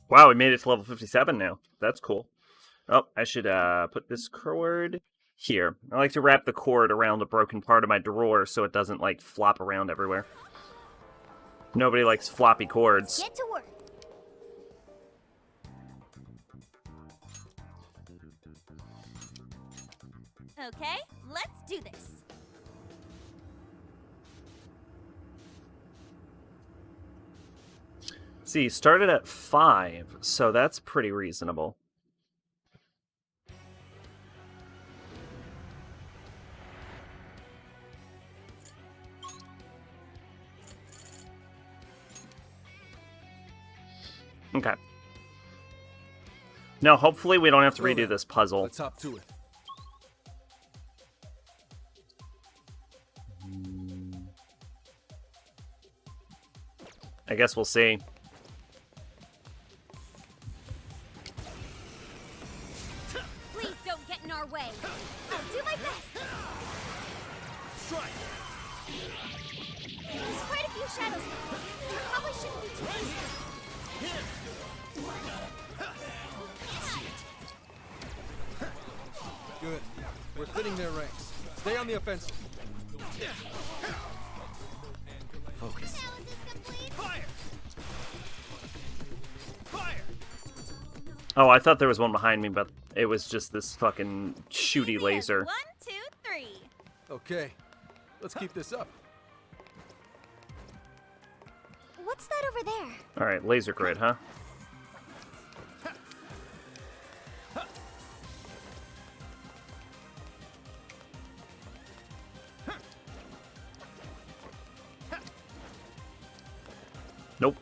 Wow, we made it to level 57 now. That's cool. Oh, I should put this cord here. I like to wrap the cord around a broken part of my drawer so it doesn't, like, flop around everywhere. Nobody likes floppy cords. Get to work. Okay, let's do this. See, started at 5, so that's pretty reasonable. Okay. No, hopefully we don't have to redo this puzzle. Let's hop to it. I guess we'll see. Please don't get in our way. I'll do my best. Strike. There's quite a few shadows. You probably shouldn't be too hasty. Good. We're thinning their ranks. Stay on the offensive. Focus. Fire! Fire! Oh, I thought there was one behind me, but it was just this fucking shooty Easy as laser. 1, 2, 3. Okay. Let's keep this up. What's that over there? Alright, laser grid, huh? Nope.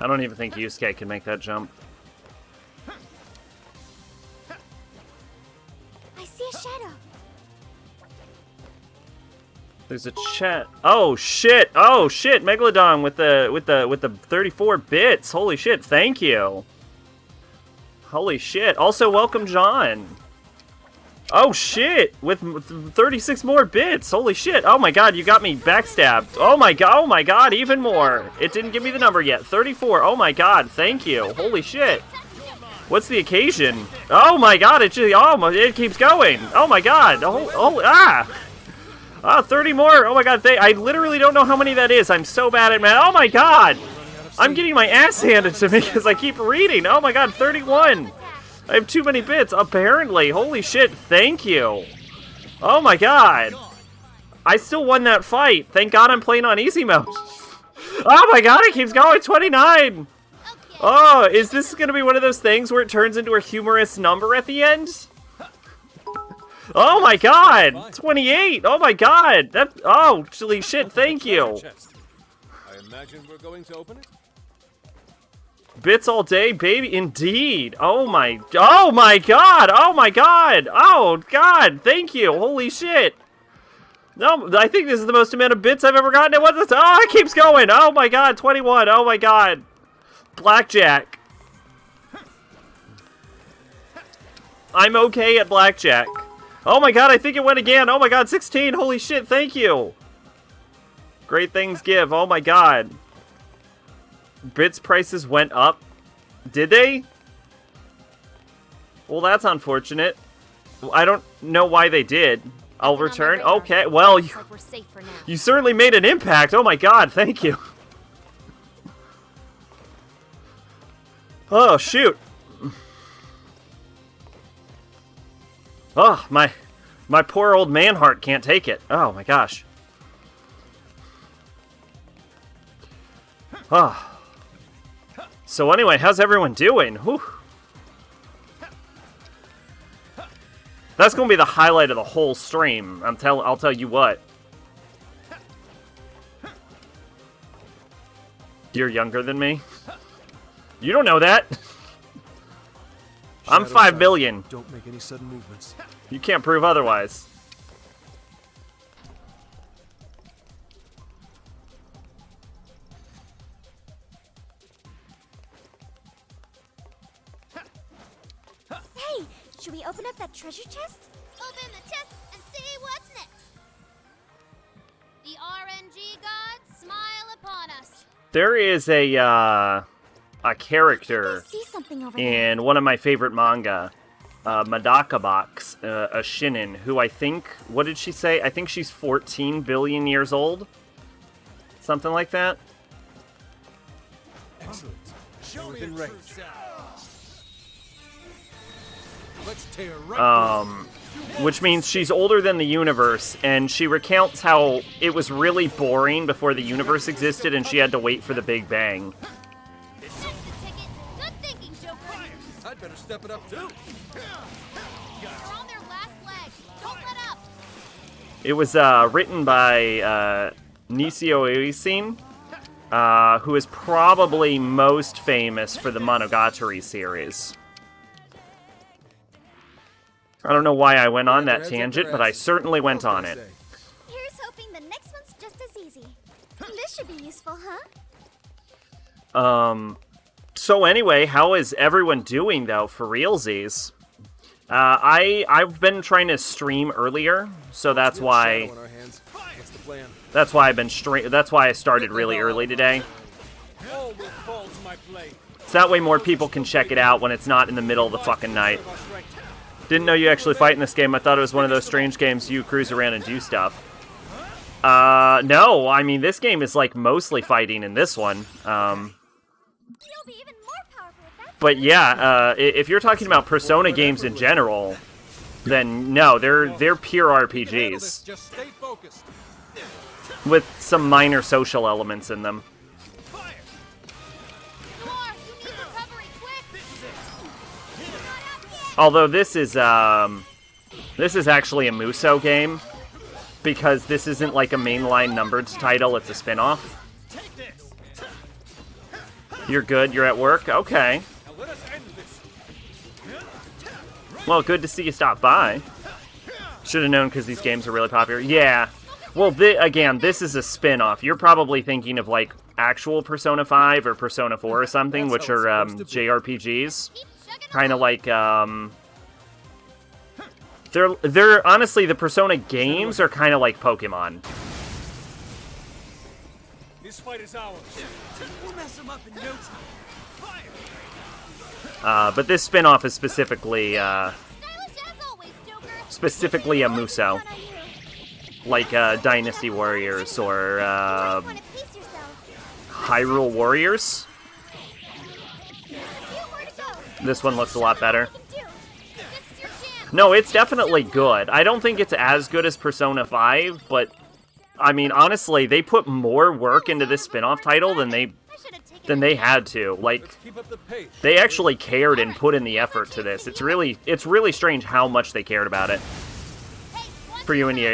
I don't even think Yusuke can make that jump. I see a shadow. There's a chat. Oh shit! Oh shit! Megalodon with the 34 bits. Holy shit! Thank you. Holy shit! Also, welcome John. Oh shit! With 36 more bits. Holy shit! Oh my god! You got me backstabbed. Oh my god! Oh my god! Even more. It didn't give me the number yet. 34. Oh my god! Thank you. Holy shit! What's the occasion? Oh my god! It just it keeps going. Oh my god! Ah, 30 more! Oh my god, I literally don't know how many that is. I'm so bad at math. Oh my god! I'm getting my ass handed to me because I keep reading. Oh my god, 31! I have too many bits, apparently. Holy shit, thank you. Oh my god. I still won that fight. Thank god I'm playing on easy mode. Oh my god, it keeps going, 29! Oh, is this gonna be one of those things where it turns into a humorous number at the end? Oh my god! 28! Oh my god! Oh, holy shit, thank you! I imagine we're going to open it? Bits all day, baby, indeed! Oh my god! Oh my god! Oh god, thank you! Holy shit! No, I think this is the most amount of bits I've ever gotten at once. Oh, it keeps going! Oh my god, 21! Oh my god! Blackjack. I'm okay at blackjack. Oh my god, I think it went again. Oh my god, 16. Holy shit, thank you. Great things give. Oh my god. Bits prices went up. Did they? Well, that's unfortunate. I don't know why they did. I'll return. Okay, well, you certainly made an impact. Oh my god, thank you. Oh, shoot. Oh, my poor old man heart can't take it. Oh my gosh. Oh. So anyway, how's everyone doing? Whew. That's gonna be the highlight of the whole stream. I'll tell you what. You're younger than me? You don't know that. I'm 5 billion. Don't make any sudden movements. You can't prove otherwise. Hey, should we open up that treasure chest? Open the chest and see what's next. The RNG gods smile upon us. There is a a character I see something over there. in one of my favorite manga, Madaka Box, a shinin, who I think, what did she say? I think she's 14 billion years old? Something like that? Excellent. Show within range. Let's tear right Which means she's older than the universe, and she recounts how it was really boring before the universe existed and she had to wait for the Big Bang. That's the ticket. Good thinking, Joker. I'd better step it up too. They're on their last legs. Don't let up. It was written by Nisio Uesuin, who is probably most famous for the Monogatari series. I don't know why I went on that tangent, but I certainly went on it. Here's hoping the next one's just as easy. This should be useful, huh? So anyway, how is everyone doing, though, for realsies? I've been trying to stream earlier, so that's why What's the plan? that's why that's why I started really early today. All will fall to my blade. So that way more people can check it out when it's not in the middle of the fucking night. Didn't know you actually fight in this game. I thought it was one of those strange games you cruise around and do stuff. No, I mean, this game is, like, mostly fighting in this one. You'll be even more powerful with that. But yeah, if you're talking about Persona games in general, then no, they're pure RPGs Just stay focused. with some minor social elements in them. Noir, you need recovery quick. Not up yet. Although this is actually a Muso game, because this isn't like a mainline numbered title, it's a spin-off. You're good, you're at work? Okay. Now let us end this. Well, good to see you stop by. Should have known because these games are really popular. Yeah. Well, again, this is a spin-off. You're probably thinking of, like, actual Persona 5 or Persona 4 or something, which are JRPGs. Keep chugging Kind of like, They're honestly, the Persona games are kind of like Pokemon. This fight is ours. We'll mess him up in no time. But this spin-off is specifically, stylish as always, Joker. specifically a Muso. Count on you. Like, Dynasty Warriors or, Want to pace yourself. Hyrule Warriors. Few more to go. This one looks a lot better. You can do. This is your chance. No, it's definitely good. I don't think it's as good as Persona 5, but, I mean, honestly, they put more work into this spin-off title than I should have taken they had to. Like, Keep up the pace. they actually cared and put in the effort to this. It's really strange how much they cared about it. Hey, one For you and more.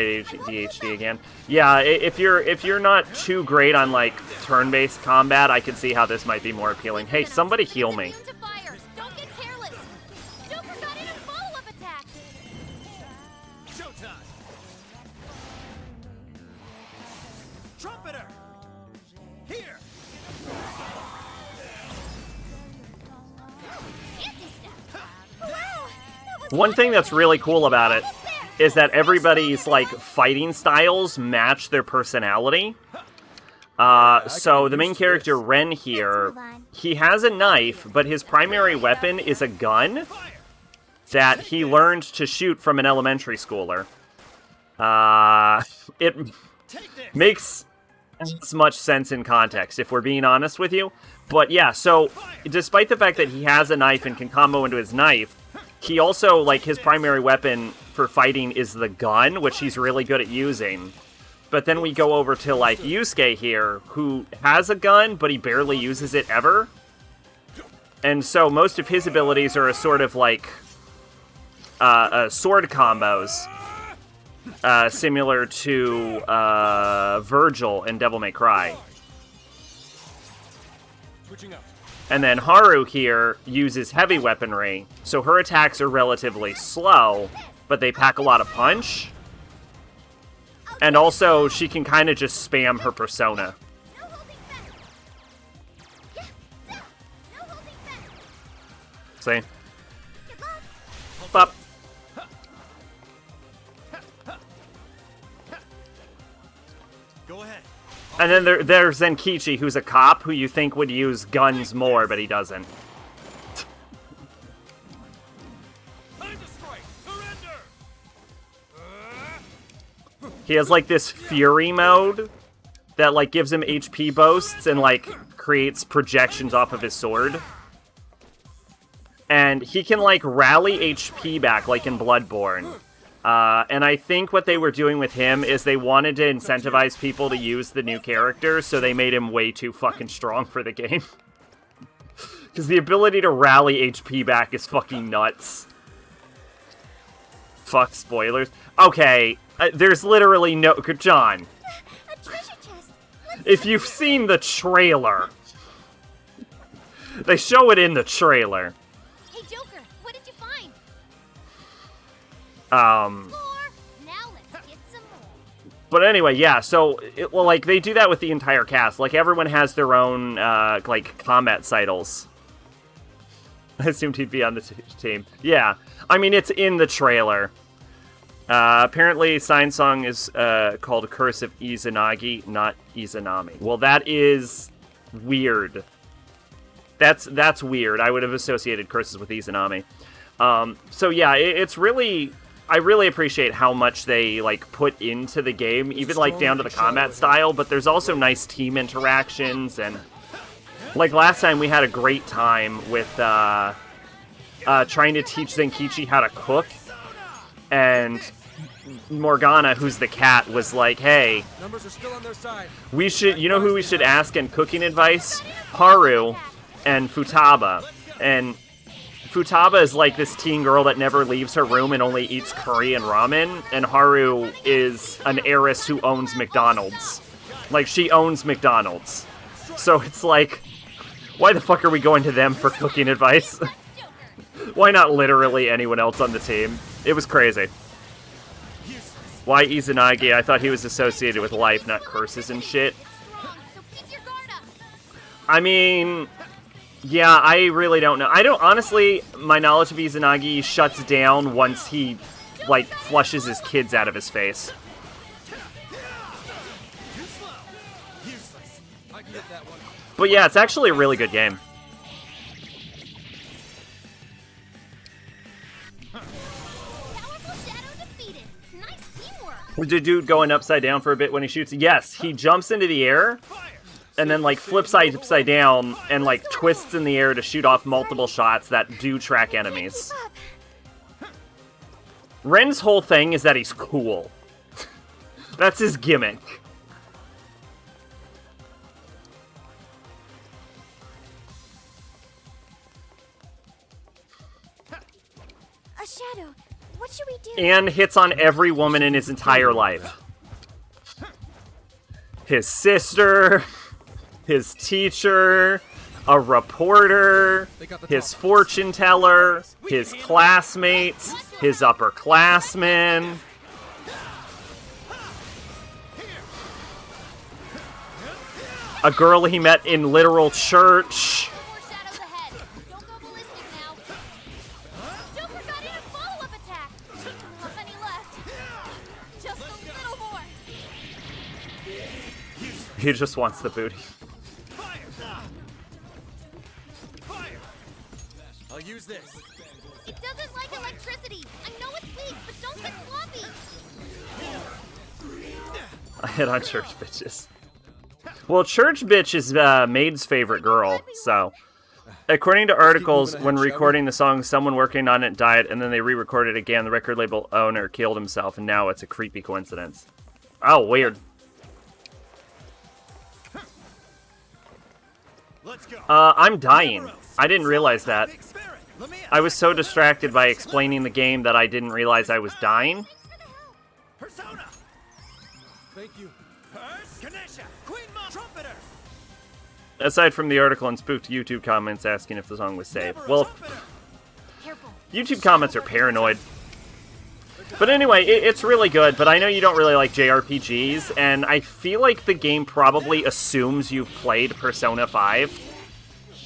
the HD again. Yeah, if you're not too great on, like, turn-based combat, I can see how this might be more appealing. Hey, somebody heal me. Immune to fires. Don't get careless. Joker got in a follow-up attack. Showtime. Trumpeter. Here. Anti-step. Wow, that was One thing that's really cool about it is that everybody's, like, fighting styles match their personality. So the main character, Ren here, he has a knife, but his primary weapon is a gun that he learned to shoot from an elementary schooler. It makes as much sense in context, if we're being honest with you. But yeah, so despite the fact that he has a knife and can combo into his knife, he also, like, his primary weapon for fighting is the gun, which he's really good at using. But then we go over to, like, Yusuke here, who has a gun, but he barely uses it ever. And so most of his abilities are a sort of, like, sword combos, similar to Virgil in Devil May Cry. Switching up. And then Haru here uses heavy weaponry, so her attacks are relatively slow, but they pack a lot of punch. And also, she can kind of just spam her persona. no holding back. Yeah, no holding back. See? Good luck. Bop. Go ahead. And then there's Zenkichi, who's a cop who you think would use guns more, but he doesn't. He has, like, this Fury mode that, like, gives him HP boosts and, like, creates projections off of his sword. And he can, like, rally HP back, like in Bloodborne. And I think what they were doing with him is they wanted to incentivize people to use the new character, so they made him way too fucking strong for the game. Because the ability to rally HP back is fucking nuts. Fuck spoilers. Okay, there's literally no... John. A treasure chest. If you've seen the trailer... They show it in the trailer. Hey, Joker, what did you find? Um... Now let's get some more. But anyway, yeah, so, well, like, they do that with the entire cast. Like, everyone has their own, like, combat titles. I assumed he'd be on the team. Yeah. I mean, it's in the trailer. Apparently, Sign Song is called Curse of Izanagi, not Izanami. Well, that is weird. That's weird. I would have associated curses with Izanami. So yeah, it's really... I really appreciate how much they, like, put into the game, even, like, down to the combat style, but there's also nice team interactions, and... Like, last time we had a great time with, trying to teach Zenkichi how to cook, and Morgana, who's the cat, was like, hey, Numbers are still on their side. we should, you know who we should ask in cooking advice? Haru and Futaba. And Futaba is like this teen girl that never leaves her room and only eats curry and ramen, and Haru is an heiress who owns McDonald's. Like, she owns McDonald's. So it's like, why the fuck are we going to them for cooking advice? Why not literally anyone else on the team? It was crazy. Why Izanagi? I thought he was associated with life, not curses and shit. So keep your guard up. I mean, yeah, I really don't know. I don't, honestly, my knowledge of Izanagi shuts down once he, like, flushes his kids out of his face. I can get that one. But yeah, it's actually a really good game. Powerful Shadow defeated. Nice teamwork. The dude going upside down for a bit when he shoots. Yes, he jumps into the air and then, like, flips upside down and, like, twists in the air to shoot off multiple shots that do track enemies. Ren's whole thing is that he's cool. That's his gimmick. A Shadow, what should we do? And hits on every woman in his entire life. His sister, his teacher, a reporter, his fortune teller, his classmates, his upperclassmen. A girl he met in literal church. More shadows ahead. Don't go ballistic now. Joker got in a follow-up attack. How many left? Just a little more. He just wants the booty. I'll use this. It doesn't like electricity. I know it's weak, but don't get sloppy. I hit on church bitches. Well, church bitch is Maid's favorite girl, so... According to articles, when recording the song, someone working on it died, and then they re-recorded it again. The record label owner killed himself, and now it's a creepy coincidence. Oh, weird. I'm dying. I didn't realize that. I was so distracted by explaining the game that I didn't realize I was dying. Persona. Thank you. Ganesha, Queen Mom, Trumpeter. Aside from the article and spooked YouTube comments asking if the song was saved. Well, Careful. YouTube comments are paranoid. But anyway, it's really good, but I know you don't really like JRPGs, and I feel like the game probably assumes you've played Persona 5.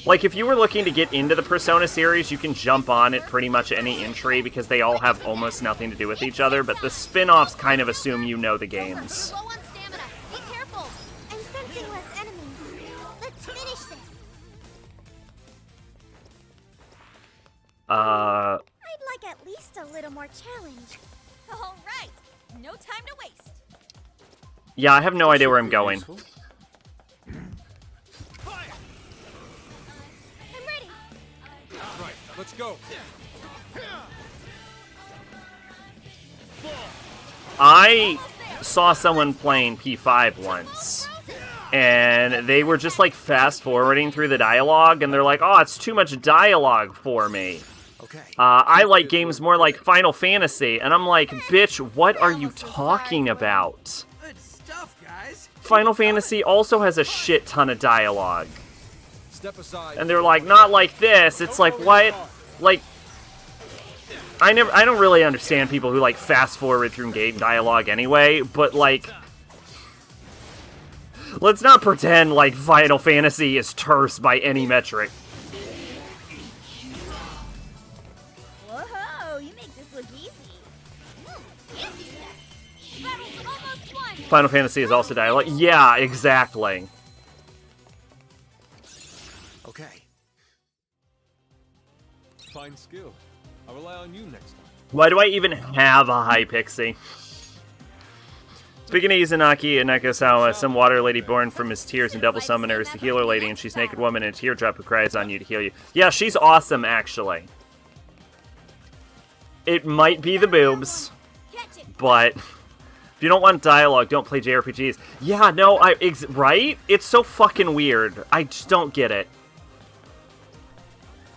Like, if you were looking to get into the Persona series, you can jump on at pretty much any entry, because they all have almost nothing to do with each other, but the spin-offs kind of assume you know the games. Low on stamina. Be careful. And since I'd like at least a little more challenge. All right, no time to waste. Yeah, I have no idea where I'm going. Useful. I'm ready. Right, let's go. I saw someone playing P5 once, and they were just like fast forwarding through the dialogue, and they're like, "Oh, it's too much dialogue for me." Okay. I like games more like Final Fantasy, and I'm like, "Bitch, what are you talking about?" Good stuff, guys. Final Fantasy also has a shit ton of dialogue, Step aside. and they're like, "Not like this." It's like, what? Like, I don't really understand people who like fast forward through game dialogue anyway, but like, let's not pretend like Final Fantasy is terse by any metric. Whoa, you make this look easy. Battle's almost won. Final Fantasy is also dialogue. Yeah, exactly. Okay. Fine skill. I'll rely on you next time. Why do I even have a Hypixie? Speaking of Izanagi and Nekosawa, some water lady born from his tears and devil summoner is the healer lady, and she's naked woman and a teardrop who cries on you to heal you. Yeah, she's awesome, actually. It might be the boobs, Catch it. but if you don't want dialogue, don't play JRPGs. Yeah, no, right? It's so fucking weird. I just don't get it.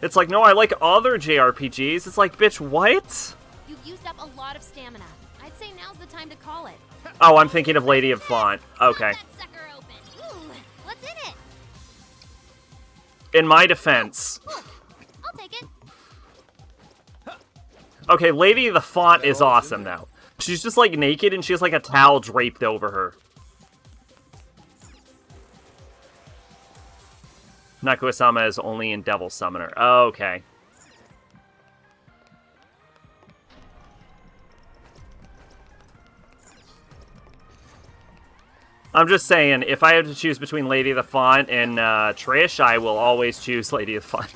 It's like, no, I like other JRPGs. It's like, bitch, what? You've used up a lot of stamina. I'd say now's the time to call it. Oh, I'm thinking of Lady of Font. Okay. That sucker open. Ooh, what's in it? In my defense. Cool. I'll take it. Okay, Lady of the Font is awesome, though. She's just, like, naked, and she has, like, a towel draped over her. Nakuasama is only in Devil Summoner. Okay. I'm just saying, if I have to choose between Lady of the Font and Trish, I will always choose Lady of the Font.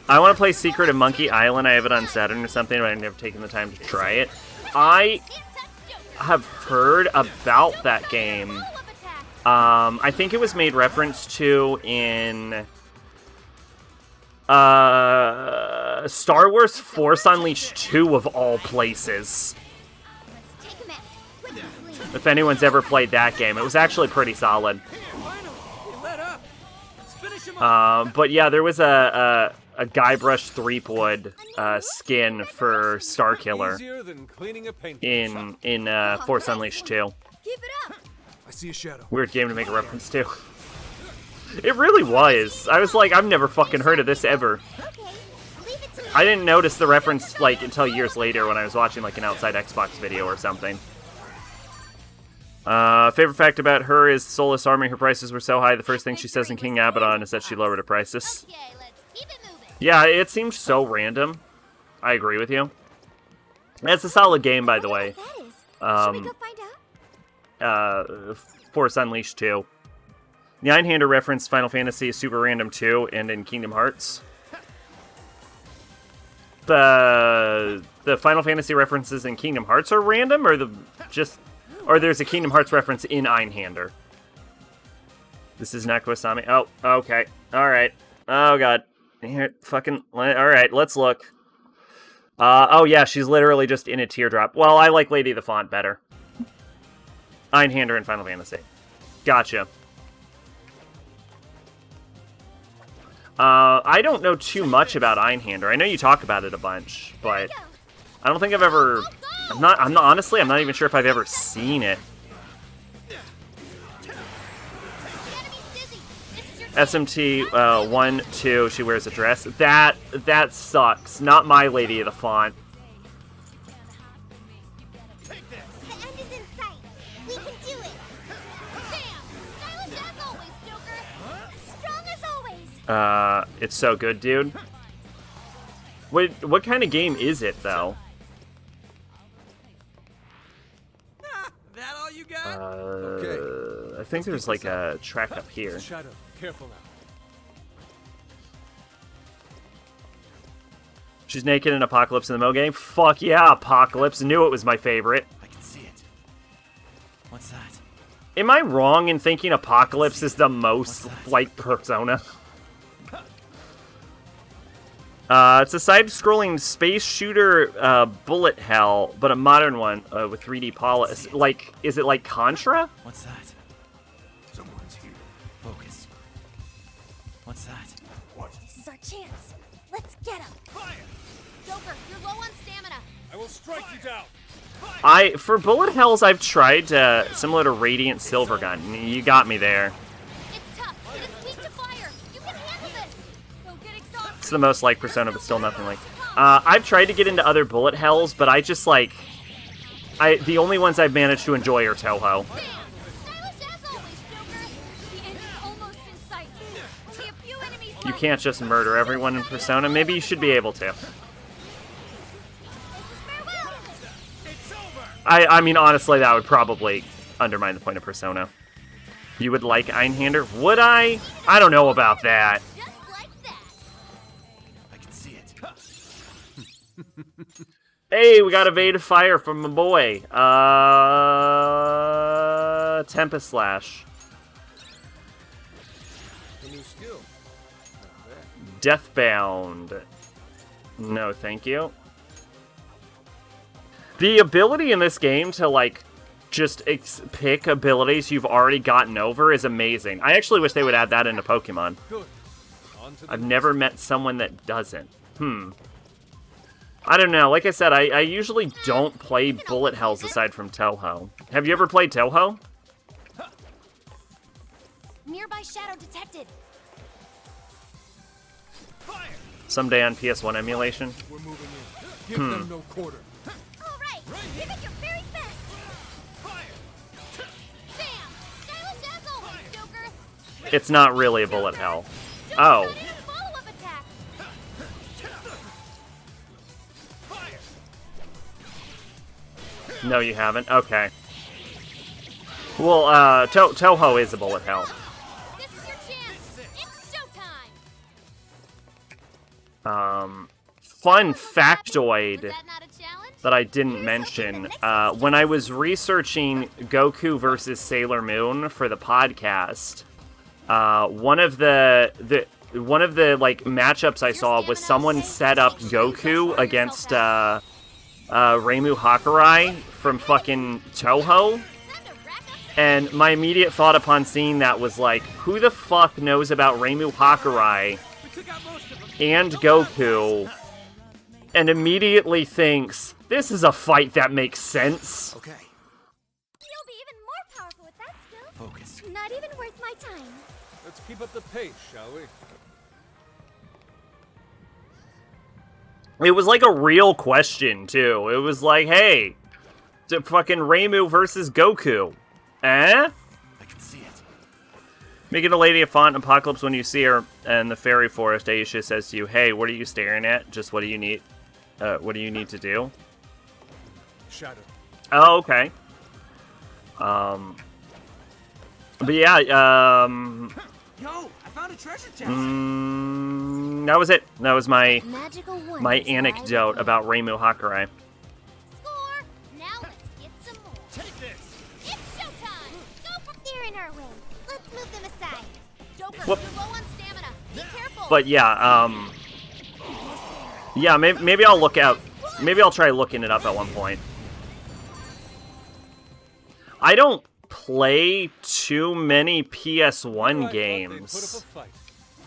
I want to play Secret of Monkey Island. I have it on Saturn or something, but I've never taken the time to try it. I have heard about that game. Follow-up attack. I think it was made reference to in Star Wars Force Unleashed 2 of all places. Let's take him out. Quick and clean. If anyone's ever played that game, it was actually pretty solid. Finally, he let up. Let's finish him off. But yeah, there was a Guybrush Threepwood skin for Starkiller Easier than cleaning a paint. in Force Unleashed 2. Keep it up. I see a shadow. Weird game to make a reference to. It really was. I was like, I've never fucking heard of this ever. Okay, leave it to me. I didn't notice the reference like until years later when I was watching like an Outside Xbox video or something. Favorite fact about her is Soulless Army. Her prices were so high. The first thing she says in King Abaddon is that she lowered her prices. Okay, let's keep it moving. Yeah, it seems so random. I agree with you. It's a solid game, by the way. What that is. Should we go find out? Force Unleashed 2. The Einhander reference Final Fantasy is super random too, and in Kingdom Hearts. The Final Fantasy references in Kingdom Hearts are random, or or there's a Kingdom Hearts reference in Einhander. This is Nakuasami. Oh, okay. Alright. Oh god. Here, fucking alright, let's look. Oh yeah, she's literally just in a teardrop. Well, I like Lady of the Font better. Einhander in Final Fantasy. Gotcha. I don't know too much about Einhander. I know you talk about it a bunch, but I don't think I've ever... honestly, I'm not even sure if I've ever seen it. The enemy's dizzy. This is your chance. SMT 1, 2, she wears a dress. That sucks. Not my Lady of the Font. The end is in sight. We can do it. Damn! Stylish as always, Joker. Strong as always. It's so good, dude. What kind of game is it, though? That all you got? Okay. I think there's like a track up here. Shadow, careful now. She's naked in Apocalypse in the Mo game. Fuck yeah, Apocalypse. Knew it was my favorite. I can see it. What's that? Am I wrong in thinking Apocalypse is the most like Persona? It's a side-scrolling space shooter bullet hell, but a modern one with 3D polish. Like, is it like Contra? What's that? Someone's here. Focus. What's that? This is our chance. Let's get him. Fire! Joker, you're low on stamina. I will strike you down. For bullet hells, I've tried similar to Radiant Silvergun. You got me there. It's tough, but it's weak to fire. You can handle this. Don't get exhausted. It's the most like Persona, but still nothing like. I've tried to get into other bullet hells, but I just like. The only ones I've managed to enjoy are Touhou. Bam! Stylish as always, Joker. The end is almost in sight. Only a few enemies You left. can't just murder everyone in Persona. Maybe you should be able to. This is farewell. It's over. I mean, honestly, that would probably undermine the point of Persona. You would like Einhander? Would I? I don't know about that. Just like that. I can see it. Hey, we got evade fire from my boy. Tempest Slash. A new skill. Not bad. Deathbound. No, thank you. The ability in this game to, like, just pick abilities you've already gotten over is amazing. I actually wish they would add that into Pokemon. Good. On to the I've never met someone that doesn't. I don't know. Like I said, I usually don't play bullet hells aside from Touhou. Have you ever played Touhou? Nearby shadow detected. fire. Someday on PS1 emulation? We're moving in. Give them no quarter. All right. Give it your very best. Fire. Bam! Stylish as always, Joker. It's not really a bullet hell. Joker Oh. got in a follow-up attack. Fire. No, you haven't? Okay. Well, Touhou is a bullet hell. This is your chance. It's showtime. Fun factoid Was that not a challenge? that I didn't mention. When I was researching Goku versus Sailor Moon for the podcast, one of the like matchups I saw was someone set up Goku against Reimu Hakurai from fucking Touhou. Time to rack up some And my immediate thought upon seeing that was like, who the fuck knows about Reimu Hakurai We took out most of them. and Goku and immediately thinks, this is a fight that makes sense? Okay. You'll be even more powerful with that skill. Focus. Not even worth my time. Let's keep up the pace, shall we? It was like a real question, too. It was like, hey, fucking Reimu versus Goku. Eh? I can see it. Make it a lady of font Apocalypse when you see her in the fairy forest. Aisha says to you, hey, what are you staring at? Just what do you need? What do you need to do? Shadow. Oh, okay. But yeah, Yo, I found a treasure chest. that was it. That was my Magical one. anecdote about Reimu Hakurai. score. Now let's get some more. Take this. It's showtime. Go for They're in our way. Let's move them aside. Joker. Whoop. You're low on stamina. Be careful. But yeah, yeah, maybe I'll look out. Maybe I'll try looking it up at one point. I don't play too many PS1 games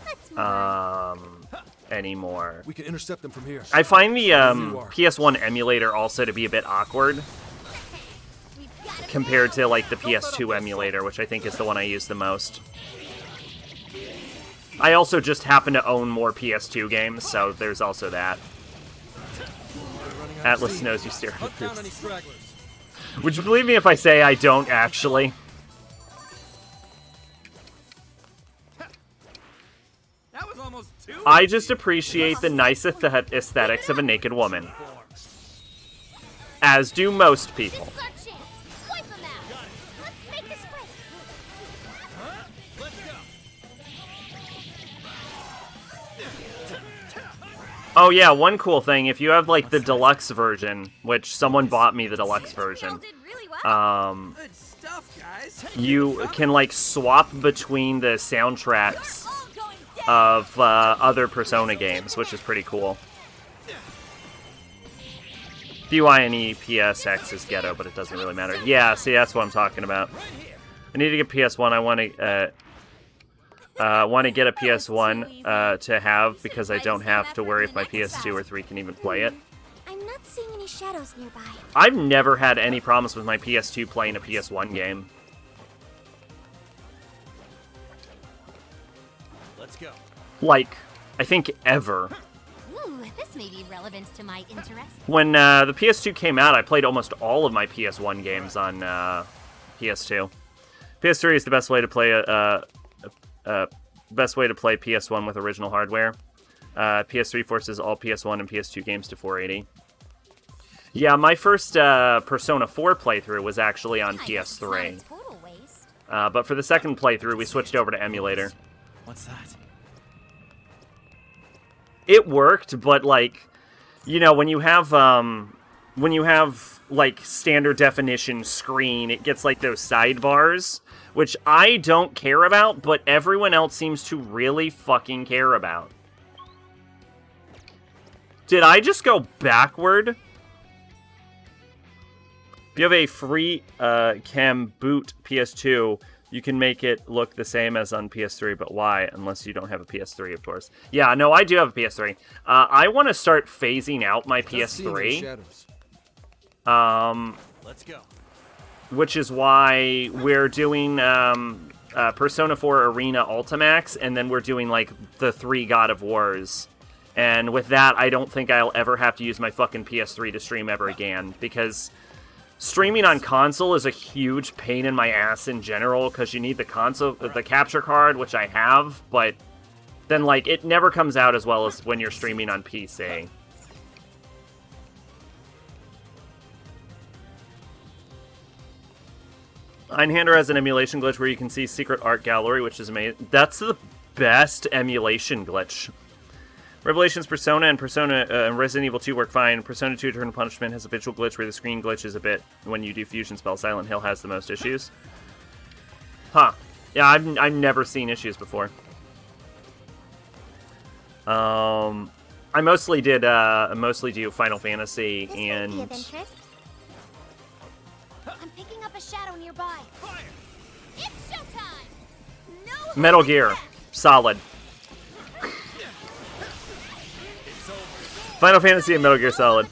Let's move on. anymore. We can intercept them from here. I find the PS1 emulator also to be a bit awkward We've got to compared to like the PS2 emulator, which I think is the one I use the most. I also just happen to own more PS2 games, so there's also that. Atlas knows you steer. Hunt down any stragglers. Would you believe me if I say I don't actually? That was almost two. I just appreciate the nice aesthetics of a naked woman. As do most people. This is our chance. Wipe them out. Let's make this quick. Let's go. Oh yeah, one cool thing, if you have like the deluxe version, which someone bought me the deluxe You all version, did really well. Good stuff, guys. you can like swap between the soundtracks All going down. of other Persona games, which is pretty cool. DYNE PSX is ghetto, but it doesn't really matter. Yeah, see, that's what I'm talking about. I need to get PS1. I want to get a PS1 to have because I don't have to worry if my PS2 or 3 can even play it. I'm not seeing any shadows nearby. I've never had any problems with my PS2 playing a PS1 game. Let's go. Like, I think ever. Ooh, this may be relevant to my interest. When the PS2 came out, I played almost all of my PS1 games on PS2. PS3 is the best way to play PS1 with original hardware. PS3 forces all PS1 and PS2 games to 480. Yeah, my first Persona 4 playthrough was actually on Kind of PS3. not a total waste. But for the second playthrough, we switched over to emulator. What's that? It worked, but like, you know, when you have like standard definition screen, it gets like those sidebars, which I don't care about, but everyone else seems to really fucking care about. Did I just go backward? If you have a free cam boot PS2, you can make it look the same as on PS3, but why? Unless you don't have a PS3, of course. Yeah, no, I do have a PS3. I want to start phasing out my PS3. Let's go. Which is why we're doing Persona 4 Arena Ultimax, and then we're doing, like, the 3 God of Wars. And with that, I don't think I'll ever have to use my fucking PS3 to stream ever again, because streaming on console is a huge pain in my ass in general, because you need the capture card, which I have, but then, like, it never comes out as well as when you're streaming on PC. Einhander has an emulation glitch where you can see Secret Art Gallery, which is amazing. That's the best emulation glitch. Revelations Persona and Persona and Resident Evil 2 work fine. Persona 2 Eternal Punishment has a visual glitch where the screen glitches a bit when you do fusion spell. Silent Hill has the most issues. Huh. Yeah, I've never seen issues before. I mostly do Final Fantasy This might be and of interest. I'm picking up a shadow nearby. It's showtime. No Metal holding Gear. back. Solid. Final Fantasy and Metal Gear Solid.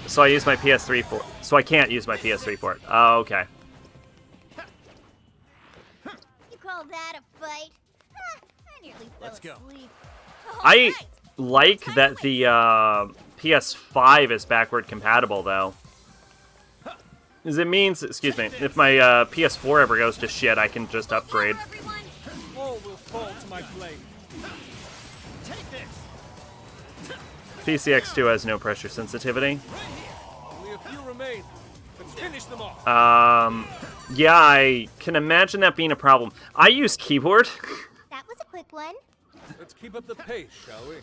So I use my PS3 for. So I can't use my PS3 for it. Oh, okay. You call that a fight? I nearly fell Let's go. asleep. I like that the PS5 is backward compatible, though. Because it means, excuse me, if my PS4 ever goes to shit, I can just upgrade. Everyone, All will fall to my blade. Take this. PCX2 has no pressure sensitivity. Only a few remain. Let's finish them off. Yeah, I can imagine that being a problem. I use keyboard. That was a quick one. Let's keep up the pace, shall we?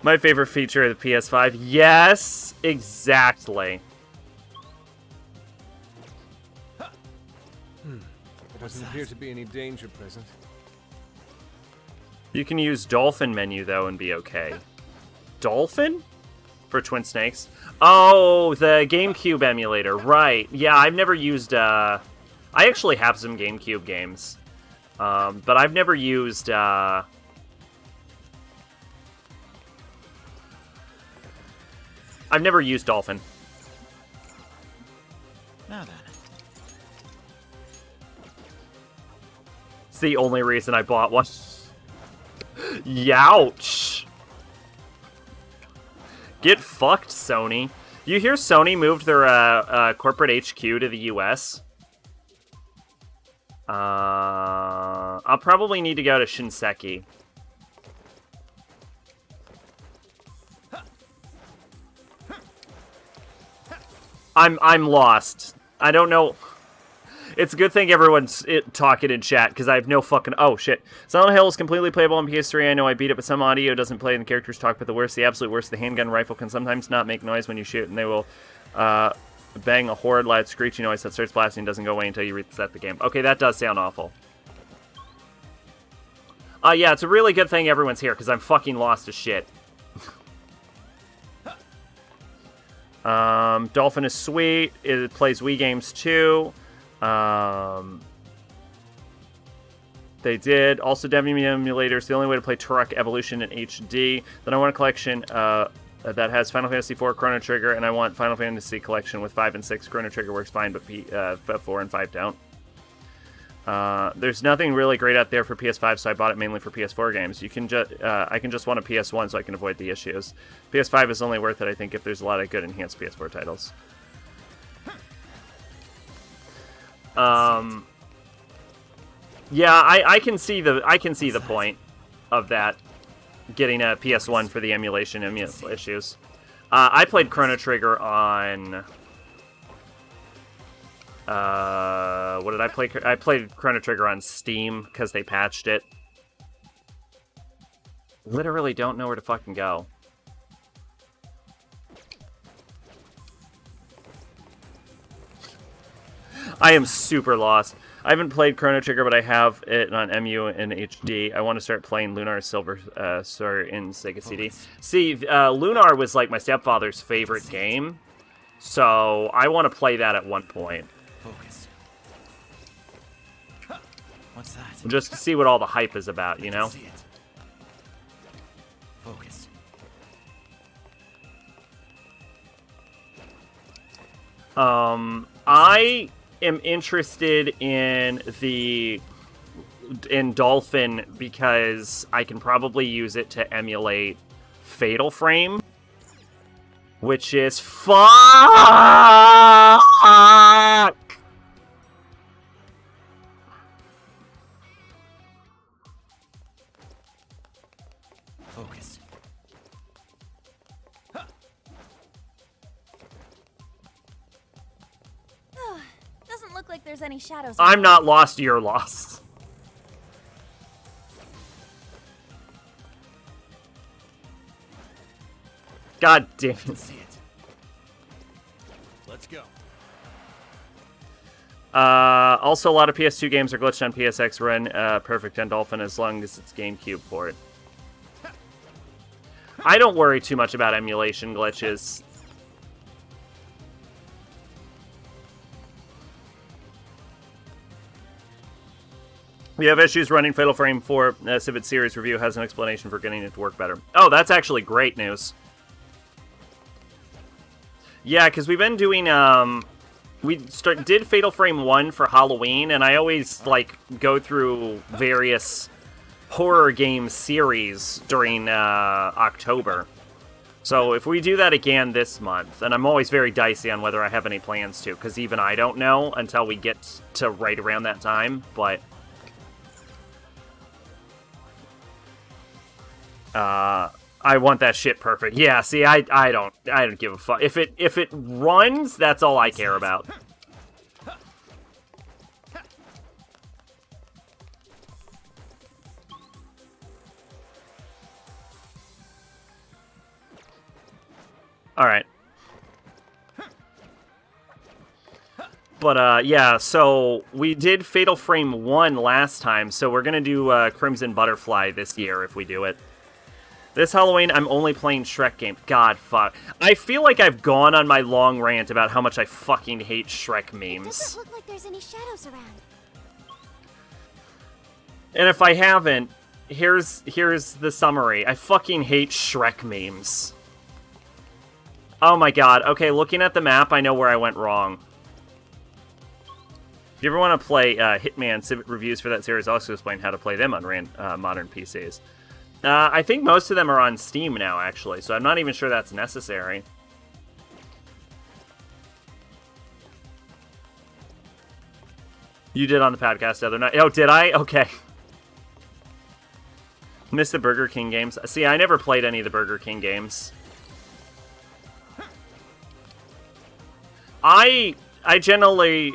My favorite feature of the PS5. Yes, exactly. There doesn't appear to be any danger present. You can use Dolphin menu, though, and be okay. Dolphin? For Twin Snakes? Oh, the GameCube emulator. Right. Yeah, I've never used... I actually have some GameCube games. But I've never used... I've never used Dolphin. Now then. It's the only reason I bought one. Youch. Get fucked, Sony. You hear Sony moved their corporate HQ to the US? I'll probably need to go to Shinseki. I'm lost. I don't know. It's a good thing everyone's talking in chat, because I have no fucking... Oh, shit. Silent Hill is completely playable on PS3. I know I beat it, but some audio doesn't play and the characters talk, but the worst, the absolute worst, the handgun rifle can sometimes not make noise when you shoot, and they will bang a horrid loud screeching noise that starts blasting and doesn't go away until you reset the game. Okay, that does sound awful. Yeah, it's a really good thing everyone's here, because I'm fucking lost as shit. Dolphin is sweet. It plays Wii games too. They did. Also, Devil emulators. The only way to play Turok Evolution in HD. Then I want a collection that has Final Fantasy IV, Chrono Trigger, and I want Final Fantasy Collection with 5 and 6. Chrono Trigger works fine, but 4 and 5 don't. There's nothing really great out there for PS5, so I bought it mainly for PS4 games. You can I can just want a PS1 so I can avoid the issues. PS5 is only worth it, I think, if there's a lot of good enhanced PS4 titles. Yeah, I can see the point of that, getting a PS1 for the emulation issues. I played Chrono Trigger on. What did I play? I played Chrono Trigger on Steam because they patched it. Literally don't know where to fucking go. I am super lost. I haven't played Chrono Trigger, but I have it on MU and HD. I want to start playing Lunar Silver Star in Sega CD. See, Lunar was like my stepfather's favorite game, so I want to play that at one point. Focus. What's that? Just to see what all the hype is about, you know? See it. Focus. I am interested in Dolphin because I can probably use it to emulate Fatal Frame, which is fuck. Focus. Doesn't look like there's any shadows. I'm not lost, you're lost. God damn it. See it. Let's go. Also, a lot of PS2 games are glitched on PSX, run perfect on Dolphin as long as it's GameCube port. I don't worry too much about emulation glitches. We have issues running Fatal Frame 4. Civet Series Review has an explanation for getting it to work better. Oh, that's actually great news. Yeah, because we've been doing, did Fatal Frame 1 for Halloween, and I always, like, go through various horror game series during, October. So if we do that again this month, and I'm always very dicey on whether I have any plans to, because even I don't know until we get to right around that time, but... I want that shit perfect. Yeah, see, I don't give a fuck. If it runs, that's all I care about. All right. But, yeah, so we did Fatal Frame 1 last time, so we're gonna do Crimson Butterfly this year if we do it. This Halloween, I'm only playing Shrek games. God, fuck. I feel like I've gone on my long rant about how much I fucking hate Shrek memes. Doesn't look like there's any shadows around. And if I haven't, here's the summary. I fucking hate Shrek memes. Oh my god. Okay, looking at the map, I know where I went wrong. If you ever want to play Hitman Civet reviews for that series, I'll also explain how to play them on modern PCs. I think most of them are on Steam now, actually, so I'm not even sure that's necessary. You did on the podcast the other night. Oh, did I? Okay. Missed the Burger King games. See, I never played any of the Burger King games. I generally,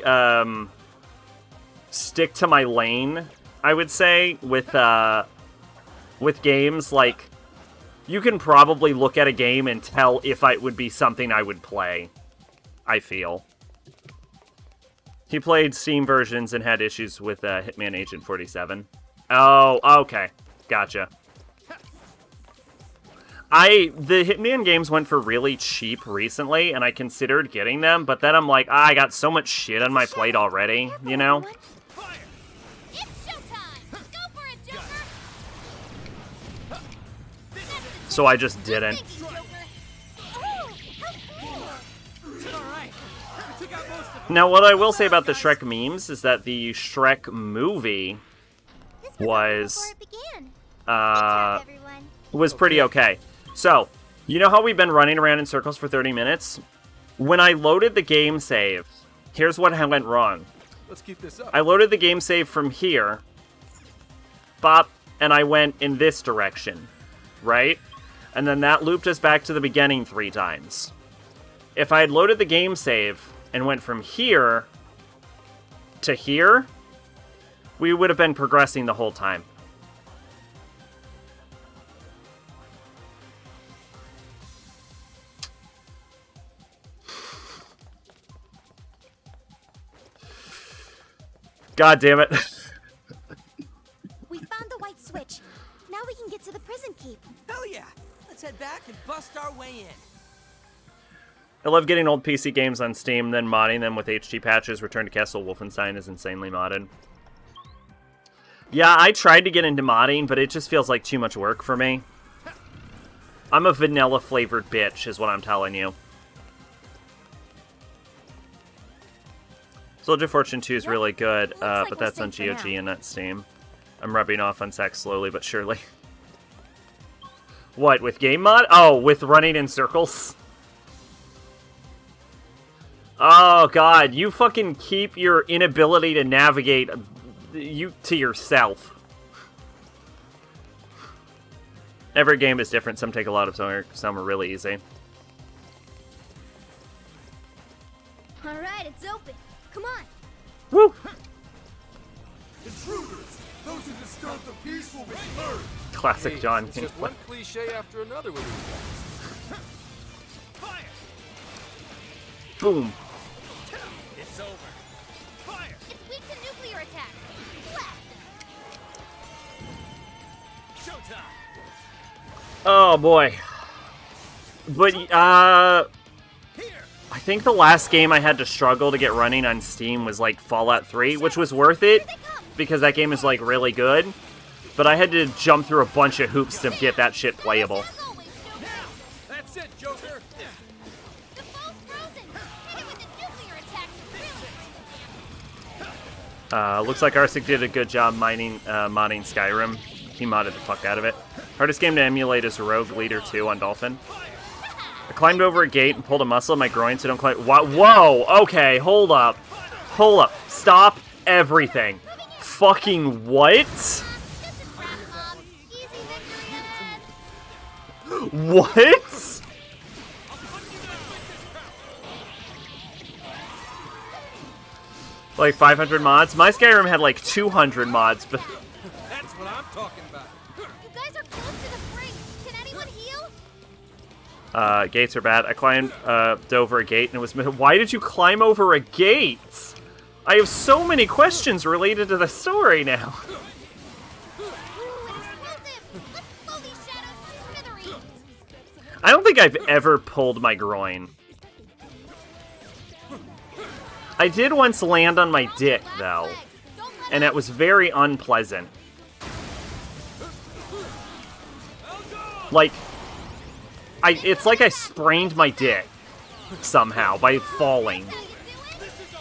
stick to my lane, I would say, with games. Like, you can probably look at a game and tell if it would be something I would play, I feel. He played Steam versions and had issues with Hitman Agent 47. Oh, okay. Gotcha. The Hitman games went for really cheap recently, and I considered getting them, but then I'm like, I got so much shit on my plate already, you know? It's showtime! Go for it, Joker! So I just didn't. Thank you, Joker. Oh, how cool! Alright. We took out most of Now, what I will say about the Shrek memes is that the Shrek movie This was, before it began. Good job, everyone. was pretty okay. So, you know how we've been running around in circles for 30 minutes? When I loaded the game save, here's what went wrong. Let's keep this up. I loaded the game save from here, bop, and I went in this direction, right? And then that looped us back to the beginning 3 times. If I had loaded the game save and went from here to here, we would have been progressing the whole time. God damn it. We found the white switch. Now we can get to the prison keep. Hell yeah! Let's head back and bust our way in. I love getting old PC games on Steam, then modding them with HD patches. Return to Castle Wolfenstein is insanely modded. Yeah, I tried to get into modding, but it just feels like too much work for me. I'm a vanilla-flavored bitch, is what I'm telling you. Soldier Fortune 2 is really good, like but we're that's on safe for GOG now. and not Steam. I'm rubbing off on Sack slowly but surely. What, with game mod? Oh, with running in circles? Oh, God, you fucking keep your inability to navigate you to yourself. Every game is different. Some take a lot of time, some are really easy. All right, it's open. Come on. Woo! Intruders! Those who disturb the peace will be murdered! Classic John It's King. just one cliche after another with these guys. Fire! Boom. It's over. Fire! It's weak to nuclear attacks. Blast! Showtime! Oh, boy. But, Here! I think the last game I had to struggle to get running on Steam was, like, Fallout 3, which was worth it, because that game is, like, really good. But I had to jump through a bunch of hoops to get that shit playable. As always, Joker. That's it, Joker! The foe's frozen. Hit it with the nuclear attack to really Looks like Arsik did a good job modding Skyrim. He modded the fuck out of it. Hardest game to emulate is Rogue Leader 2 on Dolphin. I climbed over a gate and pulled a muscle in my groin so don't climb. Whoa! Okay, hold up. Hold up. Stop everything. Fucking what? just a trap, Mom. Easy victory ahead. What? Like 500 mods? My Skyrim had like 200 mods, but That's what I'm talking about. You guys are close to the brink. Can anyone heal? gates are bad. I climbed over a gate and it was. Why did you climb over a gate? I have so many questions related to the story now. Ooh, an explosive. Let's blow these shadows to smithereens. I don't think I've ever pulled my groin. I did once land on my dick, though, and it was very unpleasant. Like, it's like I sprained my dick somehow by falling. How you doing?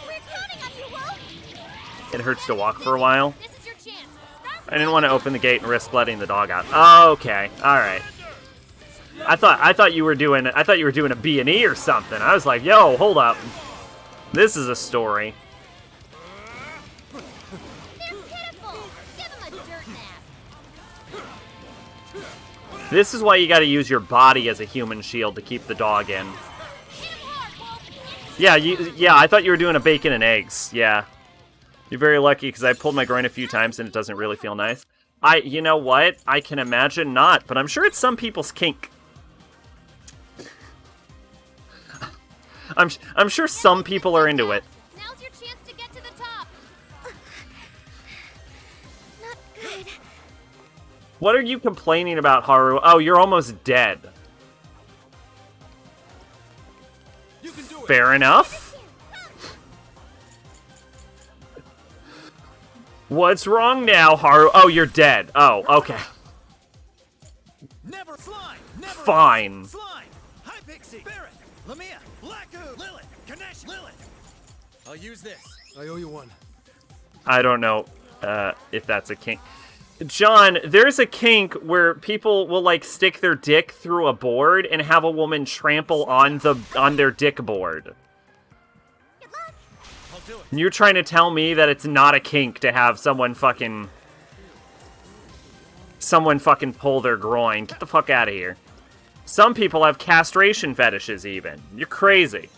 We're counting on you, Wolf. It hurts to walk for a while. This is your chance. Start I didn't want to open the gate and risk letting the dog out. Oh, okay, all right. I thought you were doing a B&E or something. I was like, yo, hold up. This is a story. They're pitiful. Give them a dirt nap. This is why you got to use your body as a human shield to keep the dog in. Hit him hard, Wolf. Yeah, yeah. I thought you were doing a bacon and eggs. Yeah, You're very lucky because I pulled my groin a few times and it doesn't really feel nice. You know what? I can imagine not, but I'm sure it's some people's kink. I'm sure some people are into it. Now's your chance to get to the top. Not good. What are you complaining about, Haru? Oh, you're almost dead. You can do it. Fair enough. What's wrong now, Haru? Oh, you're dead. Oh, okay. Never slime. Never Fine. slime. Hi, Pixie. Barret. Lamia. Laku. Lilith. Ganesh. Lilith. I'll use this. I owe you one. I don't know if that's a kink. John, there's a kink where people will like stick their dick through a board and have a woman trample on their dick board. I'll do it. And you're trying to tell me that it's not a kink to have someone fucking pull their groin. Get the fuck out of here. Some people have castration fetishes even. You're crazy.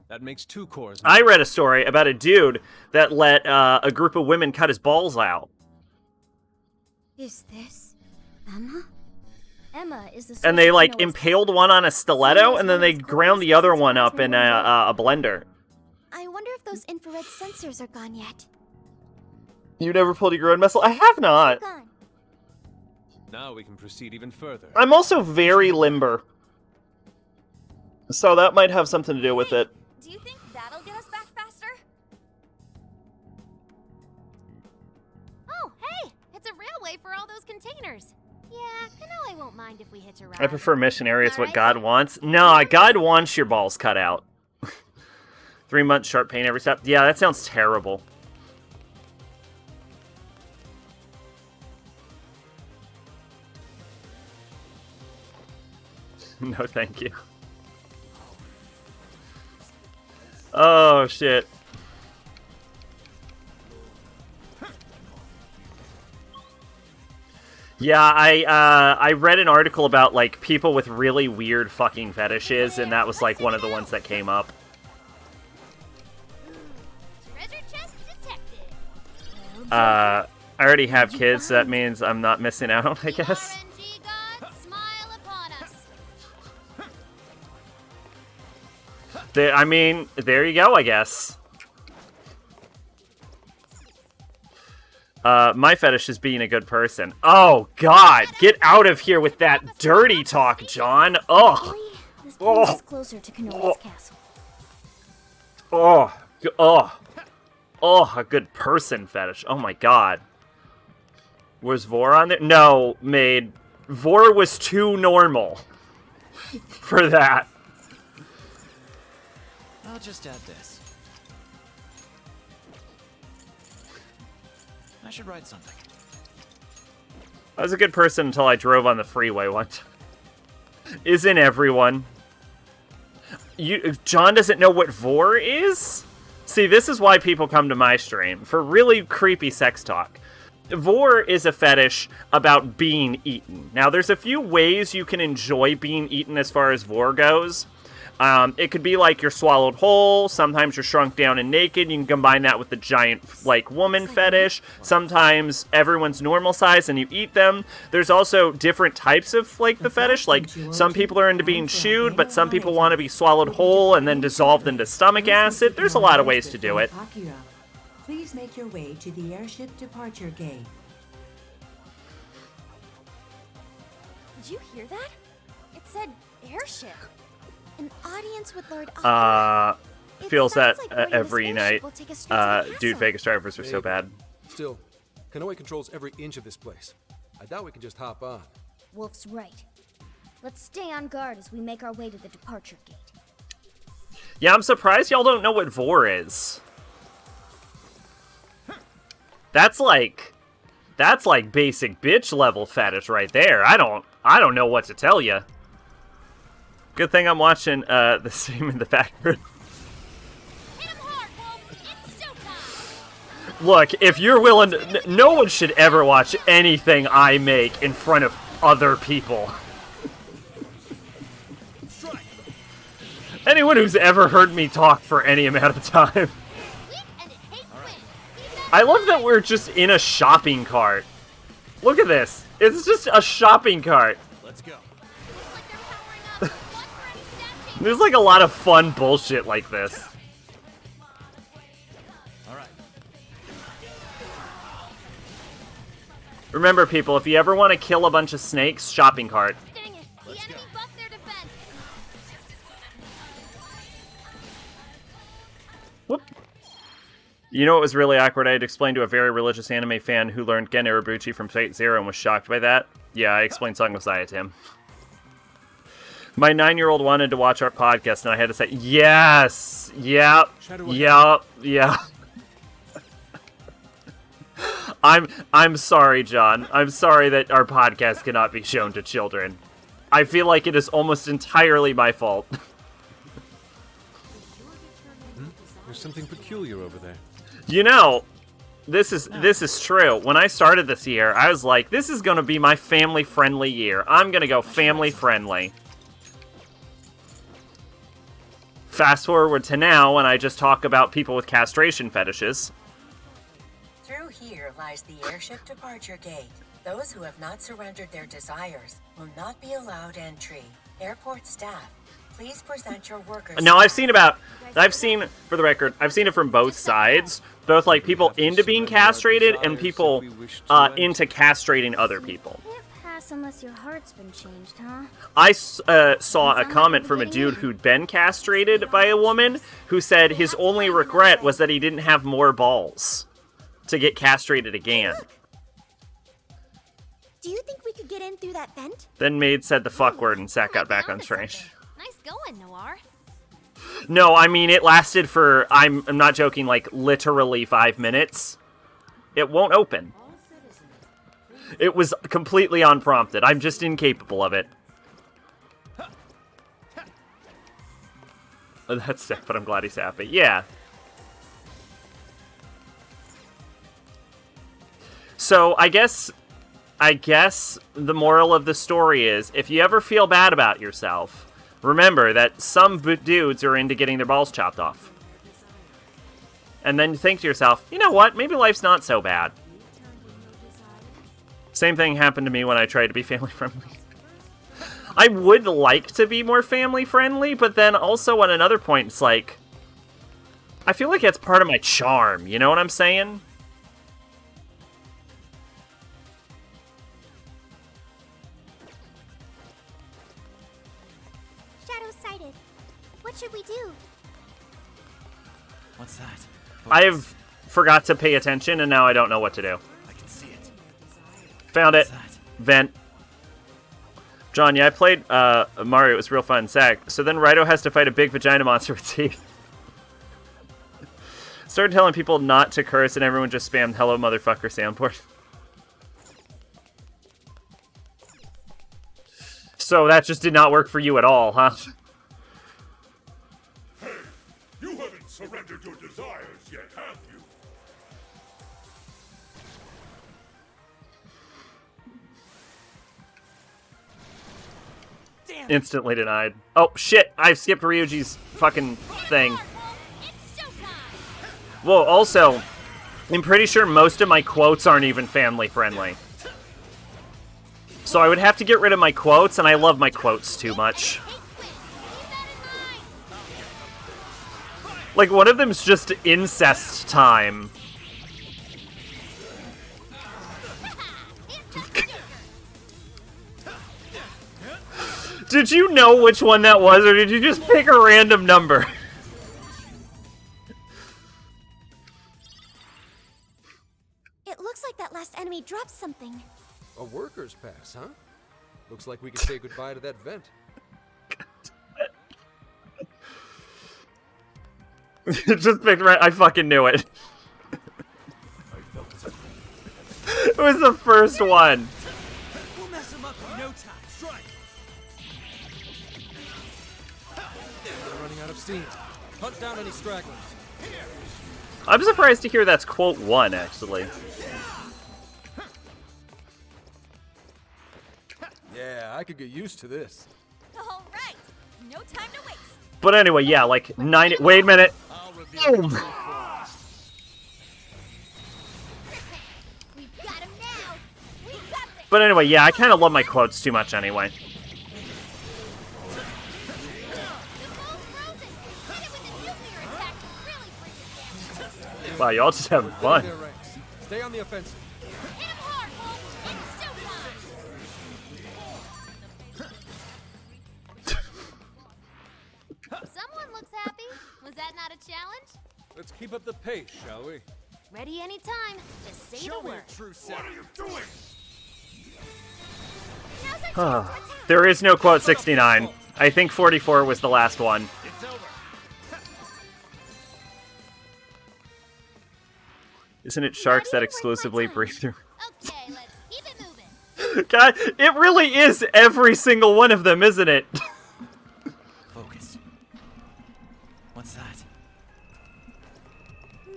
That makes 2 cores. I read a story about a dude that let a group of women cut his balls out. Is this Emma? Emma is the. And they like impaled one on a stiletto and then they ground the other one up in a blender. I wonder if those infrared sensors are gone yet. You never pulled your groin muscle? I have not. Gone. Now we can proceed even further. I'm also very limber. So that might have something to do with it. Do you think that'll get us back faster? Oh, hey! It's a railway for all those containers. Yeah, I know I won't mind if we hitch a ride. I prefer missionary. It's what Alright. God wants. No, God wants your balls cut out. 3 months sharp pain every step. Yeah, that sounds terrible. No, thank you. Oh, shit. Yeah, I read an article about, like, people with really weird fucking fetishes, and that was, like, one of the ones that came up. Treasure chest detected. I already have kids, so that means I'm not missing out, I guess. RNG gods, smile upon us. I mean, there you go, I guess. My fetish is being a good person. Oh, God! Get out of here with that dirty talk, John! Ugh! This brings us closer to Kanoa's castle. Oh, a good person fetish. Oh my God. Was Vor on there? No, Maid. Vor was too normal for that. I'll just add this. I should write something. I was a good person until I drove on the freeway once. Isn't everyone? John doesn't know what Vor is? See, this is why people come to my stream, for really creepy sex talk. Vor is a fetish about being eaten. Now, there's a few ways you can enjoy being eaten as far as Vor goes. It could be like you're swallowed whole, sometimes you're shrunk down and naked, you can combine that with the giant, like, woman fetish, sometimes everyone's normal size and you eat them. There's also different types of, like, the fetish, like, some people are into being chewed, but some people want to be swallowed whole and then dissolved into stomach acid. There's a lot of ways to do it. Akira, please make your way to the airship departure gate. Did you hear that? It said airship. An audience with Lord Akira. It Feels that sounds like riding every this night. airship will take us straight to the Dude, castle. Vegas drivers are so Maybe. bad. Still, Kanoa controls every inch of this place. I doubt we can just hop on. Wolf's right. Let's stay on guard as we make our way to the departure gate. Yeah, I'm surprised y'all don't know what Vor is. That's like basic bitch level fetish right there. I don't know what to tell you. Good thing I'm watching the stream in the background. Hit 'em hard, Wolf. It's showtime. Look, if you're willing to, no one should ever watch anything I make in front of other people. Strike. Anyone who's ever heard me talk for any amount of time. Weak and it hates wind. Keep that I love that we're just in a shopping cart. Look at this. It's just a shopping cart. Let's go. looks like they're powering up. Watch for any stat changes. There's like a lot of fun bullshit like this. All right. Remember, people, if you ever want to kill a bunch of snakes, shopping cart. Dang it. The Let's enemy go. buffed their defense. Whoop. You know what was really awkward? I had explained to a very religious anime fan who learned Gen Urobuchi from Fate Zero and was shocked by that. Yeah, I explained Song of Saya to him. My 9-year-old wanted to watch our podcast, and I had to say, yes, yep, yep, yeah. I'm sorry, John. I'm sorry that our podcast cannot be shown to children. I feel like it is almost entirely my fault. There's something peculiar over there. You know, this is true. When I started this year, I was like, this is going to be my family-friendly year. I'm going to go family-friendly. Fast forward to now, when I just talk about people with castration fetishes. Through here lies the airship departure gate. Those who have not surrendered their desires will not be allowed entry. Airport staff, please present your workers. Now, I've seen, for the record, I've seen it from both sides. Both, like, people into being castrated and people into castrating other people. Can't pass unless your heart's been changed, huh? I saw a comment from a dude who'd been castrated by a woman who said his only regret was that he didn't have more balls to get castrated again. Do you think we could get in through that vent? Then Maid said the fuck word and Sack got back on train. Nice going, Noir. No, I mean, it lasted for, I'm not joking, like, literally 5 minutes. It won't open. It was completely unprompted. I'm just incapable of it. Oh, that's sick, but I'm glad he's happy. Yeah. So, I guess the moral of the story is, if you ever feel bad about yourself, remember that some dudes are into getting their balls chopped off. And then you think to yourself, you know what, maybe life's not so bad. Same thing happened to me when I tried to be family-friendly. I would like to be more family-friendly, but then also on another point, it's like, I feel like that's part of my charm, you know what I'm saying? Shadow sighted. What should we do? What's that? I've forgot to pay attention, and now I don't know what to do. I can see it. Found it. What's that? Vent. John, yeah, I played Mario. It was real fun. Zach. So then Raito has to fight a big vagina monster with teeth. Started telling people not to curse, and everyone just spammed "Hello, motherfucker" soundboard. So that just did not work for you at all, huh? Hey, you haven't surrendered your desires yet, have you? Instantly denied. Oh, shit! I skipped Ryuji's fucking thing. It's showtime. Whoa, also, I'm pretty sure most of my quotes aren't even family-friendly. So I would have to get rid of my quotes, and I love my quotes too much. Hates wind. Keep that in mind. Like, one of them's just incest time. Did you know which one that was, or did you just pick a random number? It looks like that last enemy dropped something. A worker's pass, huh? Looks like we can say goodbye to that vent. Just picked right. I fucking knew it. It was the first one. We'll mess him up in no time. Strike. They're running out of steam. Hunt down any stragglers. I'm surprised to hear that's quote 1, actually. Yeah, I could get used to this. All right. No time to waste. But anyway, yeah, like 9. Wait a minute. I'll reveal Boom. We've got him now. We got this. But anyway, yeah, I kind of love my quotes too much anyway. The ball's frozen. Hit it with a nuclear attack to really bring it down. Wow, y'all just having fun. Their ranks. Stay on the offensive. Hit him hard, Hulk. It's showtime. Someone looks happy. Was that not a challenge? Let's keep up the pace, shall we? Ready anytime. Just say Show the me word. a true set. What are you doing? Now's our chance to attack. There is no quote 69. I think 44 was the last one. It's over. Isn't it sharks that even exclusively like my breathe through? Okay, let's keep it moving. God, it really is every single one of them, isn't it? Focus. What's that?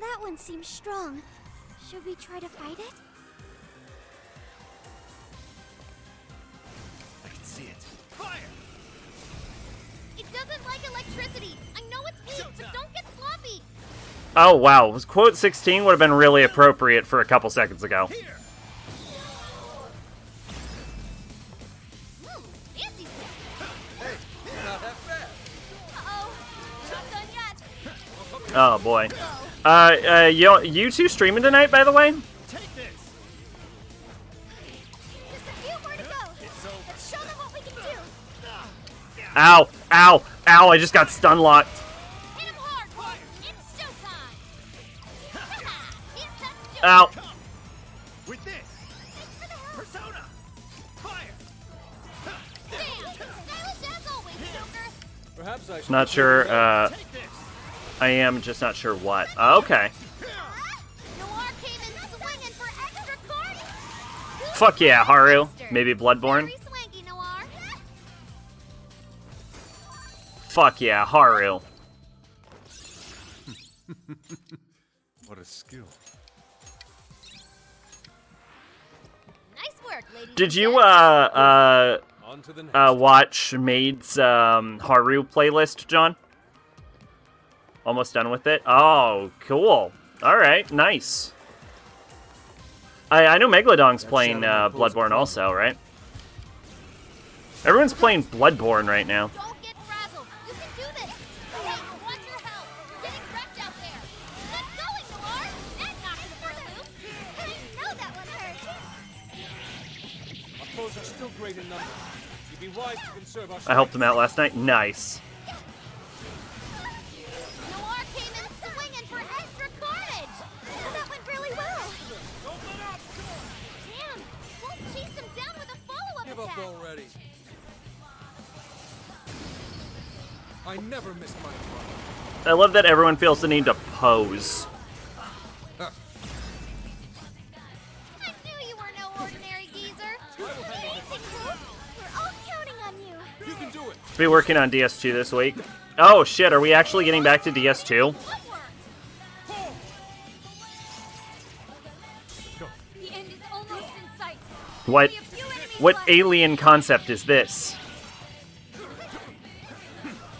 That one seems strong. Should we try to fight it? I can see it. Fire! It doesn't like electricity. I know it's weak, just don't get sloppy. Oh, wow. Quote 16 would have been really appropriate for a couple seconds ago. Here! Fancy stuff. Hey, not half bad. Uh-oh. Not done yet. Oh, boy. You two streaming tonight, by the way? Take this! Just a few more to go. Let's show them what we can do. Ow, ow, ow, I just got stun locked. Hit him hard, Hulk. It's showtime. Here comes Joker. Ow. With this! Thanks for the help. Persona! Fire! Damn. Stylish as always, Joker. Perhaps I should. Not sure, Take this! I am just not sure what. Okay. Noir came in swinging for extra cards. Fuck yeah, Haru. Maybe Bloodborne. Very swanky, Noir. Fuck yeah, Haru. What a skill. Nice work, lady. Did you, On to the next. watch Maid's, Haru playlist, John? Almost done with it? Oh, cool. Alright, nice. I know Megalodon's playing, Bloodborne also, right? Everyone's playing Bloodborne right now. Don't get frazzled. You can do this. Hey, watch your health. You're getting wrecked out there. Get going, Noir. That knocked him for a loop. I know that one hurt. Our foes are still great in numbers. You'd be wise to conserve our I helped him out last night. Nice. Noir came in swinging for extra carnage. That went really well. Damn. Wolf chased him down with a follow-up Give up attack. already. I never missed my mark. I love that everyone feels the need to pose. I knew you were no ordinary geezer. Amazing, Hope. We're all counting on you. You can do it. Be working on DS2 this week. Oh shit, are we actually getting back to DS2? What worked? The end is almost in sight. What Only a few enemies what left. alien concept is this? I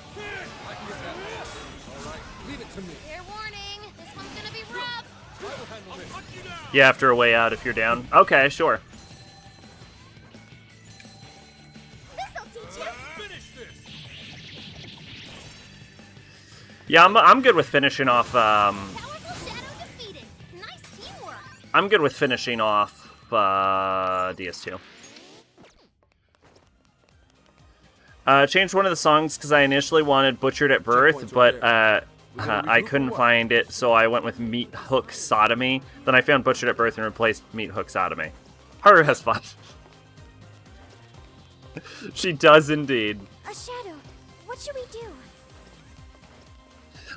can get that. All right, leave it to me. Fair warning. This one's gonna be rough. I will handle this. You after a way out if you're down. Okay, sure. This'll teach you. Finish this. Yeah, I'm good with finishing off. Powerful Shadow defeated. Nice teamwork. I'm good with finishing off DS2. Changed one of the songs because I initially wanted Butchered at Birth, but I couldn't find it, so I went with Meat Hook Sodomy. Then I found Butchered at Birth and replaced Meat Hook Sodomy. Haru has fun. She does indeed. A shadow. What should we do?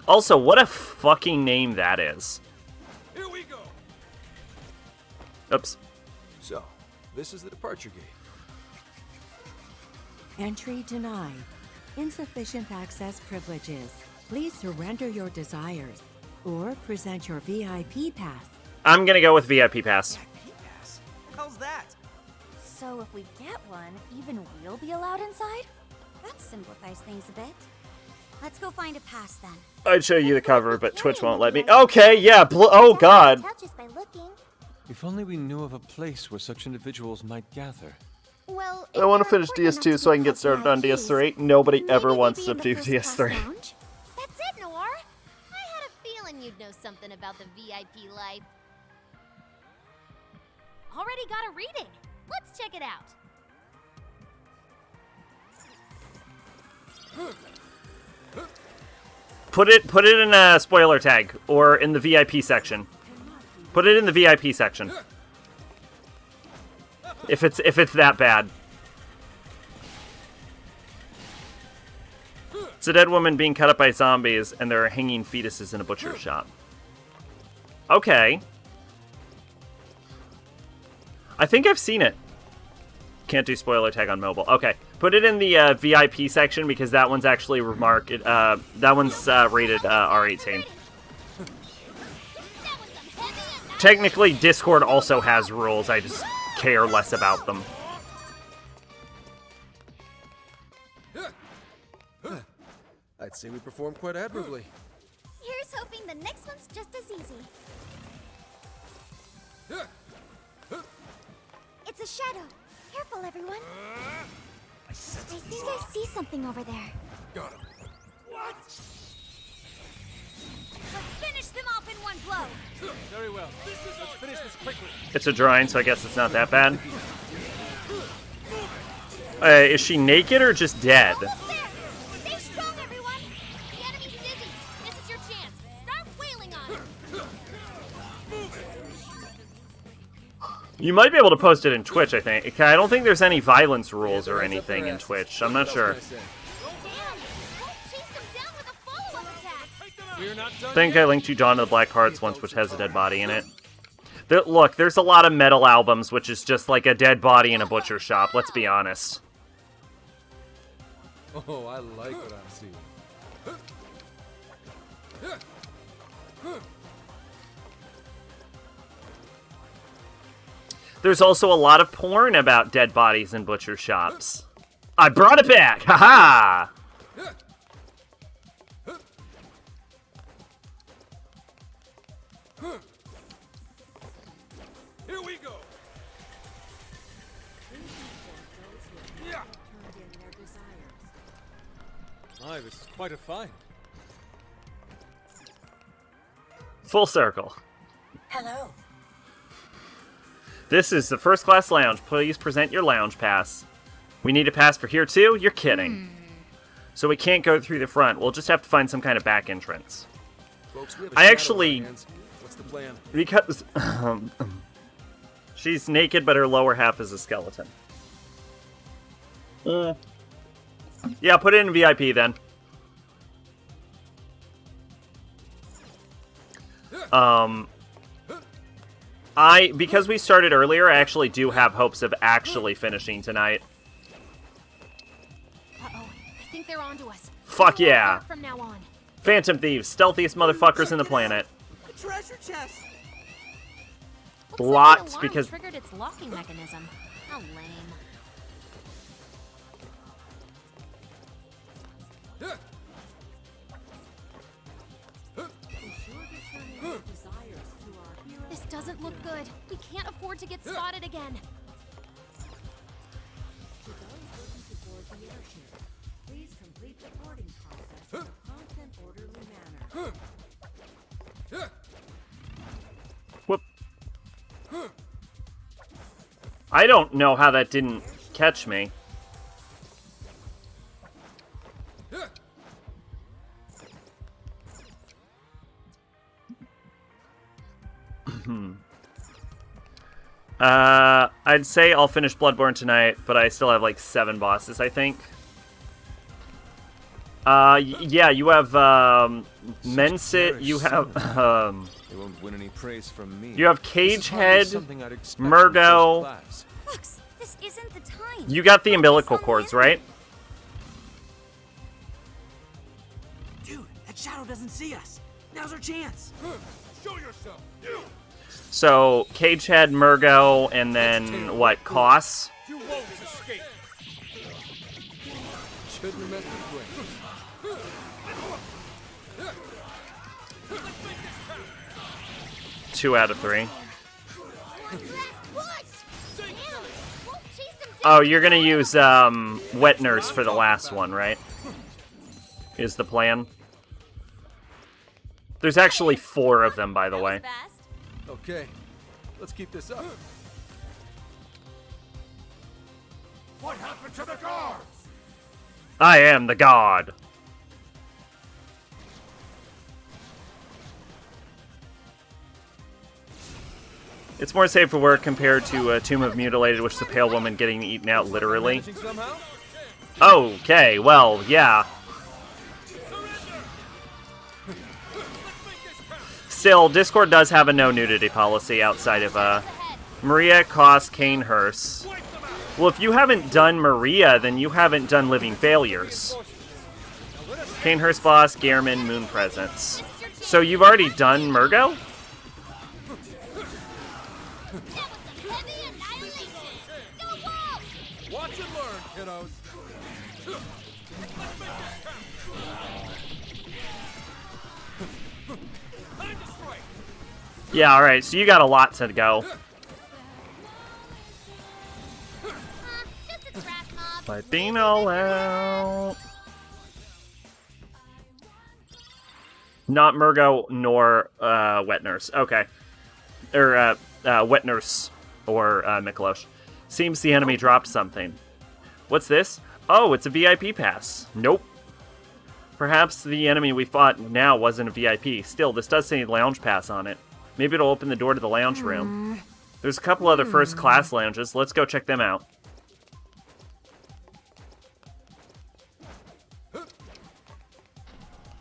Also, what a fucking name that is. Here we go. Oops. So, this is the departure gate. Entry denied. Insufficient access privileges. Please surrender your desires or present your VIP pass. I'm gonna go with VIP pass. How's that? So if we get one, even we'll be allowed inside? That simplifies things a bit. Let's go find a pass then. I'd show you the cover, but Twitch won't let me. Okay, yeah. Oh God. Tell just by looking. If only we knew of a place where such individuals might gather. Well, I want to finish DS2 so I can get started on DS3. Nobody ever wants to do DS3. That's it, Noir. I had a feeling you'd know something about the VIP life. Already got a reading. Let's check it out. Put it in a spoiler tag or in the VIP section. Put it in the VIP section. If it's that bad. It's a dead woman being cut up by zombies, and there are hanging fetuses in a butcher shop. Okay. I think I've seen it. Can't do spoiler tag on mobile. Okay. Put it in the VIP section because that one's actually that one's rated R18. Technically, Discord also has rules. I just care less about them. I'd say we performed quite admirably. Here's hoping the next one's just as easy. It's a shadow. Careful, everyone. I think I see something over there. Got him. What? Let's finish them off in one blow. Very well. Let's finish this quickly. It's a drawing, so I guess it's not that bad. Is she naked or just dead? Almost there. Stay strong, everyone. The enemy's dizzy. This is your chance. Start wailing on him. You might be able to post it in Twitch, I think. I don't think there's any violence rules or anything in Twitch. I'm not sure. Damn. Wolf chased him down with a follow-up attack. We're not done I think yet. I linked you Dawn of the Black Hearts once, which has a dead body in it. Look, there's a lot of metal albums, which is just like a dead body in a butcher shop, let's be honest. Oh, I like what I'm seeing. There's also a lot of porn about dead bodies in butcher shops. I brought it back! Haha! Here we go. Yeah. My, this is quite a find. Full circle. Hello. This is the First Class Lounge. Please present your lounge pass. We need a pass for here too? You're kidding. So we can't go through the front. We'll just have to find some kind of back entrance. Folks, we have a I shadow actually- on our hands. What's the plan? Because she's naked, but her lower half is a skeleton. Yeah, put it in VIP then. Because we started earlier, I actually do have hopes of actually finishing tonight. Uh-oh. I think they're onto us. Fuck We'll yeah. work From now on. Phantom Thieves, stealthiest motherfuckers in the planet. A treasure chest. Looks Locked like the alarm because- triggered its locking mechanism. How lame. This doesn't look good. We can't afford to get spotted again. Please complete the boarding process in a prompt and orderly manner. Whoop. I don't know how that didn't catch me. I'd say I'll finish Bloodborne tonight, but I still have like 7 bosses, I think. Yeah, you have Mensit, you have They won't win any praise from me. you have This is Cage hardly Head, something I'd expect from Murgo. first class. Lux, this isn't the time. You got the umbilical cords, right? Dude, that shadow doesn't see us. Now's our chance. Show yourself. You. So Cagehead, Murgo, and then what? Koss. You won't escape. Shouldn't have messed with Gwen. 2 out of 3. One last push! Damn, Wolf chased him down. Oh, you're gonna use Wet Nurse for the last one, right? Is the plan? There's actually 4 of them, by the way. Fast. Okay, let's keep this up. What happened to the guards? I am the god. It's more safe for work compared to Tomb of Mutilated, which is the pale woman getting eaten out literally. Managing somehow? Okay, well, yeah. Still, Discord does have a no nudity policy outside of Maria, Koss, Kanehurst. Well, if you haven't done Maria, then you haven't done Living Failures. Kanehurst, Boss, Gehrman, Moon Presence. So you've already done Murgo? That was some heavy annihilation. Go Wolf! Watch and learn, kiddos. Yeah, alright, so you got a lot to go. Just a trash mob. But being all out. Not Murgo nor Wet Nurse. Okay. Or Wet Nurse or Miklosh. Seems the enemy dropped something. What's this? Oh, it's a VIP pass. Nope. Perhaps the enemy we fought now wasn't a VIP. Still, this does say lounge pass on it. Maybe it'll open the door to the lounge room. There's a couple other first-class lounges. Let's go check them out.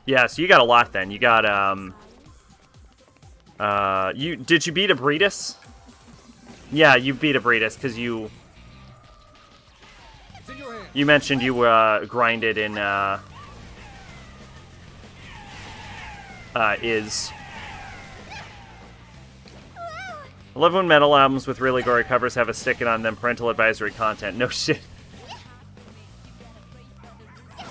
Yeah, so you got a lot then. You got, did you beat Abritus? Yeah, you beat Abritus, because you mentioned you, grinded in, Is. I love when metal albums with really gory covers have a stick-it on them parental advisory content. No shit. Good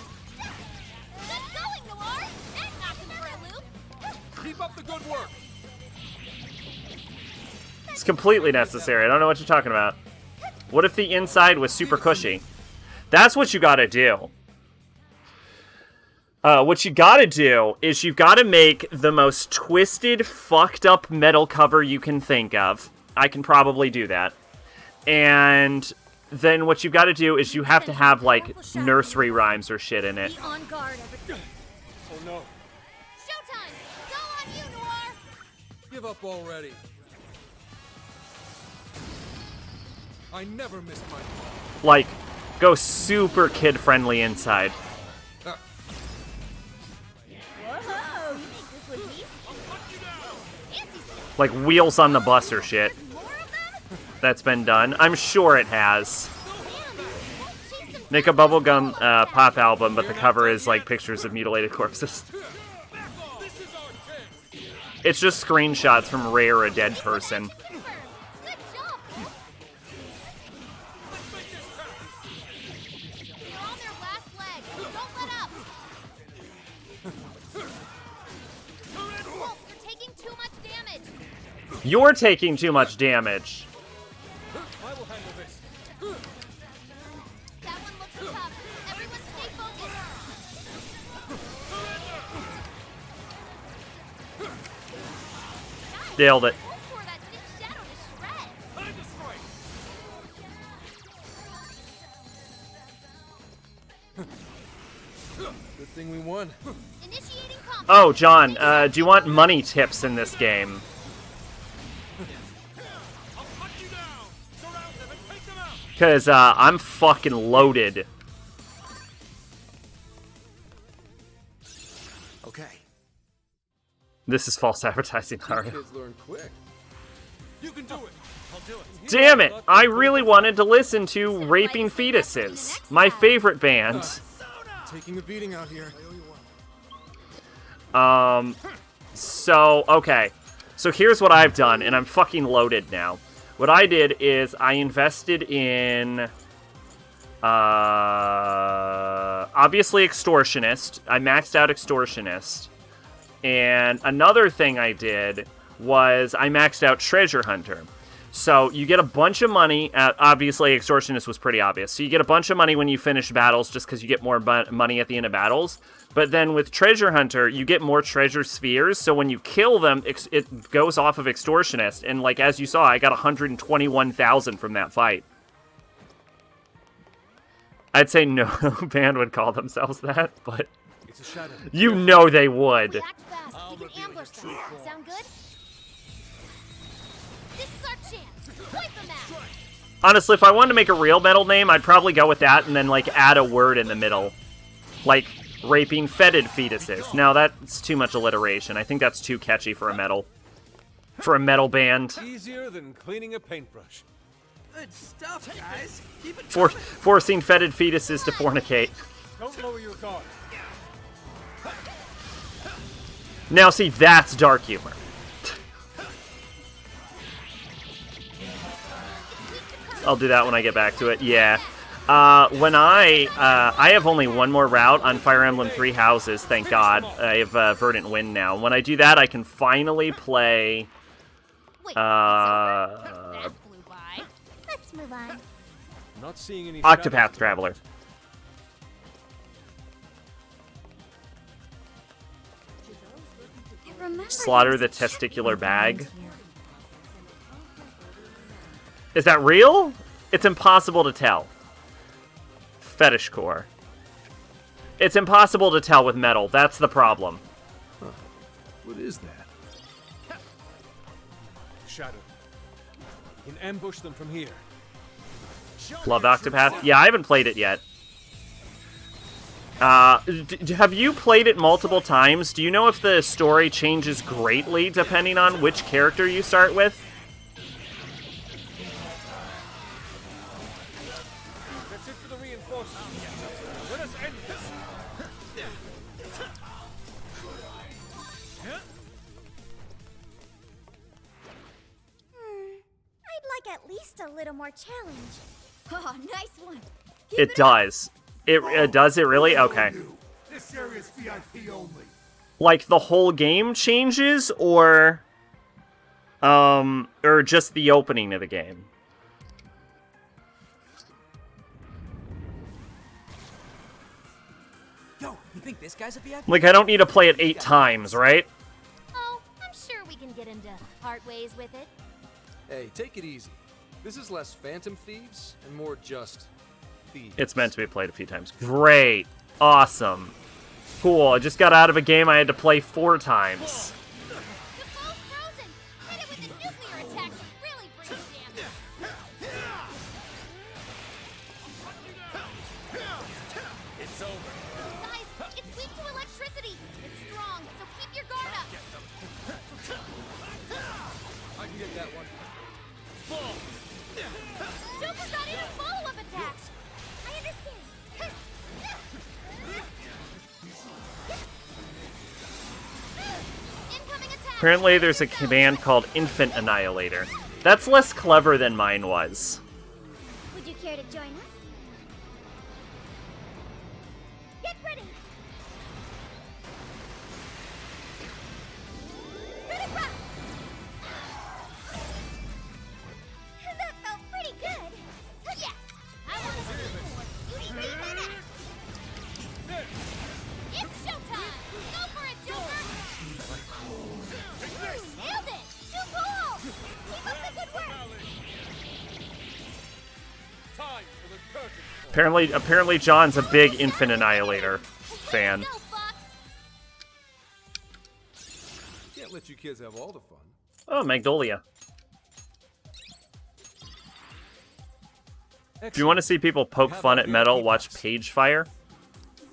going, Noir. That knocked him for a loop. Keep up the good work. It's completely necessary. I don't know what you're talking about. What if the inside was super cushy? That's what you gotta do. What you gotta do is you've gotta make the most twisted, fucked up metal cover you can think of. I can probably do that. And then what you've gotta do is you have to have, like, nursery rhymes or shit in it. Be on guard, everyone. Oh no. Showtime. Go on you, Noir. Give up already. I never missed my call. Like, go super kid-friendly inside. Whoa, you think this would be? Fancy stuff. Like, Wheels on the Bus or shit. More of them? That's been done. I'm sure it has. Damn, Wolf chased him Make a bubblegum pop album, but the cover is like pictures of mutilated corpses. It's just screenshots from Ray or a dead person. Good job. You're on their last leg. Don't let up. Wolf, you're taking too much damage. You're taking too much damage. I will handle this. That one looks tough. Everyone stay focused. Nailed it. Wolf tore that thick shadow to shreds. Time to strike. Good thing we won. Initiating combat. Oh, John, do you want money tips in this game? I'll hunt you down. Surround them and take them out. Because I'm fucking loaded. Okay. This is false advertising, Mario. Kids learn quick. You can do it. I'll do it. Damn it! I really wanted to listen to Raping Fetuses, my favorite band. Taking a beating out here. So, okay. So here's what I've done, and I'm fucking loaded now. What I did is I invested in Obviously Extortionist. I maxed out Extortionist. And another thing I did was I maxed out Treasure Hunter. So you get a bunch of money. Obviously, Extortionist was pretty obvious. So you get a bunch of money when you finish battles just because you get more money at the end of battles. But then with Treasure Hunter, you get more treasure spheres. So when you kill them, it goes off of Extortionist. And like as you saw, I got 121,000 from that fight. I'd say no band would call themselves that, but It's a shadow. you know they would. We act fast. We can ambush them. Sound good? This is our chance. Wipe them out. Honestly, if I wanted to make a real metal name, I'd probably go with that and then, like, add a word in the middle. Like, raping fetid fetuses. Now, that's too much alliteration. I think that's too catchy for a metal band. Easier than cleaning a paintbrush. Good stuff, guys. Keep it Forcing fetid fetuses to fornicate. Don't lower your guard. Now, see, that's dark humor. I'll do that when I get back to it. Yeah. When I have only one more route on Fire Emblem Three Houses, thank God. I have Verdant Wind now. When I do that, I can finally play... Wait, that flew by. Let's move on. Not seeing any Octopath shadows. Traveler. Remember Slaughter the there's a testicular bag. here. Is that real? It's impossible to tell. Fetish core. It's impossible to tell with metal. That's the problem. What is that? Shadow. You can ambush them from here. Love Octopath? Yeah, I haven't played it yet. Have you played it multiple times? Do you know if the story changes greatly depending on which character you start with? That's it for the reinforcements. Let us end this. I'd like at least a little more challenge. Oh, nice one. It does. Does it really? Okay. This area's VIP only. Like the whole game changes, or just the opening of the game? Yo, you think this guy's a VIP? Like, I don't need to play it 8 times, right? Oh, I'm sure we can get into part ways with it. Hey, take it easy. This is less Phantom Thieves and more just thieves. It's meant to be played a few times. Great. Awesome. Cool. I just got out of a game I had to play 4 times. The foe's frozen. Hit it with a nuclear attack to really bring it damage. It's over. Guys, it's weak to electricity. It's strong, so keep your guard up. I can get that one. Joker got in a follow-up attack. I understand. Incoming attack. Apparently there's a command called Infant Annihilator. That's less clever than mine was. Would you care to join us? Get ready. Critical! That felt pretty good. Yes. I want to see more. You need that. It's showtime. Go for it, Joker. Nailed it. Too cool. Keep up the good work. Time for the curtain. Apparently John's a big Infant Annihilator fan. Go, Fox. Can't let you kids have all the fun. Oh, Magnolia. If you want to see people poke fun at metal, watch Page Fire.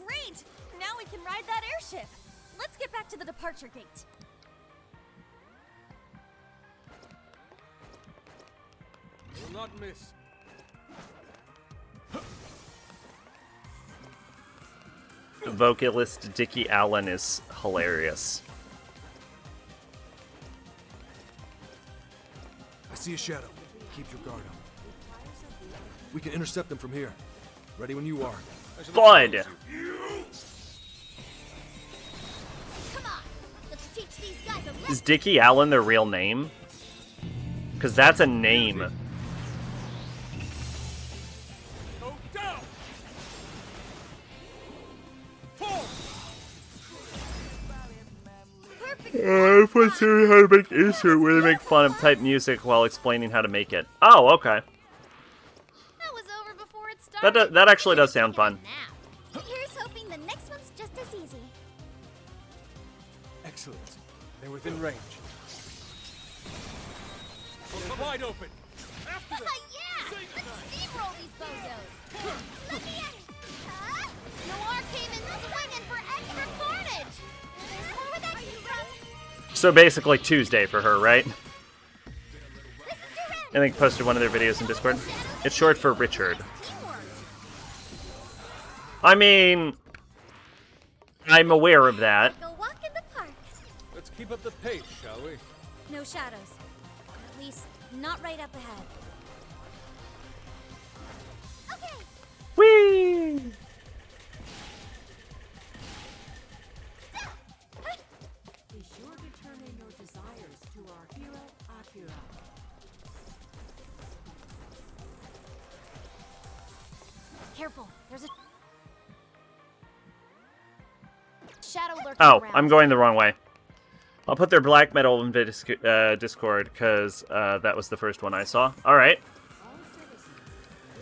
Great! Now we can ride that airship. Let's get back to the departure gate. Will not miss. Vocalist Dickie Allen is hilarious. I see a shadow. Keep your guard up. We can intercept them from here. Ready when you are. Bud! Come on, let's teach these guys a lesson. Is Dickie Allen their real name? Because that's a name. Go down. If I see how to make insert where they make fun of type music while explaining how to make it. Oh, okay. That was over before it started. That actually does sound fun. Now, here's hoping the next one's just as easy. Excellent. They're within range. Wide open. After them. Yeah! Let's steamroll these bozos! Let me at it! Huh? Noir came in swinging for extra carnage! There's more where that came from! So basically Tuesday for her, right? This is I think posted one of their videos in Discord. It's short for Richard. teamwork! I mean, I'm aware of that. Go walk in the park. Let's keep up the pace, shall we? No shadows. At least, not right up ahead. Okay! Whee! Be sure to turn in your desires to our hero, Akira. Careful, there's a shadow lurking Oh, around. I'm going the wrong way. I'll put their black metal in Discord, because that was the first one I saw. Alright.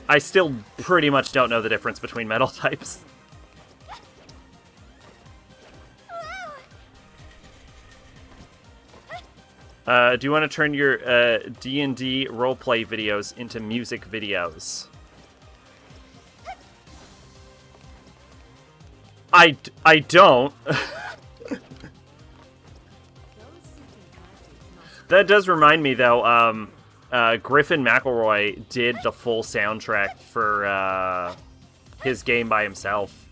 I still pretty much don't know the difference between metal types. Do you want to turn your D&D roleplay videos into music videos? I don't. That does remind me, though, Griffin McElroy did the full soundtrack for his game by himself.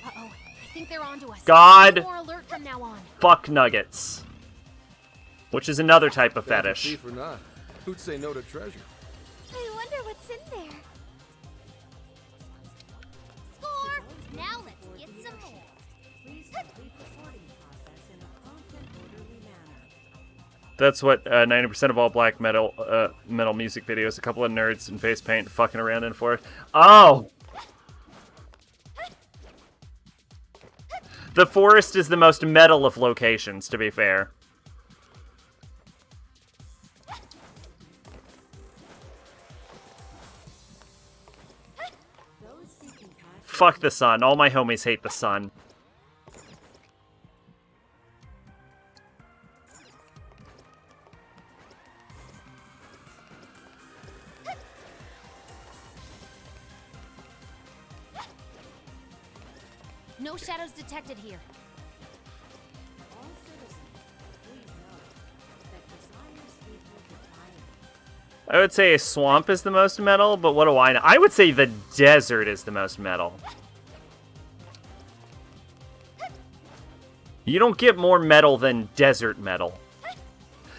Uh-oh, I think they're onto us. God. Be more alert from now on. Fuck nuggets. Which is another type of Bad to fetish. thief or not, who'd say no to treasure? I wonder what's in there. Score! Now let's get some more. Please complete the sorting process in a prompt and orderly manner. That's what 90% of all black metal metal music videos. A couple of nerds in face paint fucking around in for it. Oh! The forest is the most metal of locations, to be fair. Those seeking passage Fuck the sun. All my homies hate the sun. No shadows detected here. all citizens, please know that desires equal defiance. I would say a swamp is the most metal, but what do I know? I would say the desert is the most metal. You don't get more metal than desert metal.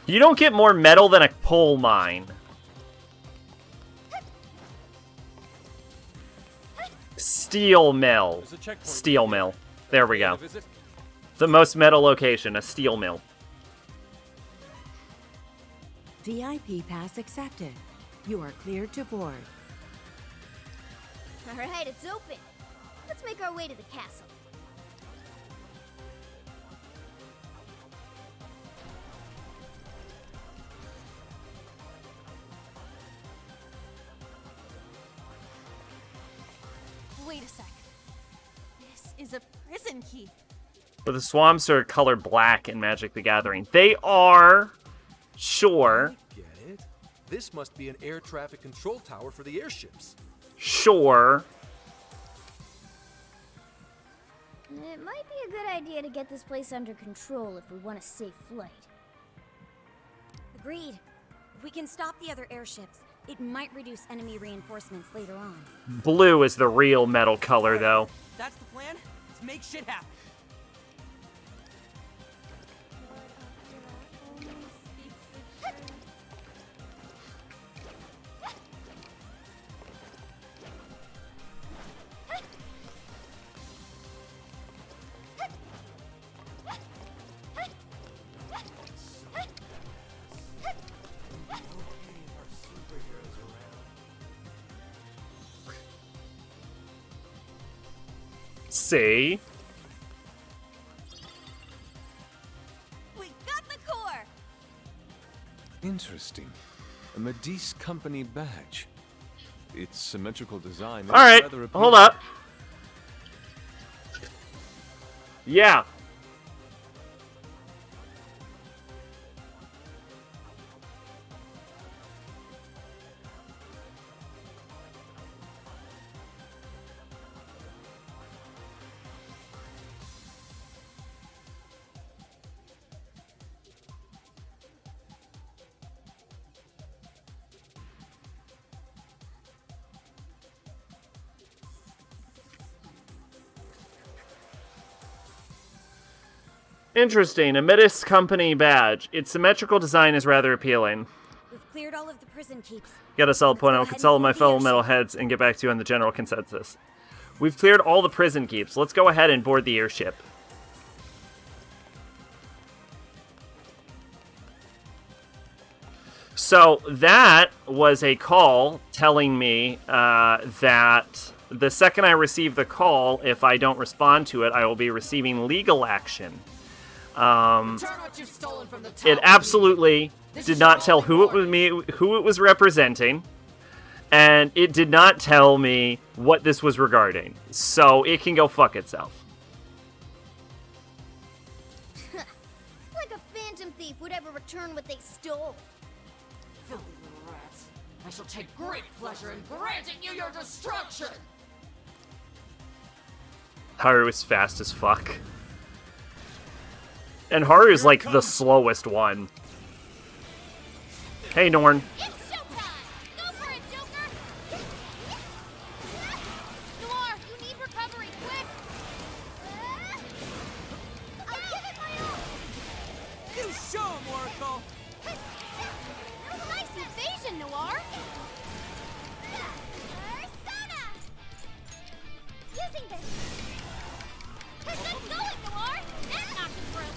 You don't get more metal than a coal mine. Steel mill. There's a checkpoint. Steel mill. There we go. Visit? The most metal location, a steel mill. DIP pass accepted. You are cleared to board. All right, it's open. Let's make our way to the castle. Wait a sec. This is a prison key. But the swamps are colored black in Magic the Gathering. They are, sure, Get it? This must be an air traffic control tower for the airships. sure. It might be a good idea to get this place under control if we want a safe flight. Agreed. If we can stop the other airships, it might reduce enemy reinforcements later on. Blue is the real metal color, though. That's the plan? Let's make shit happen. See? We got the core! Interesting. A Medice company badge. Its symmetrical design. Alright, hold up. Yeah. Interesting. A Medis company badge. Its symmetrical design is rather appealing. We've cleared all of the prison keeps. Got a solid point. I'll consult with my fellow metalheads and get back to you on the general consensus. We've cleared all the prison keeps. Let's go ahead and board the airship. So that was a call telling me that the second I receive the call, if I don't respond to it, I will be receiving legal action. It absolutely did not tell who it was representing, and it did not tell me what this was regarding. So it can go fuck itself. Like a phantom thief would ever return what they stole. Filthy little rats. I shall take great pleasure in granting you your destruction! Haru is fast as fuck. And Haru is like the slowest one. Hey, Norn. It's showtime! Go for it, Joker! Noir, you need recovery, quick! I'll give it my all! You show him, Oracle! Nice evasion, Noir! Persona! Using this! Get going, Noir! That's not control. Go for it!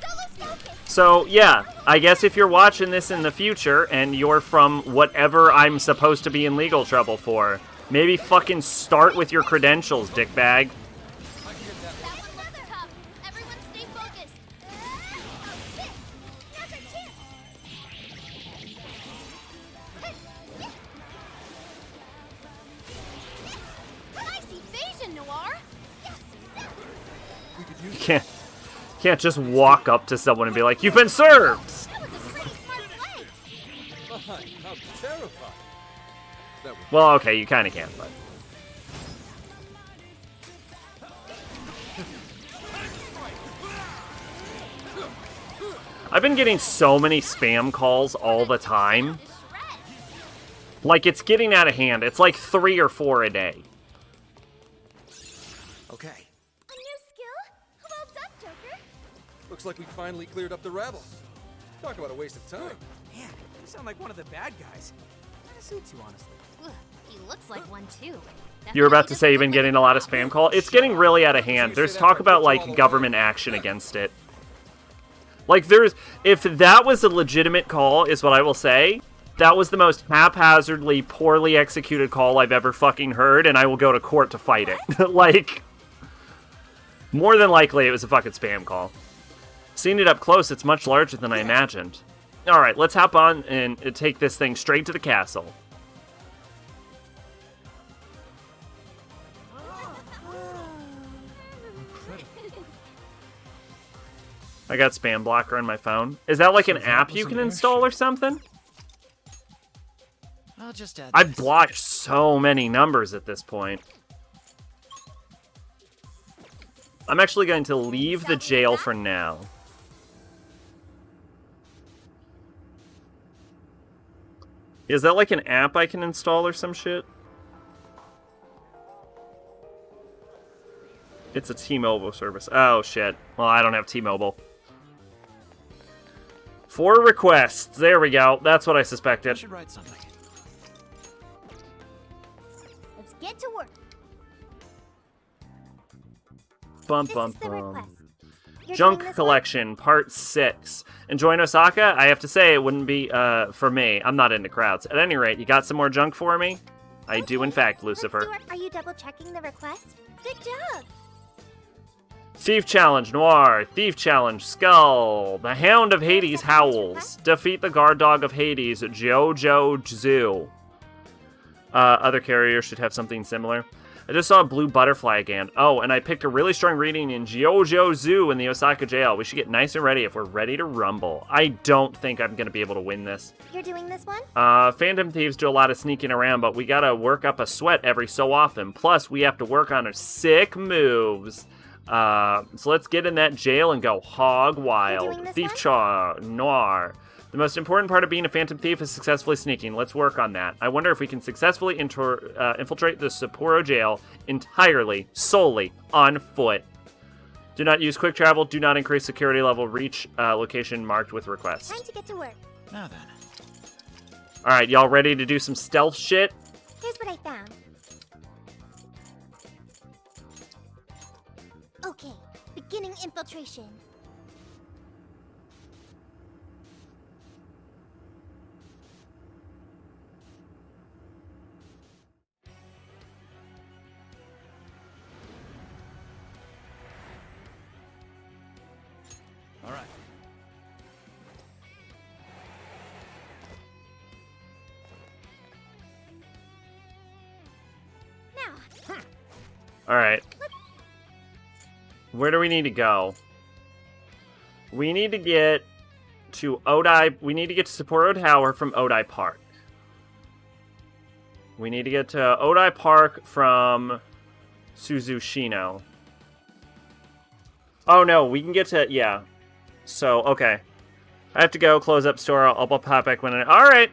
Solo's focus! So, yeah, I guess if you're watching this in the future and you're from whatever I'm supposed to be in legal trouble for, maybe fucking start with your credentials, dickbag. That one looks tough. Everyone stay focused. Oh, shit! There's a chance! Nice evasion, Noir! Can't just walk up to someone and be like, "You've been served." That was a pretty smart play! How terrifying. That was Well, okay, you kind of can, but I've been getting so many spam calls all the time. Like, it's getting out of hand. It's like 3 or 4 a day. Okay. A new skill? Well done, Joker. looks like we finally cleared up the rabble. Talk about a waste of time. Man, you sound like one of the bad guys. Kinda suits you, honestly. Ugh, he looks like one too. You were about to say you've been getting a lot of spam calls. It's getting really out of hand. There's talk about, like, government action against it. Like, if that was a legitimate call, is what I will say, that was the most haphazardly, poorly executed call I've ever fucking heard, and I will go to court to fight it. Like, more than likely it was a fucking spam call. Seeing it up close, it's much larger than I imagined. Alright, let's hop on and take this thing straight to the castle. I got spam blocker on my phone. Is that like an app you can install or something? I'll just add I've blocked so many numbers at this point. I'm actually going to leave the jail for now. Is that like an app I can install or some shit? It's a T-Mobile service. Oh, shit. Well, I don't have T-Mobile. 4 requests. There we go. That's what I suspected. I should write something. Let's get to work. Bum, This bum, is the bum. request. You're Junk doing this Collection, Part 6. Enjoying Osaka? I have to say, it wouldn't be for me. I'm not into crowds. At any rate, you got some more junk for me? I do, in fact, Lucifer. Are you double checking the request? Good job. Thief Challenge, Noir. Thief Challenge, Skull. The Hound of Hades howls. Defeat the guard dog of Hades, Jojo Zoo. Other carriers should have something similar. I just saw a blue butterfly again. Oh, and I picked a really strong reading in Jojo Zoo in the Osaka jail. We should get nice and ready if we're ready to rumble. I don't think I'm going to be able to win this. You're doing this one? Phantom Thieves do a lot of sneaking around, but we got to work up a sweat every so often. Plus, we have to work on our sick moves. So let's get in that jail and go hog wild. Thief Chaw, Noir. The most important part of being a Phantom Thief is successfully sneaking. Let's work on that. I wonder if we can successfully infiltrate the Sapporo jail entirely, solely, on foot. Do not use quick travel. Do not increase security level. Reach location marked with request. Time to get to work. Now then. Alright, y'all ready to do some stealth shit? Here's what I found. Okay, beginning infiltration. All right. Now. Alright. Where do we need to go? We need to get to Odai. We need to get to Sapporo Tower from Odai Park. We need to get to Odai Park from Suzushino. Oh no, we can get to, yeah. So, okay. I have to go close up store. I'll pop back when alright.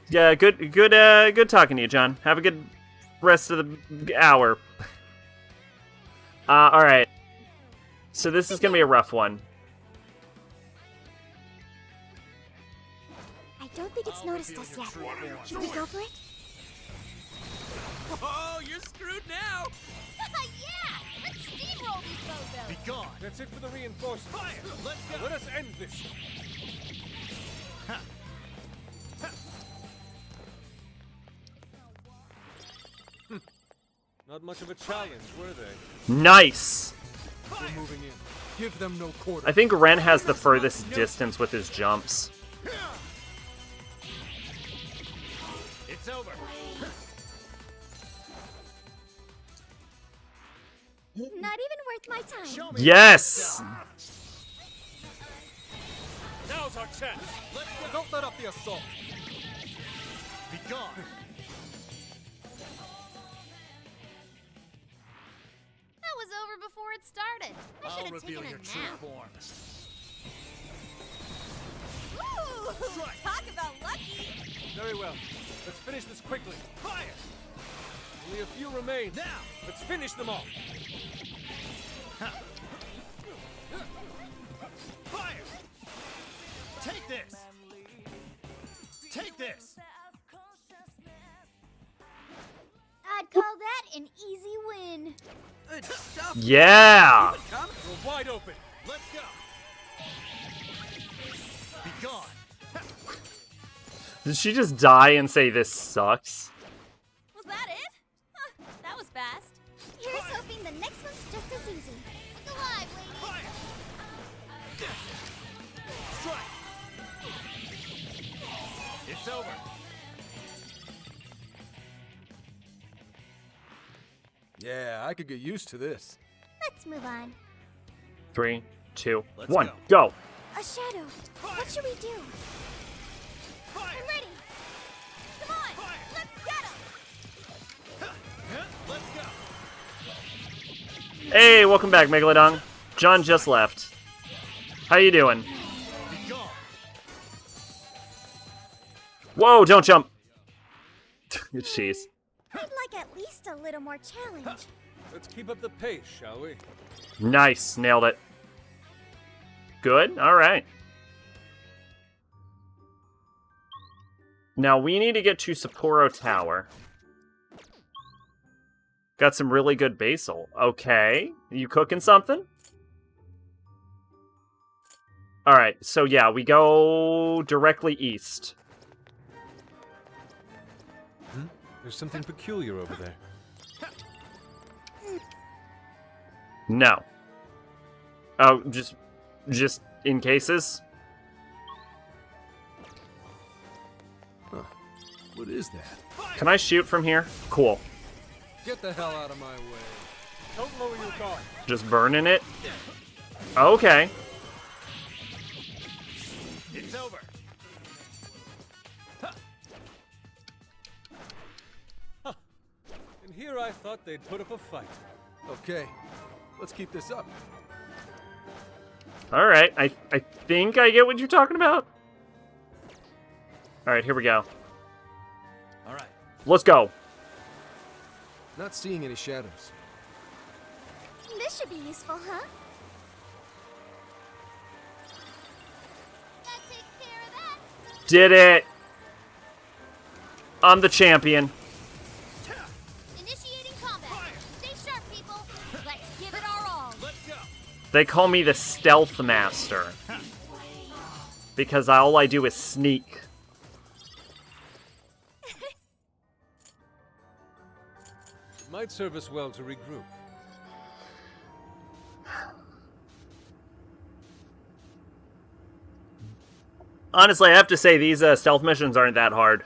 Yeah, good talking to you, John. Have a good rest of the hour. Alright. So this is gonna be a rough one. I don't think it's noticed us yet. Should we go for it? Oh, you're screwed now! Yeah! Let's steamroll these bozos! Be gone. That's it for the reinforcements. Fire! Let's go. Let us end this. Ha. Not much of a challenge, were they? Nice! We're moving in. Give them no quarter. I think Ren has the furthest distance with his jumps. It's over. Not even worth my time. Show me. Yes! Now's our chance. Let's go. Don't let up the assault. Be gone. That was over before it started. I should I'll have taken reveal a your true nap. form. Ooh, talk about lucky. Very well. Let's finish this quickly. Fire! Only a few remain. Now! Let's finish them off. Fire! Take this! Take this! I'd call that an easy win. Good stuff. Yeah! We're wide open. Let's go. Be gone. Did she just die and say this sucks? Was that it? Huh, that was fast. Here's hoping the next one's just as easy. Look alive, lady. Fire! Strike! It's over. Yeah, I could get used to this. Let's move on. 3, 2, Let's 1, go. go! A shadow. What should we do? Fire! I'm ready. Come on. Fire! Let's get him. Let's go. Hey, welcome back, Megalodon. John just left. How you doing? Be gone. Whoa, don't jump! Jeez. I'd like at least a little more challenge. Let's keep up the pace, shall we? Nice, nailed it. Good, alright. Now we need to get to Sapporo Tower. Got some really good basil. Okay, you cooking something? Alright, so yeah, we go directly east. There's something peculiar over there. No. Oh, just in cases? Huh. What is that? Can I shoot from here? Cool. Get the hell out of my way. Don't lower your guard. Just burning it? Okay. It's over. And here I thought they'd put up a fight. Okay, let's keep this up. Alright, I think I get what you're talking about. Alright, here we go. All right. Let's go. Not seeing any shadows. This should be useful, huh? That takes care of that. Did it. I'm the champion. Initiating combat. Stay sharp, people. Let's give it our all. Let's go. They call me the Stealth Master. Because all I do is sneak. It might serve us well to regroup. Honestly, I have to say, these stealth missions aren't that hard.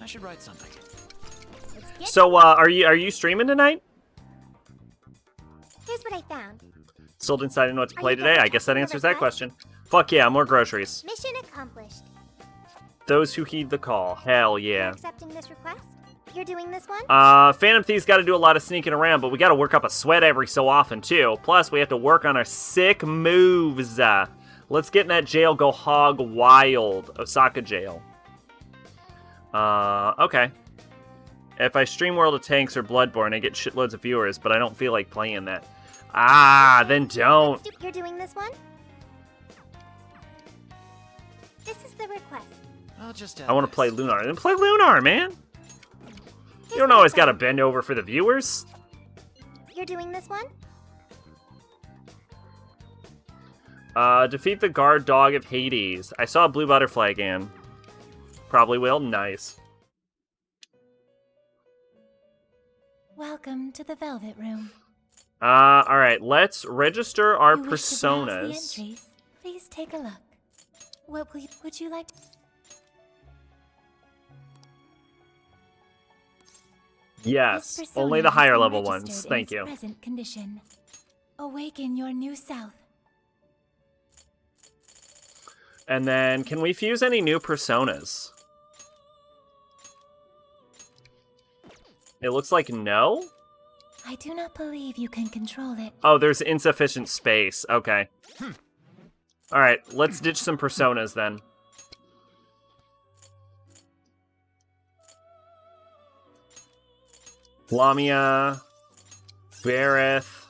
I should write something. So, are you streaming tonight? Here's what I found. Still deciding what to Are play you today? gonna I guess that take answers the that question. Fuck yeah, more groceries. Mission accomplished. Those who heed the call. Hell You're yeah. accepting this request? You're doing this one? Phantom Thieves got to do a lot of sneaking around, but we got to work up a sweat every so often, too. Plus, we have to work on our sick moves. Let's get in that jail, go hog wild. Osaka jail. Okay. If I stream World of Tanks or Bloodborne, I get shitloads of viewers, but I don't feel like playing that. Ah, then don't. You're doing this one? This is the request. I'll just. I want to play Lunar. Then play Lunar, man. You don't always got to bend over for the viewers. You're doing this one? Defeat the guard dog of Hades. I saw a blue butterfly again. Probably will. Nice. Welcome to the Velvet Room. Alright, let's register our You wish to browse the personas. entries? Please take a look. What would you like? Yes, This persona only the has higher been level registered ones. in Thank its you. Present condition. Awaken your new self. And then, can we fuse any new personas? It looks like no? I do not believe you can control it. Oh, there's insufficient space. Okay. Alright, let's ditch some personas then. Lamia, Bareth,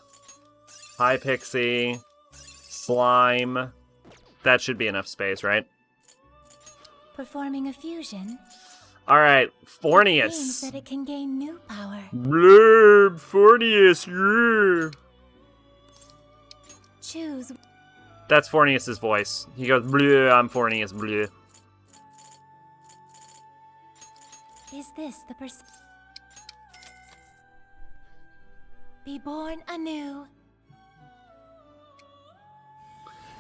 Hypixie, Slime. That should be enough space, right? Performing a fusion. Alright, It seems Fornius. that it can gain new power. Blurb, Fornius, yeah. Choose. That's Fornius' voice. He goes, bleh, I'm Fornius, bleh. Is this the person? Be born anew.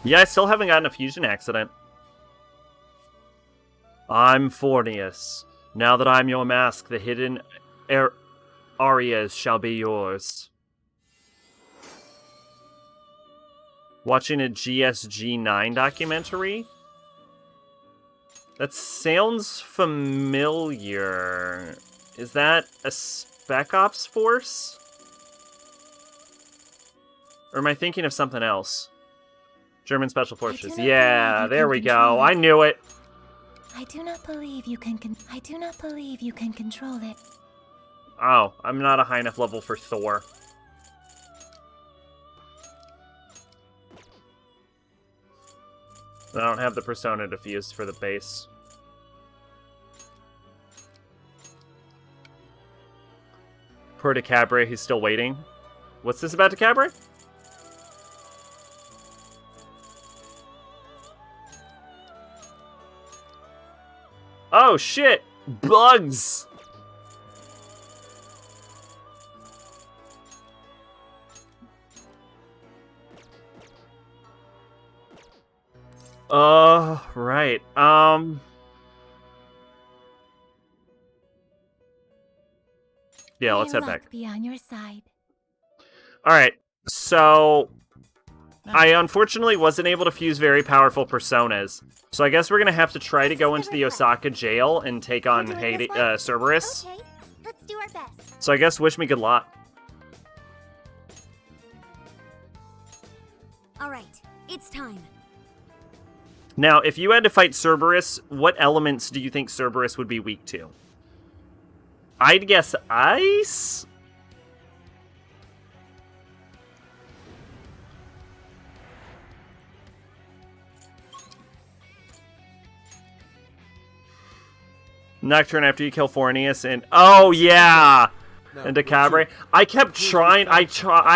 Yeah, I still haven't gotten a fusion accident. I'm Fornius. Now that I'm your mask, the hidden arias shall be yours. Watching a GSG9 documentary? That sounds familiar. Is that a Spec Ops force? Or am I thinking of something else? German Special Forces. cannot Yeah, believe you there can we control go. it. I knew it. I do not believe you can. I do not believe you can control it. Oh, I'm not a high enough level for Thor. I don't have the persona diffused for the base. Poor Decabre, he's still waiting. What's this about Decabre? Oh shit! Bugs! Right. Yeah, let's head back. Be on your side. Alright, so I unfortunately wasn't able to fuse very powerful personas. So I guess we're gonna have to try to go into the Osaka jail and take on Cerberus. Okay, let's do our best. So I guess wish me good luck. All right, it's time. Now, if you had to fight Cerberus, what elements do you think Cerberus would be weak to? I'd guess ice? Nocturne after you kill Fornius and... Oh, yeah! And Decabre. I kept trying... I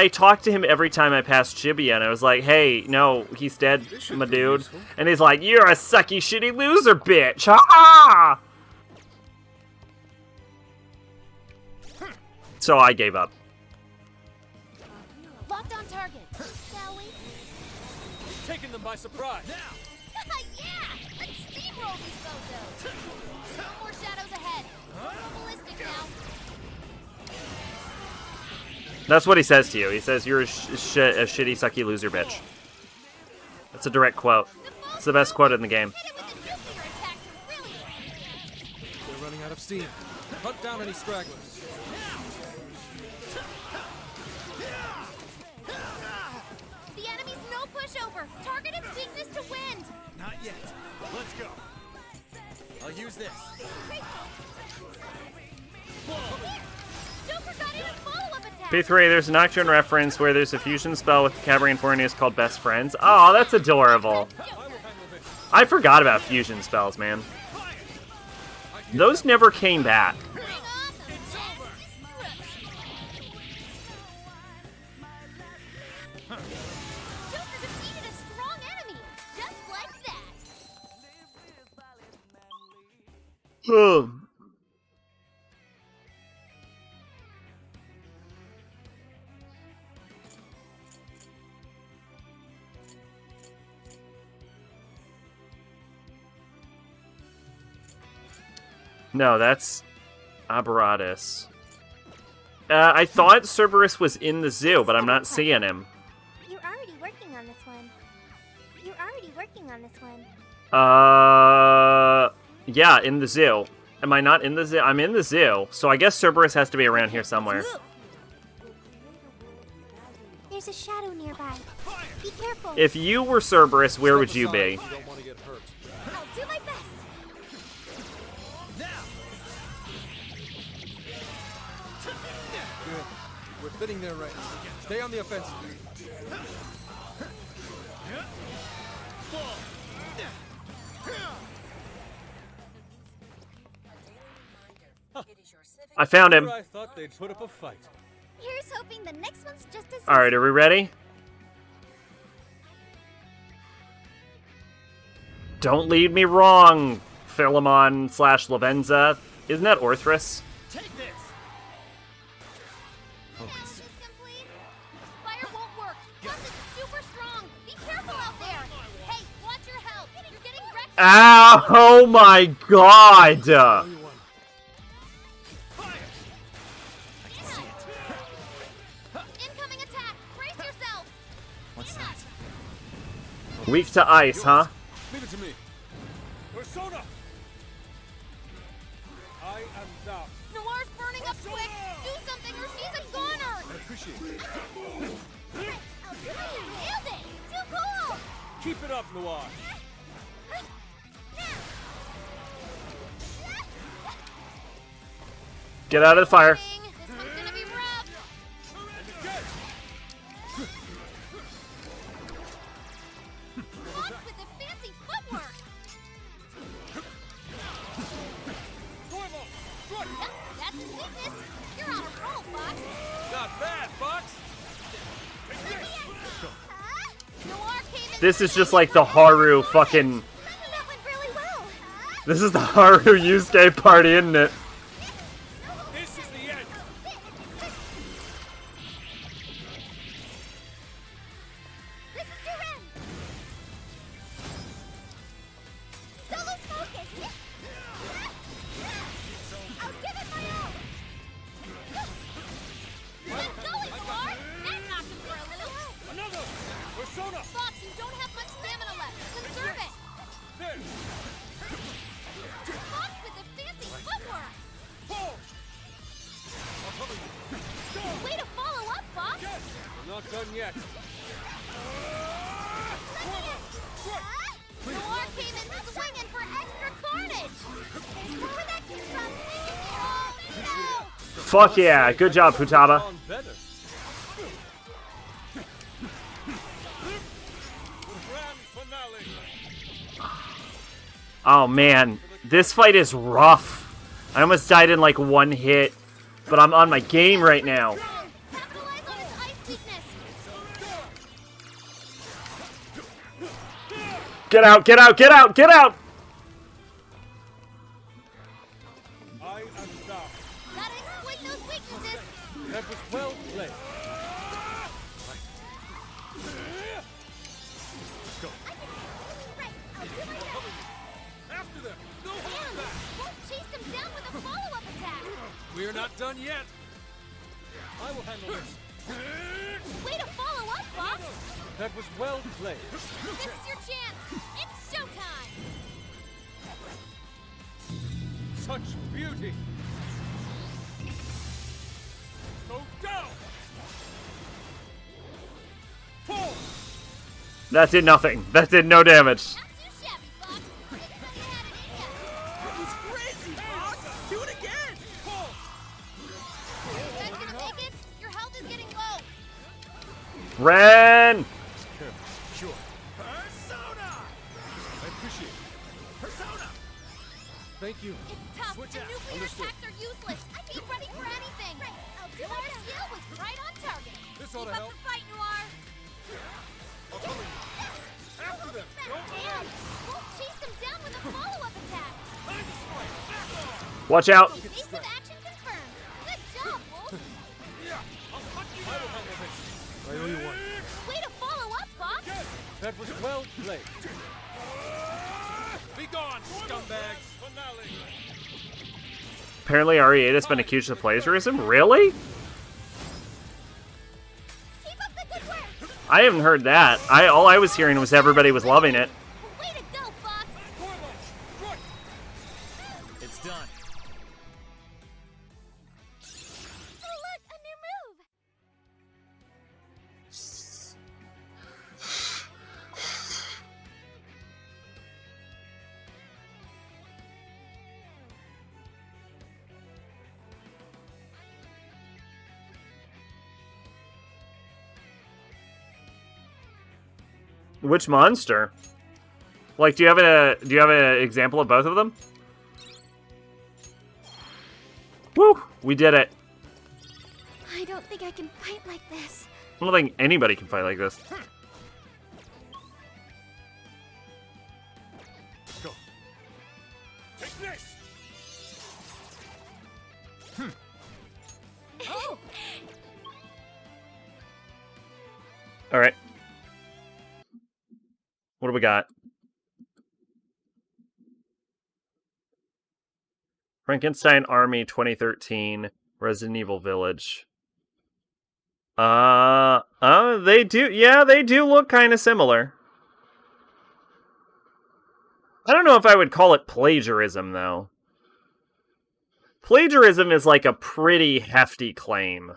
talked to him every time I passed Shibuya, and I was like, hey, no, he's dead, my dude. And he's like, you're a sucky, shitty loser, bitch! Ha-ha! So I gave up. Locked on target. Shall we? Taking them by surprise. Yeah! Let's steamroll these bozos. No more shadows ahead. Ballistic now. That's what he says to you. He says, you're a shitty, sucky loser, bitch. That's a direct quote. It's the best quote in the game. They're running out of steam. Hunt down any stragglers. The enemy's no pushover. Targeted weakness to wind. Not yet. Let's go. I'll use this. Joker got in a follow-up attack. P3, there's a Nocturne reference where there's a fusion spell with Decabre and Fornius called Best Friends. Oh, that's adorable. I forgot about fusion spells, man. Those never came back. Joker defeated a strong enemy, just like that. No, that's Apparatus. I thought Cerberus was in the zoo, but I'm not seeing him. You're already working on this one. Yeah, in the zoo. Am I not in the zoo? I'm in the zoo, so I guess Cerberus has to be around here somewhere. There's a shadow nearby. Be careful. If you were Cerberus, where would you be? You don't want to get hurt. I'll do my best. Good. We're fitting their ranks. Stay on the offensive. I found him. I thought they'd put up a fight. Here's hoping the next one's just as... Alright, are we ready? Don't lead me wrong, Philemon / Lavenza. Isn't that Orthrus? Take this. Focus. Complete. Fire won't work. Plus it's super strong. Be careful out there. Hey, watch your health. You're getting wrecked. Ow! Oh my god! Incoming attack. Brace yourself. What's that? Weak to ice, huh? Leave it to me. Persona! I am down. Noir's burning up quick. Do something or she's a goner. I appreciate it. Nailed it. Too cool. Keep it up, Noir. Get out of the fire. This one's gonna be rough. Launch with the fancy footwork. Yep, that's his weakness. You're on a roll, Fox. Not bad, Fox. Noir came in. This is just like the Haru fucking... That went really well. This is the Haru Yusuke party, isn't it? This is the end. This is Duran. Don't lose focus. I'll give it my all. Keep going, Noir. That knocked him for a loop. Another. Persona. Fox, you don't have much stamina left. Conserve it. There. Fox with the fancy footwork. Pull. I'll cover you. Way to follow up, Fox. We're not done yet. Noir came in swinging for extra carnage. Where that came from? Oh, no. Fuck yeah. Good job, Futaba. On better. Grand finale. Oh man, this fight is rough. I almost died in like one hit, but I'm on my game right now. Capitalize on his ice weakness. Get out, get out, get out, get out! I am down. Gotta exploit those weaknesses. That was well played. Right, I'll do my best. After them. No And hold back. Wolf chased him down with a follow-up attack. We're not done yet. I will handle this. Way to follow up, Fox. That was well played. This is your chance. It's showtime. Such beauty. Go down. Pull. That did nothing. That did no damage. Not too shabby, Fox. Didn't know you had it in ya. He's crazy, Fox! Do it again! Pull. You guys gonna make it? Your health is getting low. Ren! Sure. Persona. I appreciate it. Persona. Thank you. It's tough. Switch The out. nuclear Understood. attacks are useless. I keep ready for anything. Right, I'll do my skill was right on target. This Keep ought to up help. the fight, Noir. I'll cover you. After them. Don't And Wolf chased him down with a follow-up attack. Time to strike. Back off. Watch out! Evasive action confirmed. Good job, Wolf. Yeah. I'll cut you down. I will handle this. I owe you one. Way to follow up, Fox. That was well played. Be gone, scumbags. Finale. Apparently Ariada's been accused of plagiarism? Really? Keep up the good work. I haven't heard that. All I was hearing was everybody was loving it. Way to go, Fox. It's done. Oh, look, a new move. Which monster? Like, do you have an example of both of them? Woo! We did it. I don't think I can fight like this. I don't think anybody can fight like this. Go. Take this. Oh. All right. What do we got? Frankenstein Army 2013, Resident Evil Village. They do, yeah, they do look kind of similar. I don't know if I would call it plagiarism, though. Plagiarism is like a pretty hefty claim.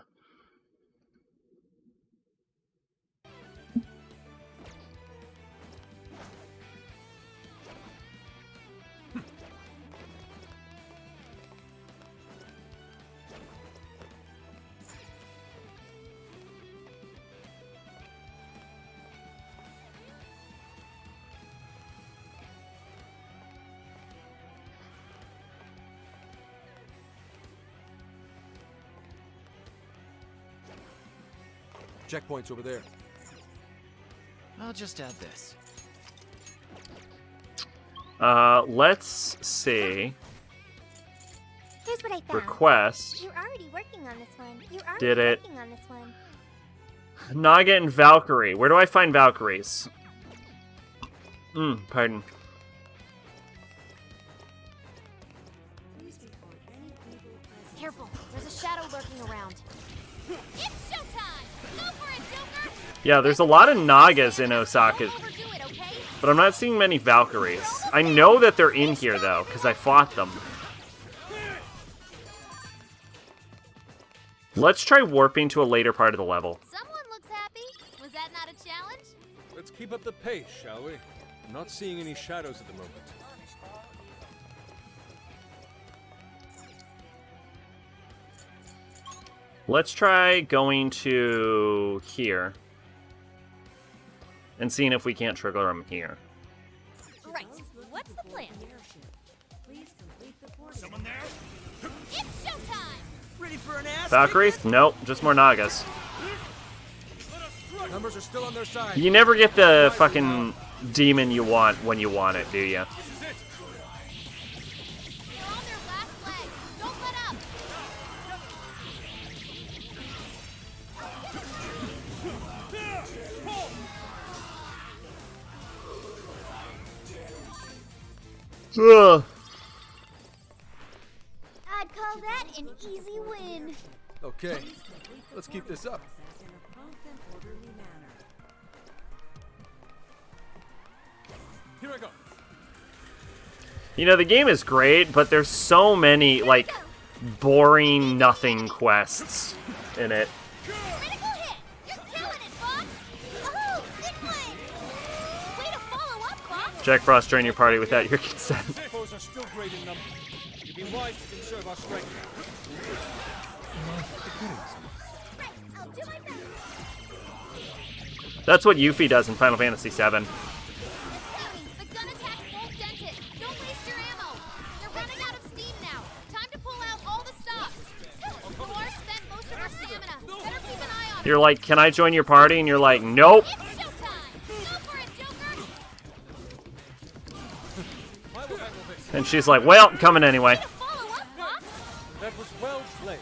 Checkpoints over there. I'll just add this. Let's see. Here's what I found. Request. You're already working on this one. You're already Did it. working on this one. Naga and Valkyrie. Where do I find Valkyries? Pardon. Careful, there's a shadow lurking around. It's showtime! Go for it, Joker! Yeah, there's a lot of Nagas in Osaka, Don't overdo it, okay? but I'm not seeing many Valkyries. I know that they're in here, though, because I fought them. Let's try warping to a later part of the level. Someone looks happy. Was that not a challenge? Let's keep up the pace, shall we? I'm not seeing any shadows at the moment. Let's try going to here and seeing if we can't trigger them here. Right. What's the plan? Someone there? It's showtime! Ready for an ass? Valkyries? Nope, just more Nagas. Numbers are still on their side. You never get the fucking demon you want when you want it, do you? They're on their last leg. Don't let up! Ugh. I'd call that an easy win. Okay, let's keep this up. Here I go. You know, the game is great, but there's so many, like, boring nothing quests in it. Critical hit! You're killing it, Fox! Oh, big play! Way to follow up, Fox! Jack Frost join your party without your consent. Foes are still great in number. You'd be wise to conserve our strength. Right, I'll do my best. That's what Yuffie does in Final Fantasy VII. The gun attacks won't dent it. Don't waste your ammo. You're running out of steam now. Time to pull out all the stops. War spent most of our stamina. Better keep an eye on it. You're like, can I join your party? And you're like, nope. It's showtime. Go for it, Joker. And she's like, well, coming anyway. Follow up, Fox. That was well played.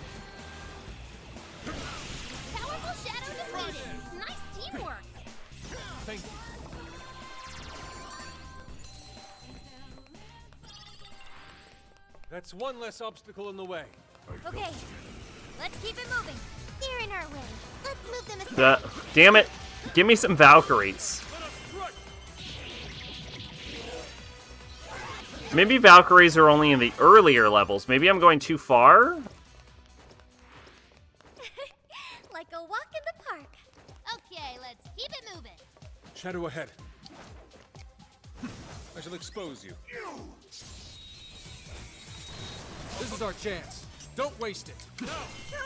Powerful shadow defeated. Nice teamwork. Thank you. That's one less obstacle in the way. Okay, let's keep it moving. They're in our way. Let's move them aside. Damn it. Give me some Valkyries. Maybe Valkyries are only in the earlier levels. Maybe I'm going too far? Like a walk in the park. Okay, let's keep it moving. Shadow ahead. I shall expose you. This is our chance. Don't waste it.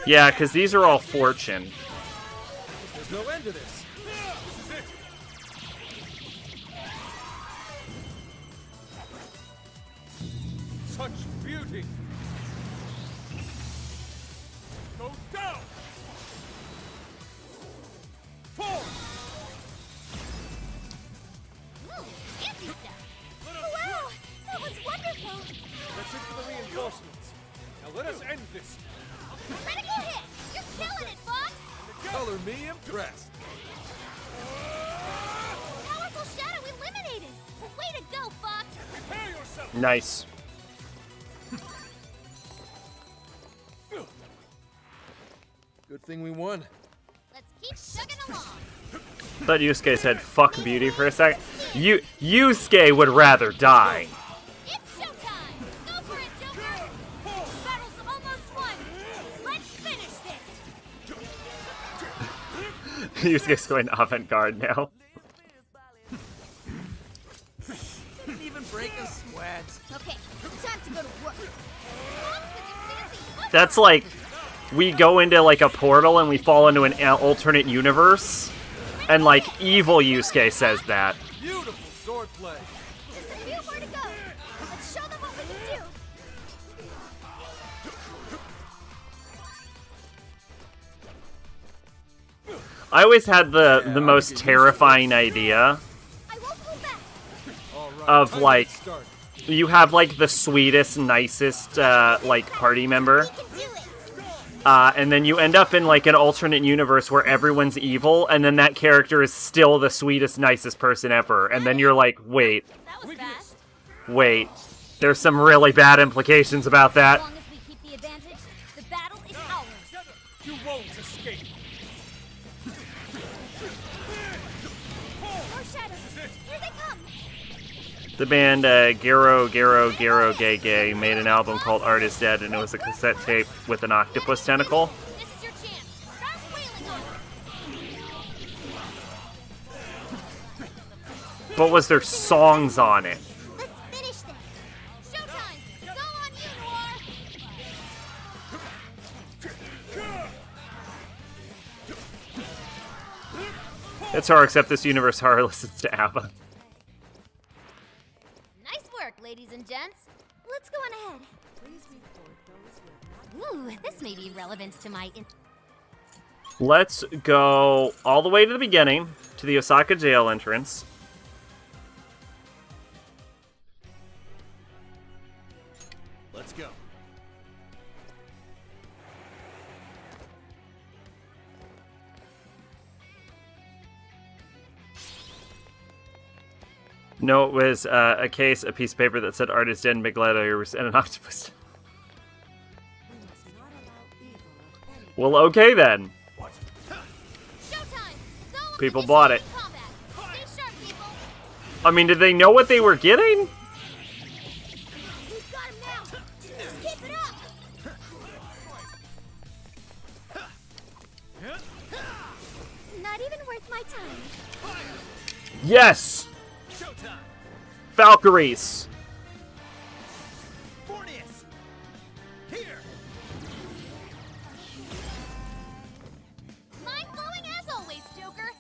Yeah, because these are all fortune. There's no end to this. Such beauty. Go down. Fall. Fancy stuff. Wow, that was wonderful. That's it for the reinforcements. Now let us end this. Critical hit. You're killing it, Fox. Color me impressed. Powerful shadow eliminated. Way to go, Fox. Prepare yourself. Nice. Good thing we won. Let's keep chugging along. Thought Yusuke said fuck beauty for a second. Yusuke would rather die. It's showtime. Go for it, Joker. Battle's almost won. Let's finish this. Yusuke's going avant-garde now. Didn't even break a sweat. Okay, time to go to work. Fox with your fancy foot. That's like, we go into like a portal and we fall into an alternate universe. And like, evil Yusuke says that. Beautiful swordplay. Just a few more to go. Let's show them what we can do. I always had the most terrifying idea I won't go back. All right, of time to like get started. you have, like, the sweetest, nicest, like, party member. And then you end up in, like, an alternate universe where everyone's evil, and then that character is still the sweetest, nicest person ever. And then you're like, wait. That was fast. Wait. There's some really bad implications about that. As long as we keep the advantage, the battle is ours. You won't escape. More shadows. Here they come. The band Garo Gay Gay made an album called Art is Dead, and it was a cassette tape with an octopus tentacle. This is your chance. Start wailing on them. But was there songs on it? Let's finish this. Showtime. It's all on you, Noir. It's her, except this universe horror listens to ABBA. Nice work, ladies and gents. Let's go on ahead. Ooh, this may be relevant to my... Let's go all the way to the beginning, to the Osaka jail entrance. Let's go. No, it was a case, a piece of paper that said Art is Dead in big letters and an octopus. Well, okay then. People bought it. I mean, did they know what they were getting? We've got him now. Just keep it up. Not even worth my time. Yes! Showtime. Valkyries! Fornius. Here. Mind blowing as always, Joker.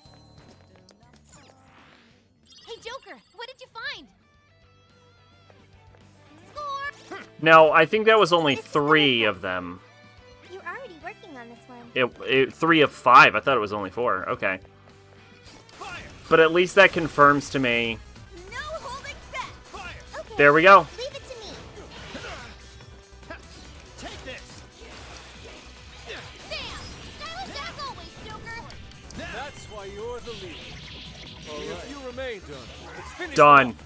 Hey, Joker, what did you find? Score. Now, I think that was only 3 of them. You're already working on this one. 3 of 5. I thought it was only 4. Okay. But at least that confirms to me. No holding back. Okay. There we go. Leave it to me. Take this. Bam! Stylish as always, Joker. That's why you're the leader. All right. If you remain done, let's finish. Done.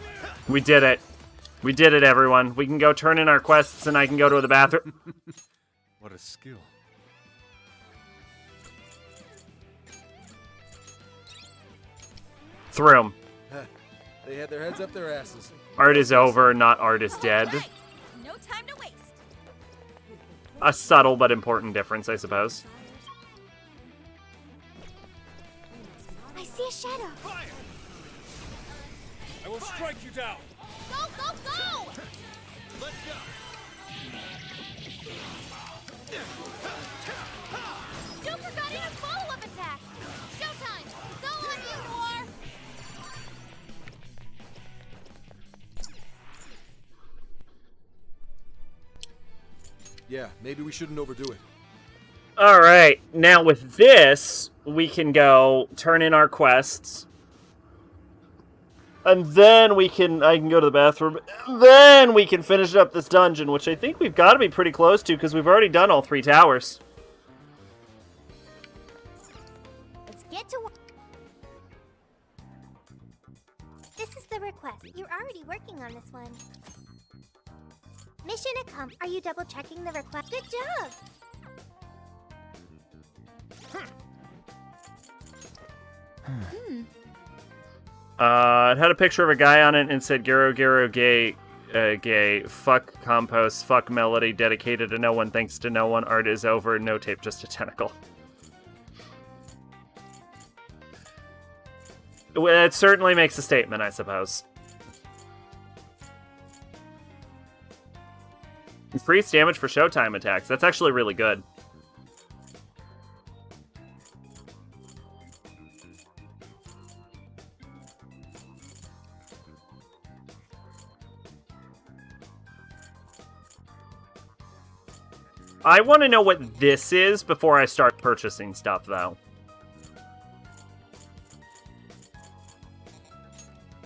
We did it. We did it, everyone. We can go turn in our quests, and I can go to the bathroom. What a skill. Through 'em. They had their heads up their asses. Art is over, not art is dead. No time to waste. A subtle but important difference, I suppose. I see a shadow. I will strike you down. Go, go, go! Let's go. Joker got in a follow-up attack. Showtime. It's all on you, Noir. Yeah, maybe we shouldn't overdo it. Alright, now with this, we can go turn in our quests. And then I can go to the bathroom. Then we can finish up this dungeon, which I think we've got to be pretty close to, because we've already done all 3 towers. Let's get to work. This is the request. You're already working on this one. Mission accomplished. Are you double checking the request? Good job. It had a picture of a guy on it and said, Garo gay, fuck compost, fuck melody, dedicated to no one, thanks to no one, art is over, no tape, just a tentacle. Well, it certainly makes a statement, I suppose. Increased damage for Showtime attacks. That's actually really good. I want to know what this is before I start purchasing stuff, though.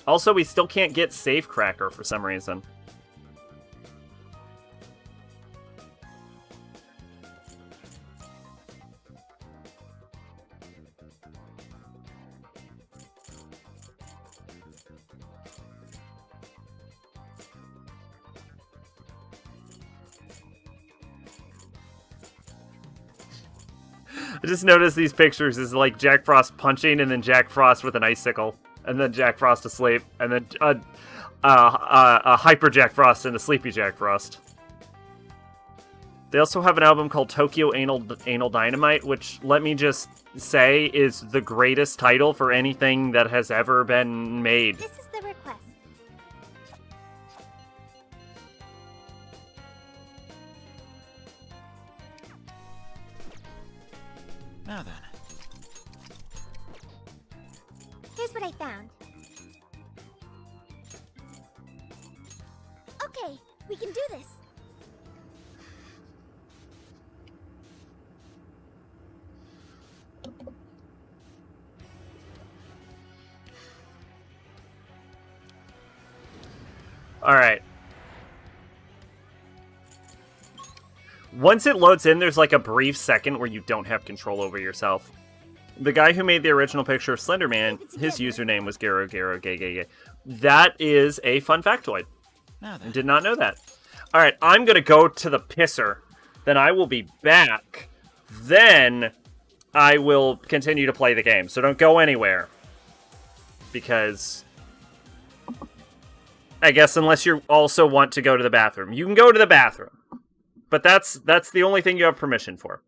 Also, we still can't get Safecracker for some reason. I just noticed these pictures is like Jack Frost punching, and then Jack Frost with an icicle, and then Jack Frost asleep, and then a hyper Jack Frost and a sleepy Jack Frost. They also have an album called Tokyo Anal Dynamite, which, let me just say, is the greatest title for anything that has ever been made. This is the request. Now then. Here's what I found. Okay, we can do this. All right. Once it loads in, there's like a brief second where you don't have control over yourself. The guy who made the original picture of Slender Man, his username was Garo Garo Gay Gay Gay. That is a fun factoid. I did not know that. All right, I'm going to go to the pisser. Then I will be back. Then I will continue to play the game. So don't go anywhere. Because I guess unless you also want to go to the bathroom. You can go to the bathroom. But that's the only thing you have permission for.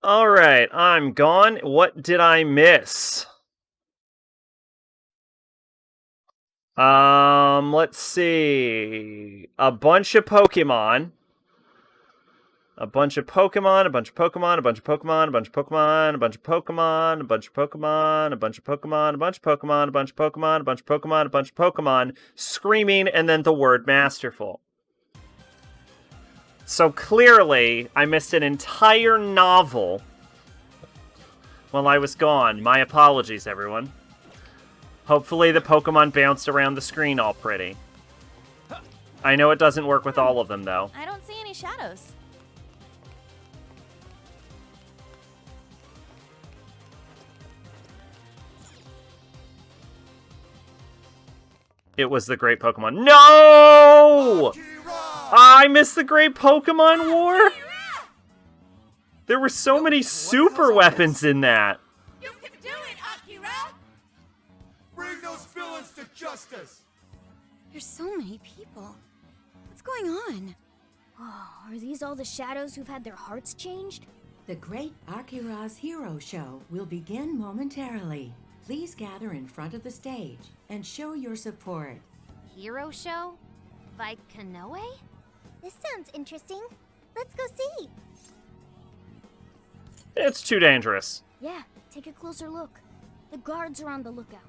All right, I'm gone. What did I miss? Let's see. A bunch of Pokemon. A bunch of Pokemon, a bunch of Pokemon, a bunch of Pokemon, a bunch of Pokemon, a bunch of Pokemon, a bunch of Pokemon, a bunch of Pokemon, a bunch of Pokemon, a bunch of Pokemon, a bunch of Pokemon, a bunch of Pokemon, screaming, and then the word masterful. So clearly, I missed an entire novel while I was gone. My apologies, everyone. Hopefully the Pokemon bounced around the screen all pretty. I know it doesn't work with all of them, though. I don't see any shadows. It was the Great Pokemon. No! I missed the Great Pokemon War? There were so many super weapons in that. You can do it, Akira! Bring those villains to justice! There's so many people. What's going on? Oh, are these all the shadows who've had their hearts changed? The Great Akira's Hero Show will begin momentarily. Please gather in front of the stage and show your support. Hero show? By Konoe? This sounds interesting. Let's go see. It's too dangerous. Yeah, take a closer look. The guards are on the lookout.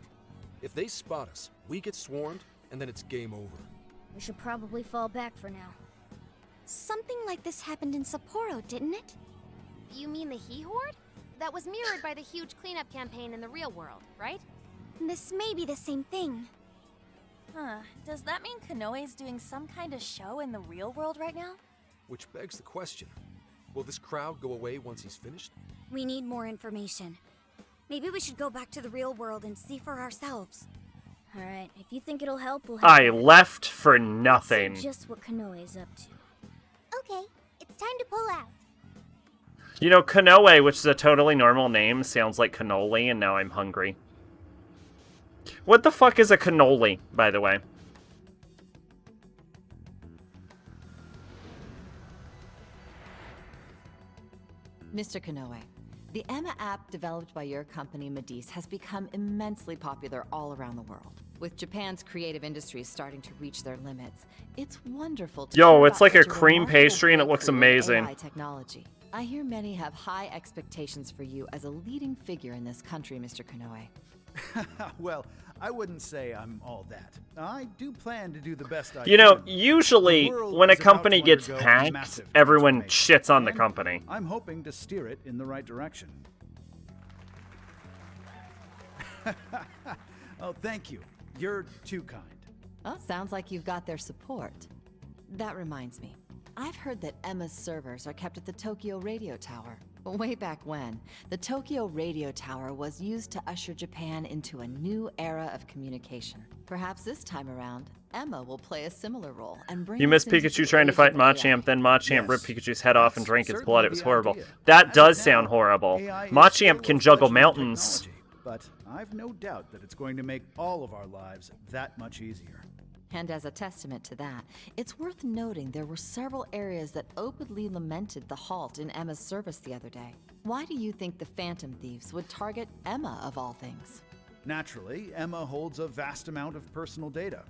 If they spot us, we get swarmed, and then it's game over. We should probably fall back for now. Something like this happened in Sapporo, didn't it? You mean the He-Horde? That was mirrored by the huge cleanup campaign in the real world, right? This may be the same thing. Huh, does that mean Konoe's doing some kind of show in the real world right now? Which begs the question, will this crowd go away once he's finished? We need more information. Maybe we should go back to the real world and see for ourselves. Alright, if you think it'll help, we'll I left for nothing. see just what Konoe's up to. Okay, it's time to pull out. You know, Konoe, which is a totally normal name, sounds like cannoli, and now I'm hungry. What the fuck is a cannoli, by the way? Mr. Konoe, the Emma app developed by your company, Medice, has become immensely popular all around the world. With Japan's creative industries starting to reach their limits, it's wonderful to Yo, hear it's about like a such cream remarkable pastry and it looks breakthrough in amazing. AI technology. I hear many have high expectations for you as a leading figure in this country, Mr. Konoe. Well, I wouldn't say I'm all that. I do plan to do the best I You know, can. usually The world when a is about company to gets undergo hacked, massive everyone transformation, shits on the and company. I'm hoping to steer it in the right direction. Oh, thank you. You're too kind. Well, sounds like you've got their support. That reminds me. I've heard that Emma's servers are kept at the Tokyo Radio Tower. Way back when, the Tokyo Radio Tower was used to usher Japan into a new era of communication. Perhaps this time around, Emma will play a similar role and bring You us miss into Pikachu the trying to age fight of AI. Machamp, then Machamp ripped Pikachu's head off and drank his Certainly blood. It was the horrible. idea. That As does of sound now, horrible. AI is Machamp still can a juggle fledgling mountains. technology, but I've no doubt that it's going to make all of our lives that much easier. And as a testament to that, it's worth noting there were several areas that openly lamented the halt in Emma's service the other day. Why do you think the Phantom Thieves would target Emma of all things? Naturally, Emma holds a vast amount of personal data.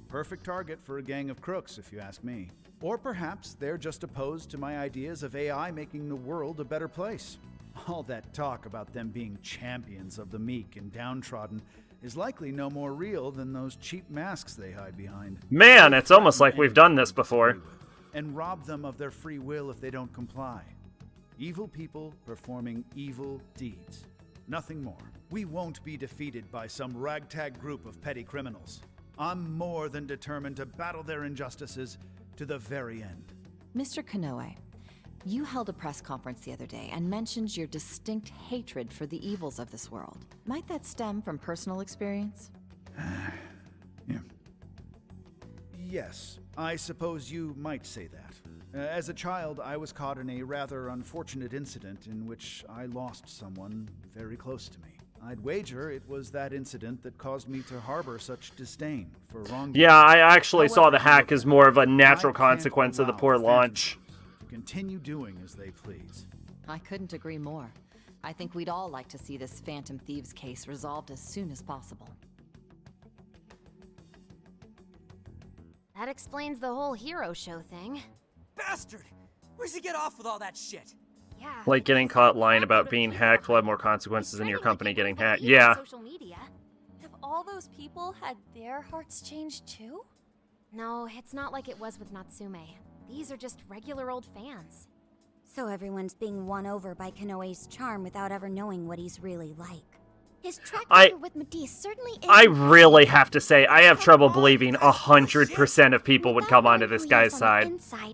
Perfect target for a gang of crooks, if you ask me. Or perhaps they're just opposed to my ideas of AI making the world a better place. All that talk about them being champions of the meek and downtrodden is likely no more real than those cheap masks they hide behind. Man, it's almost like we've done this before. And rob them of their free will if they don't comply. Evil people performing evil deeds. Nothing more. We won't be defeated by some ragtag group of petty criminals. I'm more than determined to battle their injustices to the very end. Mr. Konoe, you held a press conference the other day and mentioned your distinct hatred for the evils of this world. Might that stem from personal experience? Yeah. Yes, I suppose you might say that. As a child, I was caught in a rather unfortunate incident in which I lost someone very close to me. I'd wager it was that incident that caused me to harbor such disdain for wrongdoing. Yeah, I actually saw the However, hack as more of a natural I can't consequence of the allow poor Phantom launch. to continue doing as they please. I couldn't agree more. I think we'd all like to see this Phantom Thieves case resolved as soon as possible. That explains the whole hero show thing. Bastard! Where's he get off with all that shit? Yeah. Like getting caught lying about being hacked will have more consequences than your company getting hacked. Yeah. Social media. Have all those people had their hearts changed too? No, it's not like it was with Natsume. These are just regular old fans. So everyone's being won over by Konoe's charm without ever knowing what he's really like. His track record with Medice certainly is. I really have to say, I have trouble believing 100% of people would come onto this guy's side. Inside,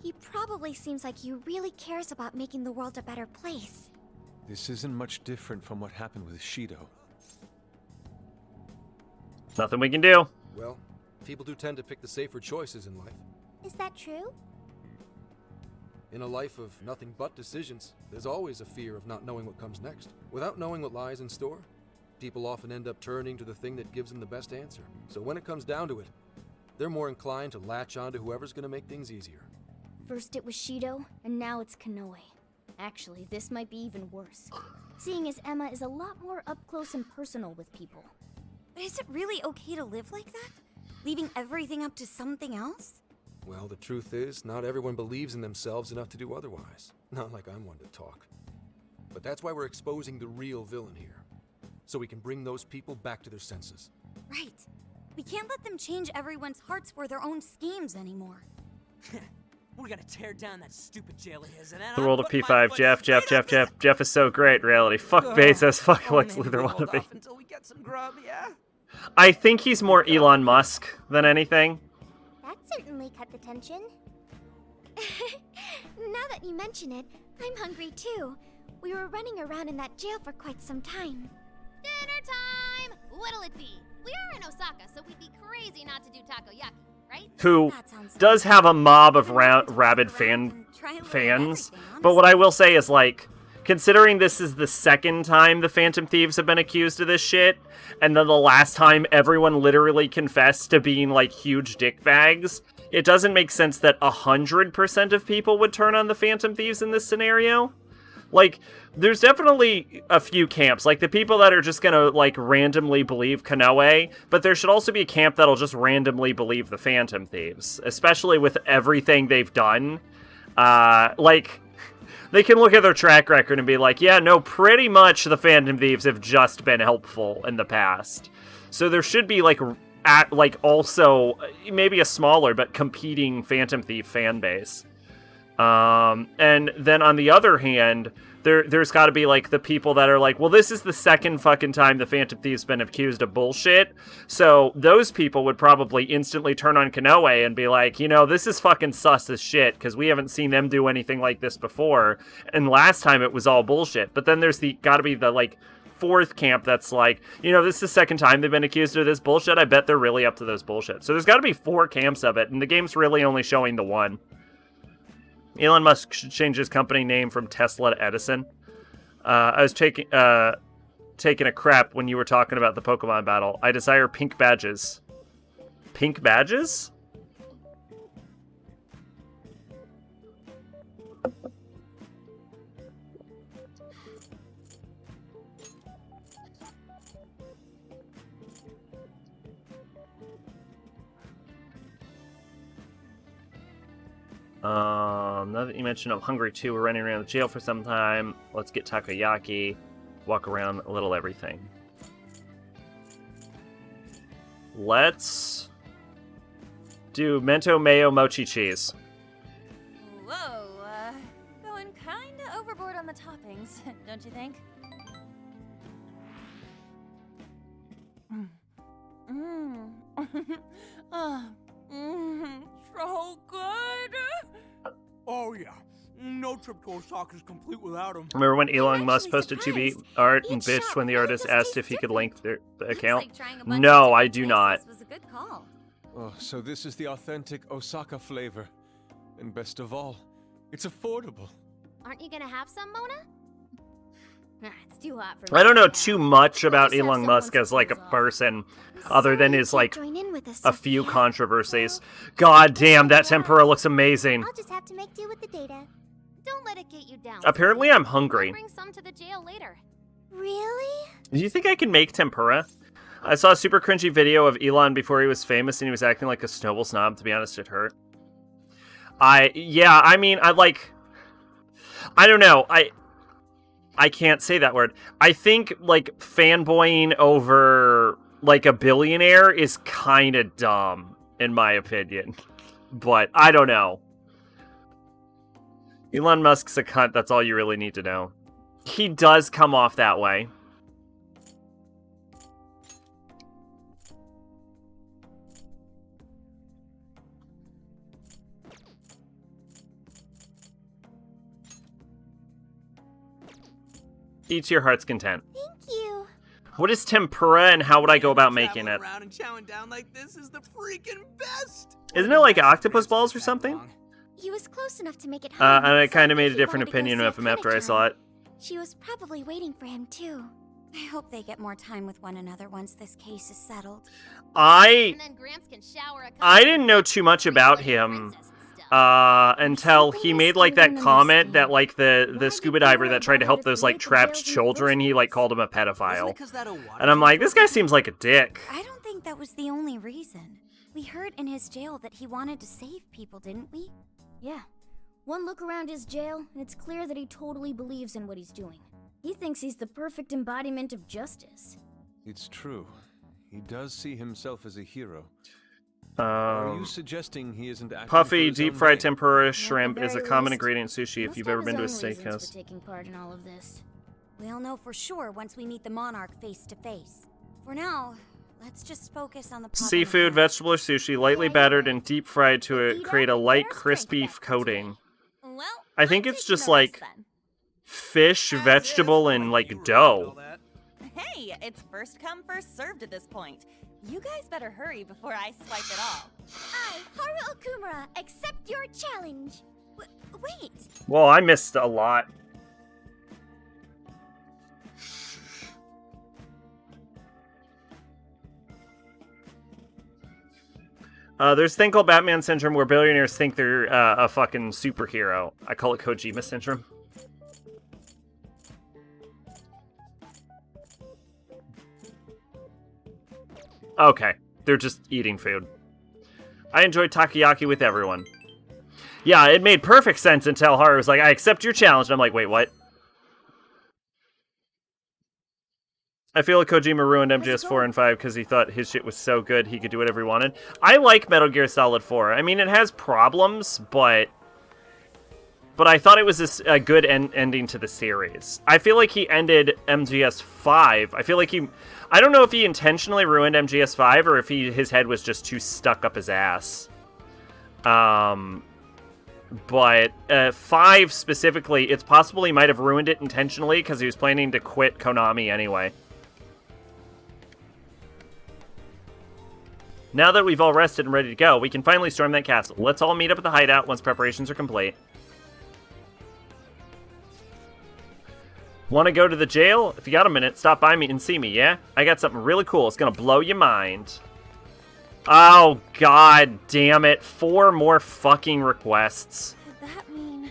he probably seems like he really cares about making the world a better place. This isn't much different from what happened with Shido. Nothing we can do. Well, people do tend to pick the safer choices in life. Is that true? In a life of nothing but decisions, there's always a fear of not knowing what comes next. Without knowing what lies in store, people often end up turning to the thing that gives them the best answer. So when it comes down to it, they're more inclined to latch on to whoever's going to make things easier. First it was Shido, and now it's Konoe. Actually, this might be even worse, seeing as Emma is a lot more up close and personal with people. But is it really okay to live like that? Leaving everything up to something else? Well, the truth is, not everyone believes in themselves enough to do otherwise. Not like I'm one to talk. But that's why we're exposing the real villain here. So we can bring those people back to their senses. Right. We can't let them change everyone's hearts for their own schemes anymore. We're gonna tear down that stupid jail of his, and then The world of I'll put my P5, foot Jeff. straight up his- Jeff is so great, reality. Fuck Bezos, fuck Oh, Lex maybe Luthor we'll hold wannabe. off until we get some grub, yeah? I think he's more Elon Musk than anything. That certainly cut the tension. Now that you mention it, I'm hungry too. We were running around in that jail for quite some time. Dinner time! What'll it be? We are in Osaka, so we'd be crazy not to do takoyaki, right? Who does have a mob of rabid fans. But what I will say is, like, considering this is the second time the Phantom Thieves have been accused of this shit, and then the last time everyone literally confessed to being, like, huge dickbags, it doesn't make sense that 100% of people would turn on the Phantom Thieves in this scenario. Like, there's definitely a few camps, like the people that are just gonna, like, randomly believe Konoe, but there should also be a camp that'll just randomly believe the Phantom Thieves, especially with everything they've done. Like, they can look at their track record and be like, yeah, no, pretty much the Phantom Thieves have just been helpful in the past. So there should be, like, also, maybe a smaller but competing Phantom Thief fan base. And then on the other hand, there's got to be, like, the people that are like, well, this is the second fucking time the Phantom Thief's been accused of bullshit, so those people would probably instantly turn on Konoe and be like, you know, this is fucking sus as shit, because we haven't seen them do anything like this before, and last time it was all bullshit. But then there's gotta be the, like, fourth camp that's like, you know, this is the second time they've been accused of this bullshit, I bet they're really up to those bullshit. So there's gotta be 4 camps of it, and the game's really only showing the one. Elon Musk should change his company name from Tesla to Edison. I was taking a crap when you were talking about the Pokemon battle. I desire pink badges. Pink badges? Now that you mentioned I'm hungry too, we're running around the jail for some time. Let's get takoyaki, walk around a little everything. Let's do mento mayo mochi cheese. Whoa, going kinda overboard on the toppings, don't you think? So good! Oh yeah, no trip to Osaka is complete without him. Remember when Elon Musk posted 2B art and bitched when the artist asked if he could link the account? No, I do not. Was a good call. Oh, so this is the authentic Osaka flavor. And best of all, it's affordable. Aren't you gonna have some, Mona? It's too hot for me. I don't know too much about Elon Musk as, like, a person, other than his, like, a few controversies. God damn, that tempura looks amazing. I'll just have to make do with the data. Don't let it get you down. Apparently I'm hungry. Bring some to the jail later. Really? Do you think I can make tempura? I saw a super cringy video of Elon before he was famous and he was acting like a snowball snob. To be honest, it hurt. I don't know. I can't say that word. I think, like, fanboying over, like, a billionaire is kind of dumb, in my opinion. But, I don't know. Elon Musk's a cunt, that's all you really need to know. He does come off that way. Eat to your heart's content. Thank you. What is tempura and how would I go about making it? Around and chowing down like this is the freaking best. Isn't it like octopus balls or something? He was close enough to make it home. And I kind of made a different opinion of him after I saw it. She was probably waiting for him too. I hope they get more time with one another once this case is settled. I didn't know too much about him until he made like that comment that like the scuba diver that tried to help those like trapped children, he like called him a pedophile. And I'm like, this guy seems like a dick. I don't think that was the only reason. We heard in his jail that he wanted to save people, didn't we? Yeah. One look around his jail, and it's clear that he totally believes in what he's doing. He thinks he's the perfect embodiment of justice. It's true. He does see himself as a hero. Are you suggesting he isn't acting Puffy, for his deep own fried gain? tempura shrimp is a very common least, ingredient in sushi if you've ever been to a steakhouse. For taking part in all of this. We'll know for sure once we meet the Monarch face to face. For now, let's just focus on the Seafood, vegetable, or sushi, lightly battered and deep fried to create a light, crispy coating. Well, I think it's just like fish, vegetable, and like dough. Hey, it's first come, first served at this point. You guys better hurry before I swipe it all. I, Haru Okumura, accept your challenge. Wait. Well, I missed a lot. There's a thing called Batman Syndrome where billionaires think they're a fucking superhero. I call it Kojima Syndrome. Okay, they're just eating food. I enjoy takoyaki with everyone. Yeah, it made perfect sense until Haru was like, I accept your challenge. And I'm like, wait, what? I feel like Kojima ruined MGS 4 and 5 because he thought his shit was so good he could do whatever he wanted. I like Metal Gear Solid 4. I mean, it has problems, but I thought it was a good ending to the series. I feel like he ended MGS 5. I feel like I don't know if he intentionally ruined MGS 5 or if his head was just too stuck up his ass. But 5 specifically, it's possible he might have ruined it intentionally because he was planning to quit Konami anyway. Now that we've all rested and ready to go, we can finally storm that castle. Let's all meet up at the hideout once preparations are complete. Want to go to the jail? If you got a minute, stop by me and see me, yeah? I got something really cool. It's gonna blow your mind. Oh, god damn it. 4 more fucking requests. Could that mean...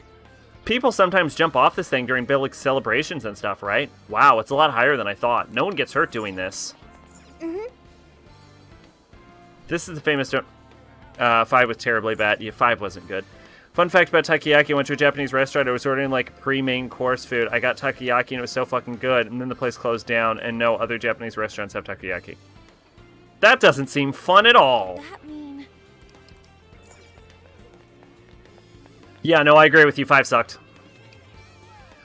People sometimes jump off this thing during big celebrations and stuff, right? Wow, it's a lot higher than I thought. No one gets hurt doing this. This is the famous... 5 was terribly bad. Yeah, 5 wasn't good. Fun fact about takoyaki, I went to a Japanese restaurant, I was ordering like pre-main course food. I got takoyaki and it was so fucking good, and then the place closed down, and no other Japanese restaurants have takoyaki. That doesn't seem fun at all. That mean... Yeah, no, I agree with you, 5 sucked.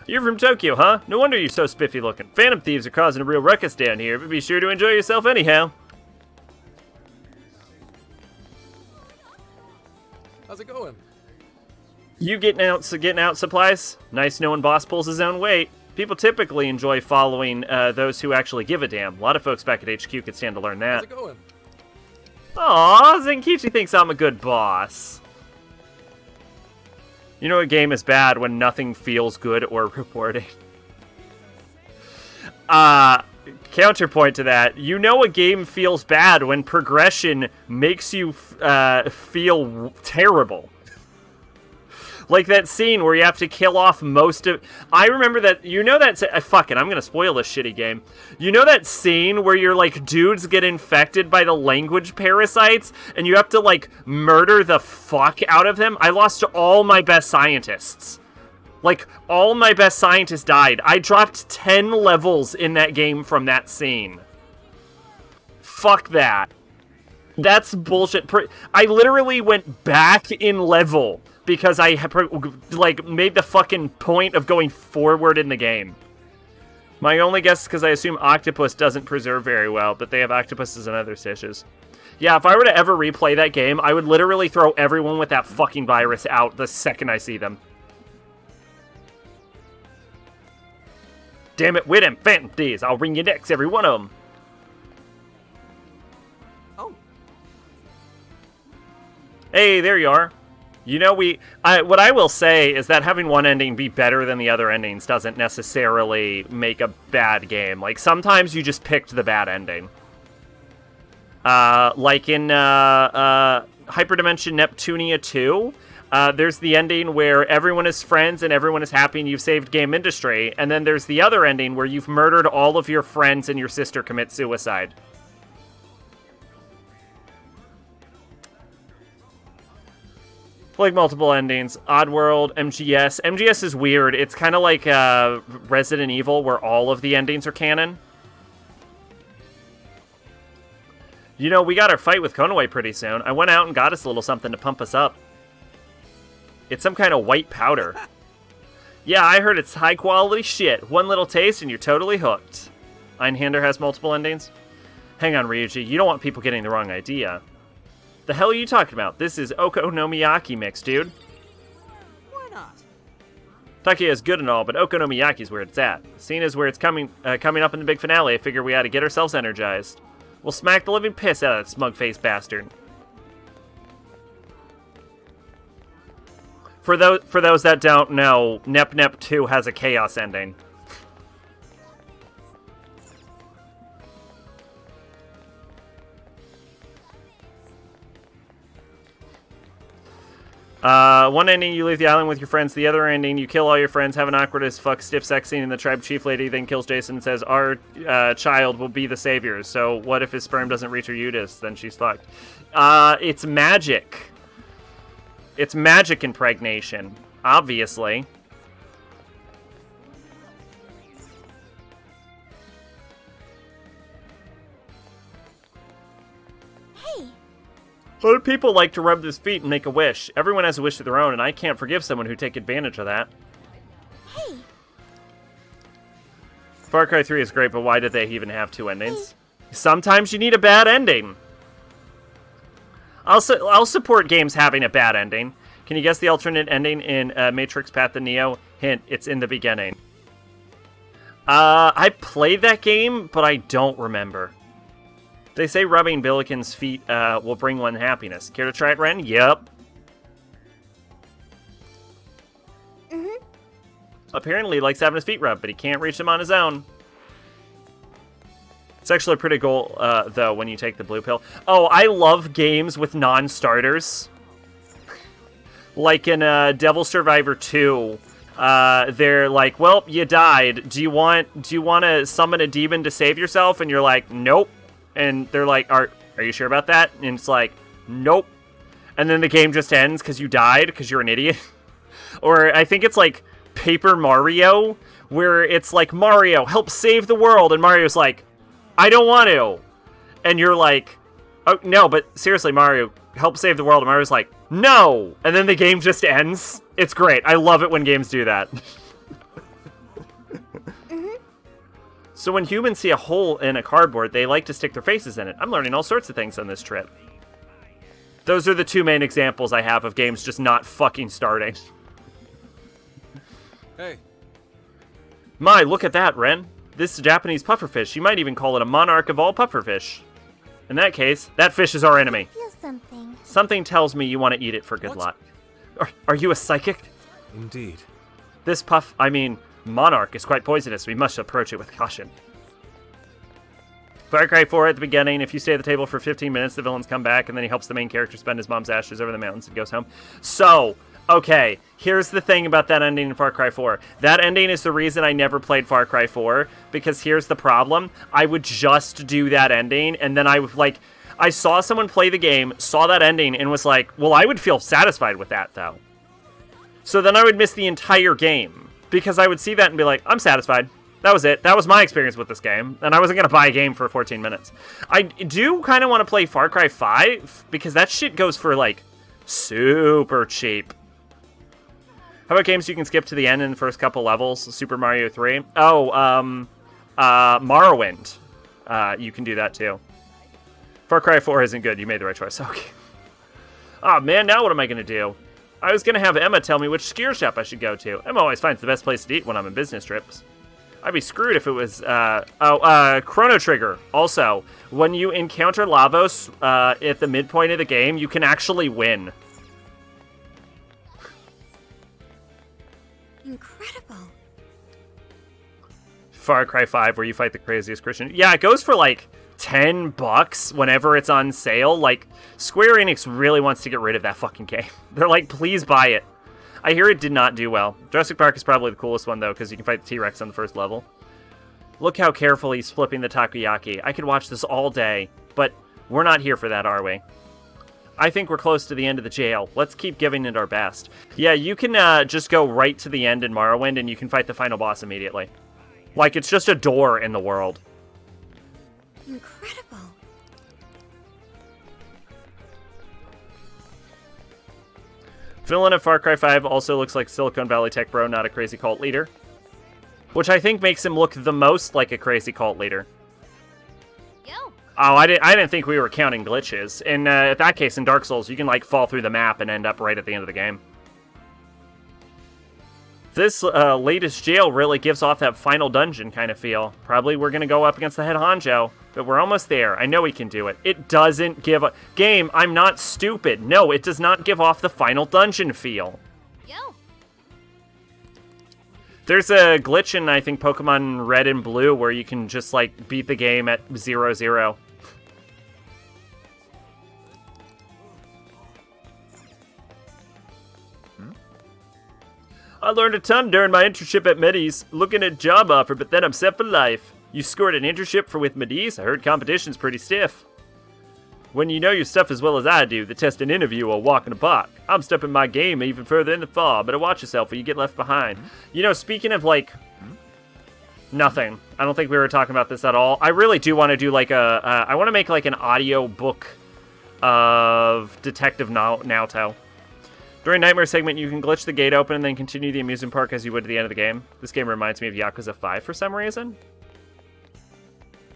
You're from Tokyo, huh? No wonder you're so spiffy looking. Phantom thieves are causing a real ruckus down here, but be sure to enjoy yourself anyhow. How's it going? You getting out supplies? Nice knowing boss pulls his own weight. People typically enjoy following those who actually give a damn. A lot of folks back at HQ could stand to learn that. How's it going? Aw, Zenkichi thinks I'm a good boss. You know a game is bad when nothing feels good or rewarding. Counterpoint to that, you know a game feels bad when progression makes you feel terrible. Like that scene where you have to kill off most of... I remember that... You know that... Fuck it, I'm gonna spoil this shitty game. You know that scene where your, like, dudes get infected by the language parasites, and you have to, like, murder the fuck out of them? I lost all my best scientists. Like, all my best scientists died. I dropped 10 levels in that game from that scene. Fuck that. That's bullshit. I literally went back in level because I like made the fucking point of going forward in the game. My only guess is because I assume octopus doesn't preserve very well, but they have octopuses and other fishes. Yeah, if I were to ever replay that game, I would literally throw everyone with that fucking virus out the second I see them. Damn it, with them phantom thieves, I'll wring your necks, every one of them. Oh. Hey, there you are. You know, what I will say is that having one ending be better than the other endings doesn't necessarily make a bad game. Like, sometimes you just picked the bad ending. Like in Hyperdimension Neptunia 2, There's the ending where everyone is friends and everyone is happy and you've saved game industry. And then there's the other ending where you've murdered all of your friends and your sister commits suicide. Like multiple endings. Oddworld, MGS. MGS is weird. It's kind of like Resident Evil where all of the endings are canon. You know, we got our fight with Konoe pretty soon. I went out and got us a little something to pump us up. It's some kind of white powder. Yeah, I heard it's high quality shit. One little taste and you're totally hooked. Einhander has multiple endings. Hang on, Ryuji. You don't want people getting the wrong idea. The hell are you talking about? This is Okonomiyaki mix, dude. Why not? Takia is good and all, but Okonomiyaki is where it's at. Seeing as where it's coming up in the big finale, I figure we ought to get ourselves energized. We'll smack the living piss out of that smug-faced bastard. For those that don't know, Nep Nep 2 has a chaos ending. One ending, you leave the island with your friends. The other ending, you kill all your friends, have an awkward as fuck stiff sex scene, and the tribe chief lady then kills Jason and says, our child will be the saviors. So what if his sperm doesn't reach her uterus? Then she's fucked. It's magic. It's magic impregnation, obviously. A lot of people like to rub their feet and make a wish. Everyone has a wish of their own, and I can't forgive someone who take advantage of that. Hey. Far Cry 3 is great, but why did they even have two endings? Sometimes you need a bad ending. I'll support games having a bad ending. Can you guess the alternate ending in Matrix Path of Neo? Hint, it's in the beginning. I played that game, but I don't remember. They say rubbing Billiken's feet will bring one happiness. Care to try it, Ren? Yep. Mm-hmm. Apparently he likes having his feet rubbed, but he can't reach them on his own. It's actually pretty cool, though, when you take the blue pill. Oh, I love games with non-starters. Like in Devil Survivor 2, they're like, well, you died. Do you want to summon a demon to save yourself? And you're like, nope. And they're like, are you sure about that? And it's like, nope. And then the game just ends because you died because you're an idiot. Or I think it's like Paper Mario, where it's like, Mario, help save the world. And Mario's like, I don't want to. And you're like, oh, no, but seriously, Mario, help save the world. And Mario's like, no. And then the game just ends. It's great. I love it when games do that. So when humans see a hole in a cardboard, they like to stick their faces in it. I'm learning all sorts of things on this trip. Those are the two main examples I have of games just not fucking starting. Hey. My, look at that, Ren. This is a Japanese pufferfish. You might even call it a monarch of all pufferfish. In that case, that fish is our enemy. I feel something. Something tells me you want to eat it for good luck. Are you a psychic? Indeed. This monarch is quite poisonous. We must approach it with caution. Far Cry 4 at the beginning. If you stay at the table for 15 minutes, the villains come back, and then he helps the main character spend his mom's ashes over the mountains and goes home. So, okay, here's the thing about that ending in Far Cry 4. That ending is the reason I never played Far Cry 4, because here's the problem. I would just do that ending, and then I saw someone play the game, saw that ending, and was like, well, I would feel satisfied with that, though. So then I would miss the entire game. Because I would see that and be like, I'm satisfied. That was it. That was my experience with this game. And I wasn't going to buy a game for 14 minutes. I do kind of want to play Far Cry 5, because that shit goes for, like, super cheap. How about games you can skip to the end in the first couple levels? Super Mario 3. Oh, Morrowind. You can do that, too. Far Cry 4 isn't good. You made the right choice. Okay. Oh, man, now what am I going to do? I was going to have Emma tell me which skier shop I should go to. Emma always finds the best place to eat when I'm on business trips. I'd be screwed if it was, Chrono Trigger. Also, when you encounter Lavos at the midpoint of the game, you can actually win. Incredible. Far Cry 5, where you fight the craziest Christian. Yeah, it goes for, like, $10 whenever it's on sale. Like, Square Enix really wants to get rid of that fucking game. They're like, please buy it. I hear it did not do well. Jurassic Park is probably the coolest one, though, because you can fight the T-Rex on the first level. Look how carefully he's flipping the takoyaki. I could watch this all day, but we're not here for that, are we? I think we're close to the end of the jail. Let's keep giving it our best. Yeah, you can just go right to the end in Morrowind, and you can fight the final boss immediately. Like, it's just a door in the world. Incredible. Villain of Far Cry 5 also looks like Silicon Valley tech bro, not a crazy cult leader. Which I think makes him look the most like a crazy cult leader. Yo. Oh, I didn't think we were counting glitches. In that case, in Dark Souls, you can like fall through the map and end up right at the end of the game. This latest jail really gives off that final dungeon kind of feel. Probably we're going to go up against the head honjo, but we're almost there. I know we can do it. It doesn't give a... Game, I'm not stupid. No, it does not give off the final dungeon feel. Yo. There's a glitch in, I think, Pokemon Red and Blue where you can just, like, beat the game at 0-0. I learned a ton during my internship at Medes, looking at job offer, but then I'm set for life. You scored an internship with Medes? I heard competition's pretty stiff. When you know your stuff as well as I do, the test and interview are a walk in the park. I'm stepping my game even further in the fall. Better watch yourself or you get left behind. You know, speaking of, like... Nothing. I don't think we were talking about this at all. I really do want to do, like, I want to make, like, an audio book of Detective Naoto. During Nightmare segment, you can glitch the gate open and then continue the amusement park as you would at the end of the game. This game reminds me of Yakuza 5 for some reason.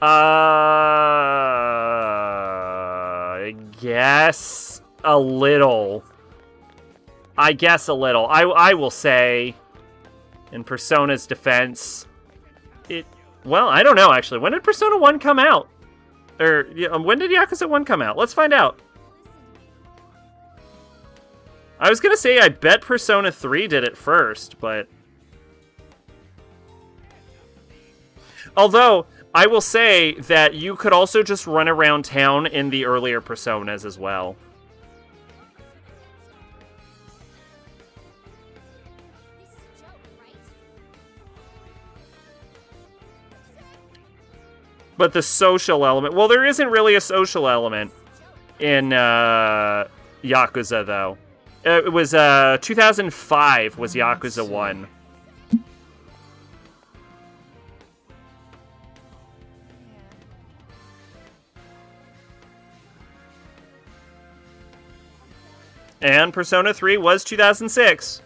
I guess a little. I will say, in Persona's defense, well, I don't know, actually. When did Persona 1 come out? Or, when did Yakuza 1 come out? Let's find out. I was going to say I bet Persona 3 did it first, but... Although, I will say that you could also just run around town in the earlier Personas as well. But the social element... Well, there isn't really a social element in Yakuza, though. It was 2005 was Yakuza 1. And Persona 3 was 2006.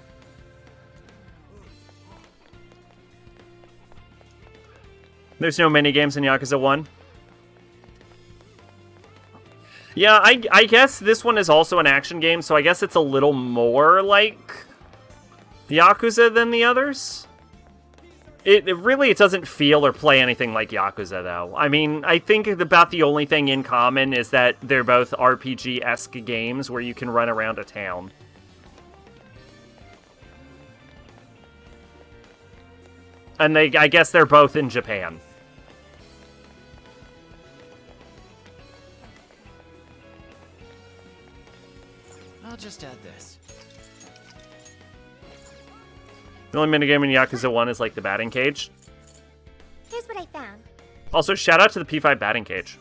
There's no minigames in Yakuza 1. Yeah, I guess this one is also an action game, so I guess it's a little more like Yakuza than the others. It doesn't feel or play anything like Yakuza, though. I mean, I think about the only thing in common is that they're both RPG-esque games where you can run around a town. And I guess they're both in Japan. I'll just add this. The only minigame in Yakuza 1 is like the batting cage. Here's what I found. Also, shout out to the P5 batting cage.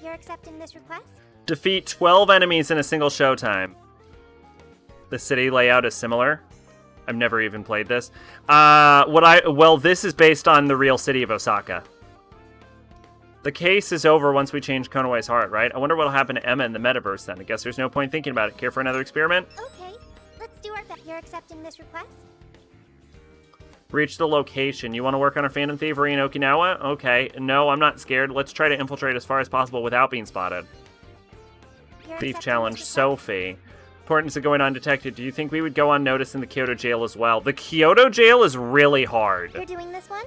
You're accepting this request? Defeat 12 enemies in a single showtime. The city layout is similar. I've never even played this. Well, this is based on the real city of Osaka. The case is over once we change Konoe's heart, right? I wonder what'll happen to Emma in the metaverse then. I guess there's no point thinking about it. Care for another experiment? Okay, let's do our best. You're accepting this request? Reach the location. You want to work on our Phantom Thievery in Okinawa? Okay. No, I'm not scared. Let's try to infiltrate as far as possible without being spotted. Thief challenge. Sophie. Importance of going undetected. Do you think we would go unnoticed in the Kyoto jail as well? The Kyoto jail is really hard. You're doing this one?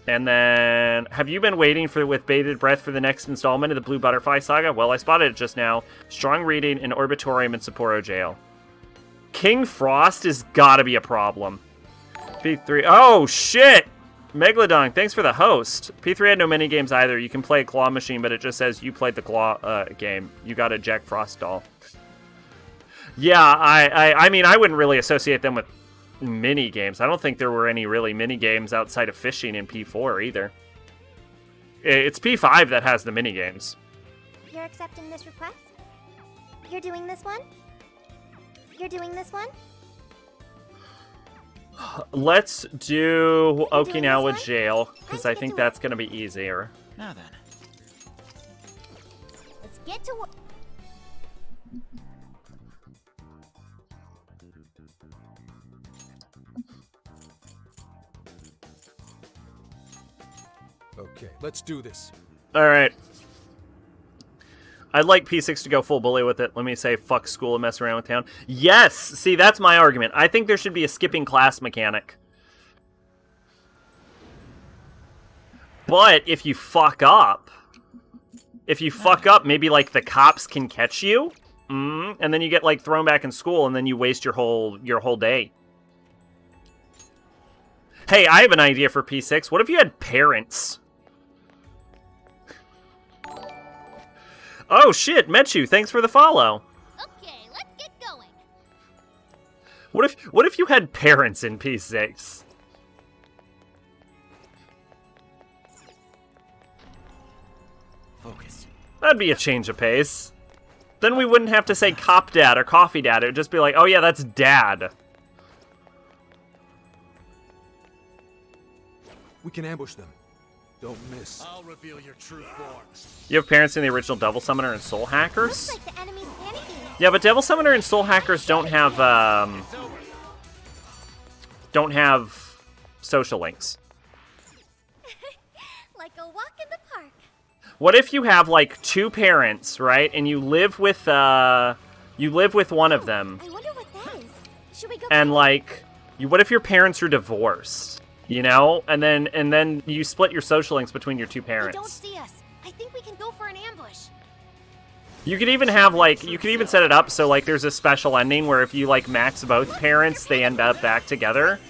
And then, have you been waiting with bated breath for the next installment of the Blue Butterfly Saga? Well, I spotted it just now. Strong reading in Orbitorium in Sapporo Jail. King Frost has gotta be a problem. B3. Oh, shit! Megalodon, thanks for the host. P3 had no minigames either. You can play Claw Machine, but it just says you played the Claw game. You got a Jack Frost doll. Yeah, I mean, I wouldn't really associate them with minigames. I don't think there were any really minigames outside of fishing in P4 either. It's P5 that has the minigames. You're accepting this request? You're doing this one? You're doing this one? Let's do Okinawa Jail, because I think that's going to be easier. Now then. Let's get to work. Okay, let's do this. All right. I'd like P6 to go full bully with it. Let me say fuck school and mess around with town. Yes! See, that's my argument. I think there should be a skipping class mechanic. But if you fuck up, maybe like the cops can catch you, and then you get like thrown back in school, and then you waste your whole day. Hey, I have an idea for P6. What if you had parents? Oh shit, Mechu, thanks for the follow. Okay, let's get going. What if you had parents in P6? Focus. That'd be a change of pace. Then we wouldn't have to say cop dad or coffee dad. It would just be like, oh yeah, that's dad. We can ambush them. Don't miss. I'll reveal your true form. You have parents in the original Devil Summoner and Soul Hackers? Looks like the enemy's panicking. Yeah, but Devil Summoner and Soul Hackers don't have social links. Like a walk in the park. What if you have like two parents, right? And you live with one of them. I wonder what that is. Should we go? And like, what if your parents are divorced? You know, and then you split your social links between your two parents. They don't see us. I think we can go for an ambush. You could even have like, you could even set it up so like there's a special ending where if you like max both parents, they end up back together.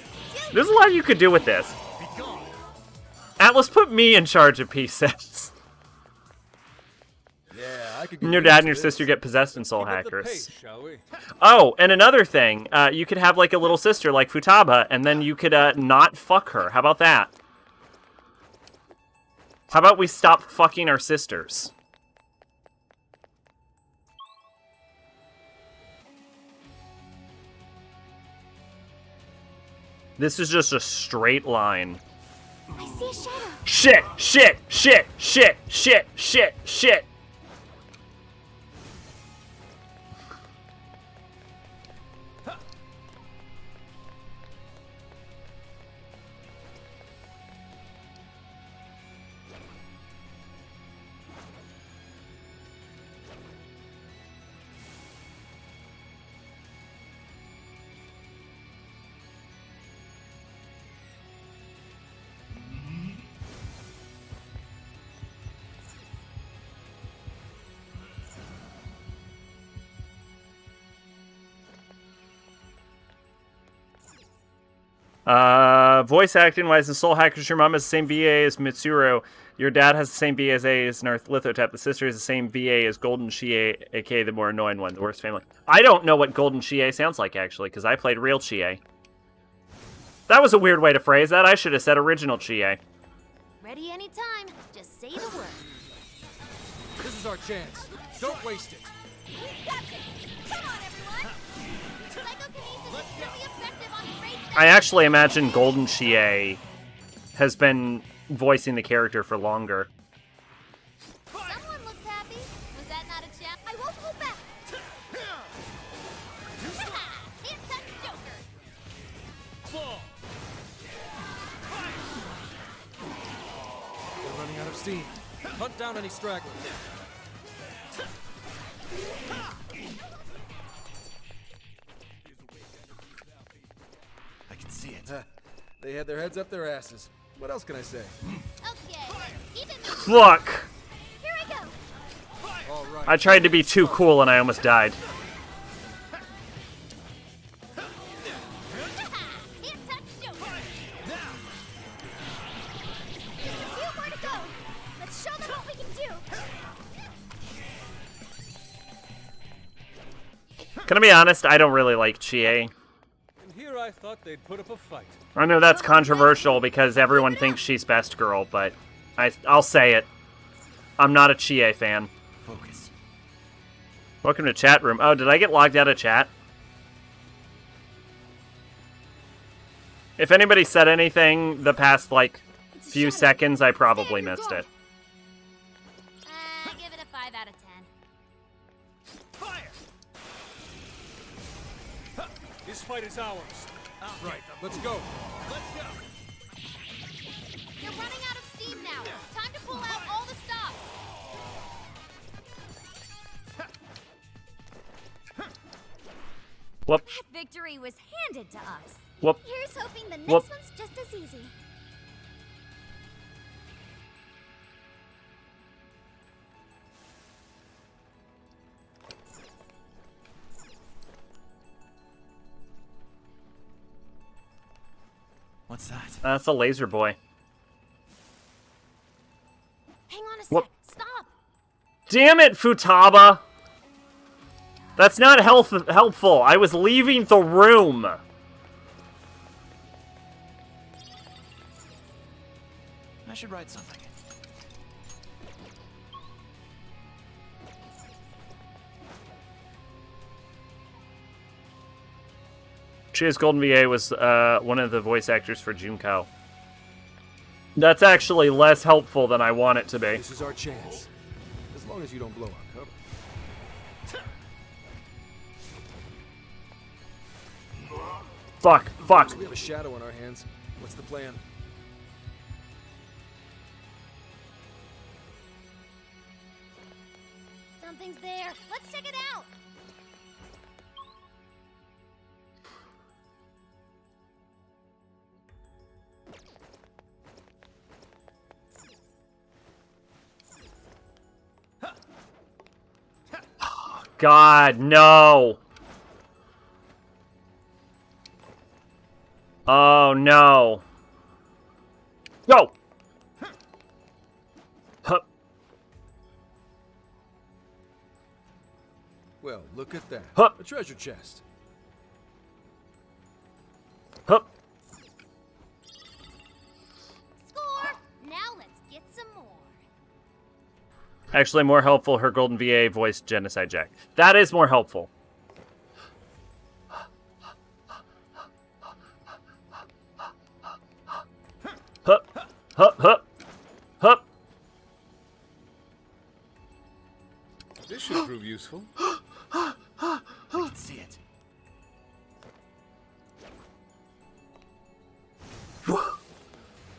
There's a lot you could do with this. Atlas, put me in charge of P6. Yeah, I could. And your dad and your sister get possessed in Soul Hackers. Oh, and another thing, you could have like a little sister like Futaba, and then you could not fuck her. How about that? How about we stop fucking our sisters? This is just a straight line. I see a shadow. Shit, shit, shit, shit, shit, shit, shit. Voice acting wise, in Soul Hackers, your mom has the same VA as Mitsuru. Your dad has the same VA as Narth Lithotep. The sister has the same VA as Golden Chie, aka the more annoying one, the worst family. I don't know what Golden Chie sounds like, actually, because I played real Chie. That was a weird way to phrase that. I should have said original Chie. Ready anytime. Just say the word. This is our chance. Don't waste it. We got this. Come on, everyone. Psychokinesis is really effective on rage. I actually imagine Golden Chie has been voicing the character for longer. Someone looks happy. Was that not a chap? I won't hold back. Hit that Joker. They're running out of steam. Hunt down any stragglers. I can see it. They had their heads up their asses. What else can I say? Okay. Keep it moving. Look! Here I go. All right. I tried to be too cool and I almost died. Hit that Joker. Can I be honest? I don't really like Chie. And here I thought they'd put up a fight. I know that's controversial because everyone thinks she's best girl, but I'll say it. I'm not a Chie fan. Focus. Welcome to chat room. Oh, did I get logged out of chat? If anybody said anything the past, like, few seconds, I probably missed it. Give it a 5 out of 10. Fire! This fight is ours. Right, let's go. You're running out of steam now. Time to pull out all the stops. Whoop. Victory was handed to us. Whoop. Here's hoping the next Whoop. one's just as easy. What's that? That's a laser boy. Hang on a sec. Whoop. Stop. Damn it, Futaba! That's not helpful. I was leaving the room. I should write something. Chie's Golden VA was one of the voice actors for Junko. That's actually less helpful than I want it to be. This is our chance. As long as you don't blow our cover. Fuck, fuck. We have a shadow on our hands. What's the plan? Something's there. Let's check it out. God, no. Oh, no. Go! Hup. Well, look at that. Hup. A treasure chest. Hup. Score. Now let's get some more. Actually, more helpful, her Golden VA voiced Genocide Jack. That is more helpful. Hup, hup, hup, hup. This should prove useful. I can see it.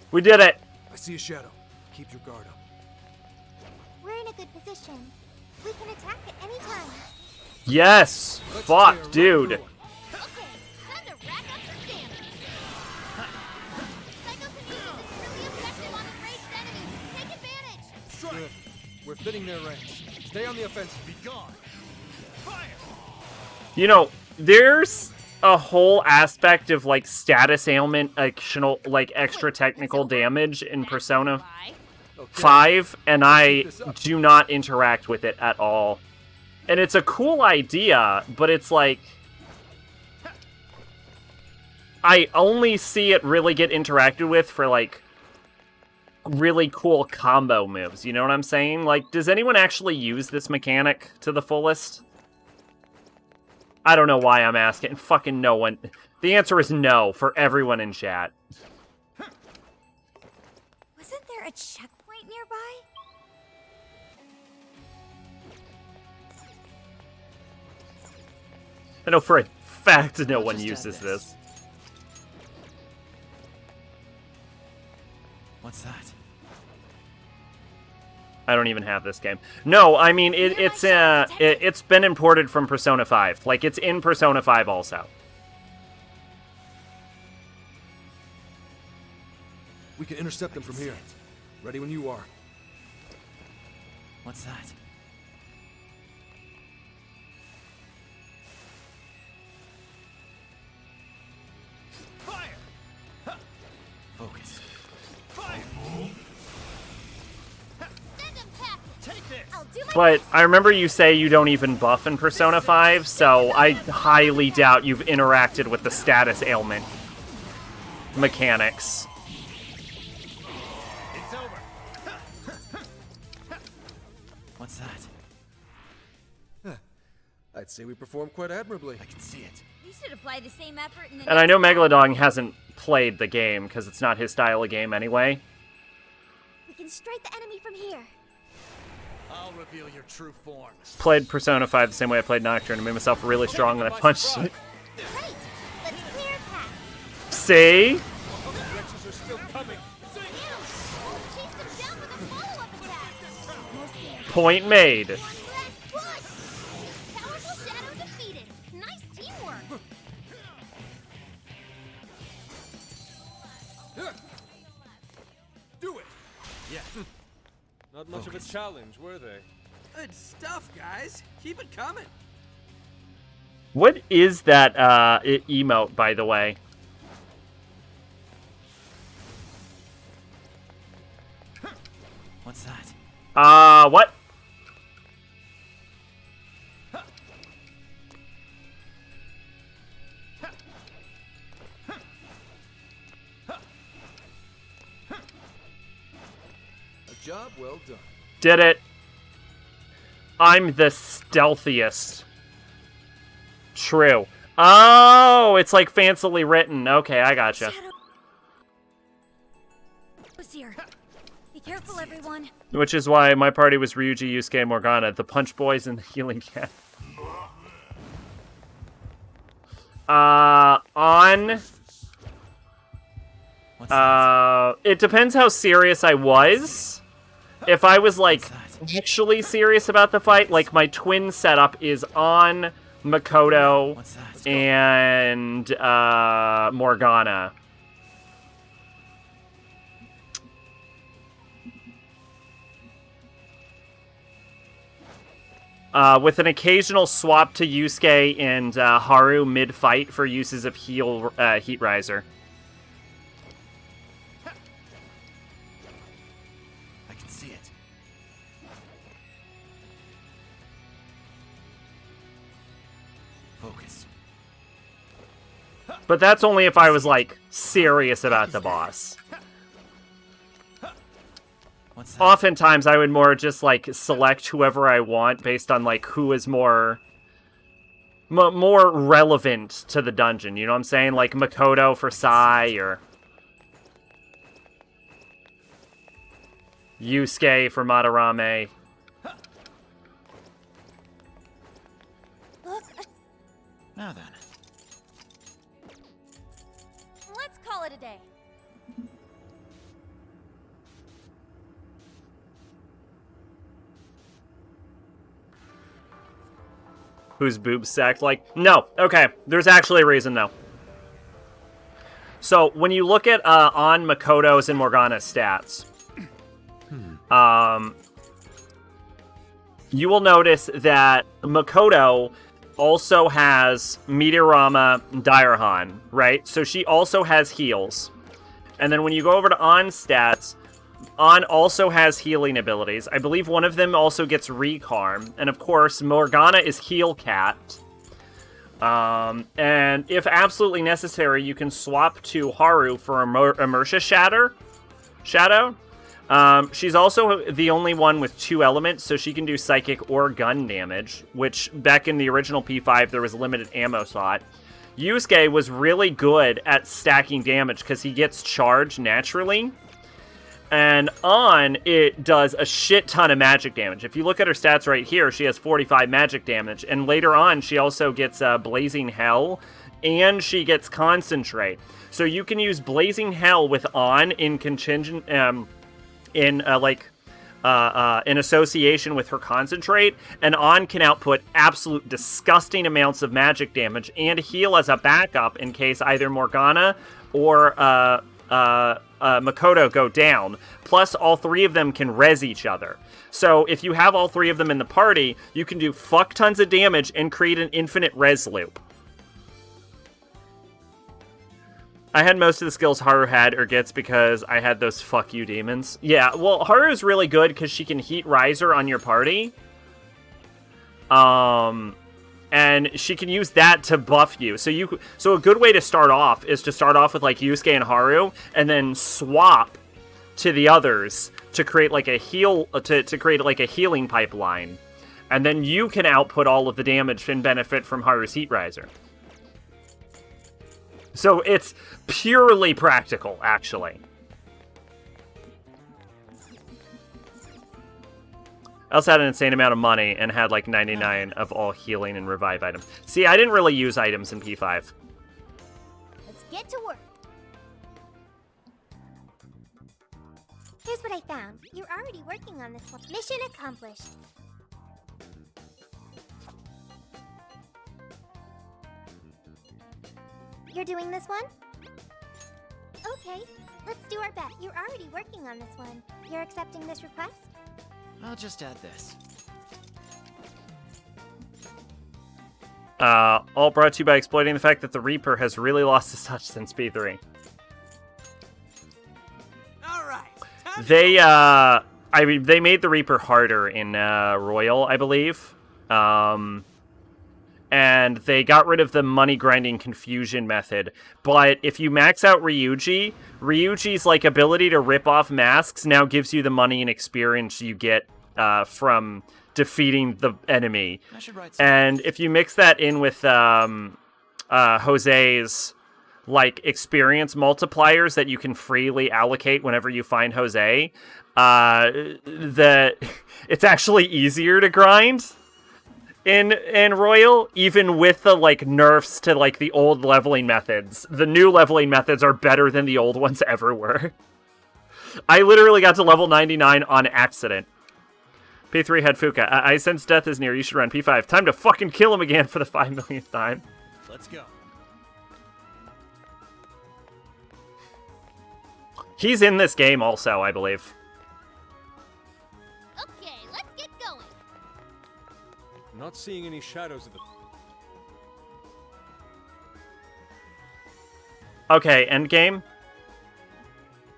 We did it. I see a shadow. Keep your guard up. We're in a good position. We can attack at any time. Yes. Fuck, dude. Okay, time to rack up some damage. Psychokinesis is really effective on enraged enemies. Take advantage. Good. We're fitting their ranks. Stay on the offensive. Be gone. Fire! You know, there's a whole aspect of like status ailment, like extra technical damage in Persona 5, and I do not interact with it at all. And it's a cool idea, but it's like I only see it really get interacted with for like really cool combo moves, you know what I'm saying? Like, does anyone actually use this mechanic to the fullest? I don't know why I'm asking. Fucking no one. The answer is no for everyone in chat. Wasn't there a checkpoint nearby? I know for a fact no one uses this. What's that? I don't even have this game. No, I mean it's been imported from Persona 5. Like it's in Persona 5 also. We can intercept them from here. Ready when you are. What's that? Fire! Focus. Fire! Send him packing. Take this! I'll But I remember you say you don't even buff in Persona 5, so I highly doubt you've interacted with the status ailment mechanics. It's over. What's that? I'd say we performed quite admirably. I can see it. We should apply the same effort in the And I know Megalodon hasn't played the game, because it's not his style of game anyway. We can strike the enemy from here. I'll reveal your true form. Played Persona 5 the same way I played Nocturne and made myself really strong when I punched it. Great! Let's clear a path. See? Wretches are still coming. Chase them down with a follow-up attack. Point made. Last push! Powerful Shadow defeated. Nice teamwork. Do it. Yeah. Not much of a challenge, were they? Good stuff, guys. Keep it coming. What is that emote, by the way? What's that? What? A job well done. Did it. I'm the stealthiest. True. Oh, it's like fancily written. Okay, I gotcha. Who's here? Be careful, everyone. Which is why my party was Ryuji, Yusuke, and Morgana, the Punch Boys, and the Healing Cat. It depends how serious I was. If I was, like, actually serious about the fight, like, my twin setup is on Makoto and Morgana. With an occasional swap to Yusuke and Haru mid-fight for uses of Heat Riser. I can see it. Focus. But that's only if I was, like, serious about the boss. Oftentimes, I would more just, like, select whoever I want based on, like, who is more relevant to the dungeon. You know what I'm saying? Like, Makoto for Sai, or Yusuke for Madarame. Look. Now then. Let's call it a day. Whose boobs sacked like? No. Okay. There's actually a reason, though. So, when you look at on Makoto's and Morgana's stats, you will notice that Makoto also has Meteorama Dairahan, right? So she also has heals. And then when you go over to On stats, On also has healing abilities. I believe one of them also gets Recarm. And of course, Morgana is Heal Cat. And if absolutely necessary, you can swap to Haru for Immersia Shadow. She's also the only one with 2 elements, so she can do psychic or gun damage, which back in the original P5, there was a limited ammo slot. Yusuke was really good at stacking damage because he gets charged naturally. And On, it does a shit ton of magic damage. If you look at her stats right here, she has 45 magic damage. And later on, she also gets Blazing Hell, and she gets Concentrate. So you can use Blazing Hell with On in contingent, in association with her Concentrate, and On can output absolute disgusting amounts of magic damage and heal as a backup in case either Morgana or Makoto go down. Plus, all 3 of them can res each other. So if you have all 3 of them in the party, you can do fuck tons of damage and create an infinite res loop. I had most of the skills Haru had or gets because I had those fuck you demons. Yeah, well, Haru's really good because she can heat Riser on your party. And she can use that to buff you. So a good way to start off is to start off with like Yusuke and Haru, and then swap to the others to create like a to create like a healing pipeline, and then you can output all of the damage and benefit from Haru's Heat Riser. So it's purely practical, actually. I also had an insane amount of money and had like 99 of all healing and revive items. See, I didn't really use items in P5. Let's get to work. Here's what I found. You're already working on this one. Mission accomplished. You're doing this one? Okay, let's do our best. You're already working on this one. You're accepting this request? I'll just add this. All brought to you by exploiting the fact that the Reaper has really lost his touch since P3. They made the Reaper harder in Royal, I believe. And they got rid of the money grinding confusion method. But if you max out Ryuji's like ability to rip off masks now gives you the money and experience you get from defeating the enemy. And if you mix that in with Jose's like experience multipliers that you can freely allocate whenever you find Jose, it's actually easier to grind in Royal, even with the like nerfs to like the old leveling methods. The new leveling methods are better than the old ones ever were. I literally got to level 99 on accident. P3 had Fuka. I sense death is near. You should run. P5. Time to fucking kill him again for the 5 millionth time. Let's go. He's in this game also, I believe. Okay, let's get going. I'm not seeing any shadows of the... Okay, endgame.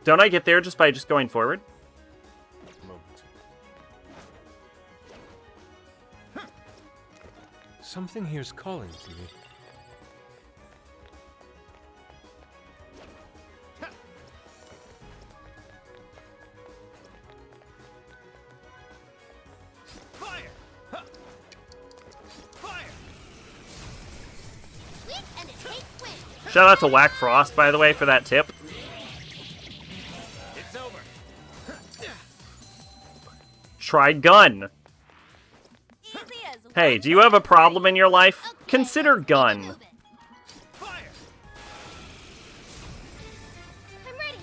Don't I get there just by going forward? Something here's calling to me. Fire! Fire! Sweet, and it takes wind. Shout out to Whack Frost, by the way, for that tip. It's over. Try gun. Hey, do you have a problem in your life? Consider gun. I'm ready.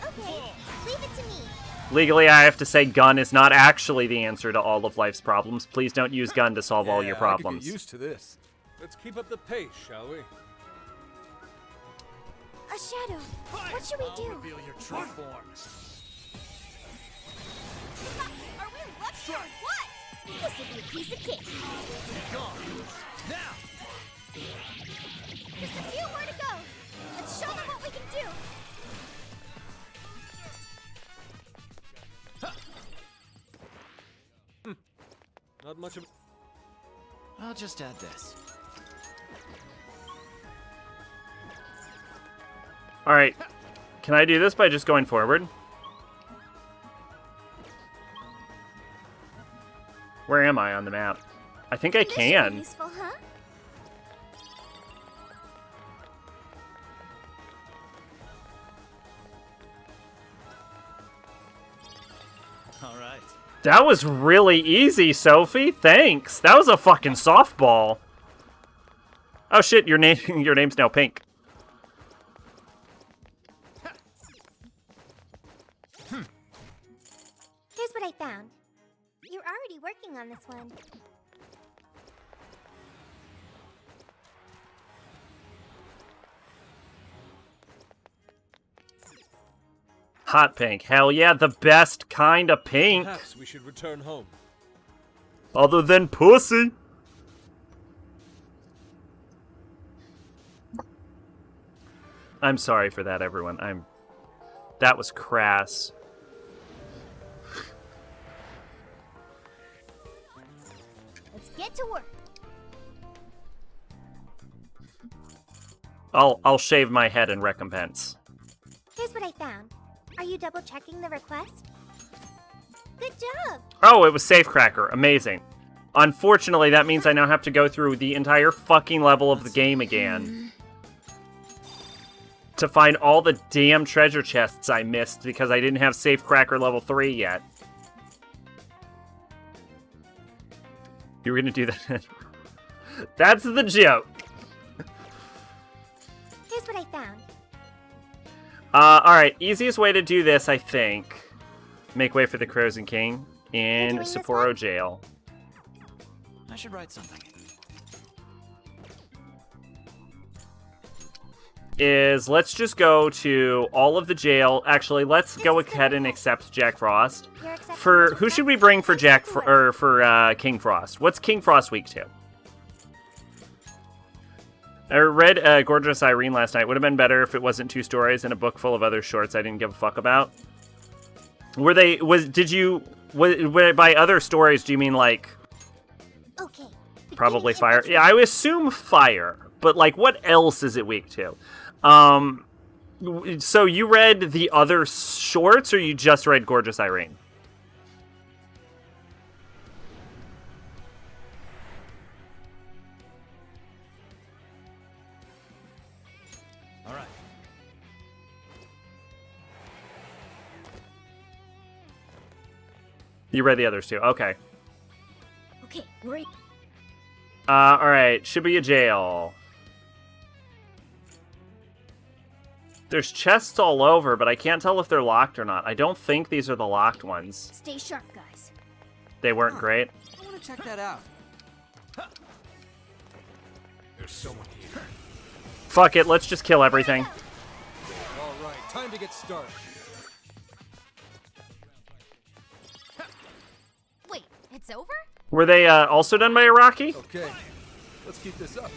Okay, leave it to me. Legally, I have to say gun is not actually the answer to all of life's problems. Please don't use gun to solve all your problems. I could get used to this. Let's keep up the pace, shall we? A shadow. What should we do? I'll reveal your true form. Are we lucky or what? This would be a piece of cake. Be gone. Now! Just a few more to go. Let's show them what we can do. Not much of... I'll just add this. Alright. Can I do this by just going forward? Where am I on the map? I think I can. Useful, huh? All right. That was really easy, Sophie. Thanks. That was a fucking softball. Oh shit, your name's now Pink. Here's what I found. You're already working on this one. Hot pink. Hell yeah, the best kind of pink. Perhaps we should return home. Other than pussy. I'm sorry for that, everyone. That was crass. Let's get to work. I'll shave my head in recompense. Here's what I found. Are you double checking the request? Good job. Oh, it was Safecracker. Amazing. Unfortunately, that means I now have to go through the entire fucking level of the game again to find all the damn treasure chests I missed because I didn't have Safecracker level 3 yet. You were gonna do that? That's the joke. Here's what I found. Alright, easiest way to do this, I think. Make way for the Crows and King in Sapporo jail. I should write something. Is let's just go to all of the jail. Actually, let's go ahead and accept Jack Frost. For who should we bring for for King Frost? What's King Frost week 2? I read Gorgeous Irene last night. Would have been better if it wasn't 2 stories and a book full of other shorts I didn't give a fuck about. Were they? By other stories, do you mean like? Okay. Probably fire. Yeah, I would assume fire. But like, what else is it week 2? So you read the other shorts, or you just read Gorgeous Irene? All right. You read the others too. Okay. Okay, great. All right. Shibuya Jail. There's chests all over, but I can't tell if they're locked or not. I don't think these are the locked ones. Stay sharp, guys. They weren't great. I want to check that out. There's someone here. Fuck it. Let's just kill everything. All right, time to get started. Wait, it's over? Were they also done by Iraqi? Okay, let's keep this up.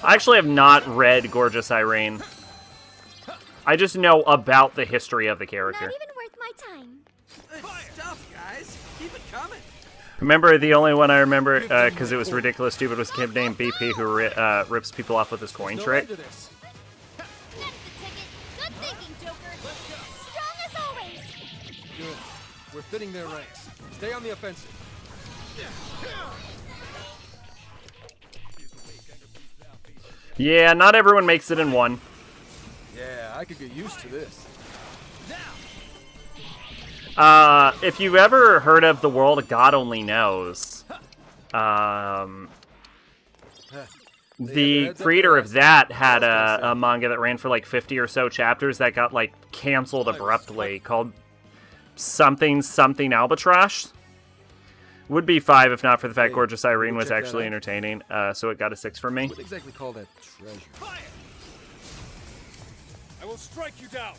I actually have not read Gorgeous Irene. I just know about the history of the character. Not even worth my time. Good stuff, guys. Keep it coming. Remember, the only one I remember, because it was ridiculous stupid, was a kid named BP who rips people off with his coin trick. That's the ticket. Good thinking, Joker. Strong as always. Good. We're fitting their ranks. Stay on the offensive. Yeah, not everyone makes it in one. Yeah, I could get used to this. If you've ever heard of The World God Only Knows, the creator of that had a manga that ran for like 50 or so chapters that got like canceled abruptly called something Albatross. Would be 5 if not for the fact Gorgeous Irene was actually entertaining, so it got a 6 from me. What exactly call that treasure? Fire! I will strike you down.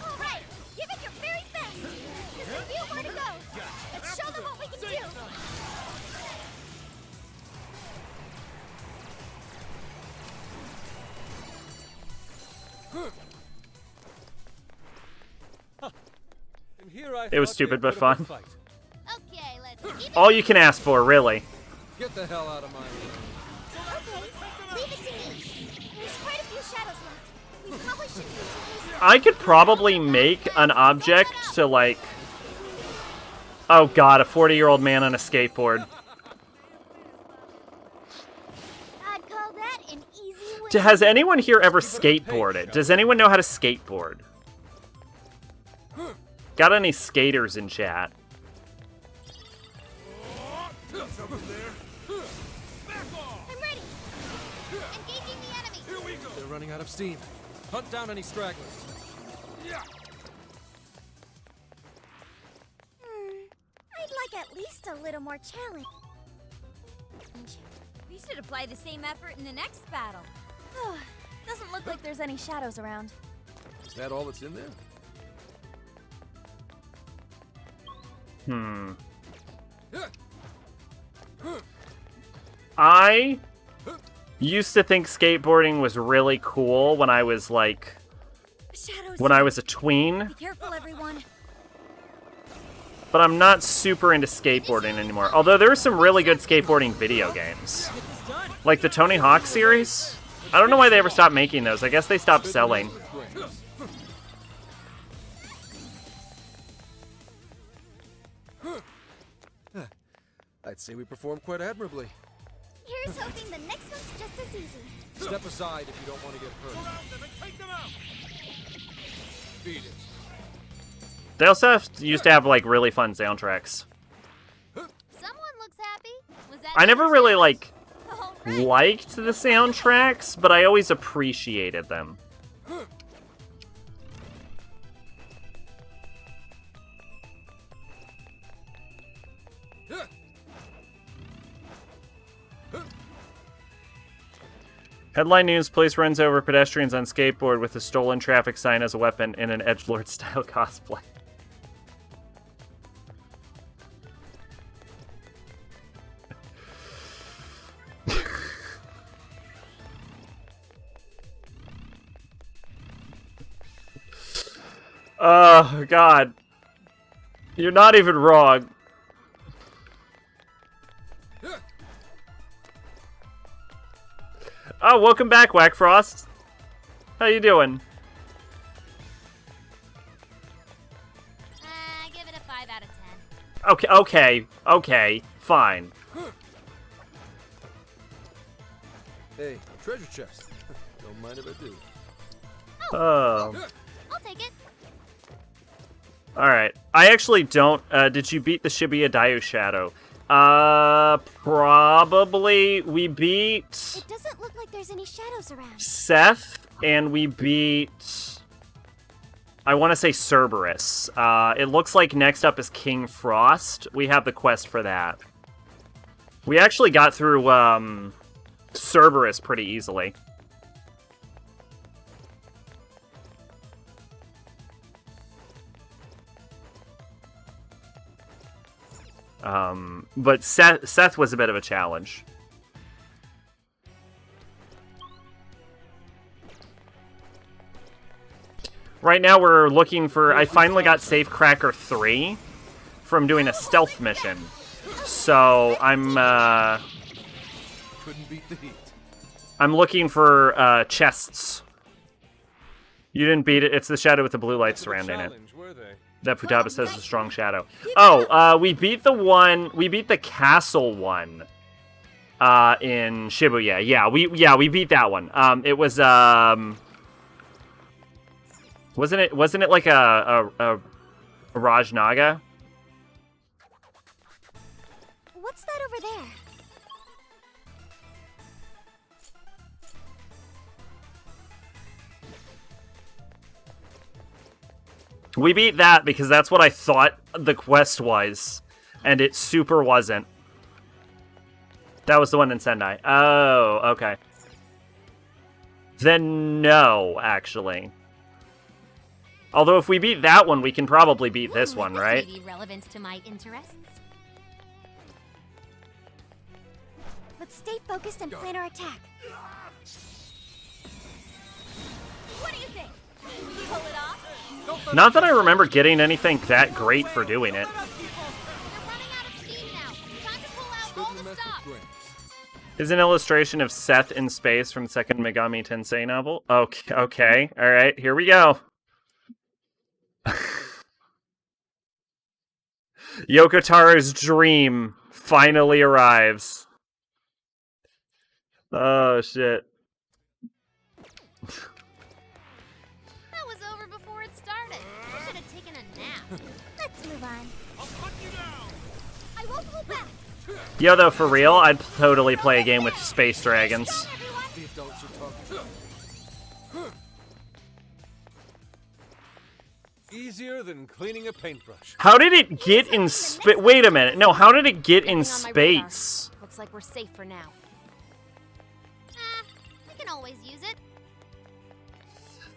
All right, give it your very best. Just a few more to go. Let's show them what we can do. And here I It was stupid but fun. Okay, let's keep it. All you can ask for, really. Get the hell out of my way. Okay, leave it to me. There's quite a few shadows left. We probably shouldn't be too hasty. I could probably make an object to like... Oh god, a 40-year-old man on a skateboard. I'd call that an easy win. Has anyone here ever skateboarded? Does anyone know how to skateboard? Got any skaters in chat? I'm ready. Engaging the enemy. Here we go. They're running out of steam. Hunt down any stragglers. Yeah. I'd like at least a little more challenge. We should apply the same effort in the next battle. Doesn't look like there's any shadows around. Is that all that's in there? used to think skateboarding was really cool when I was like, when I was a tween. Be careful, everyone. But I'm not super into skateboarding anymore. Although there are some really good skateboarding video games. Like the Tony Hawk series. I don't know why they ever stopped making those. I guess they stopped selling. I'd say we performed quite admirably. Here's hoping the next one's just as easy. Step aside if you don't want to get hurt. Beat it. They also used to have like really fun soundtracks. Someone looks happy. Was that I never really like liked the soundtracks, but I always appreciated them. Headline news, police runs over pedestrians on skateboard with a stolen traffic sign as a weapon in an edgelord style cosplay. Oh, God. You're not even wrong. Oh, welcome back, Whackfrost. How you doing? Give it a 5 out of 10. Okay, fine. Hey, treasure chest. Don't mind if I do. Oh. I'll take it. Alright. I actually don't... did you beat the Shibuya Daio Shadow? Probably. We beat... It doesn't look like there's any shadows around. Seth, and we beat... I want to say Cerberus. It looks like next up is King Frost. We have the quest for that. We actually got through, Cerberus pretty easily. But Seth was a bit of a challenge. Right now we're looking for... I finally got Safecracker 3 from doing a stealth mission. So I'm, Couldn't beat the heat. I'm looking for, chests. You didn't beat it. It's the shadow with the blue light surrounding it. That Futaba says is a strong shadow. Oh, we beat the one... We beat the castle one. In Shibuya. Yeah, we beat that one. It was, Wasn't it like a Raj Naga? What's that over there? We beat that because that's what I thought the quest was, and it super wasn't. That was the one in Sendai. Oh, okay. Then no, actually. Although if we beat that one, we can probably beat this one, right? This may be relevant to my interests. Let's stay focused and plan our attack. What do you think? Pull it off? Not that I remember getting anything that great for doing it. Is an illustration of Seth in space from second Megami Tensei novel. Okay, all right, here we go. Yokotaro's dream finally arrives. Oh, shit. That was over before it started. I should have taken a nap. Let's move on. I'll cut you down. I won't hold back. Yo, though, for real, I'd totally play a game with space dragons. Easier than cleaning a paintbrush. How did it get in space? Wait a minute. No, how did it get in space? Looks like we're safe for now. We can always use it.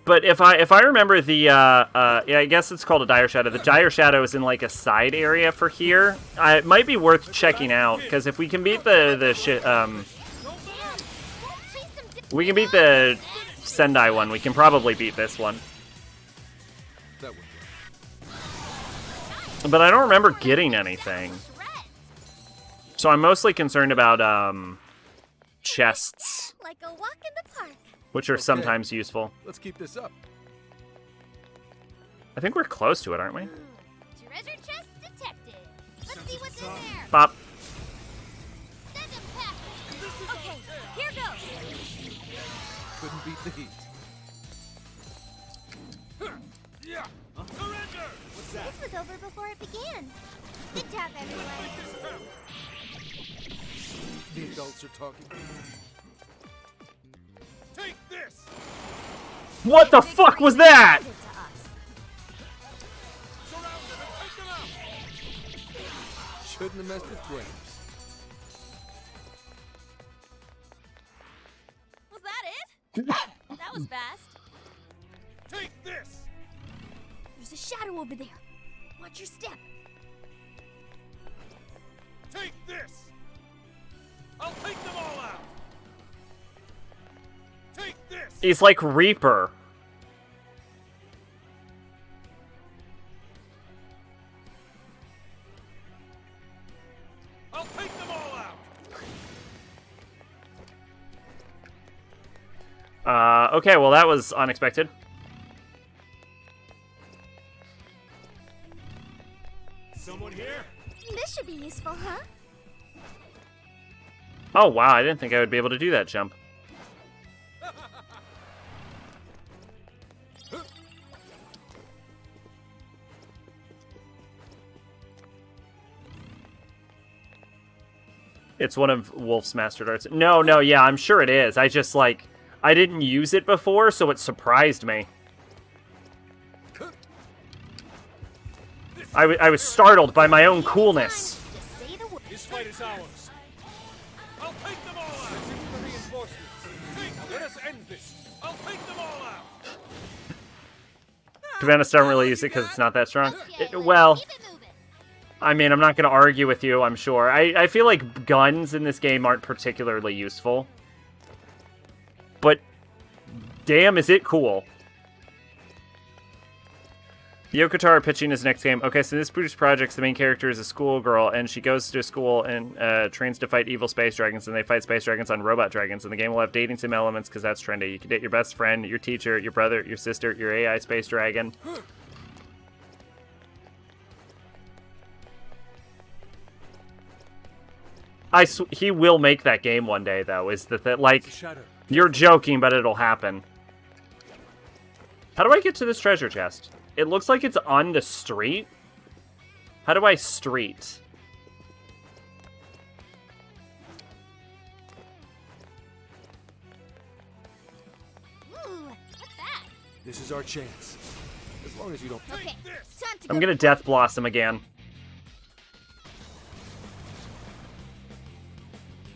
But if I remember the yeah, I guess it's called a Dire Shadow. The Dire Shadow is in like a side area for here. It might be worth checking out because if we can beat the We can beat the Sendai one. We can probably beat this one. That would But I don't remember getting anything. So I'm mostly concerned about chests, Like a walk in the park. which are sometimes useful. Let's keep this up. I think we're close to it, aren't we? Treasure chest detected. Let's see what's in there. Bop. Send 'em packing. Okay, here goes. Couldn't beat the heat. Yeah. Surrender. What's that? This was over before it began. Good job, everyone. The adults are talking. Take this. What the fuck was that? Shouldn't have messed with Gramps. Was that it? That was fast. Take this. There's a shadow over there. Watch your step. Take this. I'll take them all out. Take this. He's like Reaper. I'll take them all out. Okay, well that was unexpected. Someone here? This should be useful, huh? Oh wow, I didn't think I would be able to do that jump. It's one of Wolf's mastered arts. No, yeah, I'm sure it is. I just, like, I didn't use it before, so it surprised me. I was startled by my own coolness. This fight is ours. I'll take them all out. This is the reinforcements. Let us end this. I'll take them all out. Cabanas don't really use it because it's not that strong. Well, I mean, I'm not going to argue with you, I'm sure. I feel like guns in this game aren't particularly useful. But, damn, is it cool. Yoko Taro pitching his next game. Okay, so in this British project, the main character is a schoolgirl, and she goes to school and trains to fight evil space dragons, and they fight space dragons on robot dragons. And the game will have dating sim elements, because that's trendy. You can date your best friend, your teacher, your brother, your sister, your AI space dragon. He will make that game one day, though. Is that like, you're joking, but it'll happen. How do I get to this treasure chest? It looks like it's on the street. How do I street? Ooh, what's that? This is our chance. As long as you don't. Okay, time to I'm gonna Death Blossom again.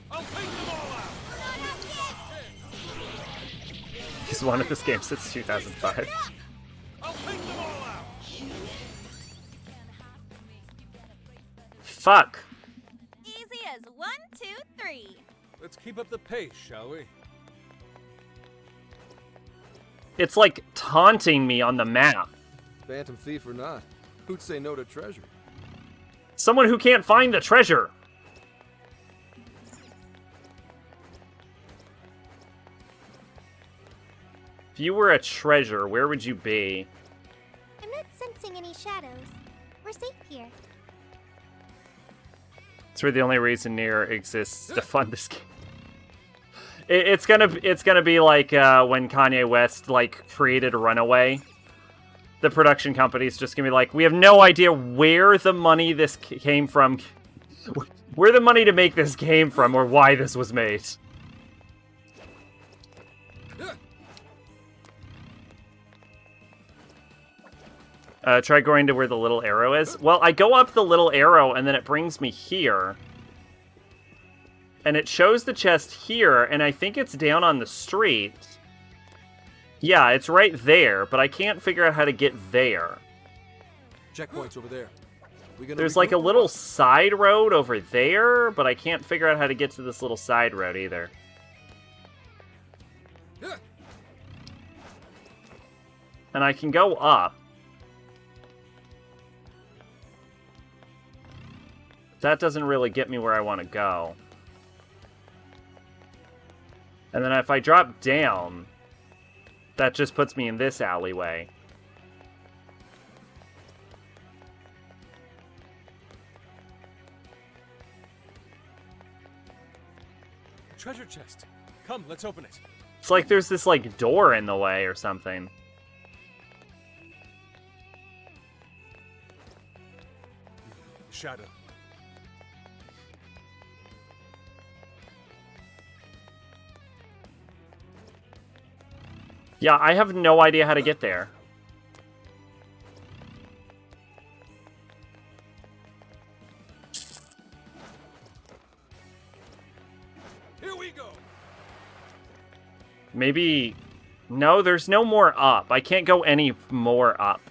I'll take them all out. He's wanted this game since 2005. I'll take them all out. Fuck. Easy as 1, 2, 3. Let's keep up the pace, shall we? It's like taunting me on the map. Phantom thief or not, who'd say no to treasure? Someone who can't find the treasure. If you were a treasure, where would you be? I'm not sensing any shadows. We're safe here. It's really the only reason Nier exists to fund this game. It's gonna be like when Kanye West like created Runaway. The production company's just gonna be like, we have no idea where the money this came from, where the money to make this came from, or why this was made. Try going to where the little arrow is. Well, I go up the little arrow, and then it brings me here. And it shows the chest here, and I think it's down on the street. Yeah, it's right there, but I can't figure out how to get there. Checkpoints over there. There's like a little side road over there, but I can't figure out how to get to this little side road either. And I can go up. That doesn't really get me where I want to go. And then if I drop down, that just puts me in this alleyway. Treasure chest. Come, let's open it. It's like there's this, like, door in the way or something. Shadow. Yeah, I have no idea how to get there. Here we go. Maybe... No, there's no more up. I can't go any more up.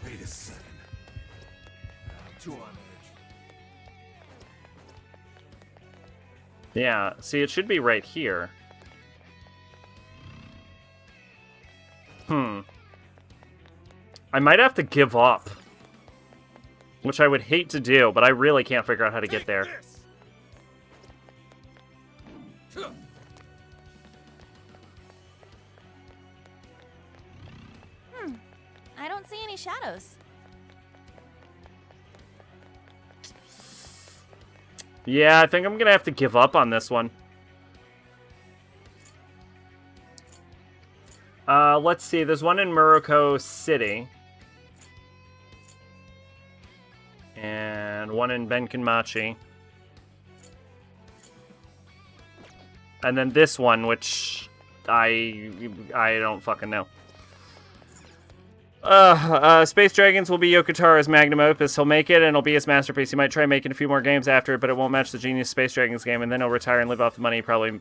Wait a second. I'm too on edge. Yeah, see, it should be right here. I might have to give up. Which I would hate to do, but I really can't figure out how to get there. I don't see any shadows. Yeah, I think I'm gonna have to give up on this one. Let's see. There's one in Muroko City. And one in Benkinmachi. And then this one, which I don't fucking know. Space Dragons will be Yokotara's magnum opus. He'll make it, and it'll be his masterpiece. He might try making a few more games after it, but it won't match the genius Space Dragons game, and then he'll retire and live off the money probably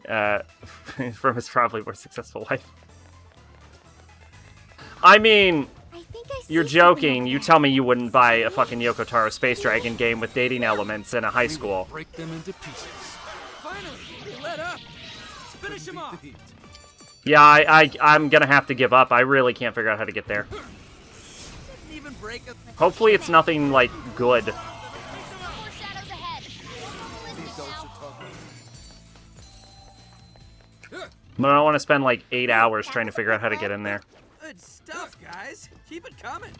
from his probably more successful life. I mean, you're joking. You tell me you wouldn't buy a fucking Yoko Taro Space Dragon game with dating elements in a high school. Break them into pieces. Finally, they let up. Let's finish him off. Yeah, I'm gonna have to give up. I really can't figure out how to get there. Hopefully it's nothing, like, good. But I don't want to spend, like, 8 hours trying to figure out how to get in there. Good stuff, guys. Keep it coming.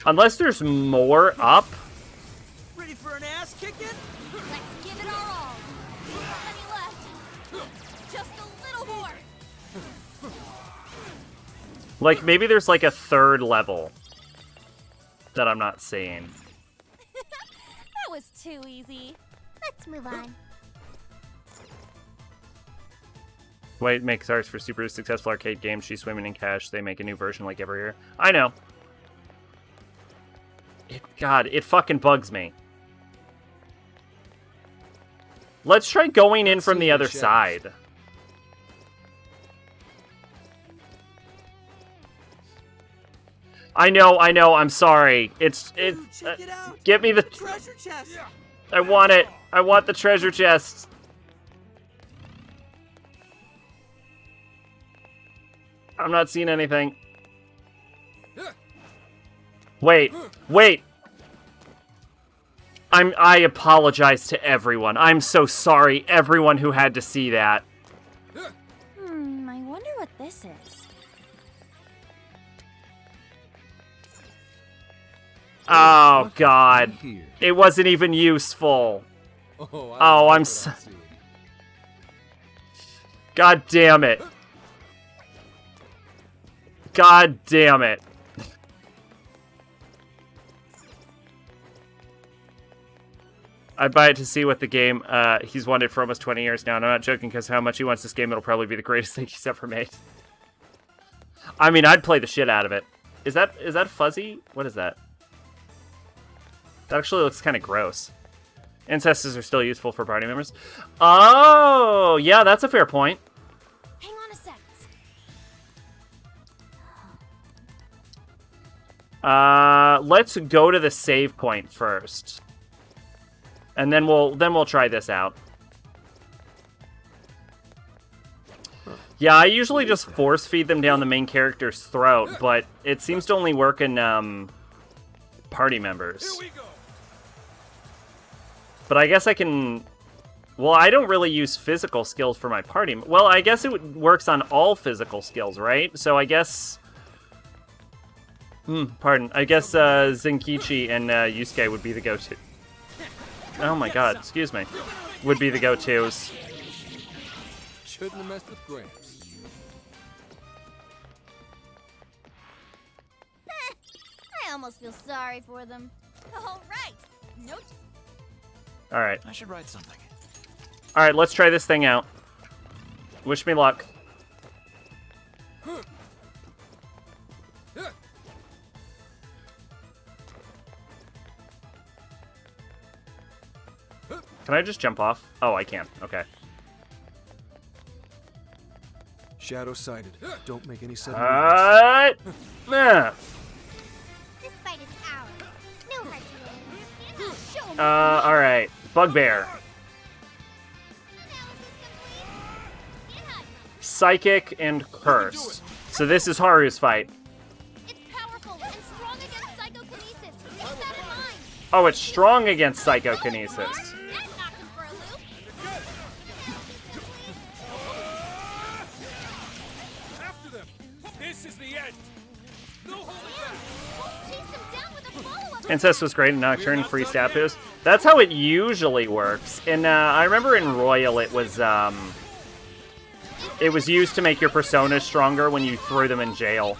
Unless there's more up. Ready for an ass kicking? Let's give it our all. We don't have any left. Just a little more. Like, maybe there's, like, a third level that I'm not seeing. That was too easy. Let's move on. Wait, makes arts for super successful arcade games. She's swimming in cash. They make a new version like every year. I know. God, it fucking bugs me. Let's try going in from the other side. I know, I'm sorry. It's get me the treasure chest. I want it. I want the treasure chest. I'm not seeing anything. Wait. I apologize to everyone. I'm so sorry, everyone who had to see that. I wonder what this is. Oh, God. It wasn't even useful. Oh, I'm so... God damn it. God damn it. I'd buy it to see what the game he's wanted for almost 20 years now, and I'm not joking because how much he wants this game, it'll probably be the greatest thing he's ever made. I mean, I'd play the shit out of it. Is that fuzzy? What is that? That actually looks kind of gross. Ancestors are still useful for party members. Oh, yeah, that's a fair point. Hang on a sec. Let's go to the save point first. And then we'll try this out. Yeah, I usually just force feed them down the main character's throat, but it seems to only work in party members. But I guess I can... Well, I don't really use physical skills for my party. Well, I guess it works on all physical skills, right? So I guess... pardon. I guess Zenkichi and Yusuke would be the go-to. Oh my god, excuse me. Would be the go-tos. Shouldn't have messed with Gramps. I almost feel sorry for them. All right. Note. Alright. I should write something. Alright, let's try this thing out. Wish me luck. Can I just jump off? Oh, I can. Okay. Shadow sighted. Don't make any sudden Nah. This fight is ours. No hard feelings. Alright. Bugbear. Psychic and Curse. So this is Haru's fight. It's powerful and strong against psychokinesis. Keep that in mind. Oh, it's strong against psychokinesis. That knocked him for a loop. After them. This is the end. No holding back. Wolf chased him down with a follow-up. Incest was great in Nocturne, free stat boost. That's how it usually works. And I remember in Royal it was used to make your personas stronger when you threw them in jail.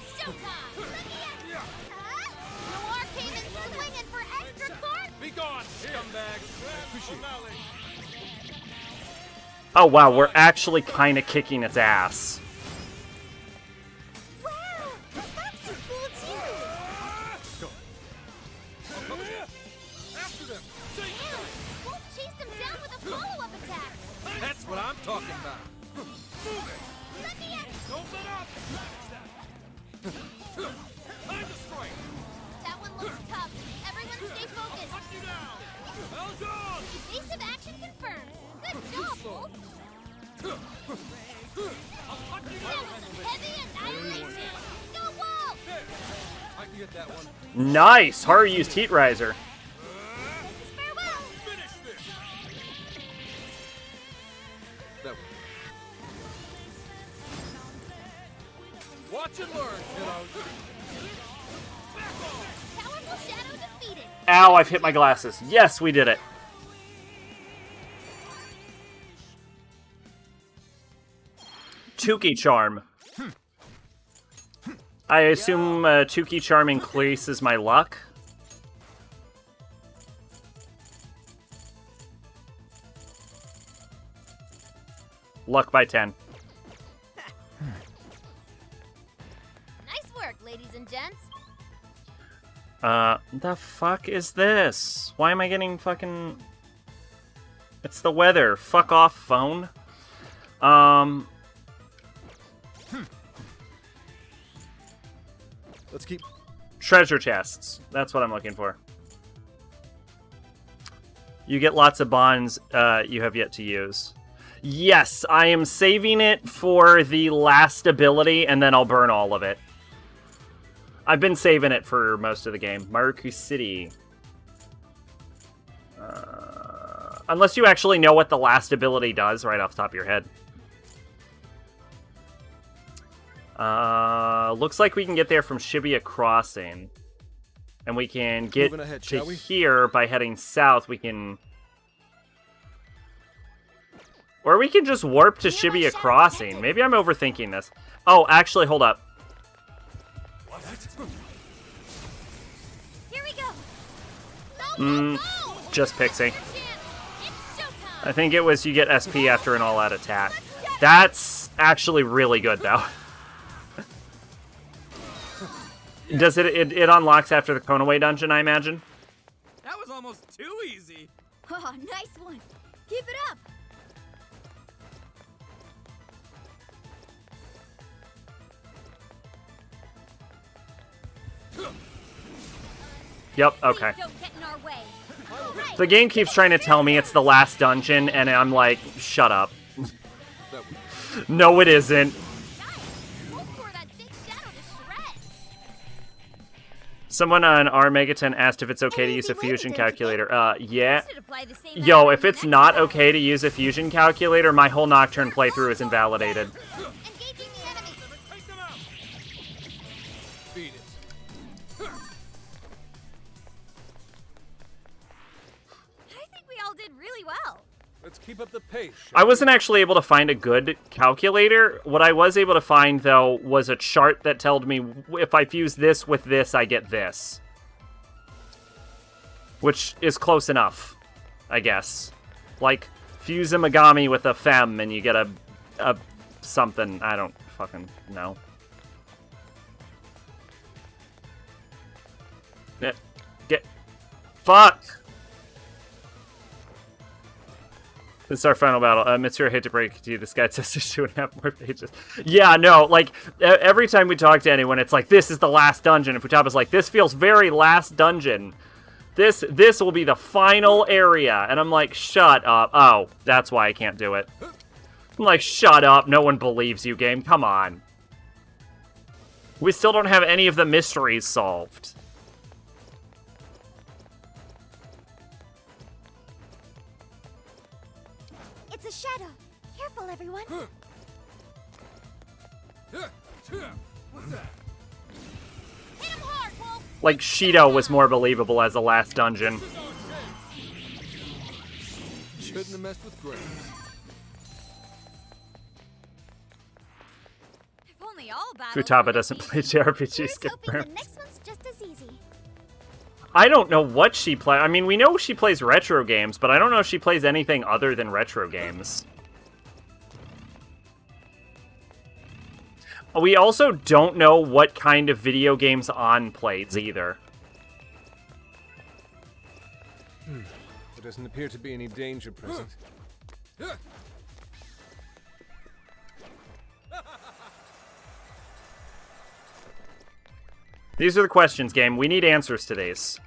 Be gone, scumbag. Oh wow, we're actually kind of kicking its ass. After them. Wolf chased him down with a follow-up attack. That's what I'm talking about. Let me at Don't let up. Time to strike. That one looks tough. Everyone stay focused. Hunt you down. Well done. Evasive action confirmed. Good job, Wolf. I'll hunt you That down. was some heavy annihilation. Go, Wolf! I can get that one. Nice! Haru used Heat Riser. Farewell! Finish this. That one. Watch and learn, kiddos. Powerful Shadow defeated. Ow, I've hit my glasses. Yes, we did it. Tuki Charm. I assume Tuki Charm increases my luck. Luck by 10. Nice work, ladies and gents. The fuck is this? Why am I getting fucking... It's the weather. Fuck off, phone. Let's keep... Treasure chests. That's what I'm looking for. You get lots of bonds you have yet to use. Yes, I am saving it for the last ability, and then I'll burn all of it. I've been saving it for most of the game. Maruku City. Unless you actually know what the last ability does right off the top of your head. Looks like we can get there from Shibuya Crossing. And we can get ahead, to shall we? here by heading south. We can... Or we can just warp to Shibuya Crossing. Maybe I'm overthinking this. Oh, actually, hold up. Here we go. Just Pixie. I think it was you get SP after an all-out attack. That's actually really good, though. Does it unlocks after the Konoe dungeon, I imagine? That was almost too easy. Oh, nice one. Keep it up. Yep, okay. Don't get in our way. The game keeps trying to tell me it's the last dungeon, and I'm like, shut up. No, it isn't. Someone on our Megaton asked if it's okay to use a fusion calculator. Yeah. Yo, if it's not okay to use a fusion calculator, my whole Nocturne playthrough is invalidated. Let's keep up the pace. I wasn't actually able to find a good calculator. What I was able to find, though, was a chart that told me if I fuse this with this, I get this. Which is close enough, I guess. Like, fuse a Megami with a Fem and you get a something. I don't fucking know. Fuck! This is our final battle. Mitsuru, I hate to break it to you. This guy says there's 2.5 more pages. Yeah, no, like, every time we talk to anyone, it's like, this is the last dungeon. And Futaba's like, this feels very last dungeon. This will be the final area. And I'm like, shut up. Oh, that's why I can't do it. I'm like, shut up. No one believes you, game. Come on. We still don't have any of the mysteries solved. It's a shadow. Careful, everyone. What's that? Hit him hard, Wolf. Like, Shido was more believable as the last dungeon. Shouldn't have messed with Graves. If only all battles Futaba doesn't play JRPGs. The next one's just as easy. I don't know what she plays. I mean, we know she plays retro games, but I don't know if she plays anything other than retro games. We also don't know what kind of video games On plays either. There doesn't appear to be any danger present. These are the questions, game. We need answers to these.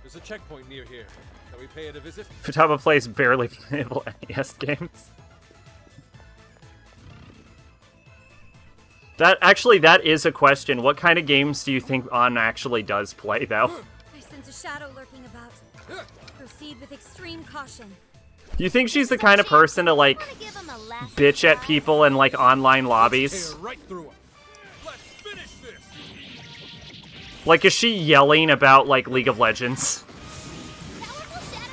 There's a checkpoint near here. Shall we pay it a visit? Futaba plays barely playable NES games. That is a question. What kind of games do you think On actually does play, though? I sense a shadow lurking about. Proceed with extreme caution. Do you think she's the kind of person to, like, bitch at people in, like, online lobbies? Right through him. Let's finish this. Like, is she yelling about, like, League of Legends?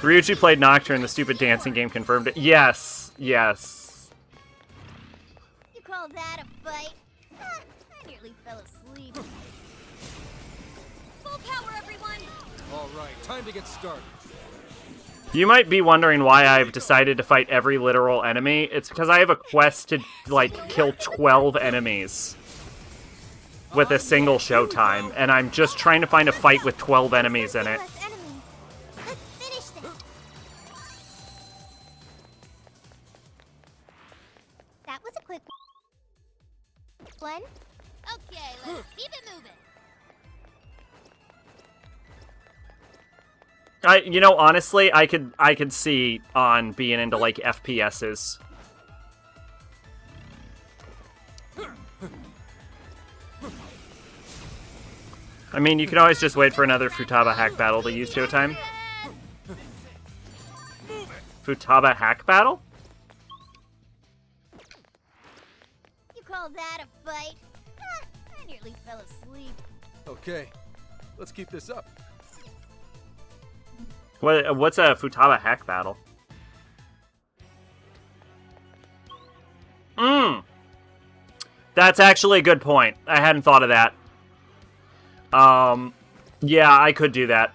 Ryuji played Nocturne, the stupid dancing game confirmed it. Yes, yes. You call that a fight? I nearly fell asleep. Full power, everyone! All right, time to get started. You might be wondering why I've decided to fight every literal enemy. It's because I have a quest to, like, kill 12 enemies with a single showtime, and I'm just trying to find a fight with 12 enemies in it. Let's finish this. That was a quick one. Okay, let's keep it moving. You know, honestly, I could see On being into, like, FPSs. I mean, you can always just wait for another Futaba hack battle to use Showtime. Futaba hack battle? You call that a fight? I nearly fell asleep. Okay, let's keep this up. What's a Futaba hack battle? That's actually a good point. I hadn't thought of that. Yeah, I could do that.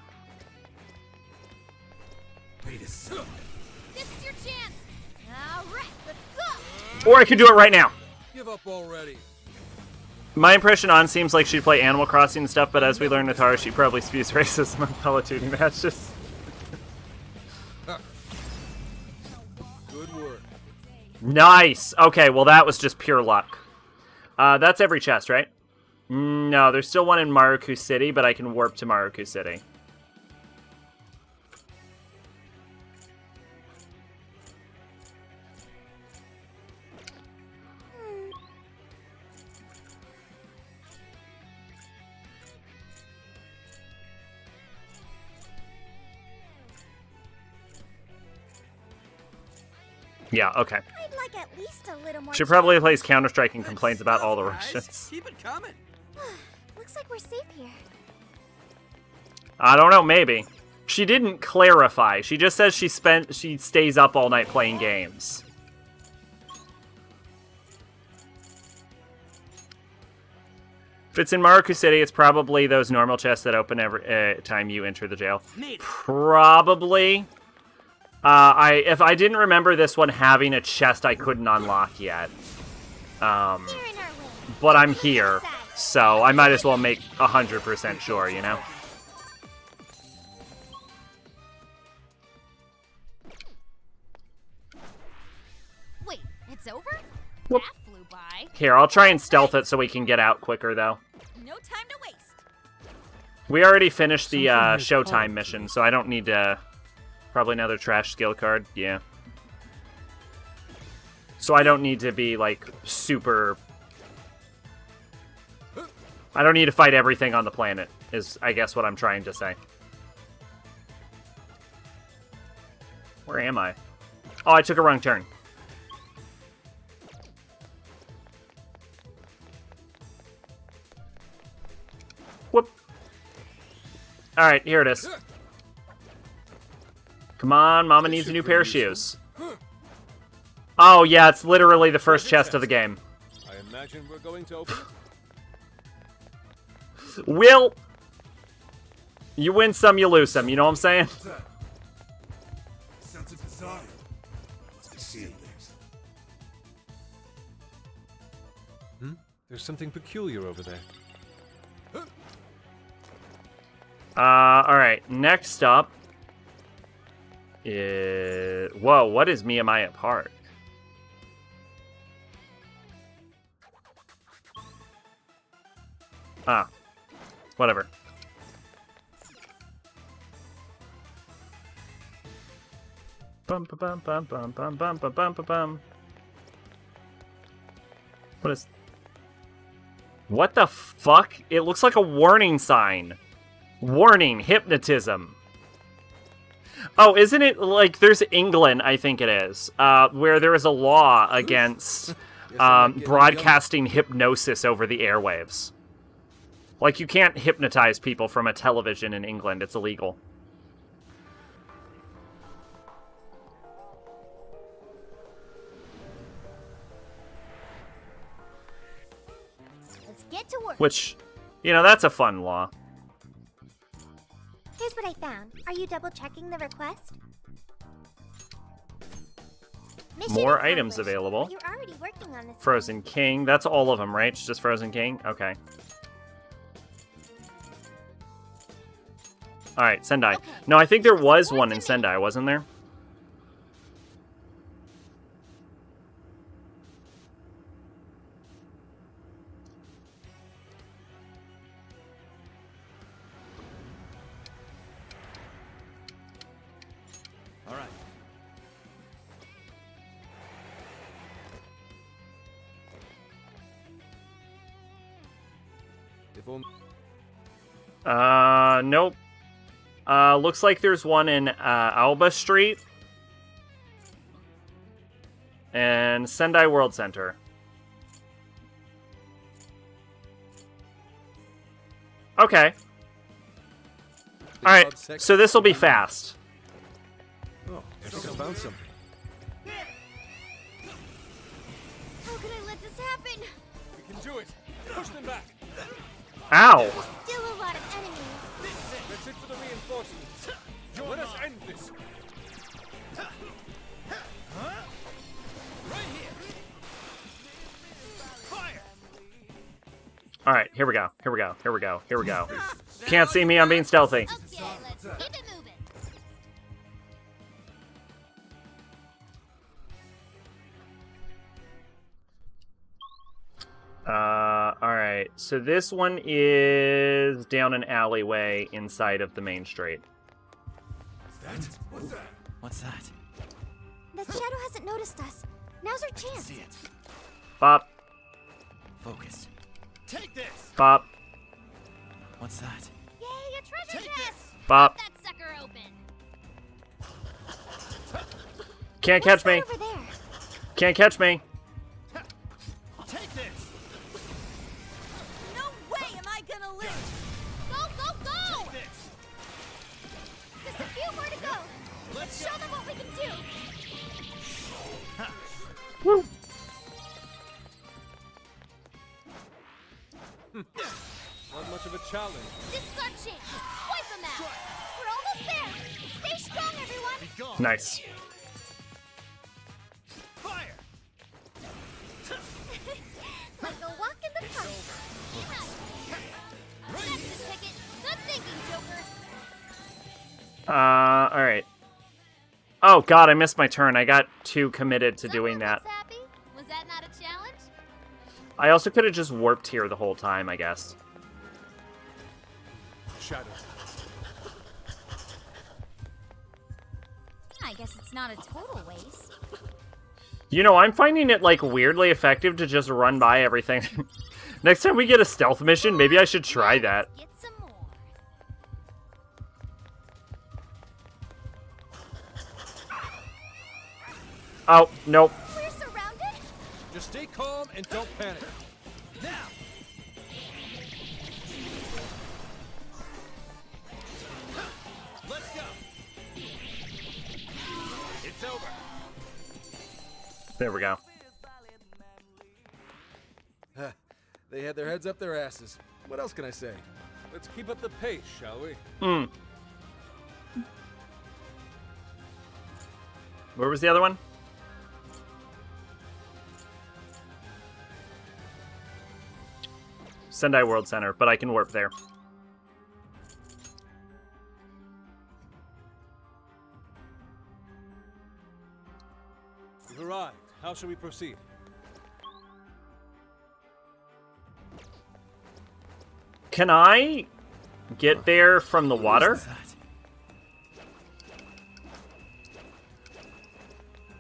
Wait a second. This is your chance. All right, let's go. Or I could do it right now. Give up already. My impression On seems like she'd play Animal Crossing and stuff, but as we learned with her, she probably spews racism on Call of Duty matches. Good work. Nice! Okay, well that was just pure luck. That's every chest, right? No, there's still one in Maruku City, but I can warp to Maruku City. Yeah, okay. I'd like at least a little more. She probably plays Counter-Strike and complains about all the Russians. Keep it coming. Looks like we're safe here. I don't know, maybe. She didn't clarify. She just says she stays up all night playing games. If it's in Maruku City, it's probably those normal chests that open every time you enter the jail. Probably. If I didn't remember this one having a chest I couldn't unlock yet. But I'm here, so I might as well make 100% sure, you know? Wait, it's over? Whoop. That flew by. Here, I'll try and stealth it so we can get out quicker, though. No time to waste. We already finished the Showtime mission, so I don't need to... Probably another trash skill card, yeah. So I don't need to be, like, super... I don't need to fight everything on the planet, is, I guess, what I'm trying to say. Where am I? Oh, I took a wrong turn. Whoop. Alright, here it is. Come on, Mama needs a new pair of shoes. Oh, yeah, it's literally the first chest of the game. I imagine we're going to open. Will! You win some, you lose some, you know what I'm saying? Sense of desire. Let's be seeing things. There's something peculiar over there. Alright, next up is... Whoa, what is Miyamaya Park? Ah, whatever. Bum ba bum bum bum bum bum bum bum bum bum. What is... What the fuck? It looks like a warning sign. Warning, hypnotism. Oh, isn't it like there's England, I think it is, where there is a law against broadcasting hypnosis over the airwaves. Like, you can't hypnotize people from a television in England. It's illegal. Let's get to work. Which, you know, that's a fun law. Here's what I found. Are you double checking the request? Mission More accomplished. items available. You're already working on this. Frozen King. That's all of them, right? It's just Frozen King? Okay. Alright, Sendai. Okay. No, I think there was one in Sendai, wasn't there? All right. If only... Nope. Looks like there's one in Alba Street and Sendai World Center. Okay. Alright, so this will be fast. Oh, I think I found something. How can I let this happen? We can do it. Push them back. Ow! Still a lot of enemies. That's it for the reinforcements. Let us end this. Right here. Fire. Alright, here we go. Here we go. Here we go. Here we go. Can't see me, I'm being stealthy. Okay, let's keep it moving. Alright. So this one is down an alleyway inside of the main street. What's that? What's that? The shadow hasn't noticed us. Now's our chance. See it. Bop. Focus. Take this. Bop. What's that? Yay, a treasure chest! Bop. That sucker open. Can't catch me. Over there. Can't catch me. Take this. No way am I gonna live! Go, go, go! Take this. Just a few more to go. Let's show them what we can do. Woo. Not much of a challenge. This is our chance. Wipe them out. We're almost there. Stay strong, everyone. Nice. Fire. Like a walk in the park. That's the ticket. Good thinking, Joker. All right. Oh God, I missed my turn. I got too committed to doing that. Happy? Was that not a challenge? I also could have just warped here the whole time, I guess. Shadow. I guess it's not a total waste. You know, I'm finding it, like, weirdly effective to just run by everything. Next time we get a stealth mission, maybe I should try that. Get some more. Oh, nope. We're surrounded? Just stay calm and don't panic. Now. Let's go. It's over. There we go. They had their heads up their asses. What else can I say? Let's keep up the pace, shall we? Where was the other one? Sendai World Center, but I can warp there. We've arrived. How shall we proceed? Can I get there from the water?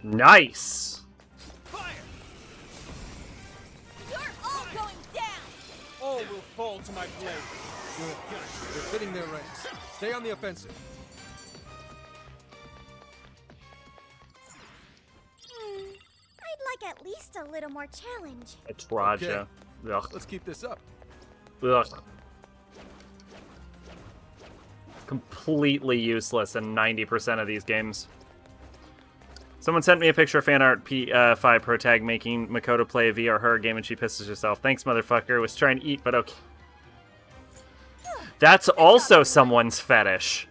Nice. You're all going down! All will fall to my blade. Good. They're fitting their ranks. Stay on the offensive. I'd like at least a little more challenge. It's Raja. Okay. Ugh. Let's keep this up. Ugh. Completely useless in 90% of these games. Someone sent me a picture of fan art P5 Pro Tag making Makoto play a VR horror game and she pisses herself. Thanks, motherfucker. Was trying to eat, but okay. That's also someone's fetish.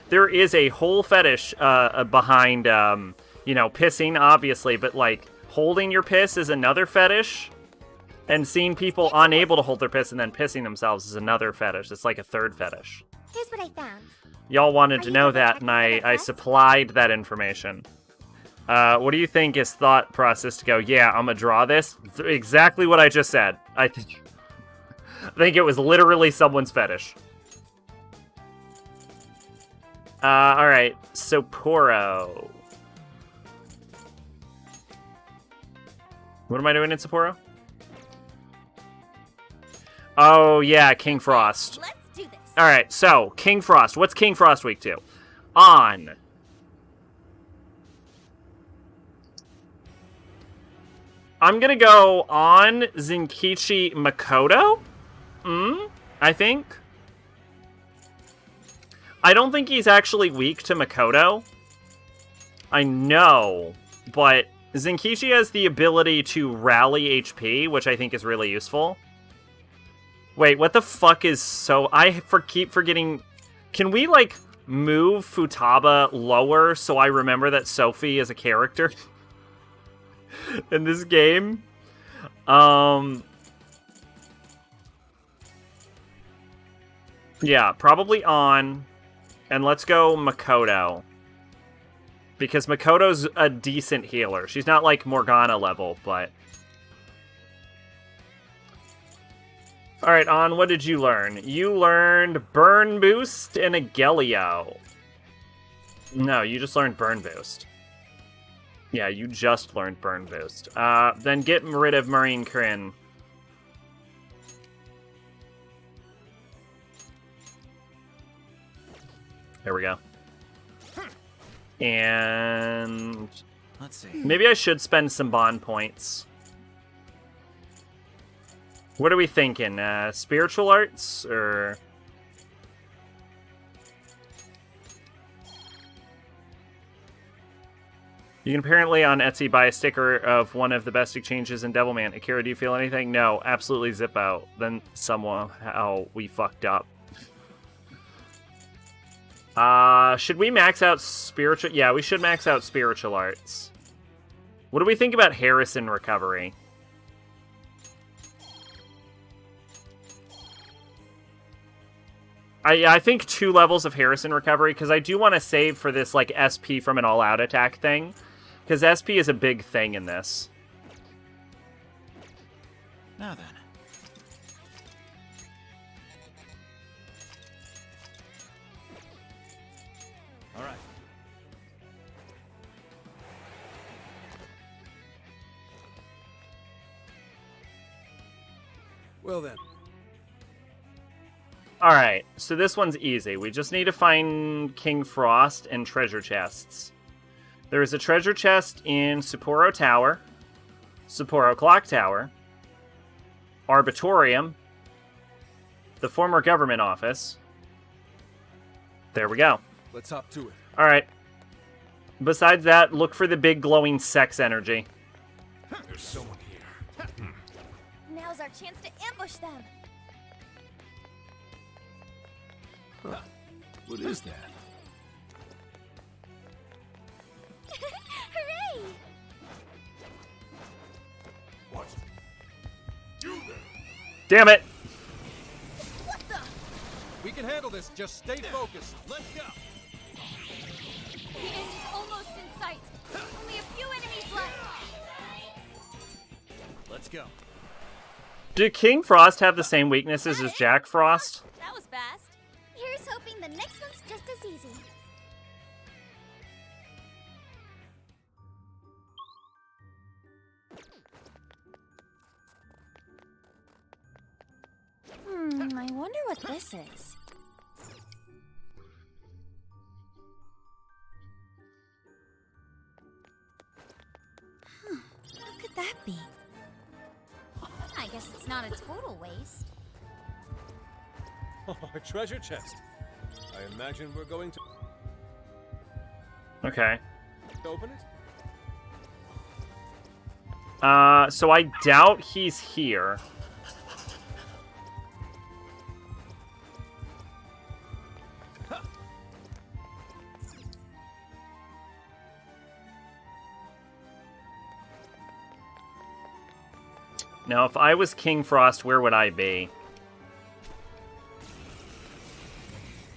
There is a whole fetish behind, you know, pissing, obviously, but, like, holding your piss is another fetish, and seeing people unable to hold their piss and then pissing themselves is another fetish. It's like a third fetish. Here's what I found. Y'all wanted to know that, and I supplied that information. What do you think is thought process to go, yeah, I'm gonna draw this? Exactly what I just said. I think it was literally someone's fetish. Alright, Sapporo. What am I doing in Sapporo? Oh, yeah, King Frost. Let's do this. Alright, so, King Frost. What's King Frost week 2? On. I'm gonna go on Zenkichi Makoto? I think. I don't think he's actually weak to Makoto. I know, but Zenkichi has the ability to rally HP, which I think is really useful. Wait, what the fuck is so... keep forgetting... Can we, like, move Futaba lower so I remember that Sophie is a character in this game? Yeah, probably on. And let's go Makoto. Because Makoto's a decent healer. She's not like Morgana level, but... Alright, On, what did you learn? You learned Burn Boost and Agelio. No, you just learned Burn Boost. Yeah, you just learned Burn Boost. Then get rid of Marine Kryn. There we go. And let's see. Maybe I should spend some bond points. What are we thinking? Spiritual arts or? You can apparently on Etsy buy a sticker of one of the best exchanges in Devilman. Akira, do you feel anything? No, absolutely zip out. Then somehow we fucked up. Should we max out spiritual? Yeah, we should max out spiritual arts. What do we think about Harrison recovery? I think 2 levels of Harrison recovery, because I do want to save for this, like, SP from an all-out attack thing. Because SP is a big thing in this. Now then. All right. Well then. Alright, so this one's easy. We just need to find King Frost and treasure chests. There is a treasure chest in Sapporo Tower, Sapporo Clock Tower, Arbitorium, the former government office. There we go. Let's hop to it. Alright. Besides that, look for the big glowing sex energy. There's someone here. Now's our chance to ambush them. Huh. What is that? Hooray! What? You there? Damn it! What the? We can handle this. Just stay focused. Let's go. The end is almost in sight. Only a few enemies left. Let's go. Do King Frost have the same weaknesses as Jack Frost? That was fast. Here's hoping the next one's just as easy. I wonder what this is. What could that be? I guess it's not a total waste. Oh, a treasure chest. I imagine we're going to Okay. open it? So I doubt he's here. Now, if I was King Frost, where would I be?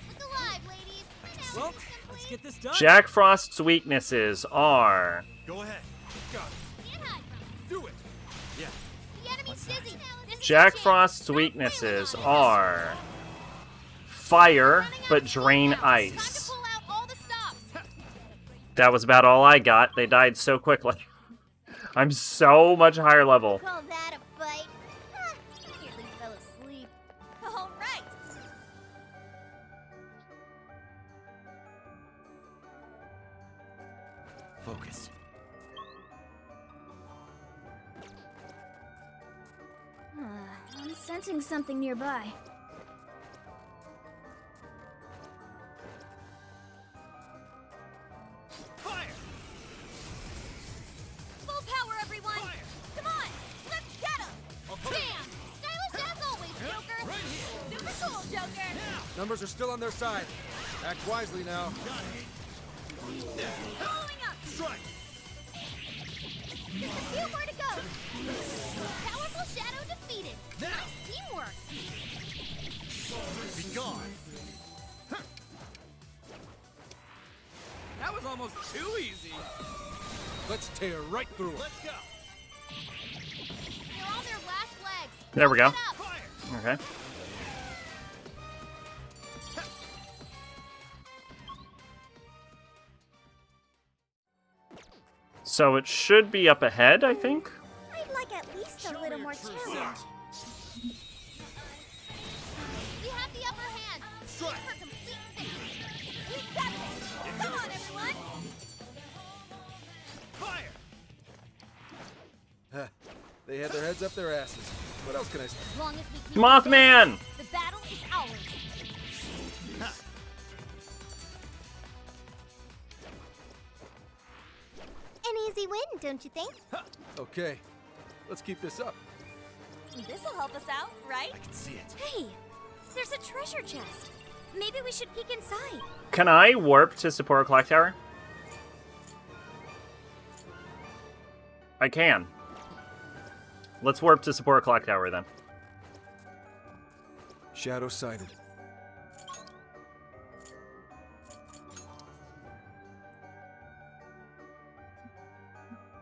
Look alive, ladies. Well, let's get this done. Jack Frost's weaknesses are... Go ahead. Got it. Can't hide from us. Do it. Yeah. The enemy's dizzy. This is Jack your chance. Frost's weaknesses are... Fire, but drain ice. Pull out all the stops. That was about all I got. They died so quickly. I'm so much higher level. Call that a fight? Nearly fell asleep. All right. Focus. I'm sensing something nearby. Fire! Full power, everyone. Come on. Let's get him. Bam! Stylish as always, Joker. Right here. Super cool, Joker. Numbers are still on their side. Act wisely now. Following up. Strike. Just a few more to go. Powerful shadow defeated. Now. Nice teamwork. Be gone. That was almost too easy. Let's tear right through it. Let's go. They're on their last legs. There we go. Get up. Fire. Okay. So it should be up ahead, I think. I'd like at least a little more challenge. We have the upper hand. Strike. For complete victory. They had their heads up their asses. What else can I say? As long as we keep Mothman! the battle is ours. An easy win, don't you think? Okay, let's keep this up. This'll help us out, right? I can see it. Hey, there's a treasure chest. Maybe we should peek inside. Can I warp to Sapporo Clock Tower? I can. Let's warp to Sapporo Clock Tower then. Shadow sighted.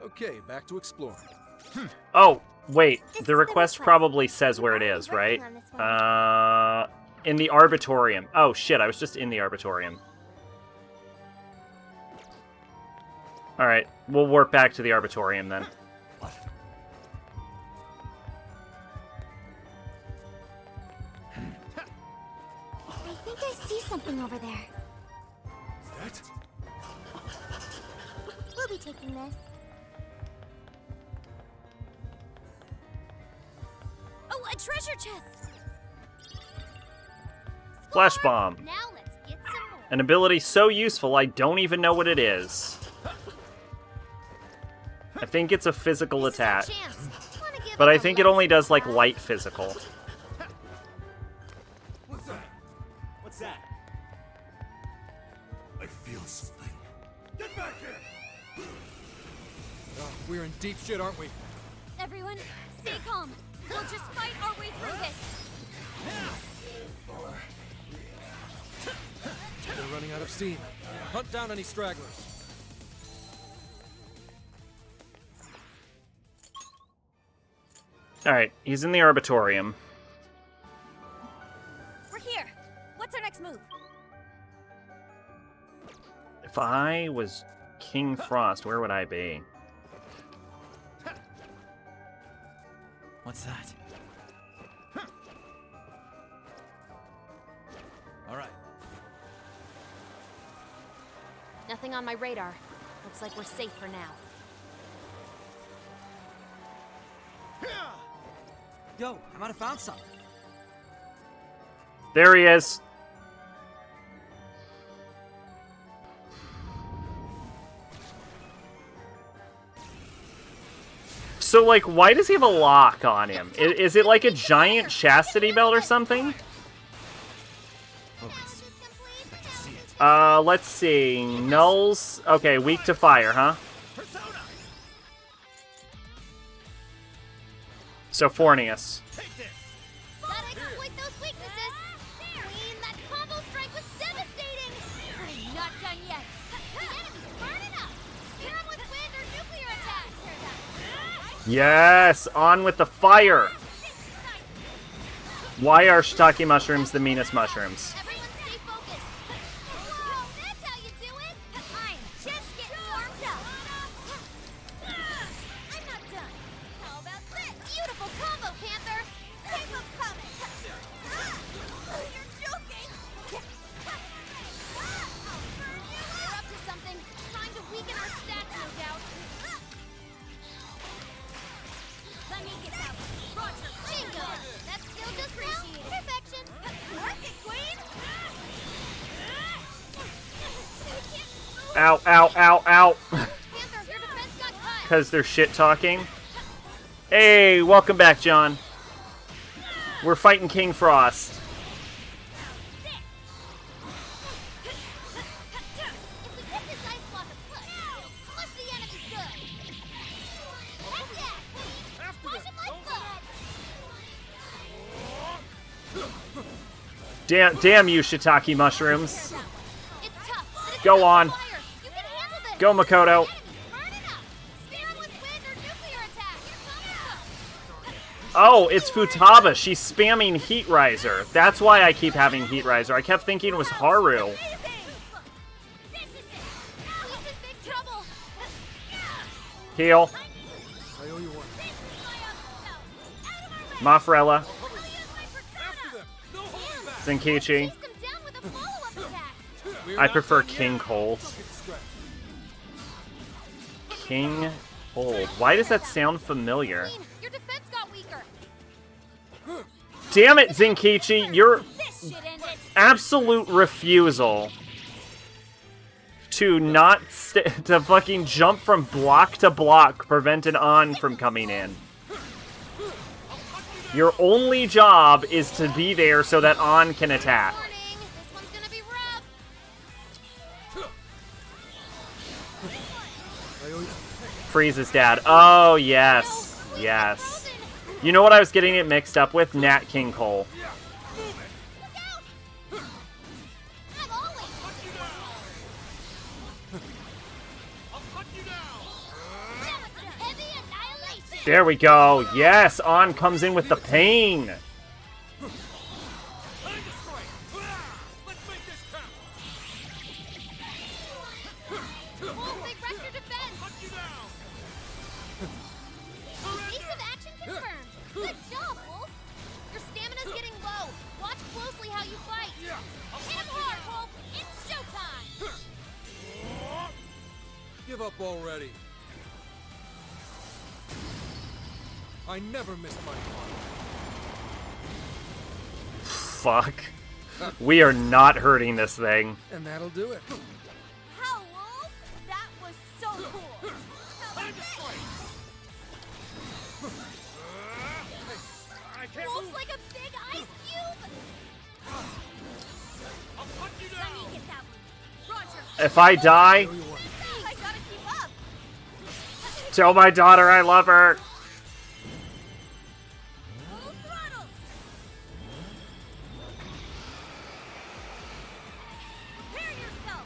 Okay, back to exploring. Oh, wait. The request probably says where it is, right? In the Arbitorium. Oh, shit. I was just in the Arbitorium. Alright. We'll warp back to the Arbitorium then. I think I see something over there. That? We'll be taking this. Oh, a treasure chest! Flash Bomb. Now let's get some more. An ability so useful I don't even know what it is. I think it's a physical attack. But I think it only does, like, light physical. What's that? What's that? I feel something. Get back here! Oh, we're in deep shit, aren't we? Everyone, stay calm. We'll just fight our way through this. They're running out of steam. Hunt down any stragglers. Alright, he's in the Arbitorium. We're here. What's our next move? If I was King Frost, where would I be? What's that? All right. Nothing on my radar. Looks like we're safe for now. Yo, I might have found something. There he is. So, like, why does he have a lock on him? Is it like a giant chastity belt or something? Focus. I can see it. Let's see. Nulls. Okay, weak to fire, huh? So, Fornius. Gotta exploit those weaknesses. Queen, that combo strike was devastating. I'm not done yet. The enemy's burning up. Spear 'em with wind or nuclear attack. Yes, on with the fire. Why are shiitake mushrooms the meanest mushrooms? Everyone stay focused. Whoa, that's how you do it. I'm just getting warmed up. I'm not done. How about this? Beautiful combo, Panther. Keep 'em coming. You're joking. We're up to something. Trying to weaken our stats, no doubt. Let me get that one. Roger. Bingo. That's still just now. Perfection. Work it, Queen. Ow, ow, ow, ow. Panther, your defense got cut. Because they're shit talking. Hey, welcome back, John. We're fighting King Frost. If we get this ice block a push, it'll smush the enemy good. Heck yeah, Queen. Squash him like bugs. Damn you, shiitake mushrooms. It's tough, but it's Go not on. fire. You can handle this. Go, Makoto. Burn it up. Spear 'em with wind or nuclear attack. Oh, it's Futaba. She's spamming Heat Riser. That's why I keep having Heat Riser. I kept thinking it was Haru. This is it. Queen's in big trouble. Heal. I owe you one. Mafrella. No holding back. Zenkichi. Chased him down with a follow-up attack. We're I not prefer done King yet. Cold. Look at stretch. King Cold. Why does that sound familiar? Queen, your defense damn it, Zenkichi, your absolute refusal to not to fucking jump from block to block prevent an On from coming in. Your only job is to be there so that On can attack. Frieza's dad. Oh, yes. Yes. You know what I was getting it mixed up with? Nat King Cole. There we go. Yes, On comes in with the pain. Give up already. I never miss my mark. Fuck. We are not hurting this thing. And that'll do it. How, Wolf? That was so cool. Wolf's like a big ice cube. I'll cut you down. Let me get that one. Roger. If I die, I gotta keep up. tell my daughter I love her. Full throttle. Prepare yourself.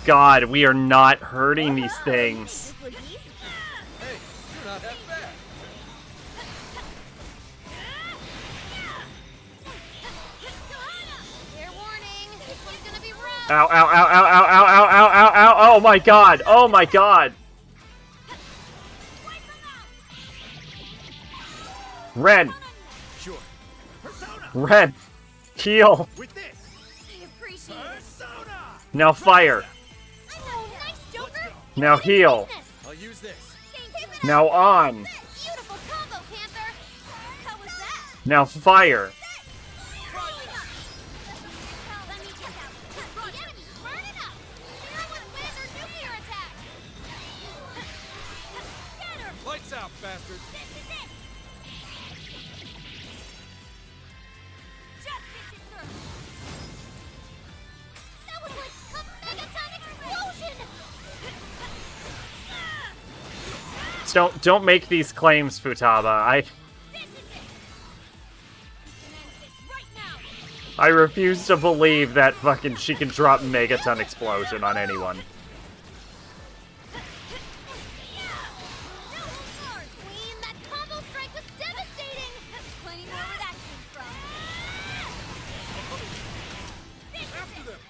God, we are not hurting these things. Hey, you're not that bad. Fair warning, this one's gonna be rough. Ow, ow, ow, ow, ow, ow, ow, ow, ow, ow, oh my god, oh my god. Ren. Sure. Ren. Heal. With this. I appreciate it. Now fire. Now heal. I'll use this. Now On. Beautiful combo, Panther. How was that? Now fire. Let me get that. The enemy's burning up. Spear with wind or nuclear attack. Get her. Lights out, bastard. This is it. Justice is served. That was like a megaton explosion. Don't make these claims, Futaba. I refuse to believe that fucking she can drop Megaton Explosion on anyone. Queen, that combo strike was devastating. Plenty more where that came from. After them.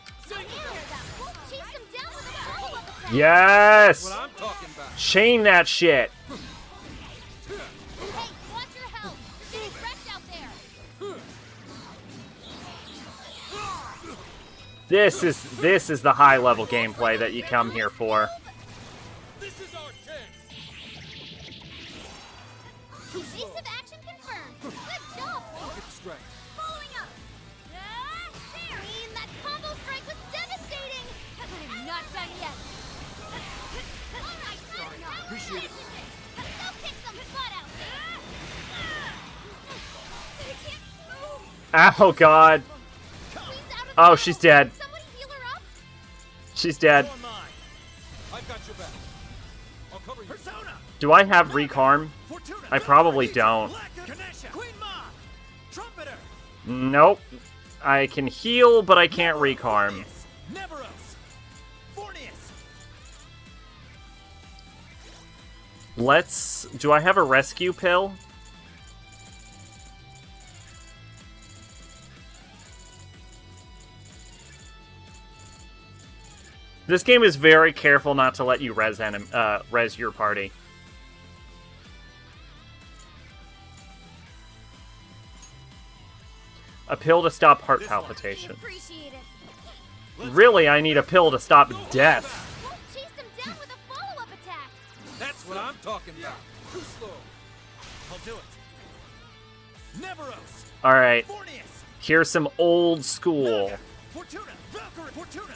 Wolf chased him down with a follow-up attack. Yes! That's what I'm talking about. Chain that shit. Hey, watch your health. You're getting wrecked out there. This is the high level gameplay that you come here for. This is our chance. Evasive action confirmed. Good job, Wolf. Get straight. Following up. There. Queen, that combo strike was devastating. But I'm not done yet. All right, Appreciate it. go kick some butt out They can't move. Oh god. Oh, she's dead. Somebody heal her up. She's dead. I've got your back. I'll cover you. Persona. Do I have Recarm? Fortuna. I probably don't. Ganesha. Queen Ma. Trumpeter. Nope. I can heal, but I can't Recarm. Neveros. Fornius. Do I have a rescue pill? This game is very careful not to let you res your party. A pill to stop heart palpitation. Appreciate it. Really, I need a pill to stop death. Wolf chased him down with a follow-up attack. That's what I'm talking about. Too slow. I'll do it. Neveros. All right. Fornius. Here's some old school. Fortuna. Valkyrie. Fortuna.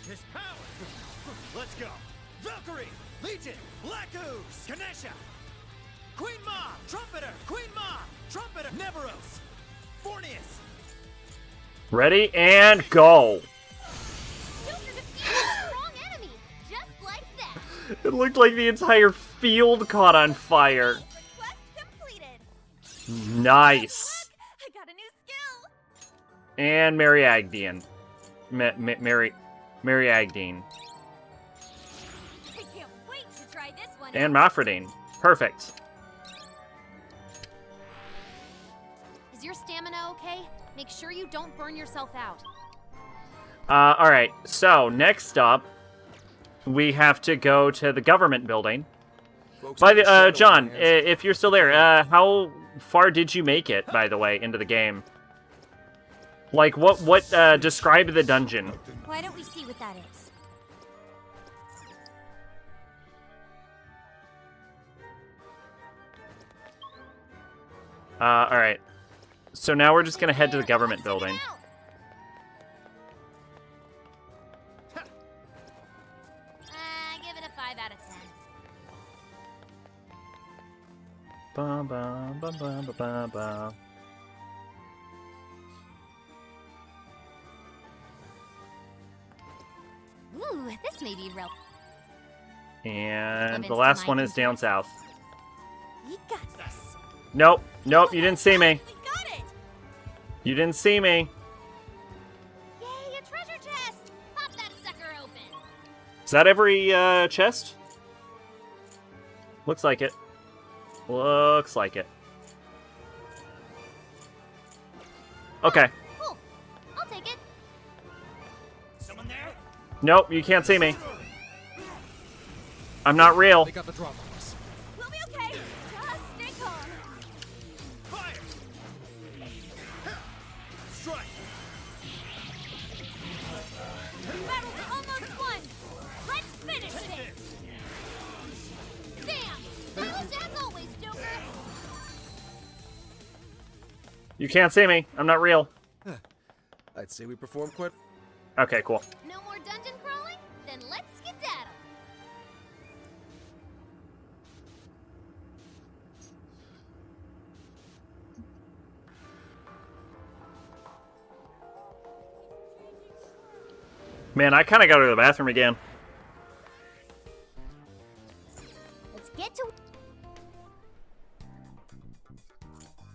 His power. Let's go. Valkyrie. Legion. Black Ooze. Ganesha. Queen Ma. Trumpeter. Queen Ma. Trumpeter. Neveros. Fornius. Ready and go. Joker defeated a strong enemy, just like that. It looked like the entire field caught on fire. Quest completed. Nice. I got a new skill. And Mary Agdean. Mary Agdean. I can't wait to try this one. And Mafrodine. Perfect. Is your stamina okay? Make sure you don't burn yourself out. Alright, so next up, we have to go to the government building. By the, John, if you're still there, how far did you make it, by the way, into the game? Like, what, describe the dungeon. Why don't we see what that is? Alright. So now we're just gonna head to the government building. Give it a 5 out of 10. Ba ba ba ba ba ba ba. Ooh, this may be real. And the last one is down south. We got this. Nope, nope, you didn't see me. We got it. You didn't see me. Yay, a treasure chest! Pop that sucker open. Is that every, chest? Looks like it. Looks like it. Okay. Cool. I'll take it. Someone there? Nope, you can't see me. I'm not real. They got the drop on us. We'll be okay. Just stay calm. Fire. Strike. Battle's almost won. Let's finish this. Bam! Stylish as always, Joker. You can't see me. I'm not real. I'd say we performed quite. Okay, cool. No more dungeon crawling? Then let's skedaddle. Man, I kind of gotta go to the bathroom again. Let's get to.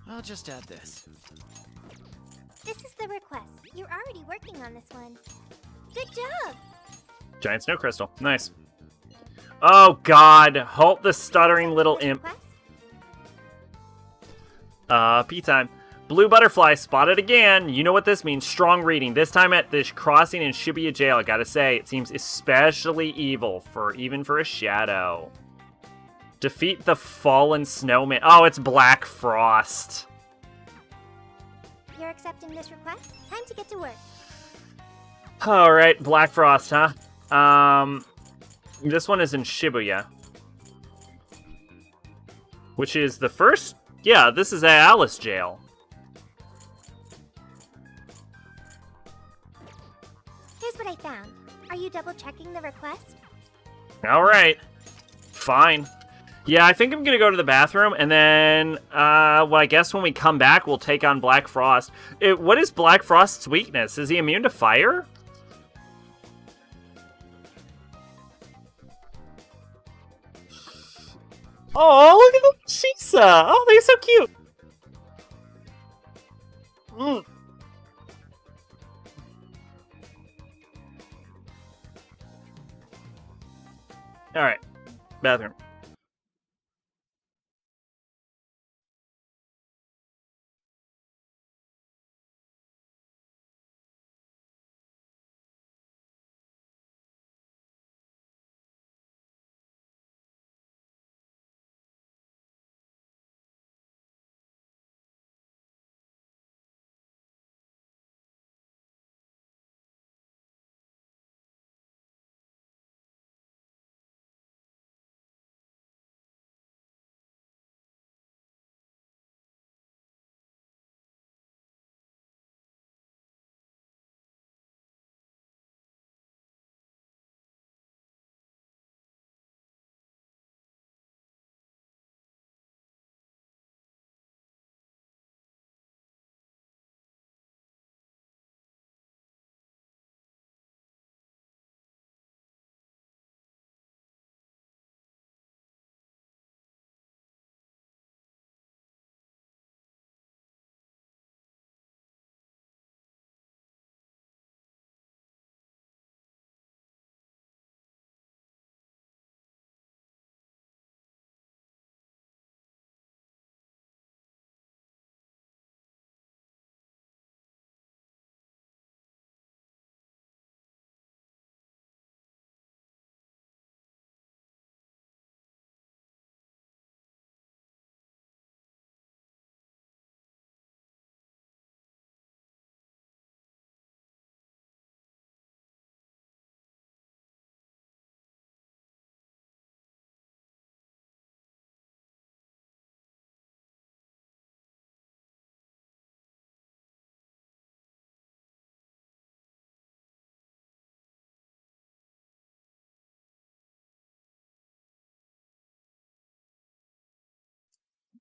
I'll just add this. This is the request. You're already working on this one. Good job. Giant snow crystal. Nice. Oh, God. Halt the stuttering little imp. Pee time. Blue butterfly spotted again. You know what this means. Strong reading. This time at this crossing in Shibuya jail. I gotta say, it seems especially evil even for a shadow. Defeat the fallen snowman. Oh, it's Black Frost. You're accepting this request? Time to get to work. Alright, Black Frost, huh? This one is in Shibuya. Which is the first? Yeah, this is Alice Jail. Here's what I found. Are you double checking the request? Alright. Fine. Yeah, I think I'm gonna go to the bathroom, and then, well, I guess when we come back, we'll take on Black Frost. What is Black Frost's weakness? Is he immune to fire? Oh, look at the Shisa! Oh, they're so cute! Alright. Bathroom.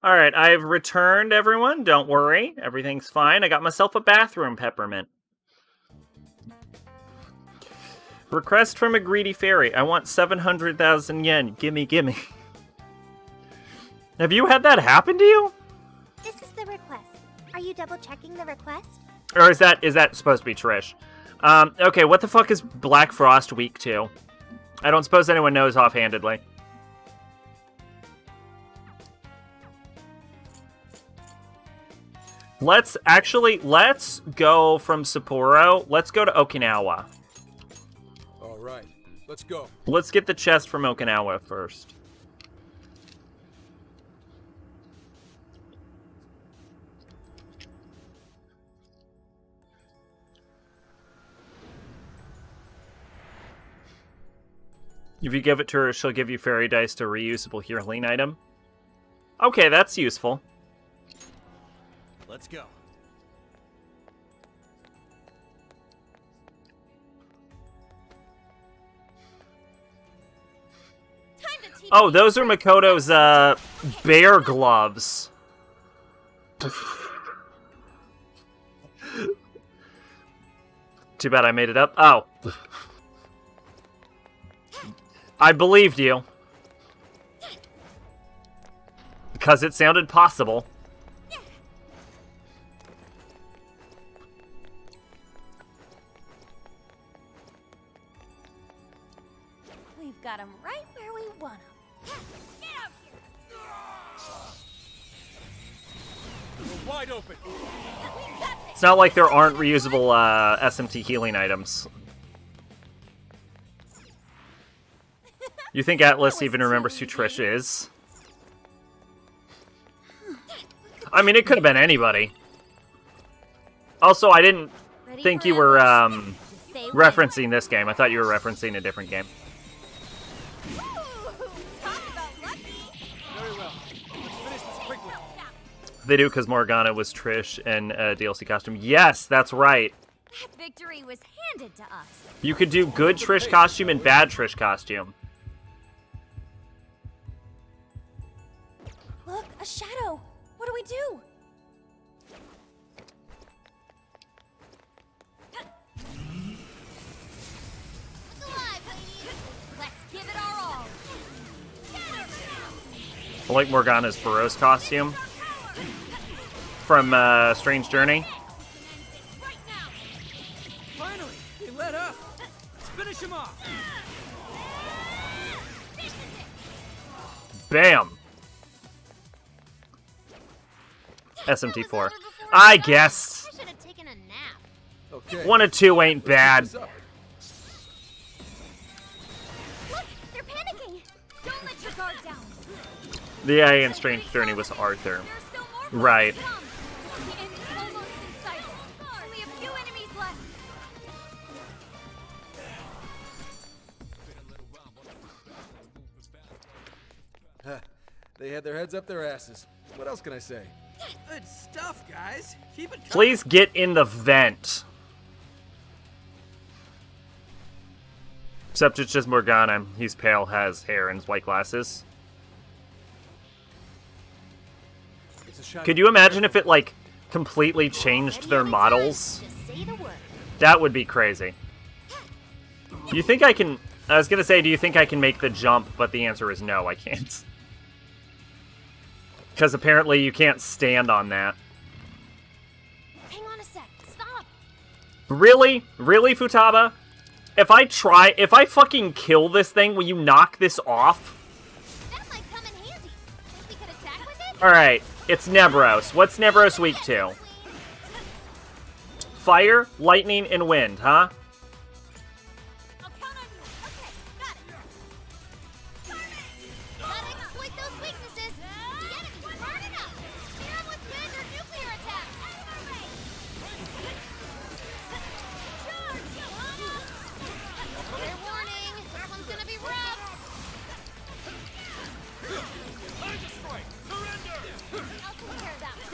Alright, I've returned, everyone. Don't worry. Everything's fine. I got myself a bathroom peppermint. Request from a greedy fairy. I want 700,000 yen. Gimme, gimme. Have you had that happen to you? This is the request. Are you double-checking the request? Or is that supposed to be Trish? Okay, what the fuck is Black Frost week 2? I don't suppose anyone knows offhandedly. Let's go from Sapporo. Let's go to Okinawa. All right, let's go. Let's get the chest from Okinawa first. If you give it to her, she'll give you fairy dice to reusable healing item. Okay, that's useful. Let's go. Oh, those are Makoto's bear gloves. Too bad I made it up. Oh. I believed you. Because it sounded possible. We've got him right where we want him. Get out here! We're wide open. It's not like there aren't reusable SMT healing items. You think Atlas even remembers who Trish is? I mean, it could have been anybody. Also, I didn't think you were referencing this game. I thought you were referencing a different game. Very well. Let's finish this quickly. They do, because Morgana was Trish in a DLC costume. Yes, that's right. That victory was handed to us. You could do good Trish costume and bad Trish costume. Look, a shadow. What do we do? Look alive, ladies. Let's give it our all. I like Morgana's Burroughs costume from Strange Journey. Finally, he let up. Let's finish him off. Bam. SMT4. I guess. I should have taken a nap. Okay. 1 of 2 ain't bad. Look, they're panicking. Don't let your guard down. The AI in Strange Journey was Arthur. Right. The end is almost in sight. Only a few enemies left. They had their heads up their asses. What else can I say? Good stuff, guys. Keep it coming. Please get in the vent. Except it's just Morgana. He's pale, has hair, and white glasses. Could you imagine if it, like, completely changed their models? That would be crazy. Do you think I can... I was gonna say, do you think I can make the jump? But the answer is no, I can't. Because apparently you can't stand on that. Hang on a sec. Stop. Really? Really, Futaba? If I fucking kill this thing, will you knock this off? That might come in handy. We could attack with it. Alright, it's Nebros. What's Nebros weak to? Fire, lightning, and wind, huh? I'll count on you. Okay, got it. Gotta exploit those weaknesses. The enemy's burning up. Spear 'em with wind or nuclear attacks. Fair warning. This one's gonna be rough. I'll take care of that one.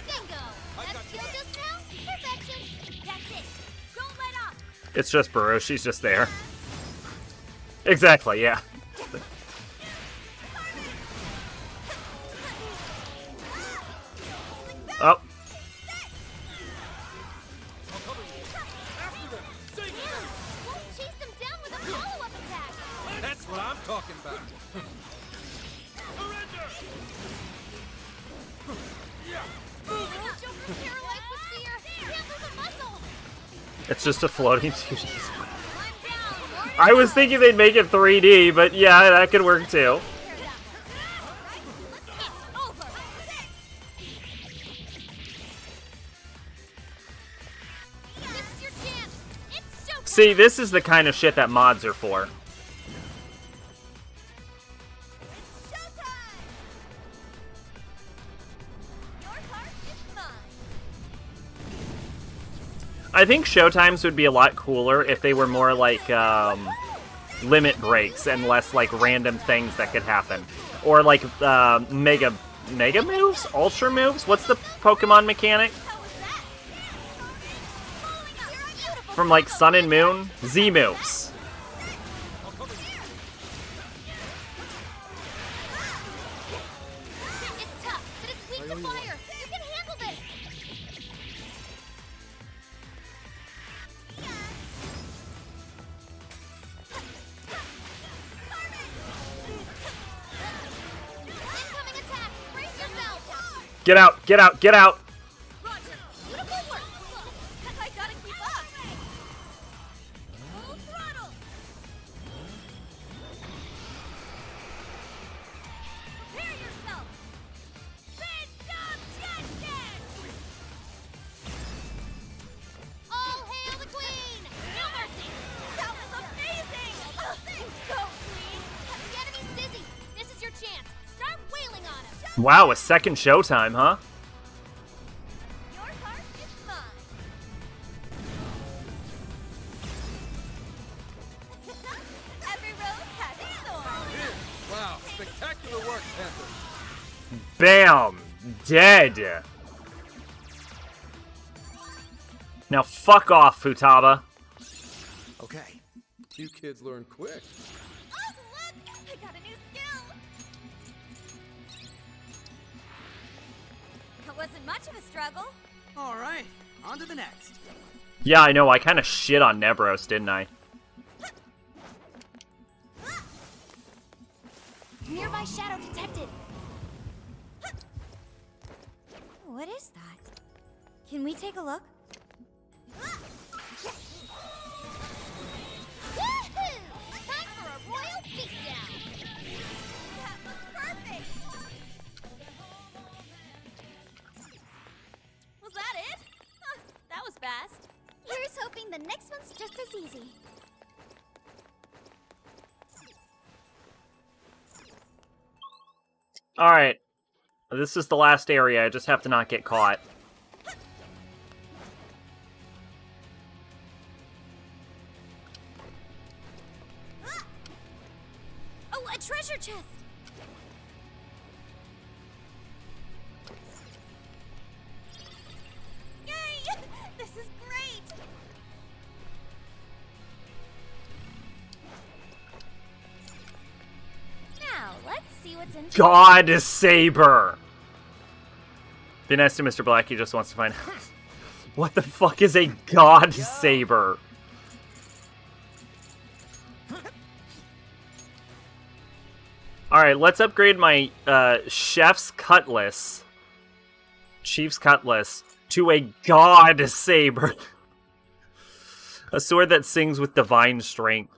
Bingo. That skill just now? Perfection. That's it. Don't let up. It's just Burrow, she's just there. Exactly, yeah. talking about? Surrender! Joker's paralyzed with fear. Can't move a muscle. It's just a floating 2D. I was thinking they'd make it 3D, but yeah, that could work too. See, this is the kind of shit that mods are for. I think showtimes would be a lot cooler if they were more like limit breaks and less like random things that could happen. Or like mega moves? Ultra moves? What's the Pokemon mechanic? From like Sun and Moon? Z moves. It's tough, but it's weak to fire. You can handle this. Incoming attack. Brace yourself. Get out, get out, get out! Beautiful work. I gotta keep up. Full throttle. Prepare yourself. Big Dom Jetson. All hail the Queen. No mercy. That was amazing. Go, Queen. The enemy's dizzy. This is your chance. Start wailing on him. Wow, a second showtime, huh? Your heart is mine. Every rose has its thorn. Wow, spectacular work, Panther. Bam! Dead! Now fuck off, Futaba. Okay. You kids learn quick. Oh, look! I got a new skill. That wasn't much of a struggle. All right, on to the next. Yeah, I know, I kinda shit on Nebros, didn't I? Nearby shadow detected. What is that? Can we take a look? Woohoo! Time for a royal beatdown. That was perfect. Was that it? Huh, that was fast. Here's hoping the next one's just as easy. Alright. This is the last area, I just have to not get caught. Oh, a treasure chest. Yay! This is great! Now, let's see what's in. God Saber! Be nice to Mr. Black, he just wants to find out. What the fuck is a God Saber? Alright, let's upgrade my Chef's Cutlass. Chief's Cutlass. To a God Saber. A sword that sings with divine strength.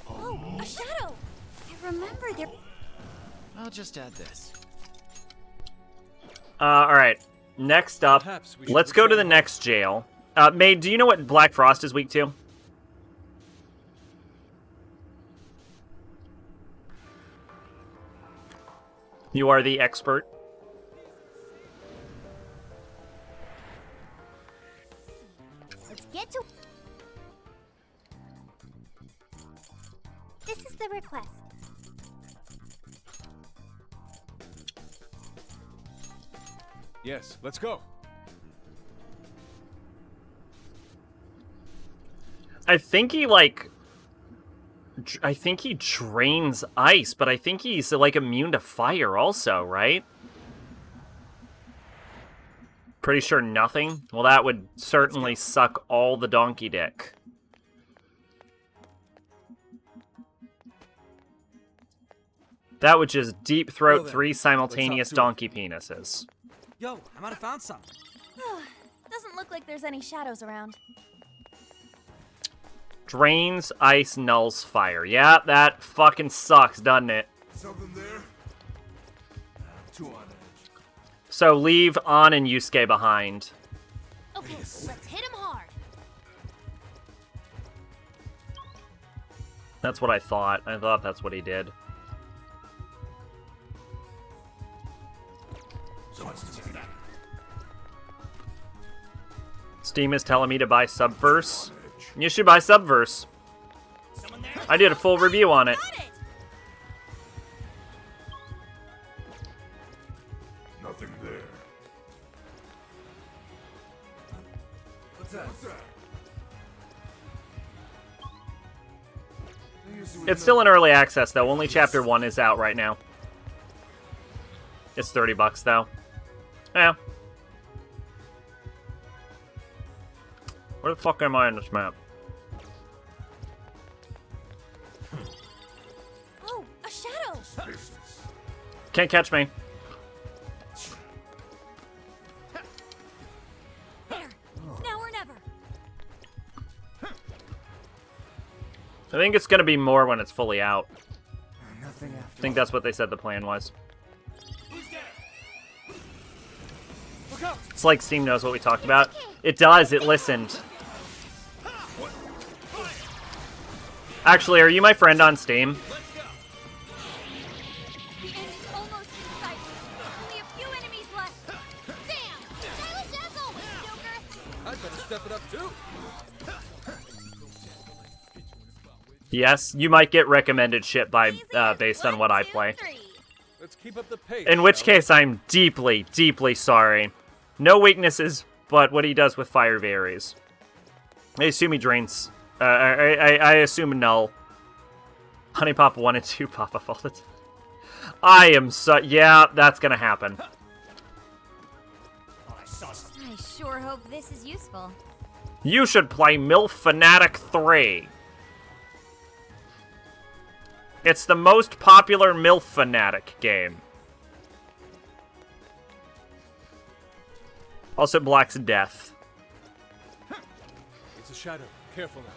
Oh, a shadow. I remember there. I'll just add this. Alright. Next up, let's go to the next jail. Maid, do you know what Black Frost is weak to? You are the expert. Let's get to. This is the request. Yes, let's go. I think he, like, I think he drains ice, but I think he's, like, immune to fire also, right? Pretty sure nothing? Well, that would certainly suck all the donkey dick. That would just deep throat 3 simultaneous donkey penises. Yo, I might have found some. Doesn't look like there's any shadows around. Drains, ice, nulls, fire. Yeah, that fucking sucks, doesn't it? Something there? Too on edge. So leave An and Yusuke behind. Okay, let's hit him hard. That's what I thought. I thought that's what he did. Steam is telling me to buy Subverse. You should buy Subverse. I did a full review on it. Nothing there. What's that? It's still in early access, though. Only Chapter 1 is out right now. It's $30, though. Yeah. Where the fuck am I on this map? Oh, a shadow! Can't catch me. There, it's now or never. I think it's gonna be more when it's fully out. Nothing after. I think that's what they said the plan was. It's like Steam knows what we talked about. It does, it listened. Actually, are you my friend on Steam? The end's almost in sight. Only a few enemies left. Bam! Stylish as always, Joker. I'd better step it up too. Yes, you might get recommended shit by based on what I play. Let's keep up the pace. In which case, I'm deeply, deeply sorry. No weaknesses, but what he does with fire varies. I assume he drains. I assume null. Honey Pop 1 and 2 pop up all the time. I am so... Yeah, that's gonna happen. I sure hope this is useful. You should play MILF Fanatic 3. It's the most popular MILF Fanatic game. Also blocks death. It's a shadow. Careful now.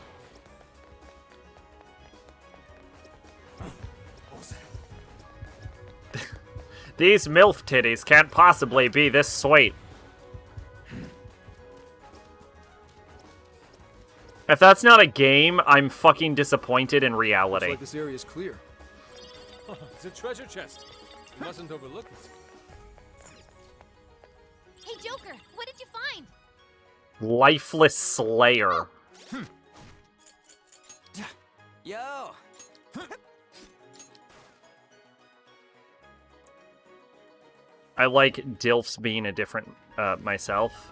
These MILF titties can't possibly be this sweet. If that's not a game, I'm fucking disappointed in reality. Looks like this area is clear. Oh, it's a treasure chest. You mustn't overlook it. Hey, Joker, what did you find? Lifeless Slayer. Yo. I like Dilfs being a different myself.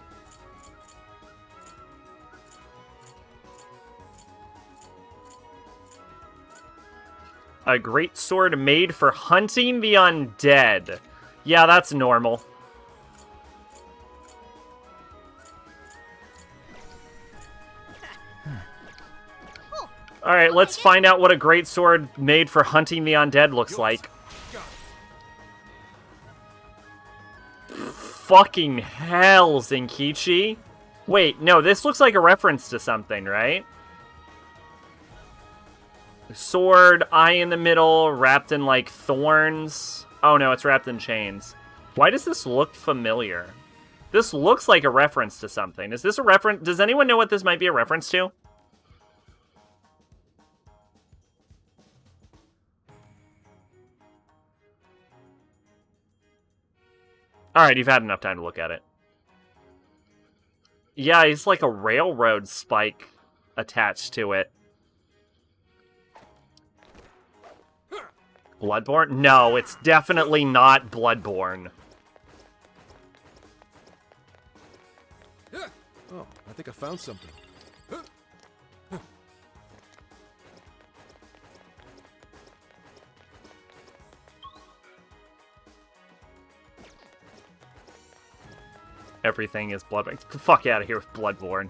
A great sword made for hunting the undead. Yeah, that's normal. Alright, let's find out what a great sword made for hunting the undead looks like. Fucking hell, Zenkichi. Wait, no, this looks like a reference to something, right? Sword, eye in the middle, wrapped in, like, thorns. Oh, no, it's wrapped in chains. Why does this look familiar? This looks like a reference to something. Is this a reference? Does anyone know what this might be a reference to? Alright, you've had enough time to look at it. Yeah, it's like a railroad spike attached to it. Bloodborne? No, it's definitely not Bloodborne. Oh, I think I found something. everything is Bloodborne. Get the fuck out of here with Bloodborne.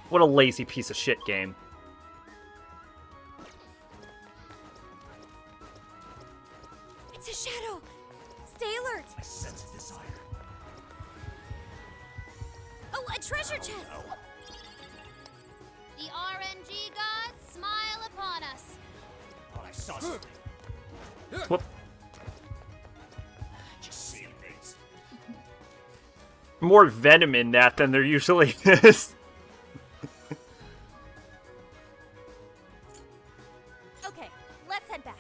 What a lazy piece of shit game. It's a shadow. Stay alert. I sense a desire. Oh, a treasure chest. The RNG gods smile upon us. Oh, I saw something. Whoop. Just seeing things. More venom in that than there usually is. Okay, let's head back.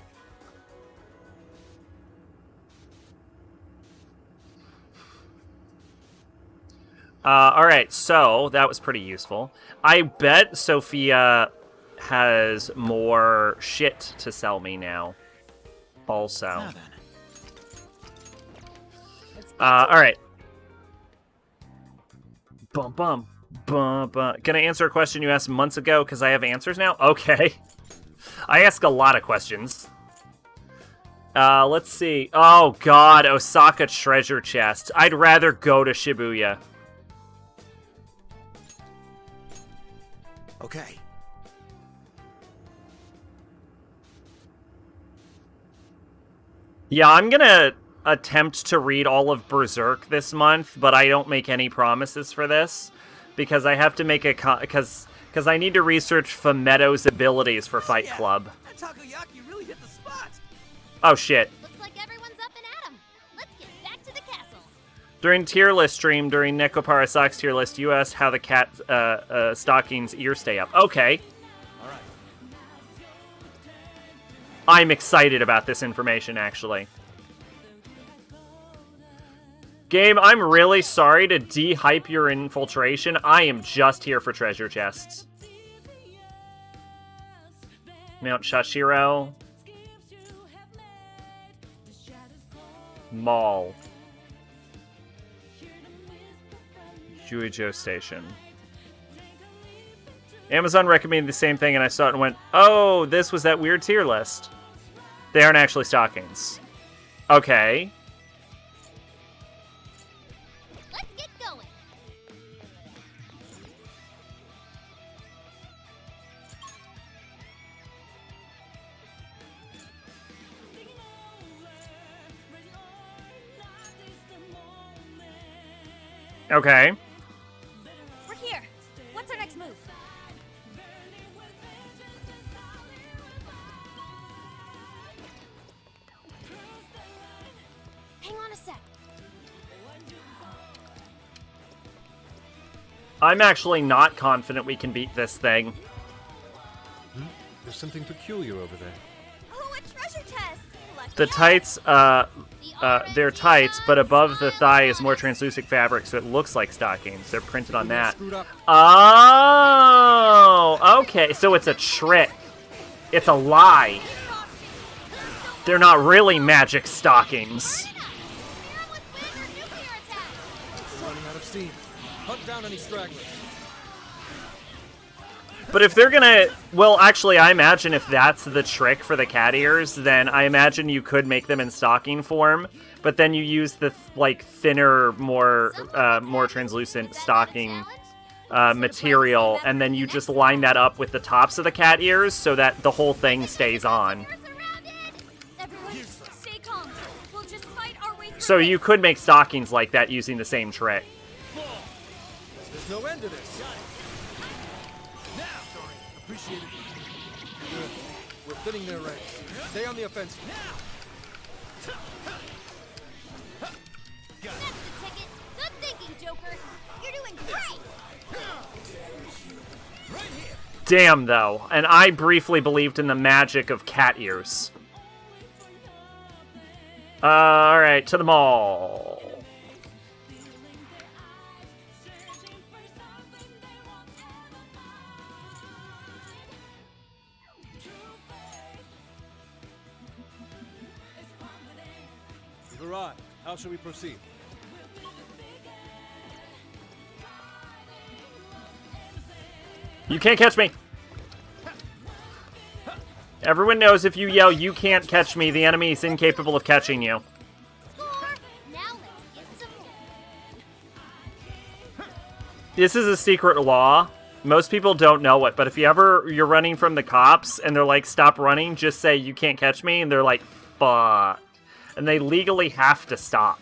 Alright, so that was pretty useful. I bet Sophia has more shit to sell me now. Also. Alright. Bum bum. Bum bum. Gonna answer a question you asked months ago because I have answers now? Okay. I ask a lot of questions. Let's see. Oh god, Osaka treasure chest. I'd rather go to Shibuya. Okay. Yeah, I'm gonna attempt to read all of Berserk this month, but I don't make any promises for this because I have to make a because I need to research Fumetto's abilities for Fight Club. That takoyaki really hit the spot. Oh shit. Looks like everyone's up and at 'em. Let's get back to the castle. During tier list stream, during Nekopara Sock's tier list, you asked how the cat stocking's ears stay up. Okay. All right. I'm excited about this information, actually. Game, I'm really sorry to de-hype your infiltration. I am just here for treasure chests. Mount Shashiro. Mall. Juijo Station. Amazon recommended the same thing, and I saw it and went, oh, this was that weird tier list. They aren't actually stockings. Okay. Let's get going. Okay. We're here. What's our next move? Hang on a sec. I'm actually not confident we can beat this thing. There's something peculiar over there. Oh, a treasure chest. The tights, they're tights, but above the thigh is more translucent fabric, so it looks like stockings. They're printed on that. Oh, okay, so it's a trick. It's a lie. They're not really magic stockings. Running out of steam. Hunt down any stragglers. But if they're gonna... Well, actually, I imagine if that's the trick for the cat ears, then I imagine you could make them in stocking form, but then you use the, like, thinner, more translucent stocking material, and then you just line that up with the tops of the cat ears so that the whole thing stays on. Stay calm. We'll just fight our way through. So you could make stockings like that using the same trick. There's no end to this. Appreciate it. Good. We're thinning their ranks. Stay on the offensive. That's the ticket. Good thinking, Joker. You're doing great. Damn, though. And I briefly believed in the magic of cat ears. Alright, to the mall. We've arrived. How shall we proceed? You can't catch me. Everyone knows if you yell, you can't catch me, the enemy is incapable of catching you. Score. Now let's get some more. This is a secret law. Most people don't know it, but if you're running from the cops and they're like, stop running, just say, you can't catch me, and they're like, fuck. And they legally have to stop.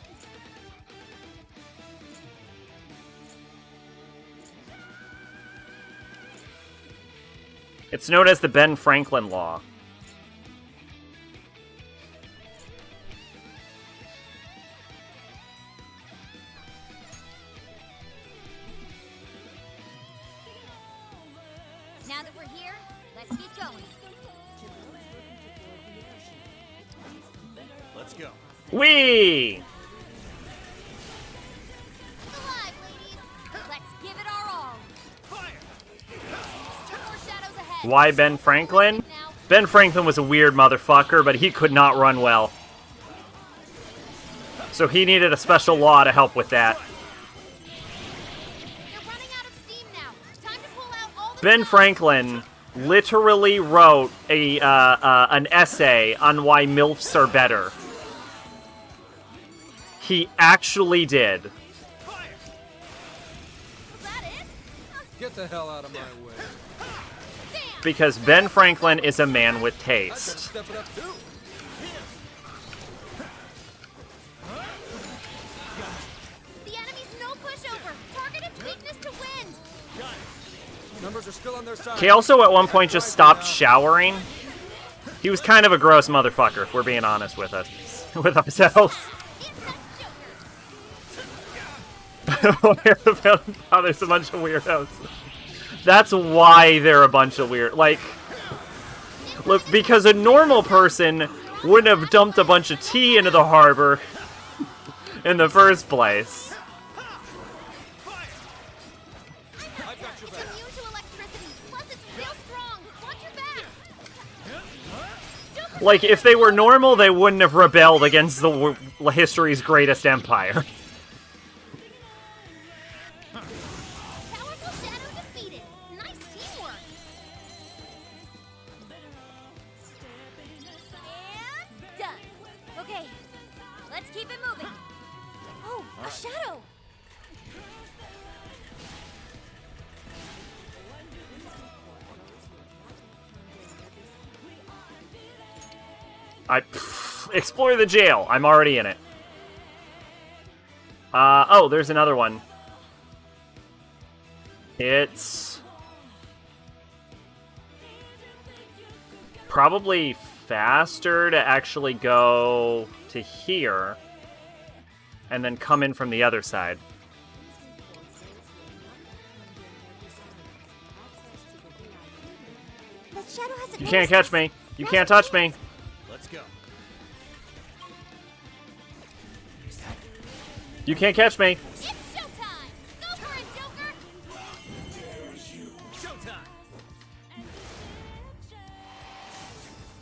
It's known as the Ben Franklin Law. Now that we're here, let's get going. Let's go. Whee! Alive, ladies. Let's give it our all. Fire! Two more shadows ahead. Why Ben Franklin? Ben Franklin was a weird motherfucker, but he could not run well. So he needed a special law to help with that. Ben Franklin literally wrote an essay on why MILFs are better. He actually did. Get the hell out of my way. Because Ben Franklin is a man with taste. Step it up too. The enemy's no pushover. Target its weakness to wind. Numbers are still on their side. He also at one point just stopped showering. He was kind of a gross motherfucker, if we're being honest with us, with ourselves. Oh, there's a bunch of weirdos. That's why they're a bunch of weird. Like, look, because a normal person wouldn't have dumped a bunch of tea into the harbor in the first place. Like, if they were normal, they wouldn't have rebelled against the history's greatest empire. Powerful shadow defeated. Nice teamwork. And done. Okay, let's keep it moving. Oh, a shadow. Explore the jail. I'm already in it. Oh, there's another one. It's probably faster to actually go to here and then come in from the other side. You can't catch me. You can't touch me. Let's go. You can't catch me. It's showtime. Go for it, Joker. Showtime.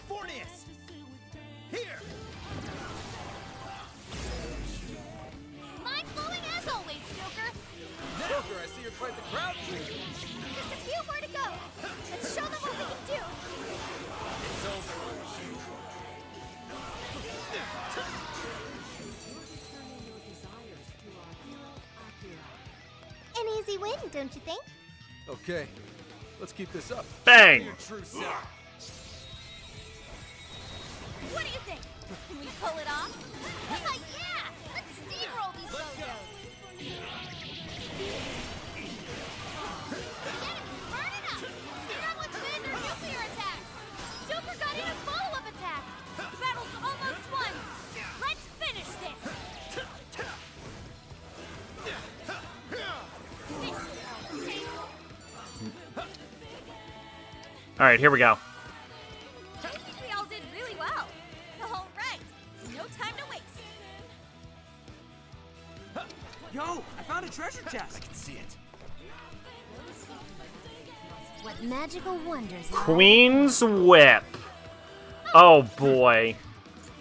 Fornius. Here. Mind blowing as always, Joker. Joker, I see you're quite the crowd. Just a few more to go. Let's show them what we can do. It's over. An easy win, don't you think? Okay, let's keep this up. Bang! Your true self. What do you think? Can we pull it off? Yeah! Let's steamroll these bozos! The enemy's burning up! Steer on with wind or nuclear attacks! Joker got in a follow-up attack! The battle's almost won! Let's finish this! Alright, here we go. I think we all did really well. All right, no time to waste. Yo, I found a treasure chest. I can see it. What magical wonders lie- Queen's Whip. Oh boy.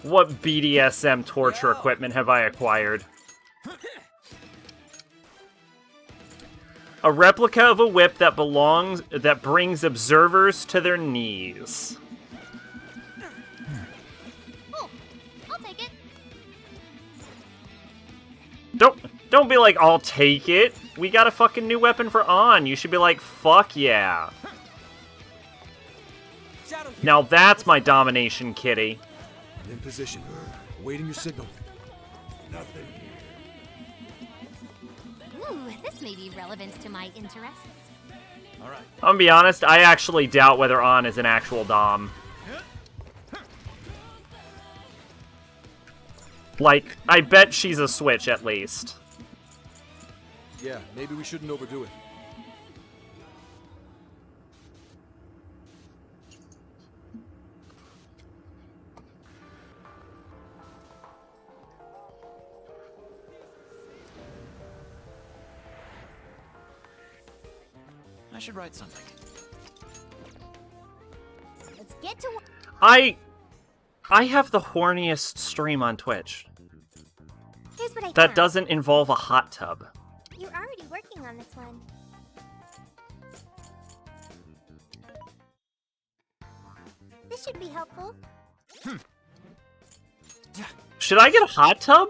What BDSM torture equipment have I acquired? A replica of a whip that brings observers to their knees. Oh, I'll take it. Don't be like, I'll take it. we got a fucking new weapon for On. You should be like, fuck yeah. Now that's my domination, kitty. In position. Awaiting your signal. Nothing. Ooh, this may be relevant to my interests. All right. I'm gonna be honest, I actually doubt whether On is an actual dom. Like, I bet she's a Switch at least. Yeah, maybe we shouldn't overdo it. I should write something. Let's get to work. I have the horniest stream on Twitch. Here's what I That found. doesn't involve a hot tub. You're already working on this one. This should be helpful. Should I get a hot tub?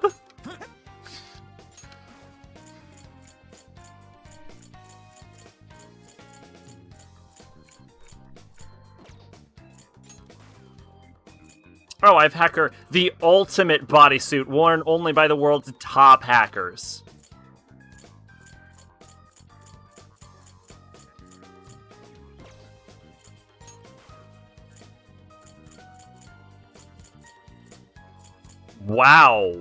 Oh, I've Hacker, the ultimate bodysuit worn only by the world's top hackers. Wow.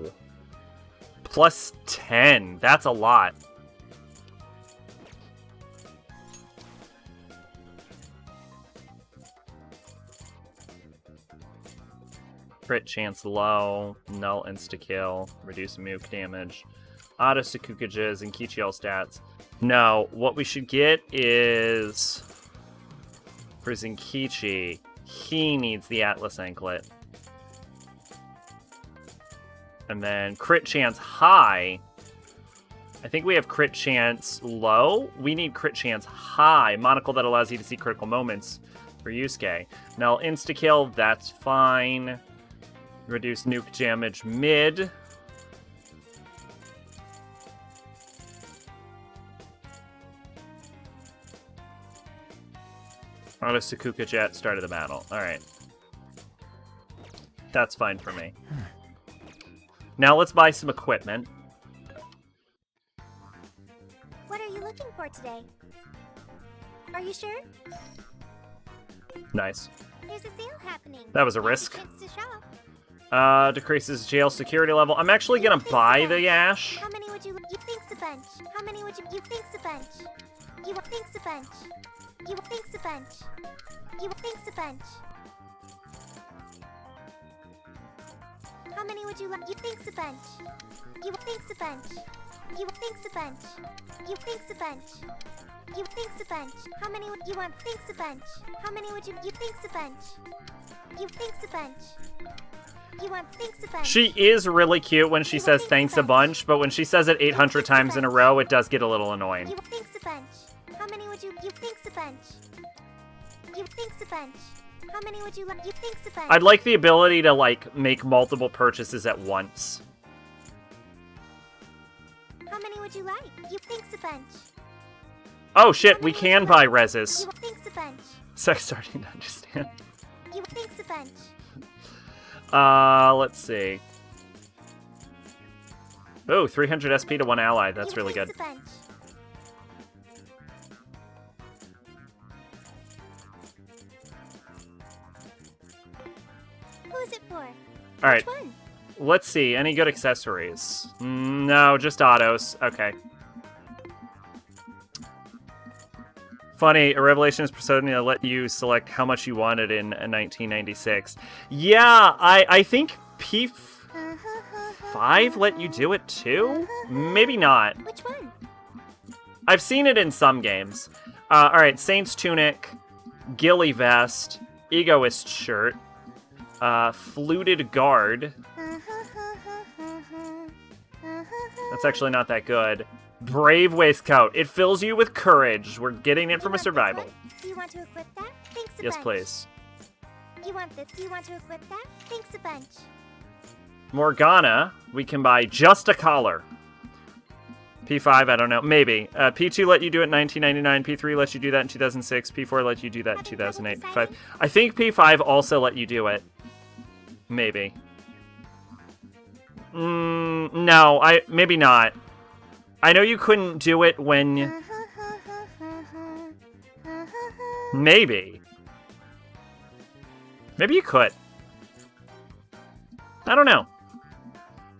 Plus 10. That's a lot. Crit chance low, null insta-kill, reduce mook damage, auto Sakukages, and Kichi all stats. No, what we should get is... For Zenkichi, he needs the Atlas Anklet. And then crit chance high. I think we have crit chance low. We need crit chance high. Monocle that allows you to see critical moments for Yusuke. Now, insta-kill, that's fine. Reduce nuke damage mid. Auto Sakuka Jet, start of the battle. Alright. That's fine for me. Now let's buy some equipment. What are you looking for today? Are you sure? Nice. There's a sale happening. That was a risk. Chance to shop. Decreases jail security level. I'm actually gonna buy the Yash. How many would you think's a bunch? How many would you think's a bunch? You think's a bunch. You think's a bunch. You think's a bunch. How many would you like? You think's a bunch. You think's a bunch. You think's a bunch. You think's a bunch. You think's a bunch. How many would you want? Think's a bunch. How many would you think's a bunch? You think's a bunch. You want think's a bunch. She is really cute when she says thanks a bunch, but when she says it 800 times in a row, it does get a little annoying. You think's a bunch. How many would you think's a bunch? You think's a bunch. How many would you like? You think's a bunch. I'd like the ability to, like, make multiple purchases at once. How many would you like? You think's a bunch. Oh shit, we can buy reses. You think's a bunch. Sex starting to understand. You think's a bunch. Let's see. Oh, 300 SP to one ally. That's really good. Who's it for? Alright. Let's see. Any good accessories? No, just autos. Okay. Funny, a Revelation is proceeding to let you select how much you wanted in 1996. Yeah, I think P5 let you do it too? Maybe not. Which one? I've seen it in some games. Alright, Saint's Tunic, Ghillie Vest, Egoist Shirt, Fluted Guard. That's actually not that good. Brave Waistcoat. It fills you with courage. We're getting it from a survival. Do you want to equip that? Thanks a Yes, bunch. please. You want this? Do you want to equip that? Thanks a bunch. Morgana, we can buy just a collar. P5, I don't know. Maybe. P2 let you do it in 1999. P3 let you do that in 2006. P4 let you do that in 2008. P5. I think P5 also let you do it. Maybe. No, maybe not. I know you couldn't do it when... Maybe. Maybe you could. I don't know.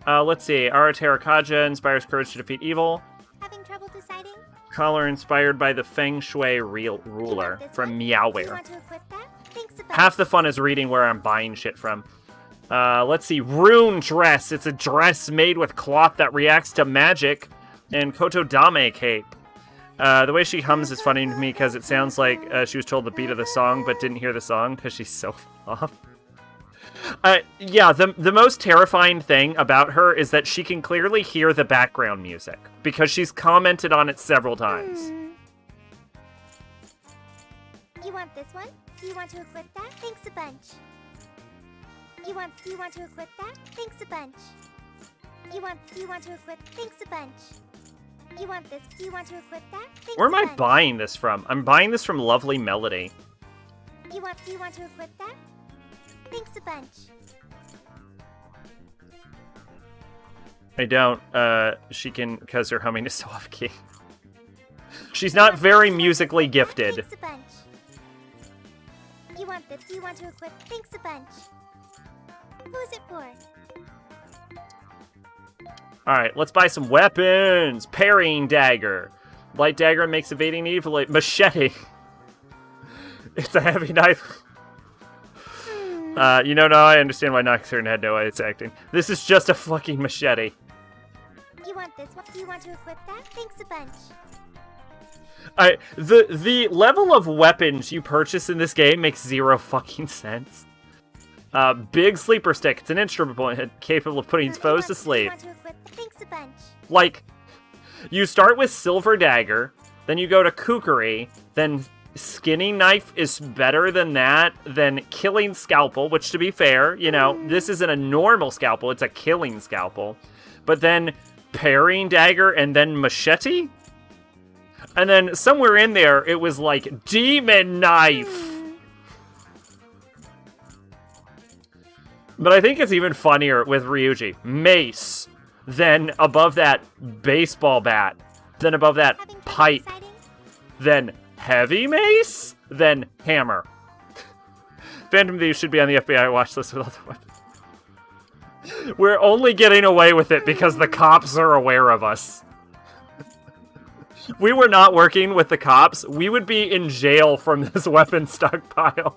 Let's see. Ara Terakaja inspires courage to defeat evil. Having trouble deciding? Color inspired by the Feng Shui ruler from Meowware. You want to equip that? Thanks a bunch. Half the fun is reading where I'm buying shit from. Let's see. Rune dress. It's a dress made with cloth that reacts to magic. And Kotodame cape. The way she hums is funny to me because it sounds like she was told the beat of the song but didn't hear the song because she's so off. Yeah, the most terrifying thing about her is that she can clearly hear the background music because she's commented on it several times. You want this one? Do you want to equip that? Thanks a bunch. You want to equip that? Thanks a bunch. You want to equip? Thanks a bunch. You want this? Do you want to equip that? Thanks Where am I a bunch. buying this from? I'm buying this from Lovely Melody. You want to equip that? Thanks a bunch. I don't. She can, because her humming is so off key. She's not very musically gifted. Thanks a bunch. You want this? Do you want to equip? Thanks a bunch. Who's it for? Alright, let's buy some weapons. Parrying dagger. Light dagger makes evading evil. Machete. It's a heavy knife. You know, now I understand why Nocturne had no ice acting. This is just a fucking machete. You want this? Do you want to equip that? Thanks a bunch. The level of weapons you purchase in this game makes zero fucking sense. Big sleeper stick. It's an instrument capable of putting foes to sleep. Thanks a bunch. Like, you start with silver dagger, then you go to kukri, then skinning knife is better than that, then killing scalpel, which to be fair, you know, this isn't a normal scalpel, it's a killing scalpel. But then parrying dagger and then machete? And then somewhere in there, it was like demon knife. But I think it's even funnier with Ryuji. Mace. Then above that, baseball bat. Then above that, pipe. Then heavy mace. Then hammer. Phantom Thieves should be on the FBI watch list with other weapons. We're only getting away with it because the cops are aware of us. We were not working with the cops. We would be in jail from this weapon stockpile.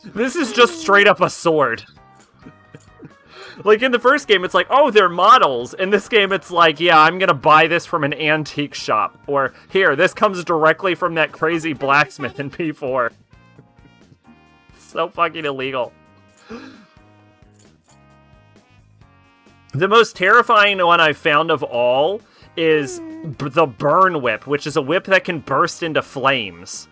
This is just straight up a sword. Like, in the first game, it's like, oh, they're models. In this game, it's like, yeah, I'm gonna buy this from an antique shop. Or, here, this comes directly from that crazy blacksmith in P4. So fucking illegal. The most terrifying one I've found of all is the Burn Whip, which is a whip that can burst into flames.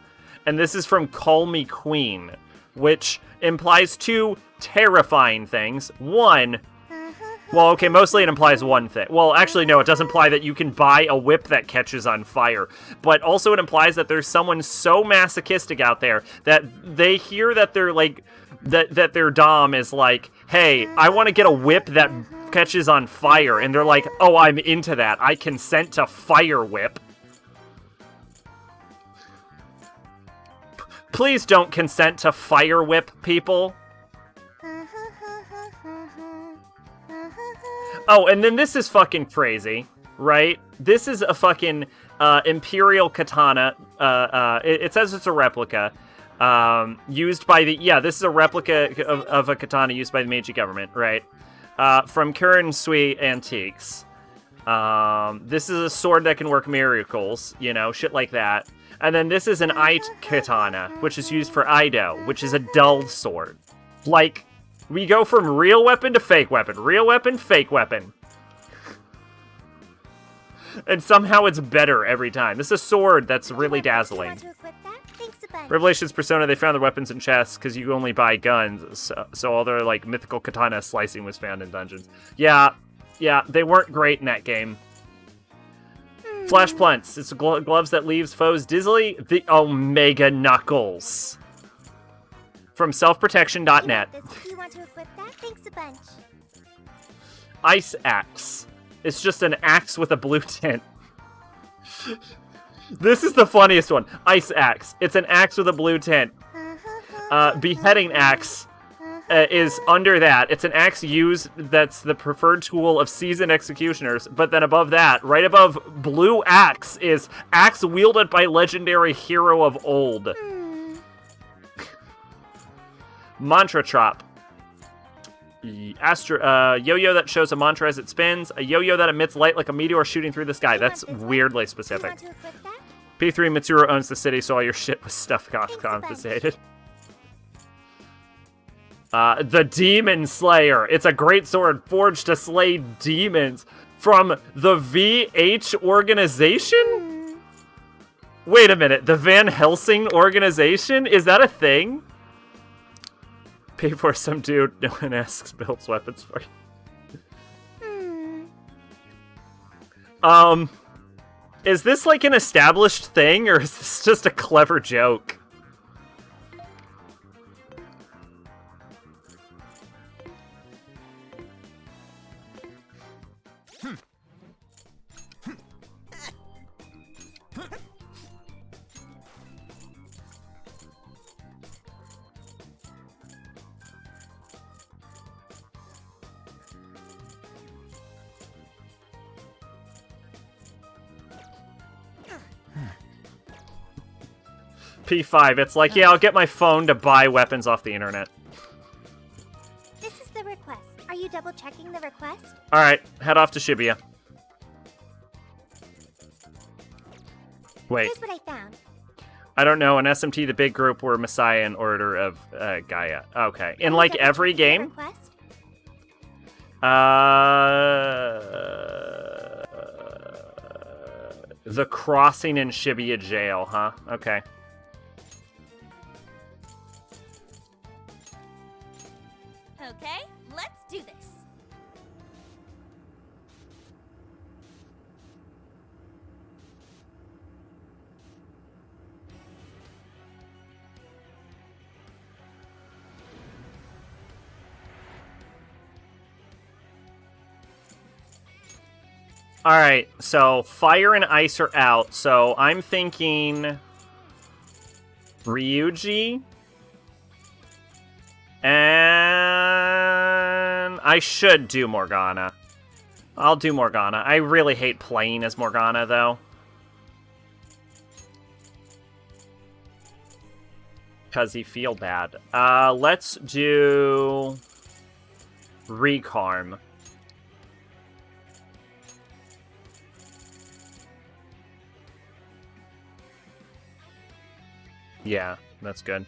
And this is from Call Me Queen, which implies two terrifying things. One, well, okay, mostly it implies one thing. Well, actually, no, it does imply that you can buy a whip that catches on fire. But also it implies that there's someone so masochistic out there that they hear that they're like, that their dom is like, hey, I want to get a whip that catches on fire. And they're like, oh, I'm into that. I consent to fire whip. Please don't consent to fire whip, people. Oh, and then this is fucking crazy, right? This is a fucking Imperial katana. It says it's a replica. Used by the... Yeah, this is a replica of a katana used by the Meiji government, right? From Karen Sui Antiques. This is a sword that can work miracles, you know, shit like that. And then this is an Ait katana, which is used for Aido, which is a dull sword. Like, we go from real weapon to fake weapon. Real weapon, fake weapon. And somehow it's better every time. This is a sword that's really dazzling. Revelations Persona, they found their weapons in chests because you only buy guns. So all their, like, mythical katana slicing was found in dungeons. Yeah, they weren't great in that game. Flash Blunts. It's gloves that leaves foes dizzily. The Omega Knuckles. From selfprotection.net. You want to equip that? Thanks a bunch. Ice Axe. It's just an axe with a blue tint. This is the funniest one. Ice Axe. It's an axe with a blue tint. Beheading Axe is under that. It's an axe used that's the preferred tool of seasoned executioners. But then above that, right above Blue Axe, is axe wielded by legendary hero of old. Mantra Trop. Yo-yo that shows a mantra as it spins. A yo-yo that emits light like a meteor shooting through the sky. That's weirdly specific. P3 Mitsuru owns the city, so all your shit was stuff confiscated. The Demon Slayer. It's a great sword forged to slay demons from the VH organization? Wait a minute. The Van Helsing organization? Is that a thing? Pay for some dude no one asks builds weapons for you. Is this like an established thing, or is this just a clever joke? P5, it's like, yeah, I'll get my phone to buy weapons off the internet. This is the request. Are you double checking the request? Alright, head off to Shibuya. Wait. Here's what I found. I don't know, in SMT, the big group were Messiah and Order of Gaia. Okay. In like every game? The Crossing in Shibuya Jail, huh? Okay. Okay, let's do this. Alright, so fire and ice are out, so I'm thinking Ryuji, and I should do Morgana. I'll do Morgana. I really hate playing as Morgana, though. Because you feel bad. Let's do Recarm. Yeah, that's good.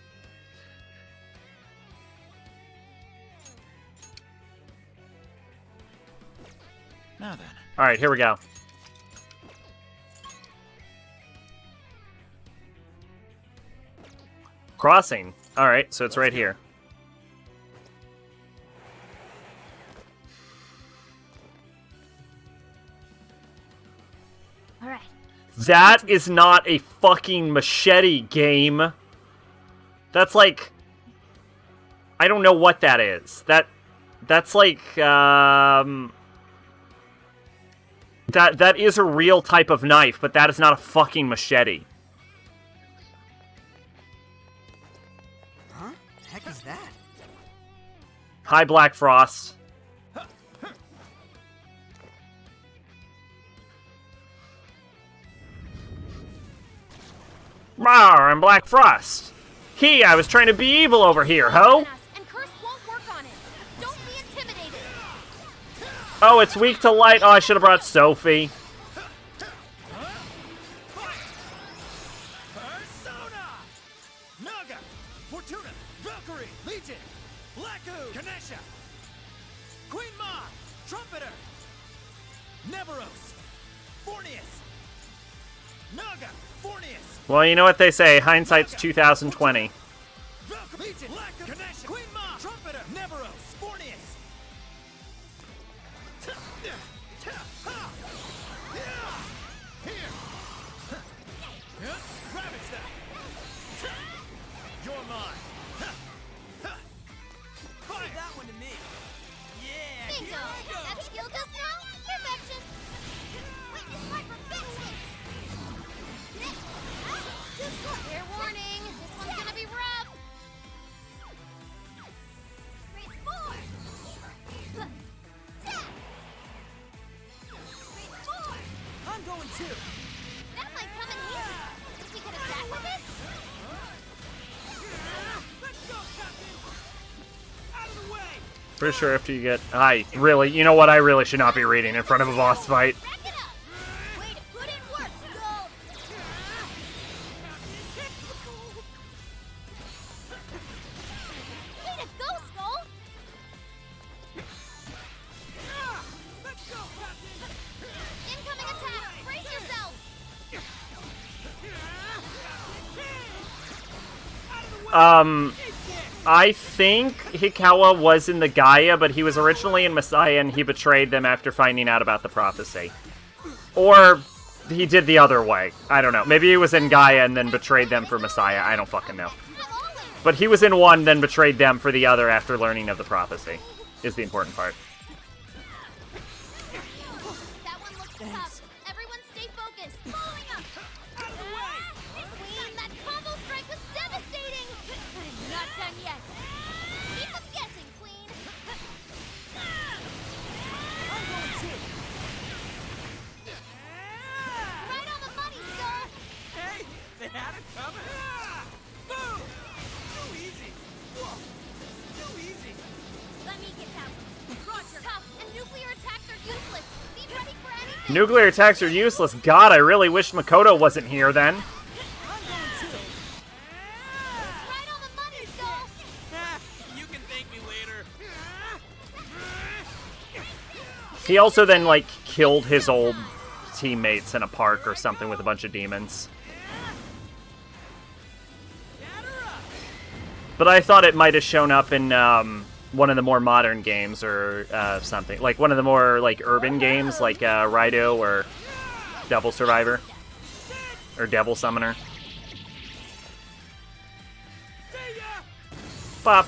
Now then. All right, here we go. Crossing. All right, so it's right here. All right. That is not a fucking machete game. That's like, I don't know what that is. That's like that is a real type of knife, but that is not a fucking machete. Huh? The heck is that? Hi, Black Frost. Rawr, I'm Black Frost. I was trying to be evil over here, ho? And Curse won't work on it. Don't be intimidated. Oh, it's weak to light. Oh, I should have brought Sophie. Persona! Naga! Fortuna! Valkyrie! Legion! Blacku! Ganesha! Queen Ma! Trumpeter! Neveros! Fornius! Naga! Fornius! Well, you know what they say, hindsight's 2020. Legion! Blacku! Ganesha! Queen Ma! Trumpeter! Neveros! Fornius! Here! of mine. Leave that one to me. Yeah, Bingo! here I go. That skill just now? Perfection! Witness my perfection! Fair warning, this one's gonna be rough! Raise 4! Raise 4! I'm going too. That might come in handy! Think we could attack with it? Let's go, Captain. Out of the way. Pretty sure after you get... really, you know what? I really should not be reading in front of a boss fight. Rack it up! Way to put in work, Skull! Way to go, Skull! Let's go, Captain. Incoming attack! Brace yourself! I think Hikawa was in the Gaia, but he was originally in Messiah, and he betrayed them after finding out about the prophecy. Or he did the other way. I don't know. Maybe he was in Gaia and then betrayed them for Messiah. I don't fucking know. But he was in one, then betrayed them for the other after learning of the prophecy, is the important part. That one looks tough. Everyone stay focused. Following up. Out of the way! Queen, that combo strike was devastating! I'm not done yet. Keep them guessing, Queen. I'm going too. Right on the money, Skull. Hey, they had it coming. Boom! Too easy. Whoa. Too easy. Let me get that one. Roger. Tough, and nuclear attacks are useless. Be ready for anything. Nuclear attacks are useless. God, I really wish Makoto wasn't here then. Right on the money, Skull. You can thank me later. He also then, like, killed his old teammates in a park or something with a bunch of demons. But I thought it might have shown up in one of the more modern games or something. Like one of the more like urban games like Raido or Devil Survivor. Or Devil Summoner. Pop.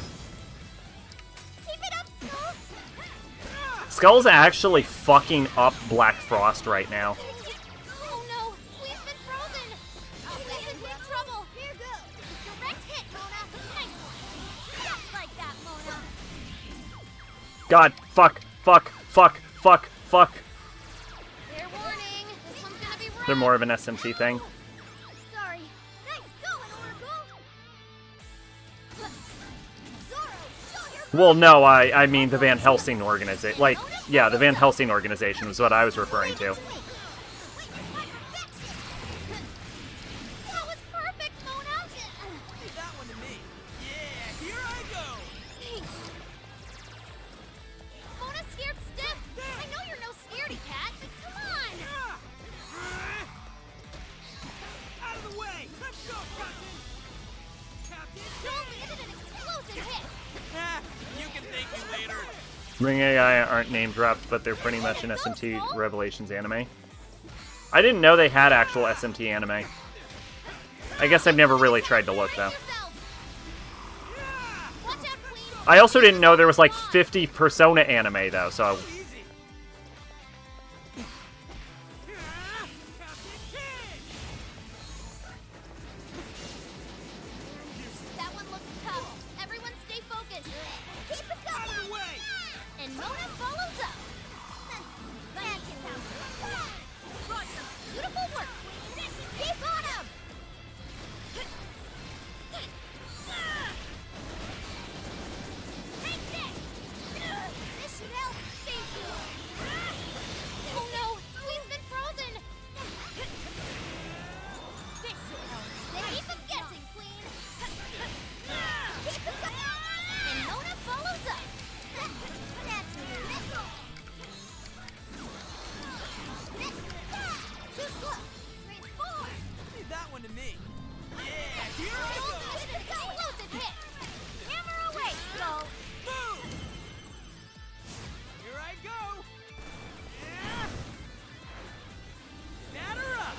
Keep it up, Skull. Skull's actually fucking up Black Frost right now. Oh no, we've been frozen. We're in big trouble. Here goes. Direct hit, Mona. Nice one. Just like that, Mona. God, fuck. Fair warning. This one's gonna be rough. They're more of an SMT thing. Sorry. Nice going, Oracle. Zoro, show your Well, no, I mean the Van Helsing organization. Like, yeah, the Van Helsing organization is what I was referring to. That was perfect, Mona. Leave that one to me. Yeah, here I go. Thanks. Mona's scared stiff. I know you're no scaredy cat. Come on. Out of the way. Let's go, Captain. Captain. Joel landed an explosive hit. You can thank me later. Ring AI aren't name dropped, but they're pretty much an SMT Revelations anime. I didn't know they had actual SMT anime. I guess I've never really tried to look, though. I also didn't know there was like 50 Persona anime, though, so... That one looks tough. Everyone stay focused. Keep it going. Out of the way. And Mona follows up. Let me get that one. Roger. Beautiful work, Queen. Keep on him. Take this. This should help. Thank you. Oh no, we've been frozen. This should help. Keep them guessing, Queen. Keep them going. And Mona follows up. Too slow. Range 4. Leave that one to me. Yeah, here I go. Explosive hit. Hammer away, Skull. Boom. Here I go. Yeah. Batter up.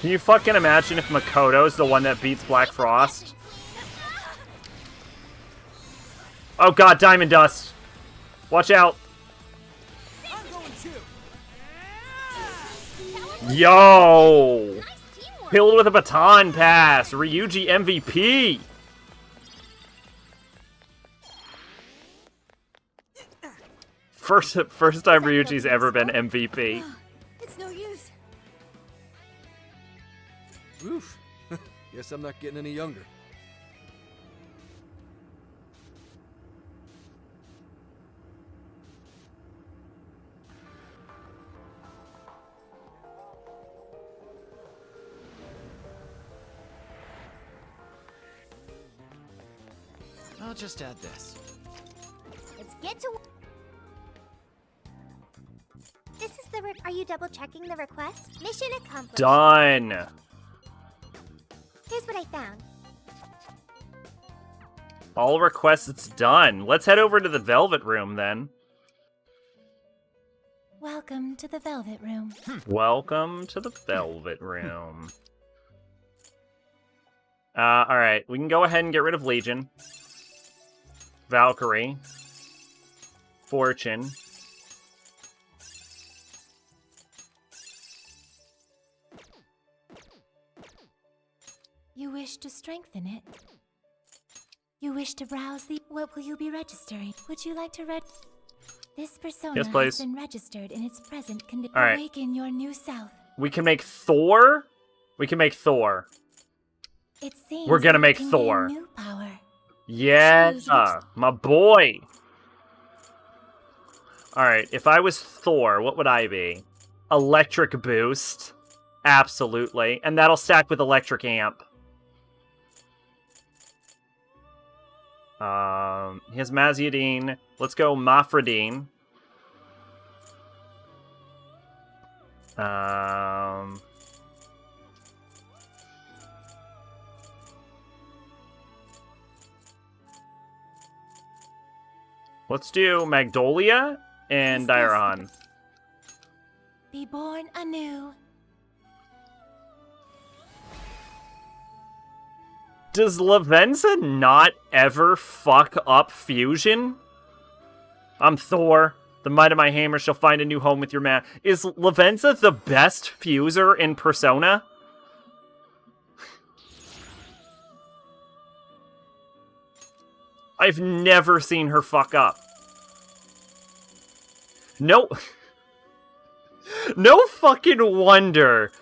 Can you fucking imagine if Makoto's the one that beats Black Frost? Oh god, Diamond Dust. Watch out. Yo! Killed with a baton pass. Ryuji MVP. First time Ryuji's ever been MVP. It's no use. Oof. Guess I'm not getting any younger. I'll just add this. Let's get to. This is the. Are you double checking the request? Mission accomplished. Done. Here's what I found. All requests done. Let's head over to the Velvet Room then. Welcome to the Velvet Room. Welcome to the Velvet Room. Alright, we can go ahead and get rid of Legion. Valkyrie. Fortune. You wish to strengthen it? You wish to browse the... What will you be registering? Would you like to This persona yes, please. has been registered in its present condition. All right. Awaken your new self. We can make Thor? We can make Thor. It seems We're gonna you make can Thor. gain new power. Yeah, my boy. Alright, if I was Thor, what would I be? Electric Boost. Absolutely. And that'll stack with Electric Amp. He has Maziadine. Let's go Mafradine. Let's do Magdolia and Dairon. Be born anew. Does Lavenza not ever fuck up fusion? I'm Thor. The might of my hammer shall find a new home with your man. Is Lavenza the best fuser in Persona? I've never seen her fuck up. No. No fucking wonder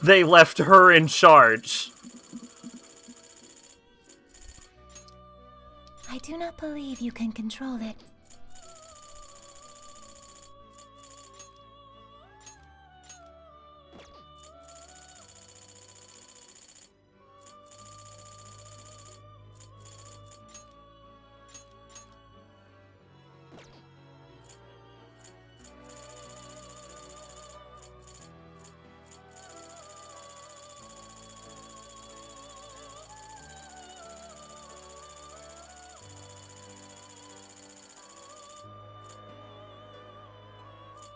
they left her in charge. I do not believe you can control it.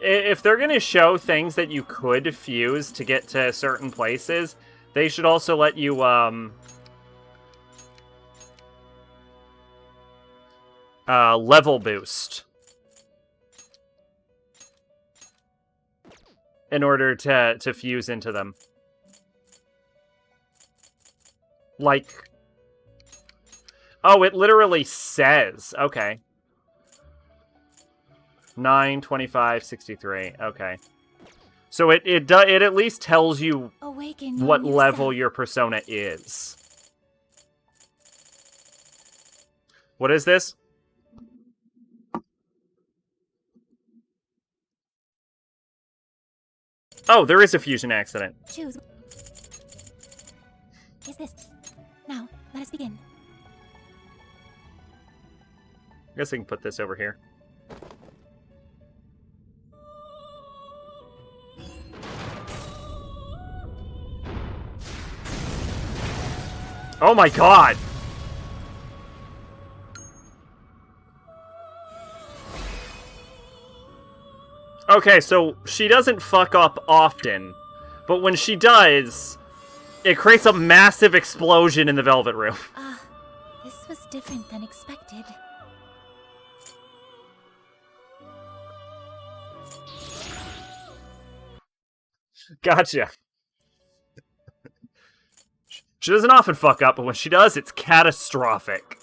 If they're going to show things that you could fuse to get to certain places, they should also let you, level boost. In order to fuse into them. Like... Oh, it literally says. Okay. 9, 25, 63. Okay. So it at least tells you Awaken what your level self. your persona is. What is this? Oh, there is a fusion accident. Choose. Is this? Now, let us begin. I guess I can put this over here. Oh my god! Okay, so she doesn't fuck up often, But when she does, it creates a massive explosion in the Velvet Room. This was different than expected. Gotcha. She doesn't often fuck up, but when she does, it's catastrophic.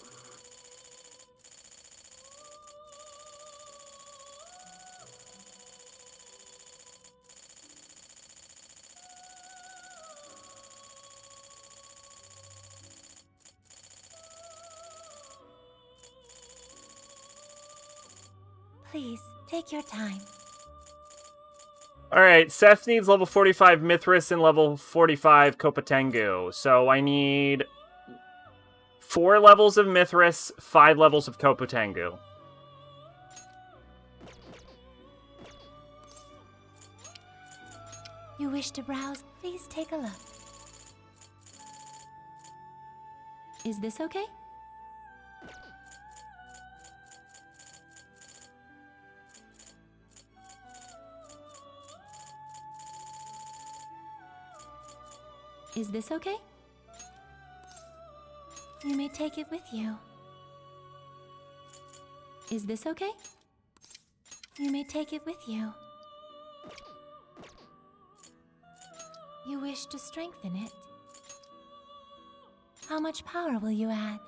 Please, take your time. Alright, Seth needs level 45 Mithras and level 45 Kopatengu. So I need 4 levels of Mithras, 5 levels of Kopatengu. You wish to browse? Please take a look. Is this okay? Is this okay? You may take it with you. Is this okay? You may take it with you. You wish to strengthen it? How much power will you add?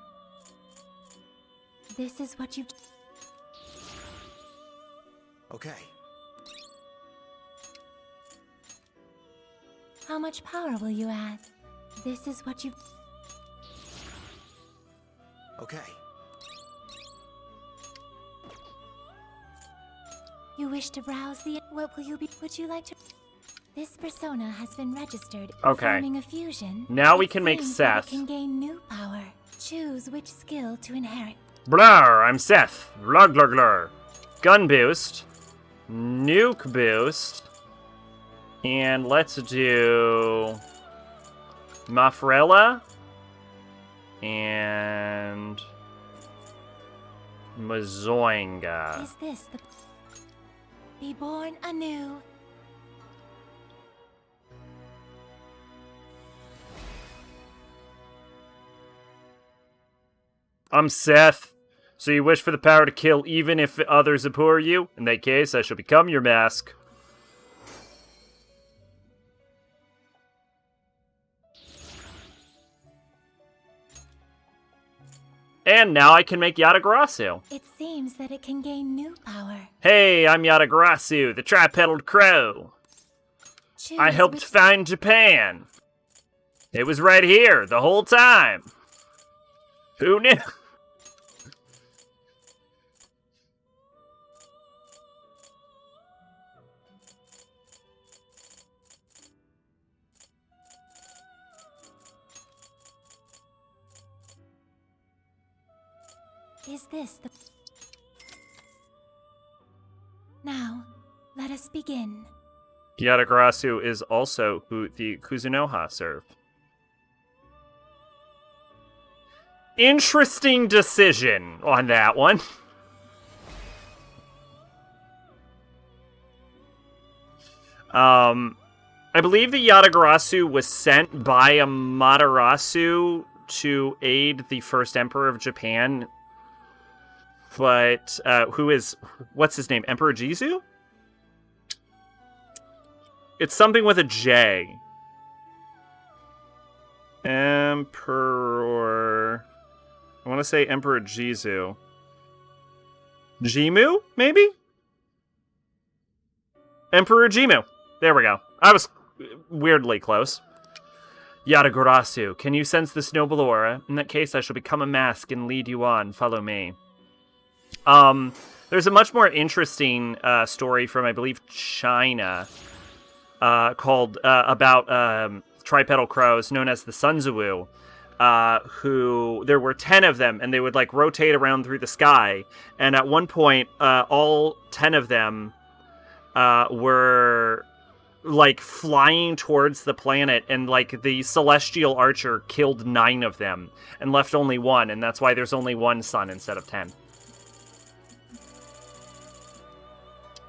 This is what you... Okay. How much power will you add? This is what you... Okay. You wish to browse the... What will you be... Would you like to... This persona has been registered. Okay. Forming a fusion. Now we can make seems that Seth. it can gain new power. Choose which skill to inherit. Blur, I'm Seth. Glug glug glur. Gun boost. Nuke boost. And let's do Mafrella and Mazoinga. Is this the... Be born anew. I'm Seth. So you wish for the power to kill even if others abhor you? In that case, I shall become your mask. And now I can make Yatagarasu. It seems that it can gain new power. Hey, I'm Yatagarasu, the tri-petaled crow. Choose I helped which... find Japan. It was right here the whole time. Who knew? Is this the... Now, let us begin. Yatagarasu is also who the Kuzunoha serve. Interesting decision on that one. I believe the Yatagarasu was sent by Amaterasu to aid the first emperor of Japan. But, what's his name? Emperor Jizu? It's something with a J. Emperor... I want to say Emperor Jizu. Jimu, maybe? Emperor Jimu. There we go. I was weirdly close. Yatagarasu, can you sense this noble aura? In that case, I shall become a mask and lead you on. Follow me. There's a much more interesting story from, I believe, China, called about tri-petal crows known as the Sunzuu, who there were 10 of them, and they would like rotate around through the sky. And at one point, all 10 of them were like flying towards the planet, and like the celestial archer killed 9 of them and left only 1, and that's why there's only 1 sun instead of 10.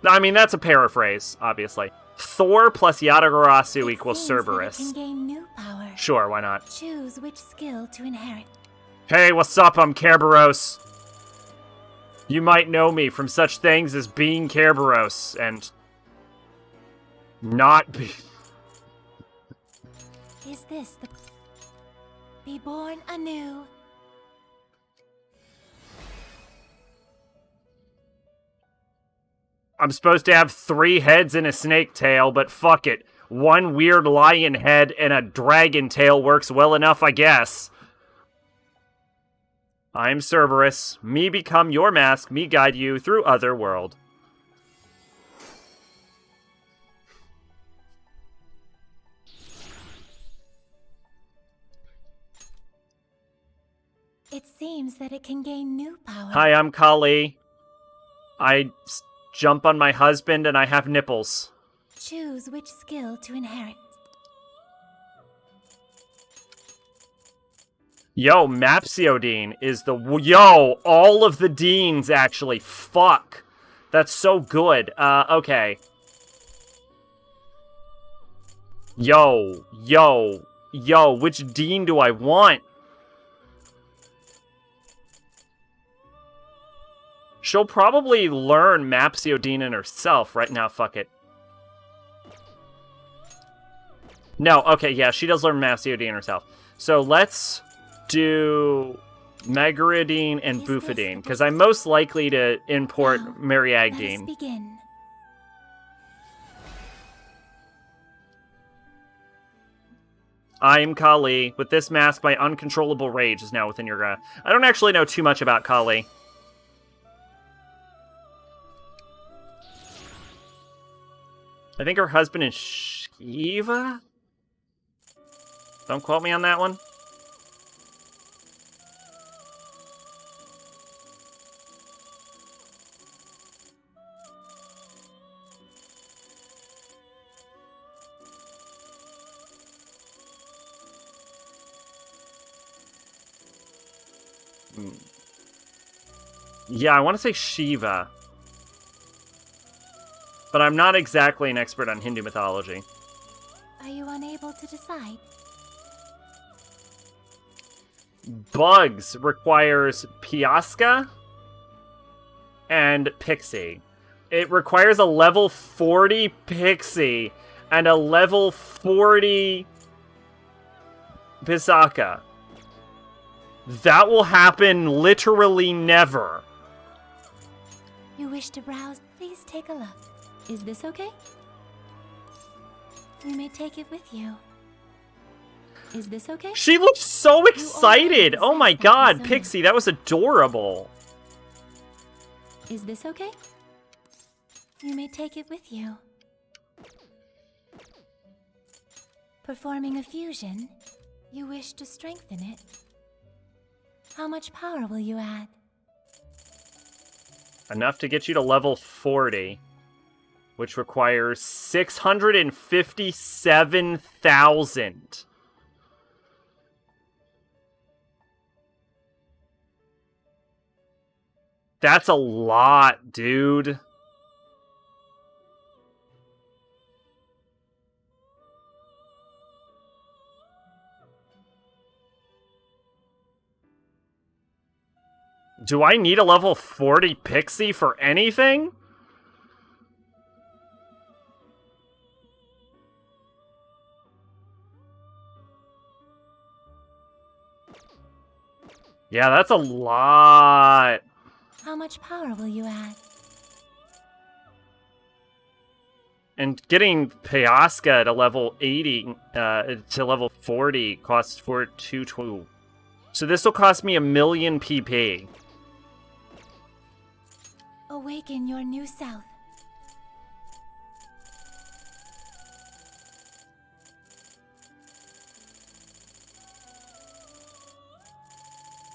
I mean, that's a paraphrase, obviously. Thor plus Yatagarasu It equals seems that it Cerberus. can gain new power. Sure, why not? Choose which skill to inherit. Hey, what's up? I'm Kerberos. You might know me from such things as being Kerberos and not be... Is this the... Be born anew. I'm supposed to have 3 heads and a snake tail, but fuck it. 1 weird lion head and a dragon tail works well enough, I guess. I'm Cerberus. Me become your mask, me guide you through other world. It seems that it can gain new power. Hi, I'm Kali. I jump on my husband and I have nipples. Choose which skill to inherit. Yo, Mapsiodine is the... Yo, all of the Deans, actually. Fuck. That's so good. Okay. Yo, which Dean do I want? She'll probably learn Mapsiodine in herself right now. Fuck it. No, okay, yeah, she does learn Mapsiodine herself. So let's do Megaridine and Bufadine, because I'm most likely to import Mariagdine. Let us begin. I'm Kali. With this mask, my uncontrollable rage is now within your grasp. I don't actually know too much about Kali. I think her husband is Shiva? Don't quote me on that one. Yeah, I want to say Shiva. But I'm not exactly an expert on Hindu mythology. Are you unable to decide? Bugs requires Piasca and Pixie. It requires a level 40 Pixie and a level 40 Pisaka. That will happen literally never. You wish to browse? Please take a look. Is this okay? You may take it with you. Is this okay? She looks so excited! Oh my god, Pixie, that was adorable. Is this okay? You may take it with you. Performing a fusion, you wish to strengthen it. How much power will you add? Enough to get you to level 40, which requires 657,000. That's a lot, dude. Do I need a level 40 Pixie for anything? Yeah, that's a lot. How much power will you add? And getting Piasca to level 80 to level 40 costs 212. So this will cost me 1,000,000 PP. Awaken your new self.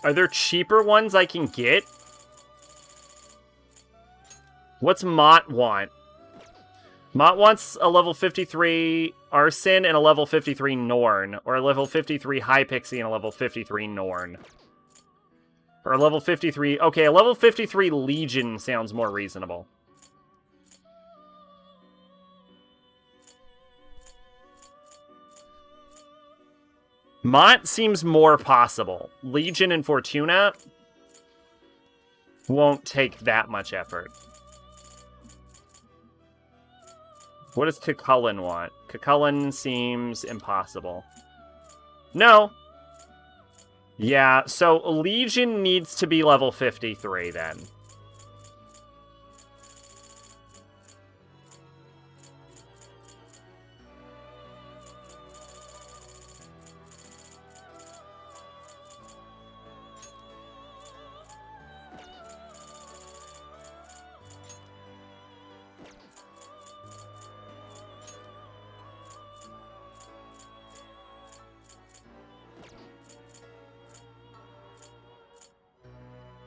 Are there cheaper ones I can get? What's Mott want? Mott wants a level 53 Arson and a level 53 Norn, or a level 53 High Pixie and a level 53 Norn. Or a level 53... Okay, a level 53 Legion sounds more reasonable. Mott seems more possible. Legion and Fortuna won't take that much effort. What does Cucullin want? Cucullin seems impossible. No. Yeah, so Legion needs to be level 53 then.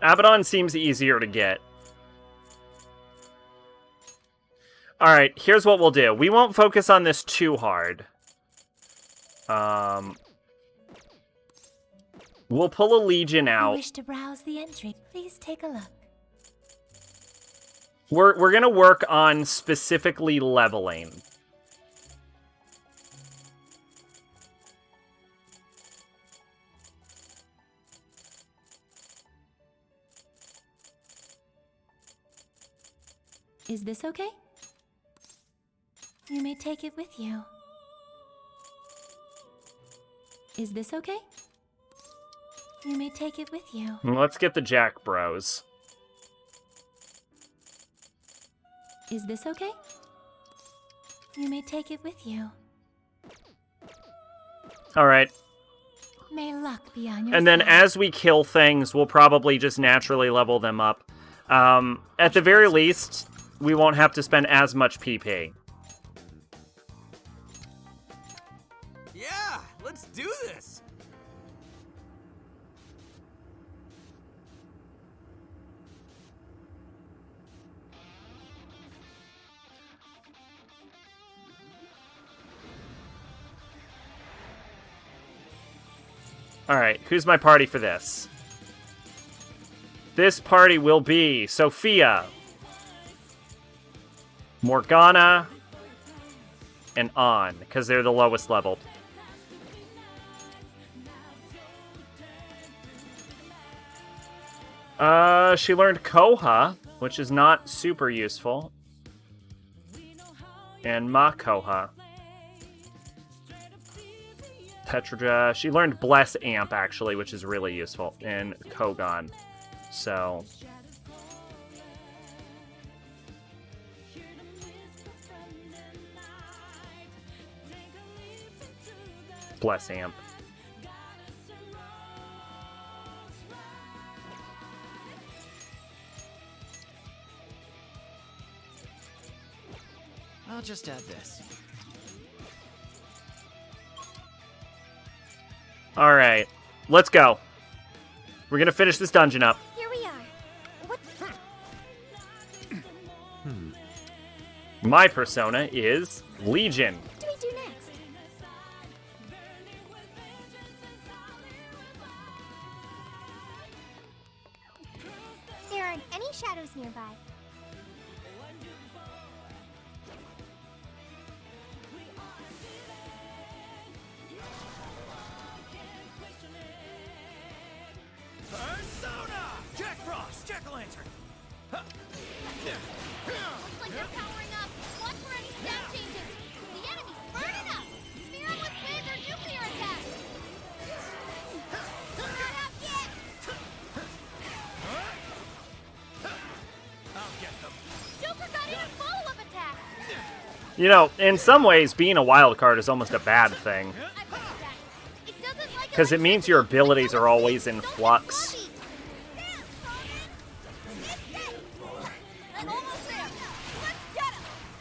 Abaddon seems easier to get. Alright, here's what we'll do. We won't focus on this too hard. We'll pull a Legion out. You wish to browse the entry? Please take a look. We're gonna work on specifically leveling. Is this okay? You may take it with you. Is this okay? You may take it with you. Let's get the Jack Bros. Is this okay? You may take it with you. Alright. May luck be on your And then side. as we kill things, we'll probably just naturally level them up. At the very least, we won't have to spend as much PP. Yeah, let's do this. Alright, who's my party for this? This party will be Sophia, Morgana, and An, because they're the lowest leveled. She learned Koha, which is not super useful. And Makoha. Petra, she learned Bless Amp, actually, which is really useful. And Kogan. So... Bless Amp. I'll just add this. Alright, let's go. We're gonna finish this dungeon up. Here we are. What? My persona is Legion. What do we do next? There aren't any shadows nearby. Persona! Jack Frost, Jack-o'-lantern. Looks like they're powering up. Watch for any stat changes. The enemy's burning up. Spear 'em with wind or nuclear attack. Not out yet. I'll get them. Joker got in a follow-up attack. You know, in some ways, being a wild card is almost a bad thing. Because it means your abilities are always in flux.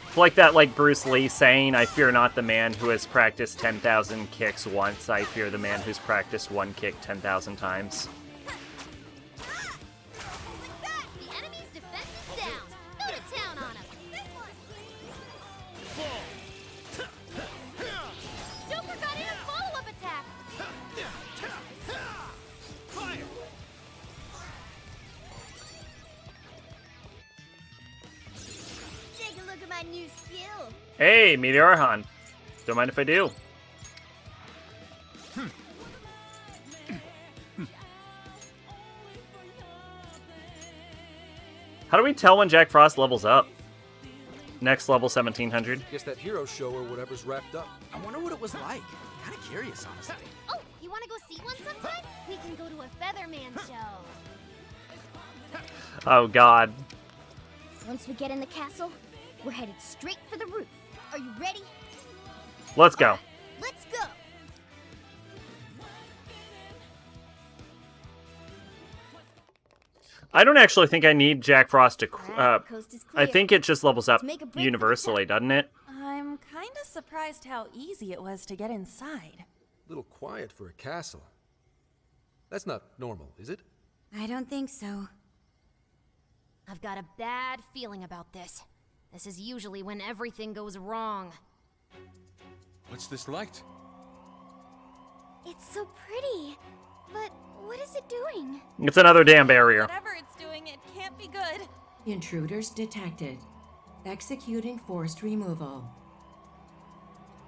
It's like that, like Bruce Lee saying, "I fear not the man who has practiced 10,000 kicks once. I fear the man who's practiced one kick 10,000 times." The enemy's defense is down. Go to town on him. Joker got in a follow-up attack. Fire! Take a look at my new skill. Hey, Meteor Han. Don't mind if I do. How do we tell when Jack Frost levels up? Next level 1700. Guess that hero show or whatever's wrapped up. I wonder what it was like. Kind of curious, honestly. Oh, you want to go see one sometime? We can go to a Featherman show. Oh god. Once we get in the castle, we're headed straight for the roof. Are you ready? Let's go. Let's go. I don't actually think I need Jack Frost to... coast is clear. I think it just levels up Let's make a break for the universally, doesn't it? I'm kind of surprised how easy it was to get inside. Little quiet for a castle. That's not normal, is it? I don't think so. I've got a bad feeling about this. This is usually when everything goes wrong. What's this light? It's so pretty. But what is it doing? It's another damn barrier. Whatever it's doing, it can't be good. Intruders detected. Executing forced removal.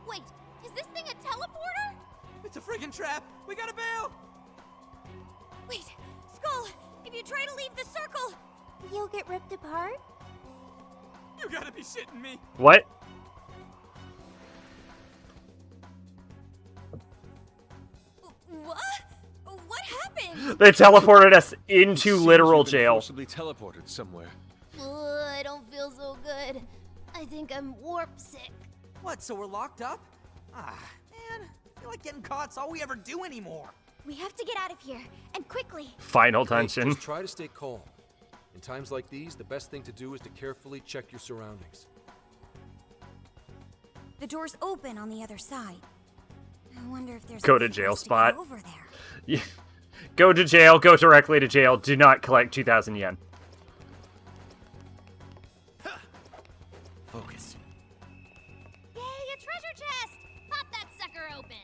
Wait, is this thing a teleporter? It's a friggin' trap. We gotta bail. Wait, Skull, if you try to leave the circle, you'll get ripped apart? You gotta be shitting me. What? What? What happened? They teleported us into Seems literal we've been jail. Forcibly teleported somewhere. I don't feel so good. I think I'm warp sick. What, so we're locked up? Ah, man, I feel like getting caught's all we ever do anymore. We have to get out of here, and quickly. Final Hey, tension. just try to stay calm. In times like these, the best thing to do is to carefully check your surroundings. The door's open on the other side. I wonder if there's Go a to way for jail us to get spot. over there. Yeah. Go to jail. Go directly to jail. Do not collect 2,000 yen. Focus. Yay, a treasure chest! Pop that sucker open.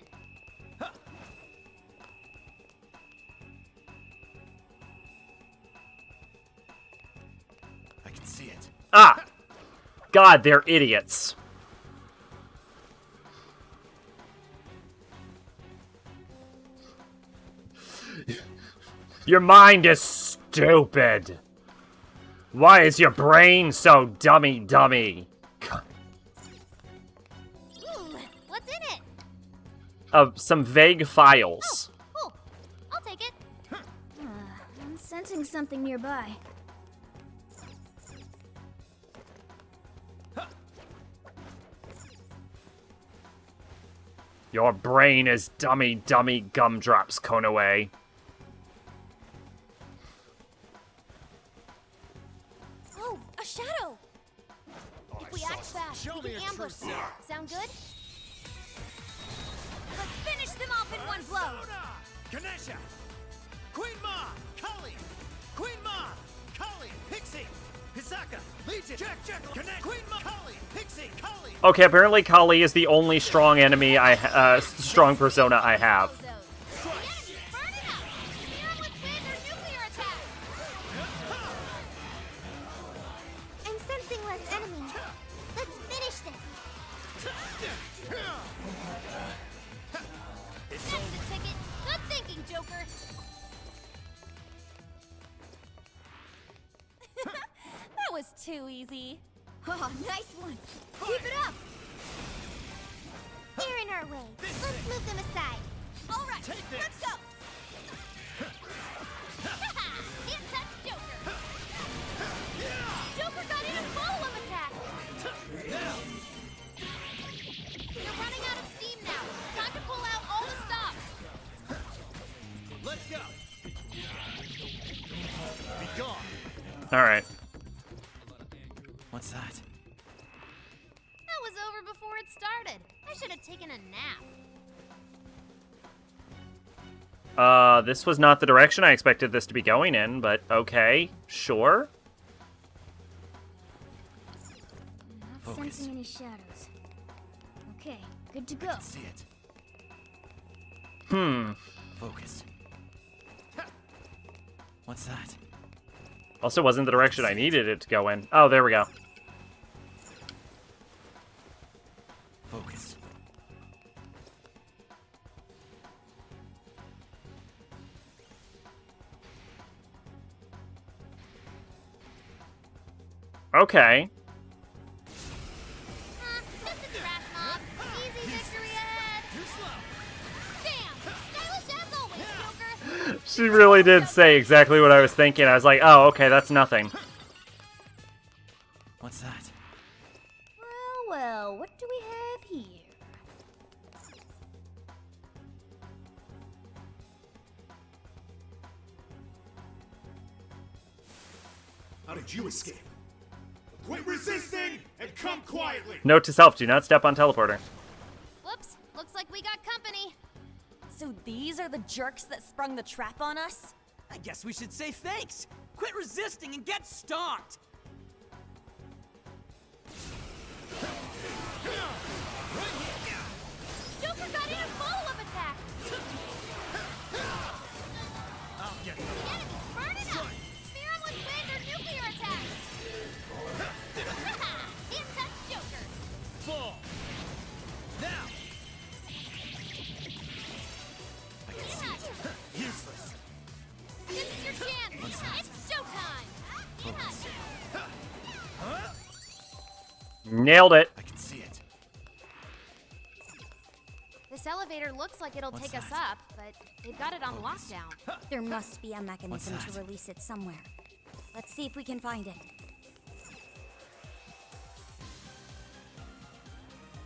I can see it. Ah! God, they're idiots. Your mind is stupid. Why is your brain so dummy? Ooh, what's in it? Some vague files. Cool. I'll take it. I'm sensing something nearby. Your brain is dummy gumdrops, Konoe. Oh, a shadow! If we act fast, we can ambush them. Sound good? Let's finish them off in one blow. Ganesha! Queen Ma! Kali! Queen Ma! Kali! Pixie! Hisaka! Legion! Jack! Ganesha! Queen Ma! Kali! Pixie! Kali! Okay, apparently Kali is the only strong enemy strong persona I have. I'm sensing less enemies. Let's finish this. That's the ticket. Good thinking, Joker. That was too easy. Oh, nice one. Keep it up. They're in our way. Let's move them aside. All right, let's go. Can't touch Joker. Joker got in a follow-up attack. You're running out of steam now. Time to pull out all the stops. Let's go! Be gone! Alright. What's that? That was over before it started. I should have taken a nap. This was not the direction I expected this to be going in, but okay, sure. Not sensing any shadows. Okay, good to go. I can see it. Focus. What's that? Also wasn't the direction I needed it to go in. Oh, there we go. Focus. Okay. Just a trash mob. Easy victory ahead. Damn! Stylish as always, Joker. She really did say exactly what I was thinking. I was like, oh, okay, that's nothing. What's that? Well, what do we have here? How did you escape? Quit resisting and come quietly! Note to self, do not step on teleporter. Whoops, looks like we got company. So these are the jerks that sprung the trap on us? I guess we should say thanks. Quit resisting and get stomped. Joker got in a follow-up attack. I'll get The enemy's burning up. Spear him with wind or nuclear attack. In touch, Joker. fall! Now! Useless! This is your chance. It's showtime. Nailed it. I can see it. This elevator looks like it'll take us up, but they've got it on lockdown. There must be a mechanism What's to that? release it somewhere. Let's see if we can find it.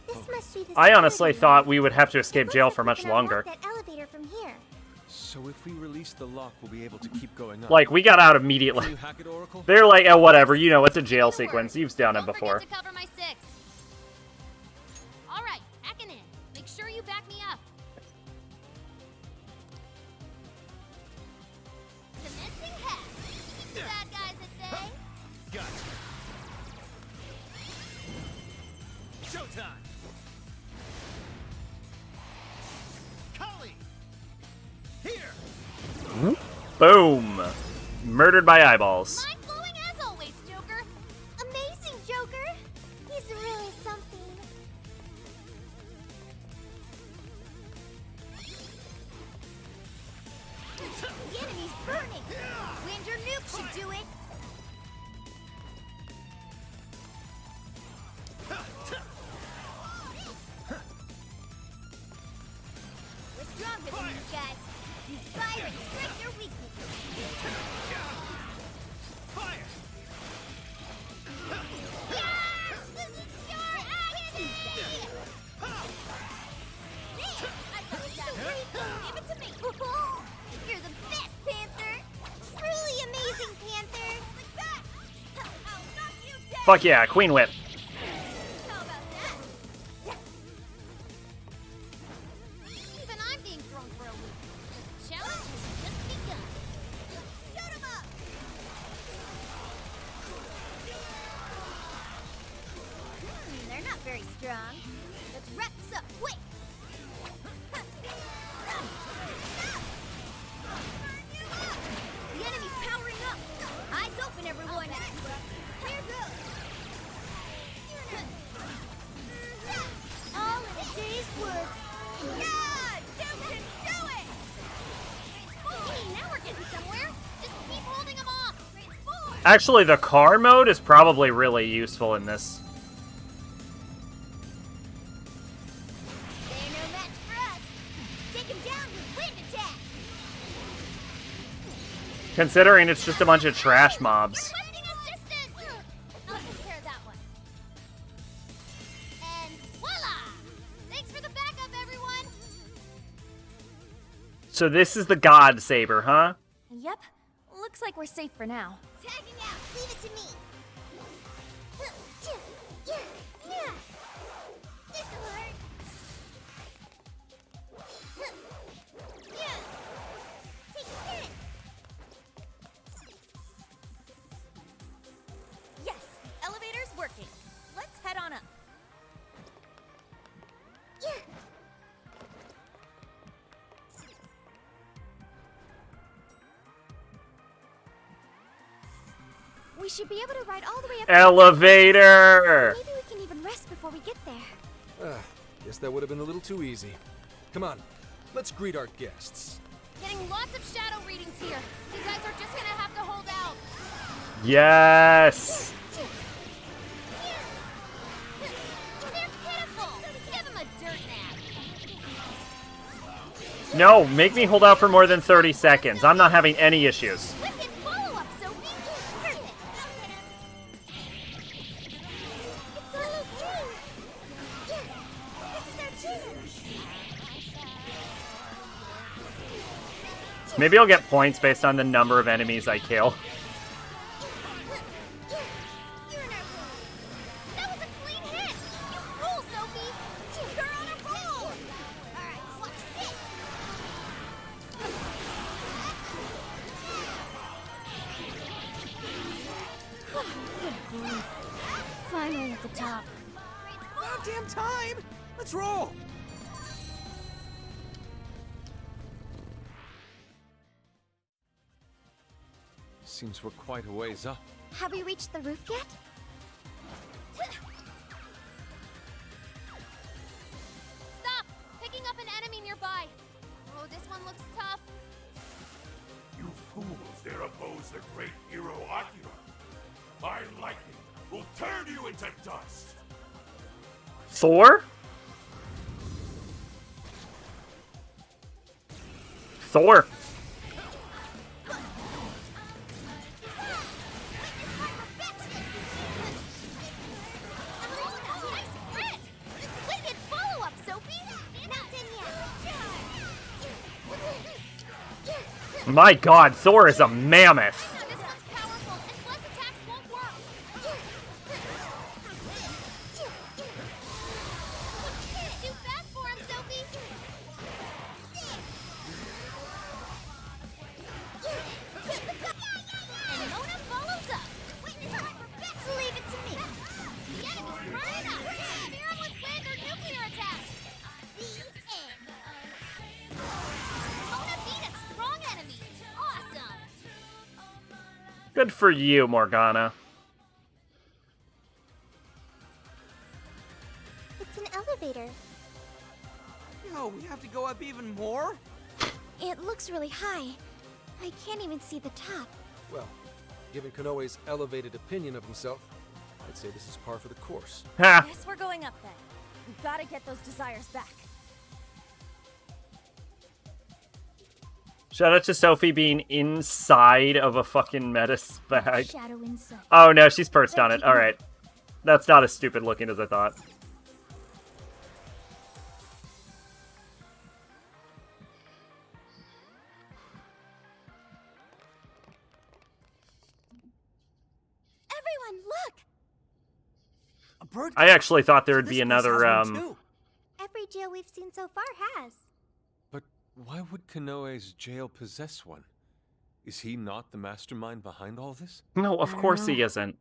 This must be the I honestly security thought room. we would have to It escape looks jail like for we much can unlock longer. that elevator from here. So if we release the lock, we'll be able to keep going up. Like, we got out Can immediately. you hack it, Oracle? They're like, oh, whatever, you know, it's a jail sequence. You've done it Don't before. forget to cover my 6. All right, hacking in. Make sure you back me up. Commencing hack. Keep the bad guys at bay. Gotcha! Showtime! Cully! Here! Boom. Murdered by eyeballs. Mind-blowing as always, Joker. Amazing, Joker! He's really something. The enemy's burning. Wind or nuke should do it. We're stronger than these guys. Use fire and strike their weaknesses. Fire! Yeah! This is your agony! Give it to me! You're the best, Panther! Truly amazing, Panther! Like that! I'll knock you down! Fuck yeah, Queen Whip. How about that? Even I'm being thrown for a loop. The challenge has just begun. Shoot 'em up! They're not very strong. Let's wrap this up quick! The enemy's powering up! Eyes open, everyone! Clear good! All in a day's work. Yeah! You can do it! Hey, now we're getting somewhere. Just keep holding them off. Actually, the car mode is probably really useful in this. They're no match for us. Take him down with wind attack. Considering it's just a bunch of trash mobs. Requesting assistance. I'll take care of that one. And voila! Thanks for the backup, everyone. So this is the God Saber, huh? Yep. Looks like we're safe for now. Tagging out. Leave it to me. This'll hurt. Take this. Yes, elevator's working. Let's head on up. We should be able to ride all the way up. Elevator! Maybe we can even rest before we get there. Guess that would have been a little too easy. Come on, let's greet our guests. Getting lots of shadow readings here. You guys are just gonna have to hold out. Yes! No, make me hold out for more than 30 seconds. I'm not having any issues. Wicked follow-up, Sophie! Perfect! It's all okay! Yeah, this is our chance! Maybe I'll get points based on the number of enemies I kill. That was a clean hit! You rule, Sophie! You're on a roll! Alright, watch this! Good grief. Finally at the top. About damn time! Let's roll! Seems we're quite a ways up. Have we reached the roof yet? Stop! Picking up an enemy nearby. Oh, this one looks tough. You fools dare oppose the great hero Akira. My lightning will turn you into dust. Thor? Thor. Wicked follow-up, Sophie! Not done yet! My god, Thor is a mammoth. This one's powerful, and plus attacks won't work! Too fast for him, Sophie! And Mona follows up! Leave it to me! The enemy's burning up! Fear him with wind or nuclear attacks! The end! Mona beat a strong enemy! Awesome! Good for you, Morgana. It's an elevator. No, we have to go up even more? It looks really high. I can't even see the top. Well, given Konoe's elevated opinion of himself, I'd say this is par for the course. Ha! Guess we're going up then. We've got to get those desires back. Shout out to Sophie being inside of a fucking Metis bag. Shadow inside. Oh no, she's perched on it. Alright. That's not as stupid looking as I thought. Everyone, look! A bird. I actually thought there would This be place another, has one too. Every jail we've seen so far has. But why would Konoe's jail possess one? Is he not the mastermind behind all this? No, of course he isn't.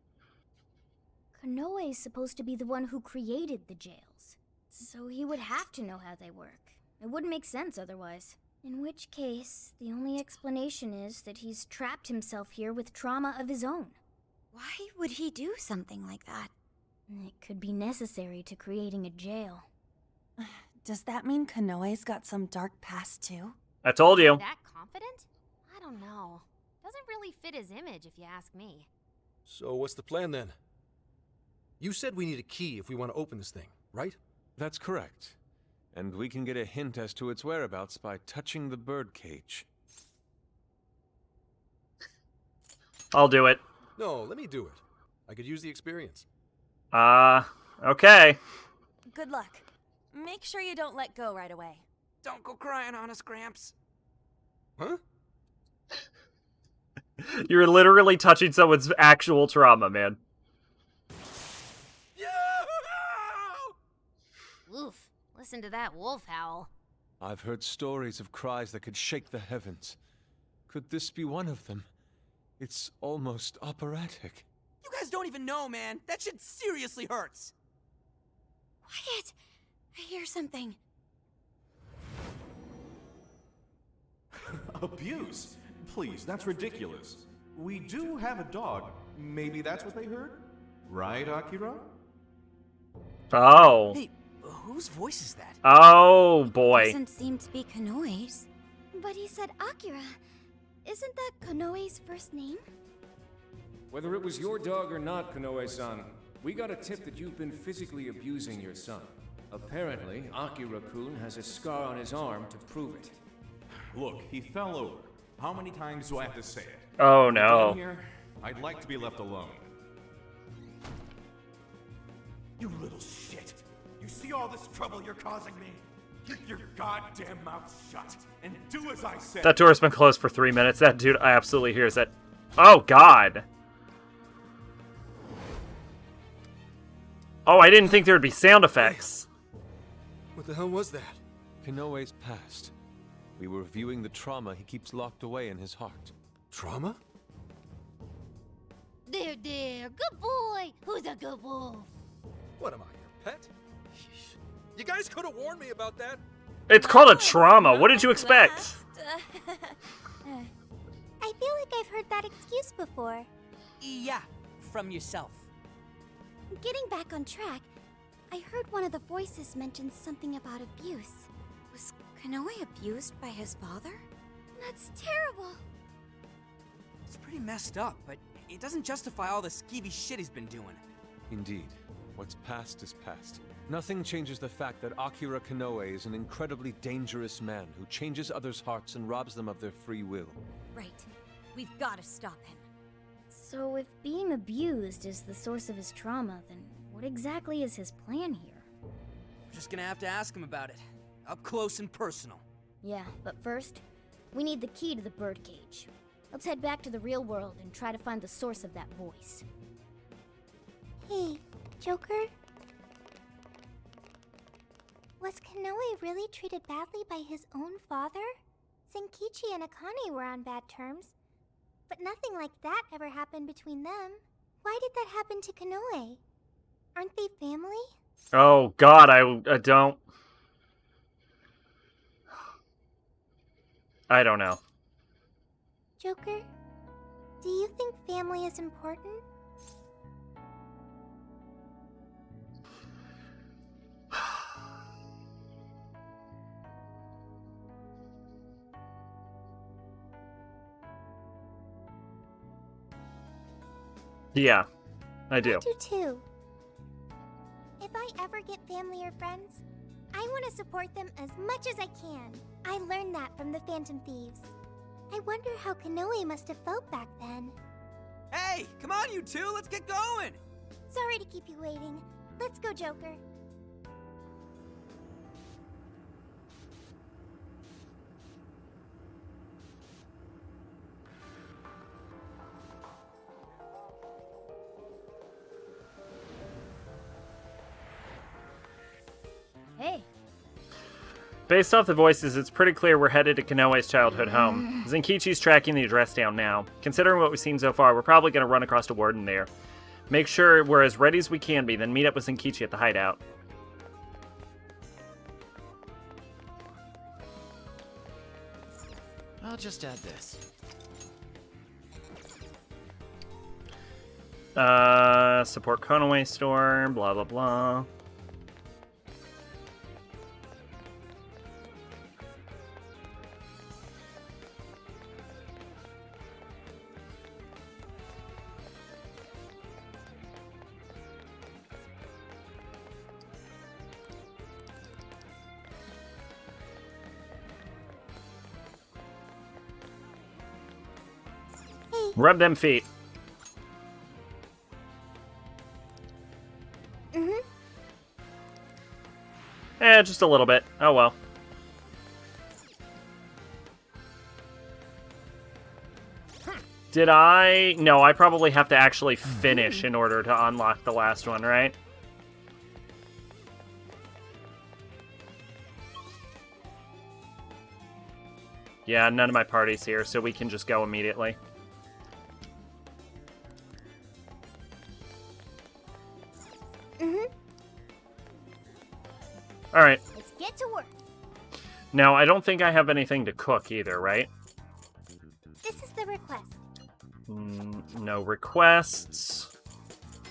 Konoe's supposed to be the one who created the jails. So he would have to know how they work. It wouldn't make sense otherwise. In which case, the only explanation is that he's trapped himself here with trauma of his own. Why would he do something like that? It could be necessary to creating a jail. Does that mean Konoe's got some dark past too? I told you. That confident? I don't know. Doesn't really fit his image, if you ask me. So what's the plan then? You said we need a key if we want to open this thing, right? That's correct. And we can get a hint as to its whereabouts by touching the birdcage. I'll do it. No, let me do it. I could use the experience. Okay. Good luck. Make sure you don't let go right away. Don't go crying on us, Gramps. Huh? You're literally touching someone's actual trauma, man. Oof. Listen to that wolf howl. I've heard stories of cries that could shake the heavens. Could this be one of them? It's almost operatic. You guys don't even know, man. That shit seriously hurts. Quiet! I hear something. Abuse? Please, that's ridiculous. We do have a dog. Maybe that's what they heard? Right, Akira? Oh. Hey, whose voice is that? Oh, boy. Doesn't seem to be Konoe's. But he said Akira. Isn't that Konoe's first name? Whether it was your dog or not, Konoe-san, we got a tip that you've been physically abusing your son. Apparently, Akira-kun has a scar on his arm to prove it. Look, he fell over. How many times do I have to say it? Oh no. Down here, I'd like to be left alone. You little shit! You see all this trouble you're causing me? Keep your goddamn mouth shut and do as I say. That door's been closed for 3 minutes. That dude absolutely hears that. Oh god. Oh, I didn't think there would be sound effects. What the hell was that? Konoe's past. We were viewing the trauma he keeps locked away in his heart. Trauma? There, good boy. Who's a good wolf? What am I, your pet? You guys could have warned me about that. It's called a trauma. What did you expect? I feel like I've heard that excuse before. Yeah, from yourself. Getting back on track, I heard one of the voices mention something about abuse. Was Konoe abused by his father? That's terrible. It's pretty messed up, but it doesn't justify all the skeevy shit he's been doing. Indeed. What's past is past. Nothing changes the fact that Akira Konoe is an incredibly dangerous man who changes others' hearts and robs them of their free will. Right. We've got to stop him. So if being abused is the source of his trauma, then what exactly is his plan here? We're just gonna have to ask him about it. Up close and personal. Yeah, but first, we need the key to the birdcage. Let's head back to the real world and try to find the source of that voice. Hey, Joker? Was Konoe really treated badly by his own father? Zenkichi and Akane were on bad terms, but nothing like that ever happened between them. Why did that happen to Konoe? Aren't they family? Oh god, I don't... I don't know. Joker, do you think family is important? Yeah, I do. I do too. If I ever get family or friends, I want to support them as much as I can. I learned that from the Phantom Thieves. I wonder how Konoe must have felt back then. Hey, come on you two, let's get going! Sorry to keep you waiting. Let's go, Joker. Hey. Based off the voices, it's pretty clear we're headed to Konoe's childhood home. Zenkichi's tracking the address down now. Considering what we've seen so far, we're probably going to run across a warden there. Make sure we're as ready as we can be, then meet up with Zenkichi at the hideout. I'll just add this. Support Konoe store, blah blah blah. Rub them feet. Just a little bit. Oh well. Did I? No, I probably have to actually finish in order to unlock the last one, right? Yeah, none of my party's here, so we can just go immediately. Alright. Let's get to work. Now, I don't think I have anything to cook either, right? This is the request. No requests.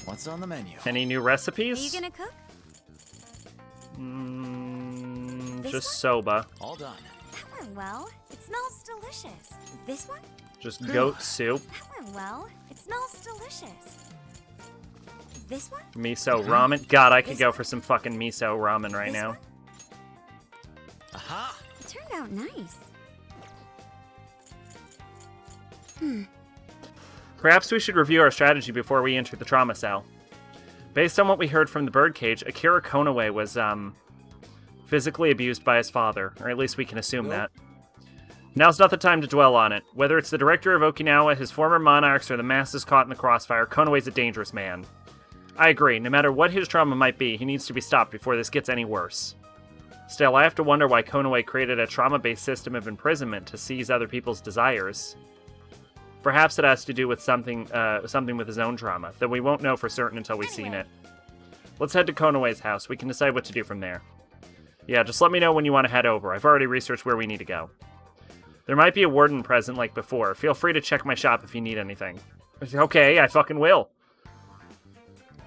What's on the menu? Any new recipes? Are you gonna cook? Just soba. All done. That went well. It smells delicious. This one? Just goat soup. That went well. It smells delicious. This one? Miso ramen. God, I could go for some fucking miso ramen right now. Aha! It turned out nice. Perhaps we should review our strategy before we enter the trauma cell. Based on what we heard from the birdcage, Akira Konoe was, physically abused by his father, or at least we can assume that. Now's not the time to dwell on it. Whether it's the director of Okinawa, his former monarchs, or the masses caught in the crossfire, Konoe's a dangerous man. I agree, no matter what his trauma might be, he needs to be stopped before this gets any worse. Still, I have to wonder why Konoe created a trauma-based system of imprisonment to seize other people's desires. Perhaps it has to do with something with his own trauma, though we won't know for certain until we've seen it. Let's head to Konoe's house. We can decide what to do from there. Yeah, just let me know when you want to head over. I've already researched where we need to go. There might be a warden present like before. Feel free to check my shop if you need anything. Okay, I fucking will.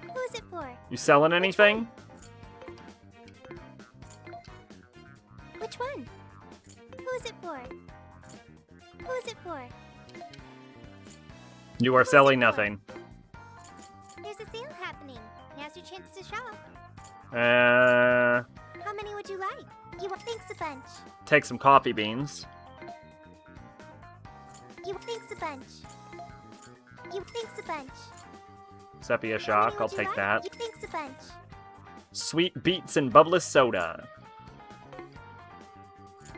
Who's it for? You selling anything? Which one? Who's it for? Who's it for? You are selling nothing. There's a sale happening. Now's your chance to shop. How many would you like? You want thanks a bunch. Take some coffee beans. You want thanks a bunch. You want thanks a bunch. Sepia shock, I'll take that. You thanks a bunch. Sweet beets and bubbless soda.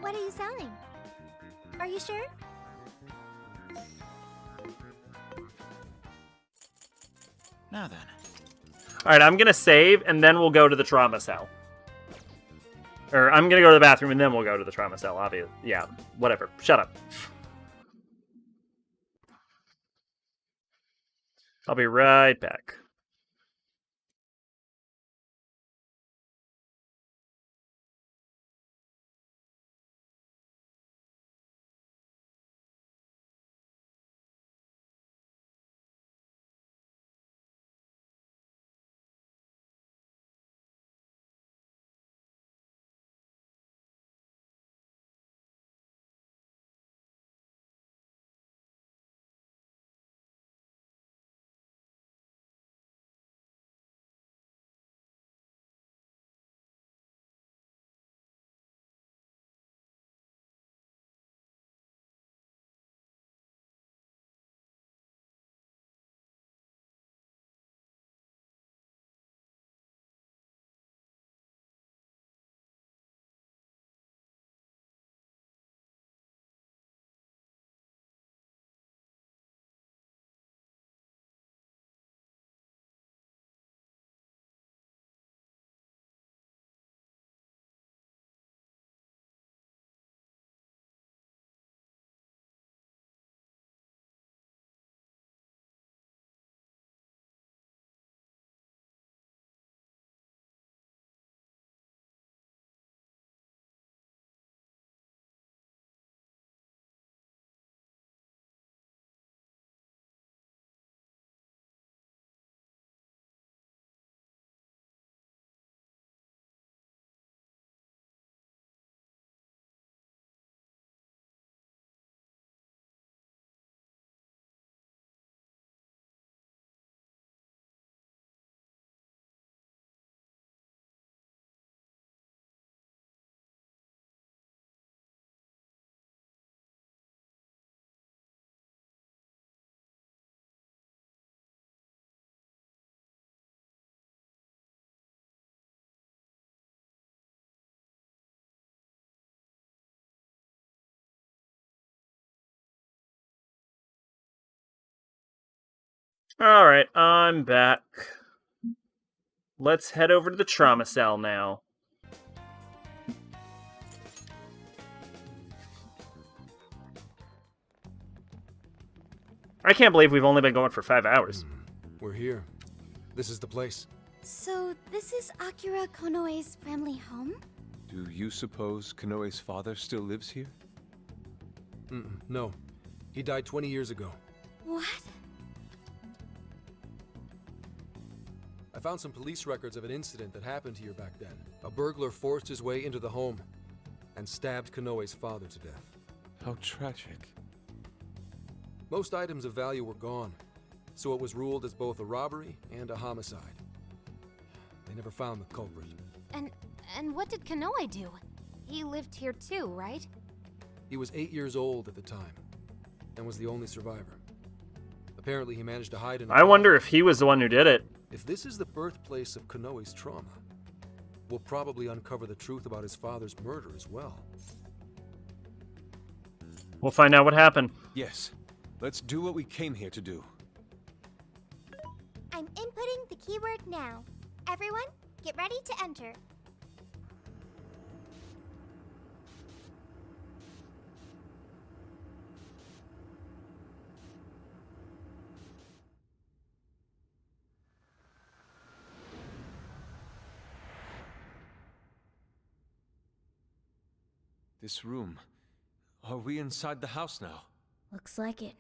What are you selling? Are you sure? Now then. Alright, I'm gonna save, and then we'll go to the trauma cell. Or, I'm gonna go to the bathroom, and then we'll go to the trauma cell, obviously. Yeah, whatever. Shut up. I'll be right back. Alright, I'm back. Let's head over to the trauma cell now. I can't believe we've only been going for 5 hours. We're here. This is the place. So, this is Akira Konoe's family home? Do you suppose Konoe's father still lives here? No. He died 20 years ago. What? I found some police records of an incident that happened here back then. A burglar forced his way into the home and stabbed Konoe's father to death. How tragic. Most items of value were gone, so it was ruled as both a robbery and a homicide. They never found the culprit. And what did Kanoe do? He lived here too, right? He was 8 years old at the time, and was the only survivor. Apparently he managed to hide in a I wonder if he was the one who did it. If this is the birthplace of Kanoe's trauma, we'll probably uncover the truth about his father's murder as well. We'll find out what happened. Yes. Let's do what we came here to do. I'm inputting the keyword now. Everyone, get ready to enter. This room. Are we inside the house now? Looks like it.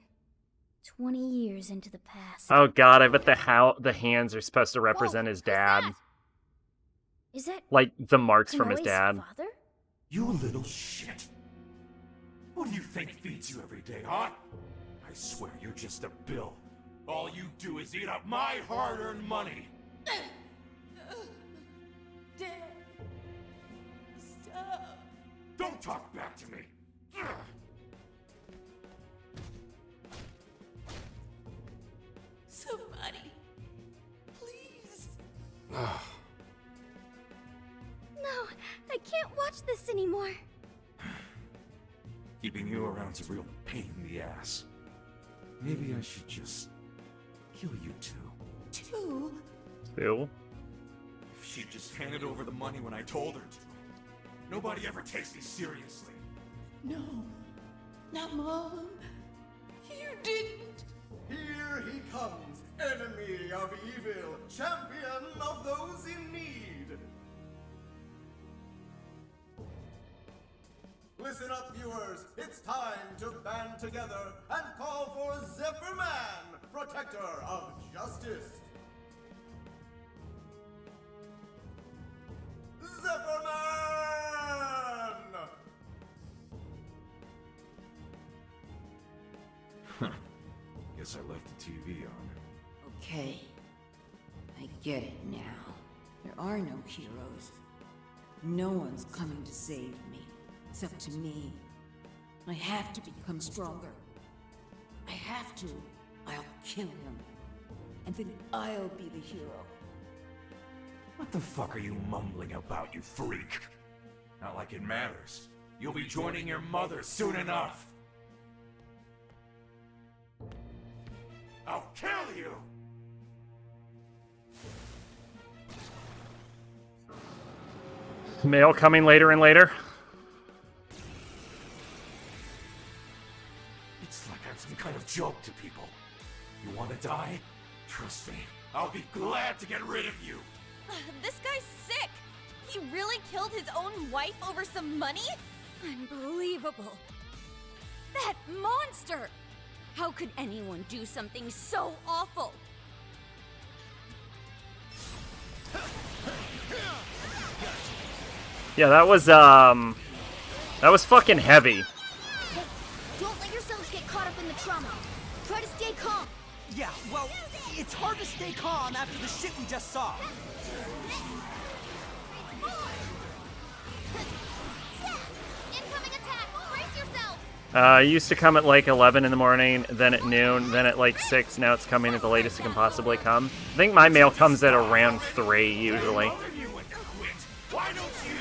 20 years into the past. Oh god, I bet the hands are supposed to represent his dad. Is that like the marks from his Kanoe's dad? father? You little shit. What do you think feeds you every day, huh? I swear you're just a bill. All you do is eat up my hard-earned money. Dad. Stop. Don't talk back to me. Somebody. Please. No, I can't watch this anymore. Keeping you around's a real pain in the ass. Maybe I should just kill you two. Two? Two? If she'd just handed over the money when I told her to. Nobody ever takes me seriously. No. Not Mom. You didn't. Here he comes, enemy of evil, champion of those in need. Listen up, viewers. It's time to band together and call for Zephyr Man, protector of justice. Zephyr Man! Guess I left the TV on. Okay. I get it now. There are no heroes. No one's coming to save me. It's up to me. I have to become stronger. I have to. I'll kill him. And then I'll be the hero. What the fuck are you mumbling about, you freak? Not like it matters. You'll be joining your mother soon enough. I'll kill you! Mail coming later and later. It's like I'm some kind of joke to people. You want to die? Trust me, I'll be glad to get rid of you. This guy's sick! He really killed his own wife over some money? Unbelievable. That monster! How could anyone do something so awful? Yeah, that was fucking heavy. Hey, don't let yourselves get caught up in the trauma. Try to stay calm. Yeah, well, it's hard to stay calm after the shit we just saw. Incoming attack! Brace yourself! It used to come at like 11 in the morning, then at noon, then at like 6. Now it's coming at the latest it can possibly come. I think my mail comes at around 3 usually. Why don't you?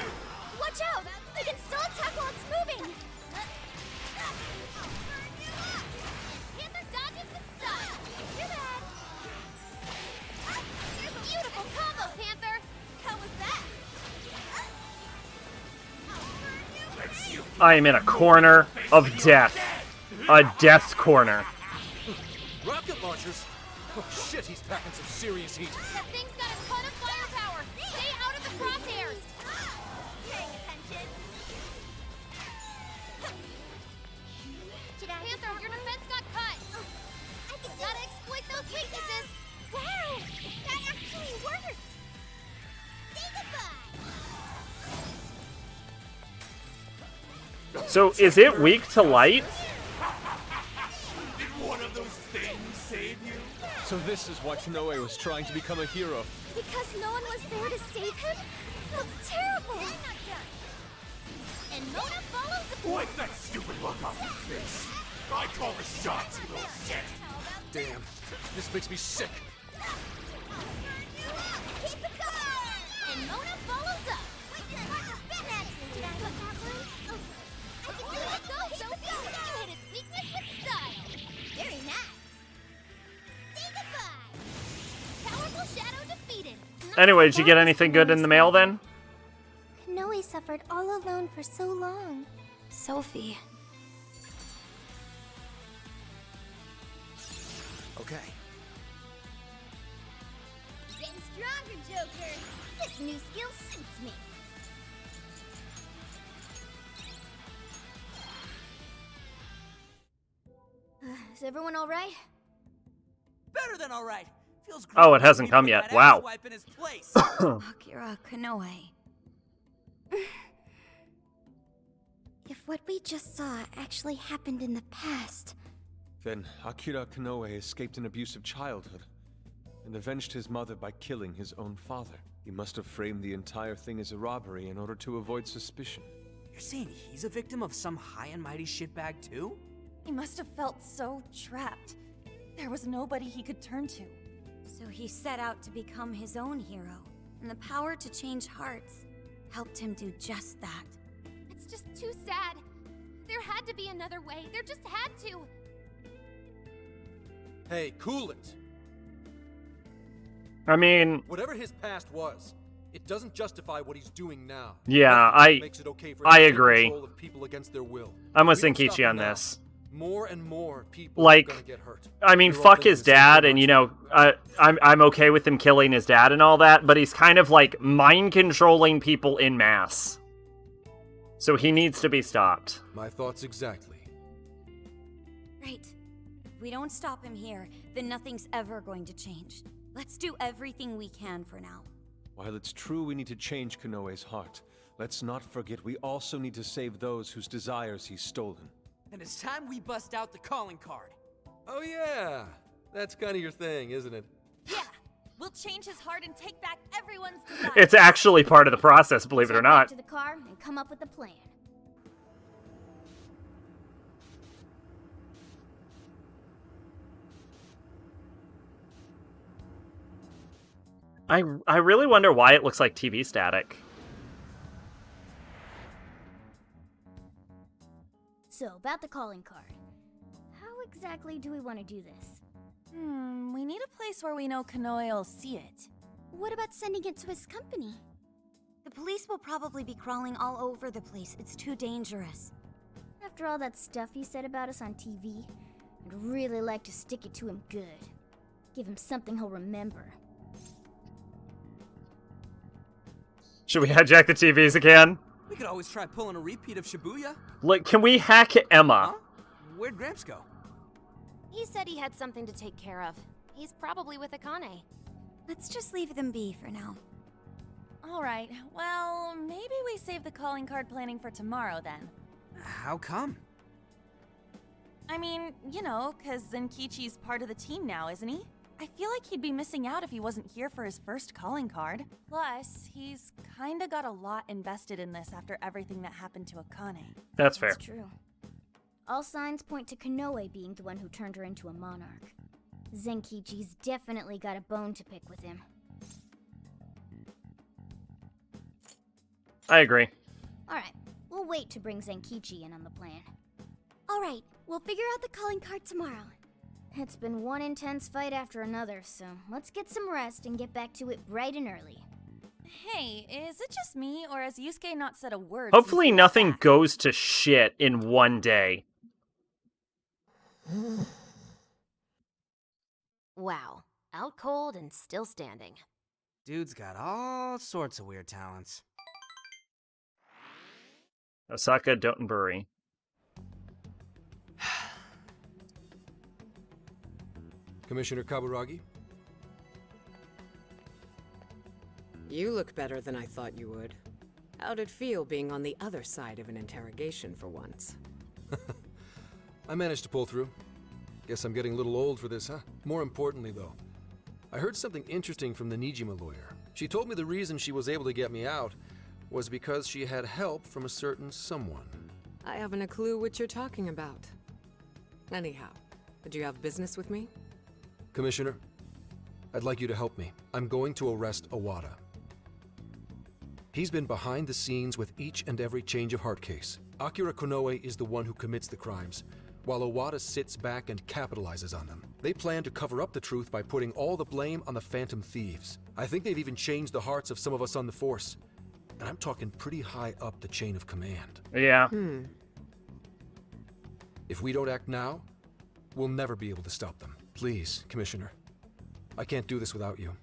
Watch out! They can still attack while it's moving! Panther dodges the stun! Too bad! Beautiful combo, Panther! How was that? I am in a corner of death. A death's corner. Rocket launchers? Oh shit, he's packing some serious heat. That thing's got a ton of firepower! Stay out of the crosshairs! Paying attention? Panther, your defense got cut! I gotta exploit those weaknesses! Wow! That actually worked! Say goodbye! So is it weak to light? Did one of those things save you? So this is why Konoe was trying to become a hero. Because no one was there to save him? That's terrible! I'm not done. And Mona follows the Wipe that stupid look off your face. I call the shots, you little shit. Damn, this makes me sick. Keep it going! And Mona follows up. I can do it go, Sophie! You hit its weakness with style. Very nice. Say goodbye. Powerful Shadow defeated. Anyway, did you get anything good in the mail then? Konoe suffered all alone for so long. Sophie. Okay. Getting stronger, Joker. This new skill suits me. Is everyone alright? Better than all right. Feels great Oh, it to hasn't be come put yet. that Wow. asswipe in his place. Akira Konoe. If what we just saw actually happened in the past, Then Akira Konoe escaped an abusive childhood and avenged his mother by killing his own father. He must have framed the entire thing as a robbery in order to avoid suspicion. You're saying he's a victim of some high and mighty shitbag too? He must have felt so trapped. There was nobody he could turn to. So he set out to become his own hero, and the power to change hearts helped him do just that. It's just too sad. There had to be another way. There just had to. Hey, cool it. I mean, Whatever his past was, it doesn't justify what he's doing now. Yeah, Nothing makes it okay for him I to take agree. control of people against their will. I'm with We don't stop Zenkichi on him now, this. More and more people are Like, gonna get hurt. I mean, They're all fuck thinking his the same dad, thing and you about know, I'm okay with him killing his dad and all that, but he's kind of like mind controlling people in mass. So he needs to be stopped. My thoughts exactly. Right. If we don't stop him here, then nothing's ever going to change. Let's do everything we can for now. While it's true we need to change Konoe's heart, let's not forget we also need to save those whose desires he's stolen. And it's time we bust out the calling card. Oh yeah, that's kind of your thing, isn't it? Yeah! We'll change his heart and take back everyone's desire. It's actually part of the process, believe it or Let's head back not. to the car and come up with a plan. I really wonder why it looks like TV static. So, about the calling card. How exactly do we want to do this? We need a place where we know Konoe will see it. what about sending it to his company? The police will probably be crawling all over the place. It's too dangerous. After all that stuff he said about us on TV, I'd really like to stick it to him good. Give him something he'll remember. Should we hijack the TVs again? We could always try pulling a repeat of Shibuya. Look, can we hack Emma? Where'd Gramps go? He said he had something to take care of. He's probably with Akane. Let's just leave them be for now. Alright, well, maybe we save the calling card planning for tomorrow then. How come? I mean, you know, because Zenkichi's part of the team now, isn't he? I feel like he'd be missing out if he wasn't here for his first calling card. Plus, he's kinda got a lot invested in this after everything that happened to Akane. That's fair. That's true. All signs point to Konoe being the one who turned her into a monarch. Zenkichi's definitely got a bone to pick with him. I agree. Alright, we'll wait to bring Zenkichi in on the plan. Alright, we'll figure out the calling card tomorrow. It's been one intense fight after another, so let's get some rest and get back to it bright and early. Hey, is it just me, or has Yusuke not said a word? Hopefully nothing goes to shit in one day. Wow. Out cold and still standing. Dude's got all sorts of weird talents. Osaka Dotonbori. Commissioner Kaburagi? You look better than I thought you would. How'd it feel being on the other side of an interrogation for once? I managed to pull through. Guess I'm getting a little old for this, huh? More importantly, though, I heard something interesting from the Nijima lawyer. She told me the reason she was able to get me out was because she had help from a certain someone. I haven't a clue what you're talking about. Anyhow, do you have business with me? Commissioner, I'd like you to help me. I'm going to arrest Owada. He's been behind the scenes with each and every change of heart case. Akira Konoe is the one who commits the crimes, while Owada sits back and capitalizes on them. They plan to cover up the truth by putting all the blame on the Phantom Thieves. I think they've even changed the hearts of some of us on the Force. And I'm talking pretty high up the chain of command. Yeah. If we don't act now, we'll never be able to stop them. Please, Commissioner. I can't do this without you.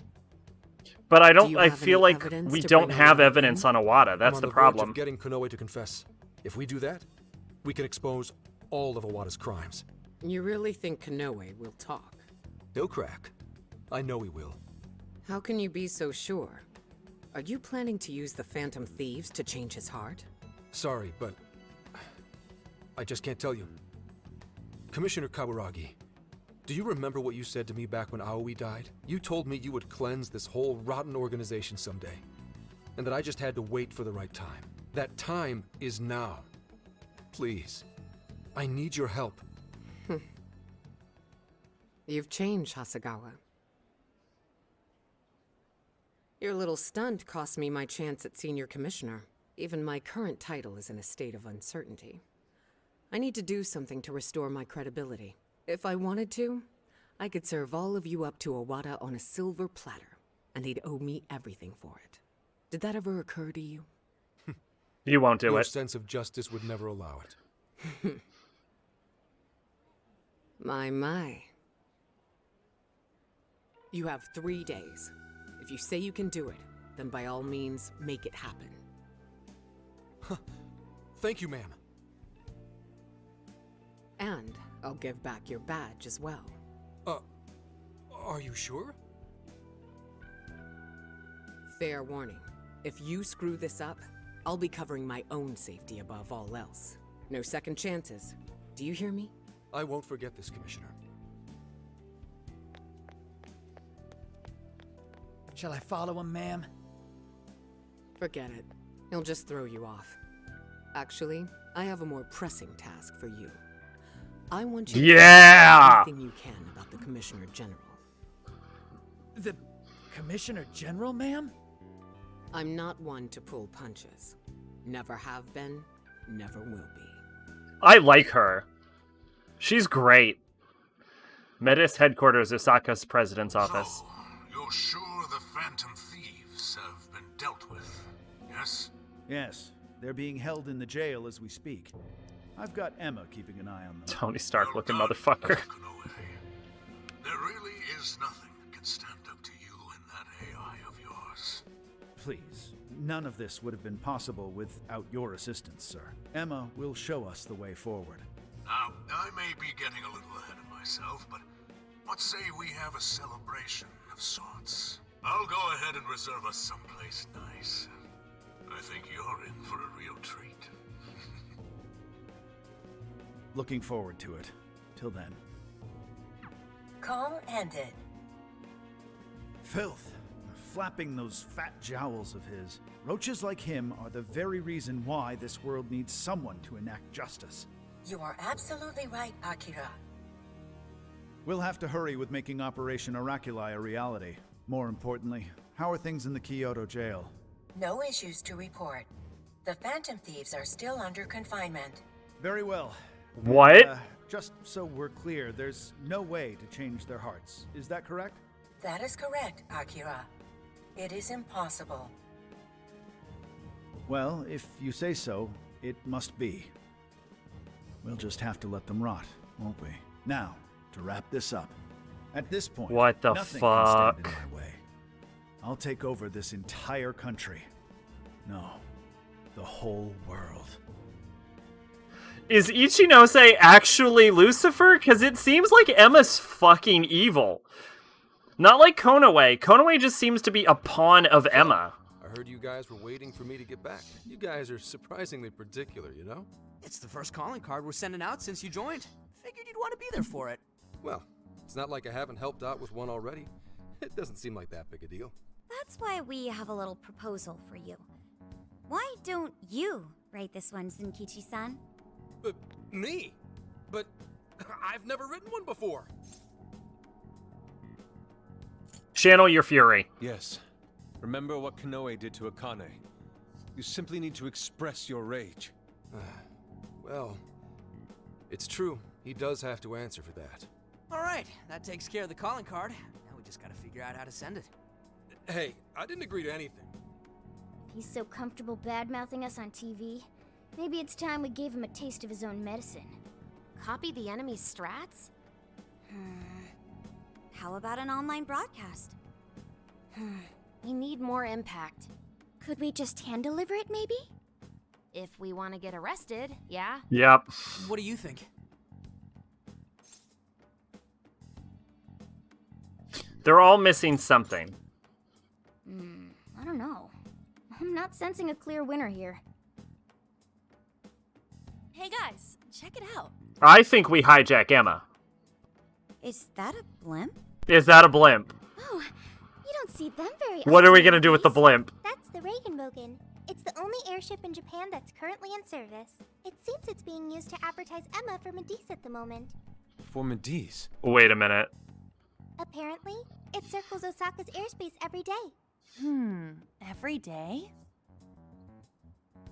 But I feel like we don't have evidence on Owada. That's the problem. I'm getting Konoe to confess. If we do that, we can expose all of Owada's crimes. You really think Konoe will talk? He'll crack. I know he will. How can you be so sure? Are you planning to use the Phantom Thieves to change his heart? Sorry, but I just can't tell you. Commissioner Kaburagi, do you remember what you said to me back when Aoi died? You told me you would cleanse this whole rotten organization someday, and that I just had to wait for the right time. That time is now. Please, I need your help. You've changed, Hasegawa. Your little stunt cost me my chance at senior commissioner. Even my current title is in a state of uncertainty. I need to do something to restore my credibility. If I wanted to, I could serve all of you up to Owada on a silver platter, and he'd owe me everything for it. Did that ever occur to you? You won't do Your it. sense of justice would never allow it. My. You have 3 days. If you say you can do it, then by all means, make it happen. Thank you, ma'am. And I'll give back your badge as well. Are you sure? Fair warning. If you screw this up, I'll be covering my own safety above all else. No second chances. Do you hear me? I won't forget this, Commissioner. Shall I follow him, ma'am? Forget it. He'll just throw you off. Actually, I have a more pressing task for you. I want you to do everything you can about the Commissioner General. The Commissioner General, ma'am? I'm not one to pull punches. Never have been, never will be. I like her. She's great. Metis headquarters, Osaka's president's office. So, you're sure the Phantom Thieves have been dealt with, yes? Yes, they're being held in the jail as we speak. I've got Emma keeping an eye on them. Tony Stark looking motherfucker. There really is nothing that can stand up to you and that AI of yours. Please, none of this would have been possible without your assistance, sir. Emma will show us the way forward. Now, I may be getting a little ahead of myself, but let's say we have a celebration of sorts. I'll go ahead and reserve us someplace nice. I think you're in for a real treat. Looking forward to it. Till then. Call ended. Filth. Flapping those fat jowls of his. Roaches like him are the very reason why this world needs someone to enact justice. You are absolutely right, Akira. We'll have to hurry with making Operation Oraculi a reality. More importantly, how are things in the Kyoto jail? No issues to report. The Phantom Thieves are still under confinement. Very well. What? Just so we're clear, there's no way to change their hearts. Is that correct? That is correct, Akira. It is impossible. Well, if you say so, it must be. We'll just have to let them rot, won't we? Now, to wrap this up. At this point, what the nothing fuck? can stand in my way. I'll take over this entire country. No, the whole world. Is Ichinose actually Lucifer? Because it seems like Emma's fucking evil. Not like Konoe. Konoe just seems to be a pawn of Emma. I heard you guys were waiting for me to get back. You guys are surprisingly particular, you know? It's the first calling card we're sending out since you joined. Figured you'd want to be there for it. Well, it's not like I haven't helped out with one already. It doesn't seem like that big a deal. That's why we have a little proposal for you. Why don't you write this one, Zenkichi-san? Me? But I've never written one before. Channel your fury. Yes. Remember what Konoe did to Akane. You simply need to express your rage. Well, it's true. He does have to answer for that. Alright, that takes care of the calling card. Now we just gotta figure out how to send it. Hey, I didn't agree to anything. He's so comfortable bad-mouthing us on TV. Maybe it's time we gave him a taste of his own medicine. Copy the enemy's strats? How about an online broadcast? We need more impact. Could we just hand-deliver it, maybe? If we want to get arrested, yeah? Yep. What do you think? They're all missing something. I don't know. I'm not sensing a clear winner here. Hey guys, check it out. I think we hijack Emma. Is that a blimp? Is that a blimp? Oh, you don't see them very What are we often gonna do with the nowadays. blimp? That's the Regenbogen. It's the only airship in Japan that's currently in service. It seems it's being used to advertise Emma for Medice at the moment. For Medice? Wait a minute. Apparently, it circles Osaka's airspace every day. Every day?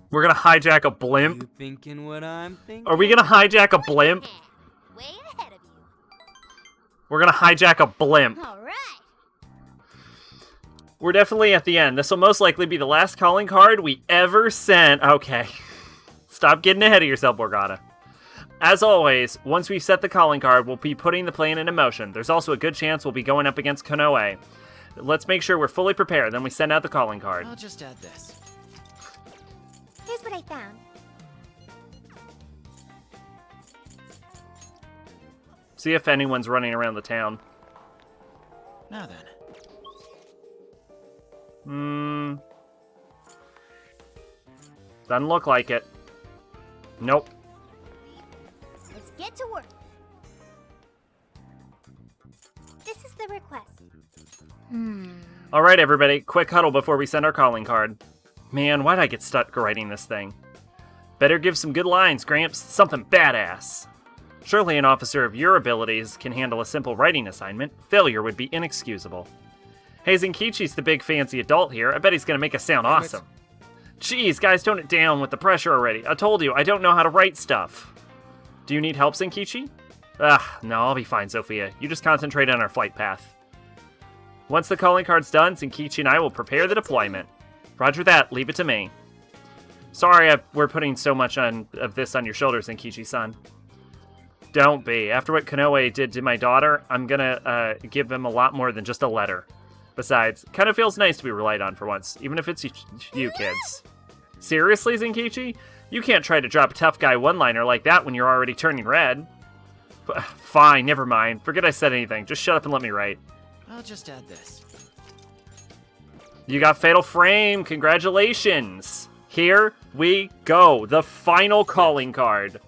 We're gonna hijack a blimp? You thinking what I'm thinking? Are we gonna hijack a blimp? Way ahead of you. We're gonna hijack a blimp. All right. We're definitely at the end. This will most likely be the last calling card we ever sent. Okay. Stop getting ahead of yourself, Borgata. As always, once we've set the calling card, we'll be putting the plan into motion. There's also a good chance we'll be going up against Konoe. Let's make sure we're fully prepared, then we send out the calling card. I'll just add this. Here's what I found. See if anyone's running around the town. Now then. Doesn't look like it. Nope. Let's get to work. This is the request. Alright, everybody. Quick huddle before we send our calling card. Man, why'd I get stuck writing this thing? Better give some good lines, Gramps. Something badass. Surely an officer of your abilities can handle a simple writing assignment. Failure would be inexcusable. Hey, Zenkichi's the big fancy adult here. I bet he's gonna make us sound awesome. Jeez, guys, tone it down with the pressure already. I told you, I don't know how to write stuff. Do you need help, Zenkichi? No, I'll be fine, Sophia. You just concentrate on our flight path. Once the calling card's done, Zenkichi and I will prepare the deployment. Roger that, leave it to me. Sorry we're putting so much of this on your shoulders, Zenkichi-san. Don't be. After what Konoe did to my daughter, I'm gonna give him a lot more than just a letter. Besides, kind of feels nice to be relied on for once, even if it's you kids. Seriously, Zenkichi? You can't try to drop a tough guy one-liner like that when you're already turning red. Fine, never mind. Forget I said anything. Just shut up and let me write. I'll just add this. You got Fatal Frame. Congratulations. Here we go. The final calling card.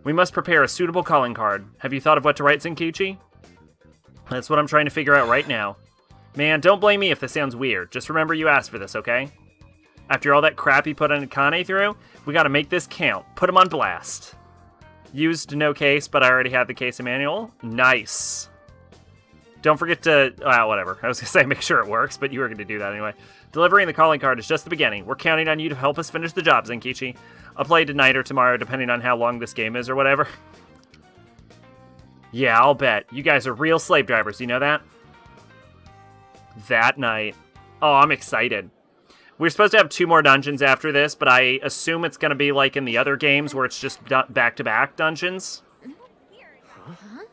We must prepare a suitable calling card. Have you thought of what to write, Zenkichi? That's what I'm trying to figure out right now. Man, don't blame me if this sounds weird. Just remember you asked for this, okay? After all that crap he put on Akane through, we gotta make this count. Put him on blast. Used no case, but I already have the case manual. Nice. Don't forget to... whatever. I was gonna say make sure it works, but you were gonna do that anyway. Delivering the calling card is just the beginning. We're counting on you to help us finish the job, Zenkichi. I'll play tonight or tomorrow, depending on how long this game is or whatever. Yeah, I'll bet. You guys are real slave drivers, you know that? That night. Oh, I'm excited. We're supposed to have 2 more dungeons after this, but I assume it's going to be like in the other games where it's just back-to-back dungeons. Huh?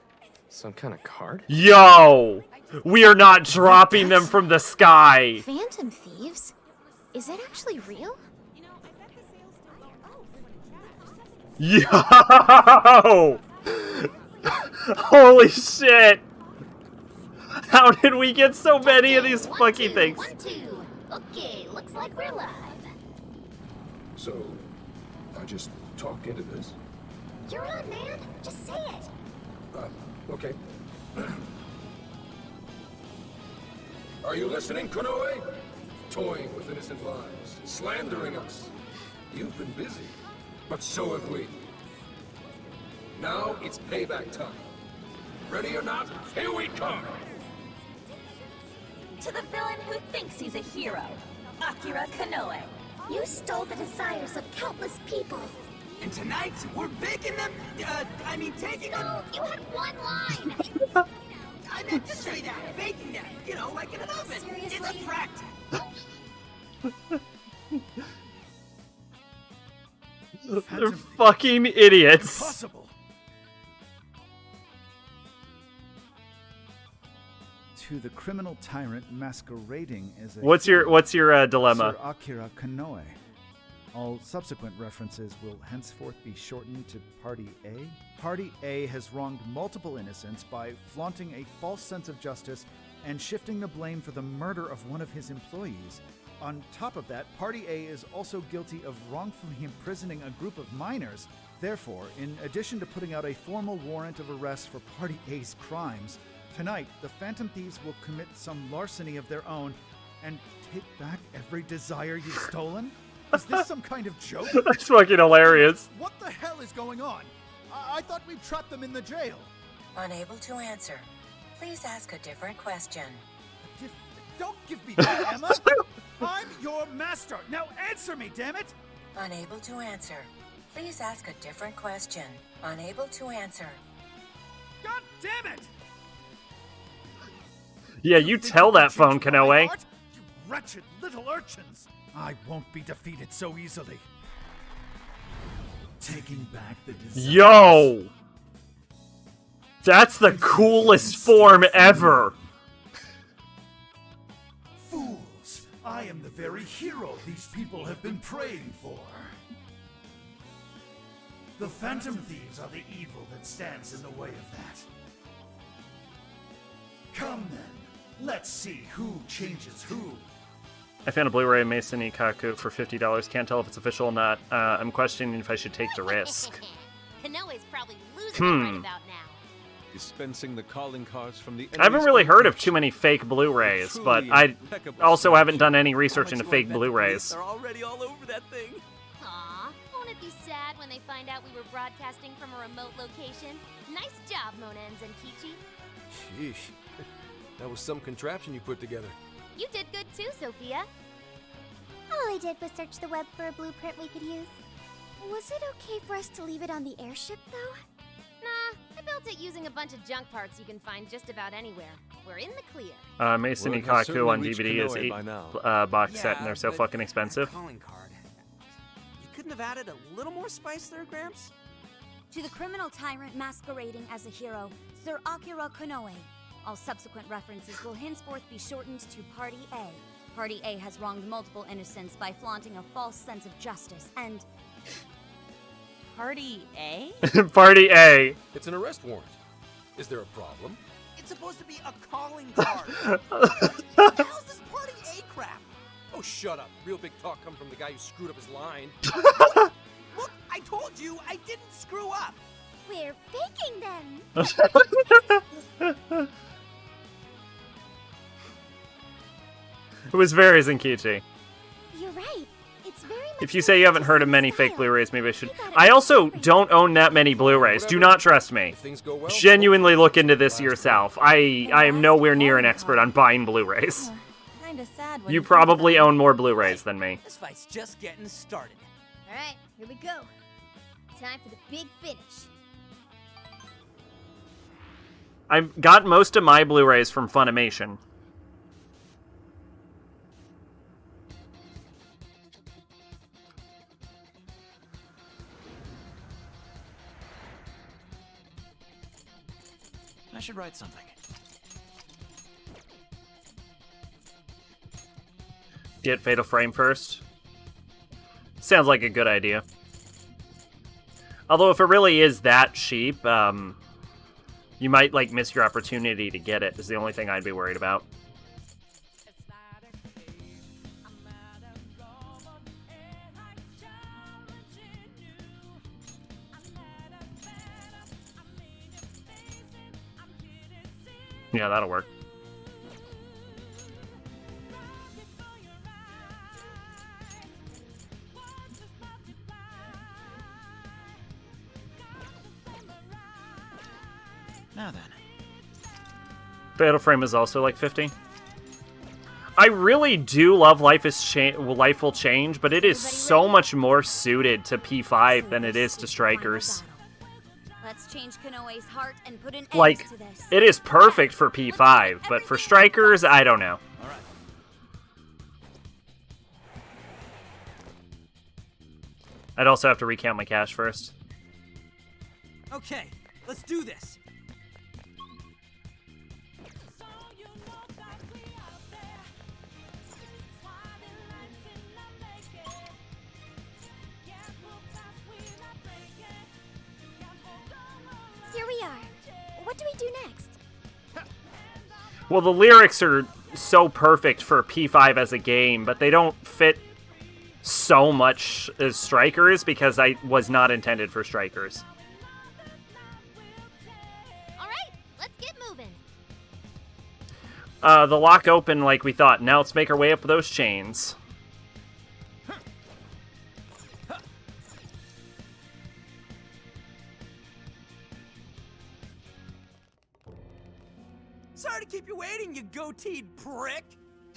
Some kind of card? Yo! We are not dropping them from the sky! Phantom thieves? Is it actually real? Yo! Holy shit! How did we get so many of these fucking things? 1, 2. Okay, looks like we're live. So, I just talk into this? You're on, man. Just say it. Okay. Are you listening, Konoe? Toying with innocent lives, slandering us. You've been busy, but so have we. Now it's payback time. Ready or not, here we come! To the villain who thinks he's a hero, Akira Konoe. You stole the desires of countless people. And tonight, we're baking them, taking them... No, you had one line! I meant to say that, baking them, like in an oven. Seriously? It's a practice. They're fucking idiots. Impossible. To the criminal tyrant masquerading as a What's your dilemma? Sir Akira Konoe. All subsequent references will henceforth be shortened to Party A. Party A has wronged multiple innocents by flaunting a false sense of justice and shifting the blame for the murder of one of his employees. On top of that, Party A is also guilty of wrongfully imprisoning a group of minors. Therefore, in addition to putting out a formal warrant of arrest for Party A's crimes, tonight the Phantom Thieves will commit some larceny of their own and take back every desire you've stolen? Is this some kind of joke? That's fucking hilarious. What the hell is going on? I thought we trapped them in the jail. Unable to answer. Please ask a different question. Don't give me that, Emma! I'm your master! Now answer me, damn it! Unable to answer. Please ask a different question. Unable to answer. God damn it! Yeah, you tell that phone, Konoe. You wretched little urchins! I won't be defeated so easily. Taking back the desires. Yo! That's the coolest form ever! Fools! I am the very hero these people have been praying for. The Phantom Thieves are the evil that stands in the way of that. Come then, let's see who changes who. I found a Blu-ray of Mason Ikaku for $50. Can't tell if it's official or not. I'm questioning if I should take the risk. Konoe's probably losing it right about now. Dispensing the calling cards from the I haven't really heard of too many fake Blu-rays, but I also haven't done any research into fake Blu-rays. They're already all over that thing. Aw, won't it be sad when they find out we were broadcasting from a remote location? Nice job, Mona and Zenkichi. Sheesh. That was some contraption you put together. You did good too, Sophia. All I did was search the web for a blueprint we could use. Was it okay for us to leave it on the airship, though? Nah, I built it using a bunch of junk parts you can find just about anywhere. We're in the clear. Mason Word has Ikaku on certainly reached DVD is Konoe by now. box set, and they're so fucking expensive. Calling card. You couldn't have added a little more spice there, Gramps? To the criminal tyrant masquerading as a hero, Sir Akira Konoe. All subsequent references will henceforth be shortened to Party A. Party A has wronged multiple innocents by flaunting a false sense of justice and... Party A? Party A. It's an arrest warrant. Is there a problem? It's supposed to be a calling card. What the hell's this Party A crap? Oh, shut up. Real big talk come from the guy who screwed up his line. Look, I told you I didn't screw up. We're baking them! It was very Zenkichi. You're right. It's very much If you say you haven't heard of many fake Blu-rays, maybe I should. I also don't own that many Blu-rays. Do not trust me. Genuinely look into this yourself. I am nowhere near an expert on buying Blu-rays. Kinda sad when You probably own more Blu-rays than me. This fight's just getting started. Alright, here we go. Time for the big finish. I got most of my Blu-rays from Funimation. I should write something. Get Fatal Frame first. Sounds like a good idea. Although if it really is that cheap, you might like miss your opportunity to get it. Is the only thing I'd be worried about. Yeah, that'll work. Now then. Fatal Frame is also like 50. I really do love Life Will Change, but it is so much more suited to P5 than it is to Strikers. Let's change Konoe's heart and put an end Like, to this. it is perfect for P5, but for Strikers, I don't know. I'd also have to recount my cash first. Okay, let's do this. Here we are. What do we do next? Well, the lyrics are so perfect for P5 as a game, but they don't fit so much as Strikers because I was not intended for Strikers. Alright, let's get moving. The lock opened like we thought. Now let's make our way up those chains. Sorry to keep you waiting, you goateed prick.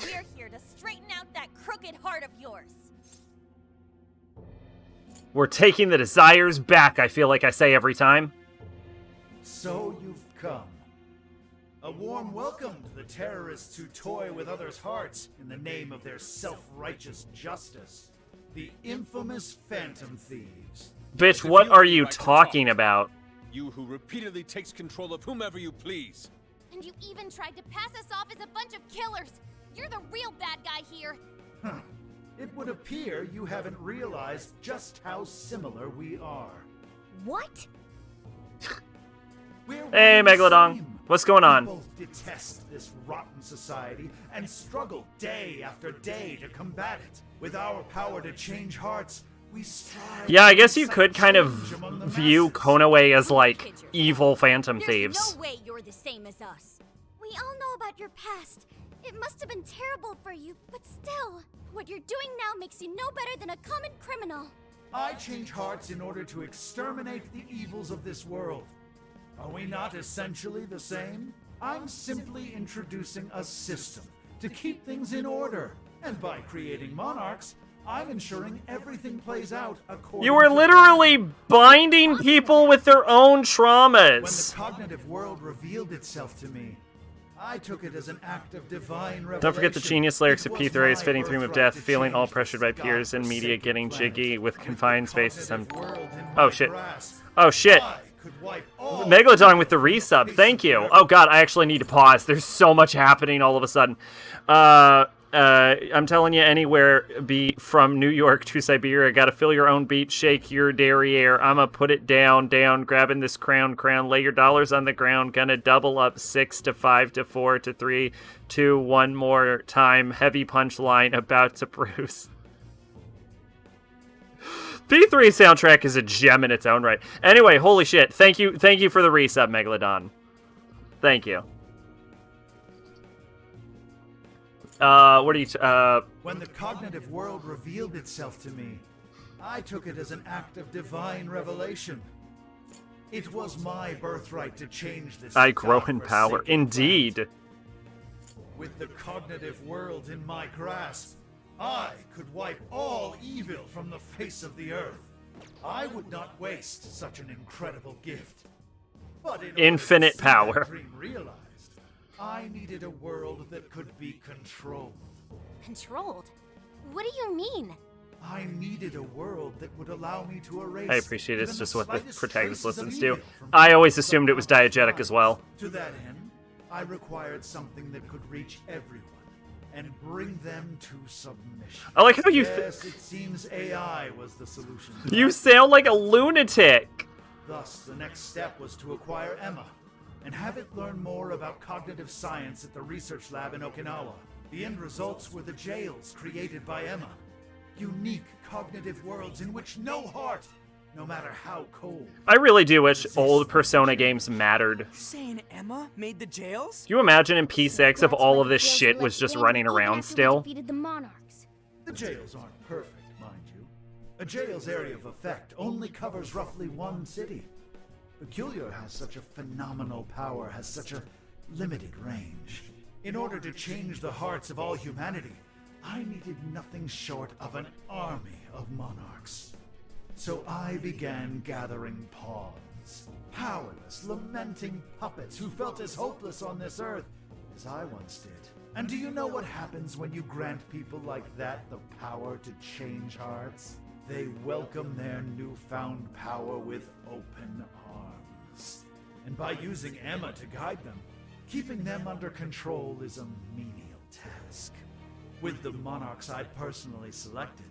We're here to straighten out that crooked heart of yours. We're taking the desires back, I feel like I say every time. So you've come. A warm welcome to the terrorists who toy with others' hearts in the name of their self-righteous justice. The infamous Phantom Thieves. Bitch, what are you talking about? You who repeatedly takes control of whomever you please. And you even tried to pass us off as a bunch of killers. You're the real bad guy here. Huh. It would appear you haven't realized just how similar we are. What? Hey, Megalodon. What's going on? We both detest this rotten society and struggle day after day to combat it. With our power to change hearts, we strive. Yeah, I guess you could kind of view Konoe as like evil Phantom Thieves. There's no way you're the same as us. We all know about your past. It must have been terrible for you, but still, what you're doing now makes you no better than a common criminal. I change hearts in order to exterminate the evils of this world. Are we not essentially the same? I'm simply introducing a system to keep things in order. And by creating monarchs, I'm ensuring everything plays out according You were to literally binding people with their own When traumas. the cognitive world revealed itself to me, I took it as an act of divine revelation. Don't forget the genius lyrics of It was P3 is my fitting Theme of birthright Death, to feeling all change pressured by this peers and media godforsaken getting planet. jiggy with confined spaces and... World in Oh my shit. grasp, Oh shit. I could wipe all Megalodon with the resub, thank you. Oh god, I actually need to pause. There's so much happening all of a sudden. I'm telling you, anywhere be from New York to Siberia, gotta fill your own beat, shake your derriere. I'ma put it down, grabbing this crown, lay your dollars on the ground, gonna double up 6 to 5 to 4 to 3, 2, 1 more time, heavy punchline about to bruise. P3 soundtrack is a gem in its own right. Anyway, holy shit, thank you for the resub, Megalodon. Thank you. What are you, When the cognitive world revealed itself to me, I took it as an act of divine revelation. It was my birthright to change this. I grow in power. godforsaken Indeed. planet. With the cognitive world in my grasp, I could wipe all evil from the face of the earth. I would not waste such an incredible gift. But in order to Infinite see that power. dream realized, I needed a world that could be controlled. Controlled? What do you mean? I needed a world that would allow me to erase. I appreciate it's even just the what the slightest protagonist traces of listens evil to. from I always people's assumed it was diegetic as well. To that end, I required something that could reach everyone and bring them to submission. I like how you Yes, it seems AI was the solution. You sound like a lunatic. Thus, the next step was to acquire Emma and have it learn more about cognitive science at the research lab in Okinawa. The end results were the jails created by Emma. Unique cognitive worlds in which no heart, no matter how cold. I really do wish old Persona games mattered. Saying Emma made the jails? Can you imagine in P6 if all of this shit was just running around still? Defeated the monarchs. The jails aren't perfect, mind you. A jail's area of effect only covers roughly one city. Peculiar has such a phenomenal power, has such a limited range. In order to change the hearts of all humanity, I needed nothing short of an army of monarchs. So I began gathering pawns. Powerless, lamenting puppets who felt as hopeless on this earth as I once did. And do you know what happens when you grant people like that the power to change hearts? They welcome their newfound power with open arms. And by using Emma to guide them, keeping them under control is a menial task. With the monarchs I'd personally selected,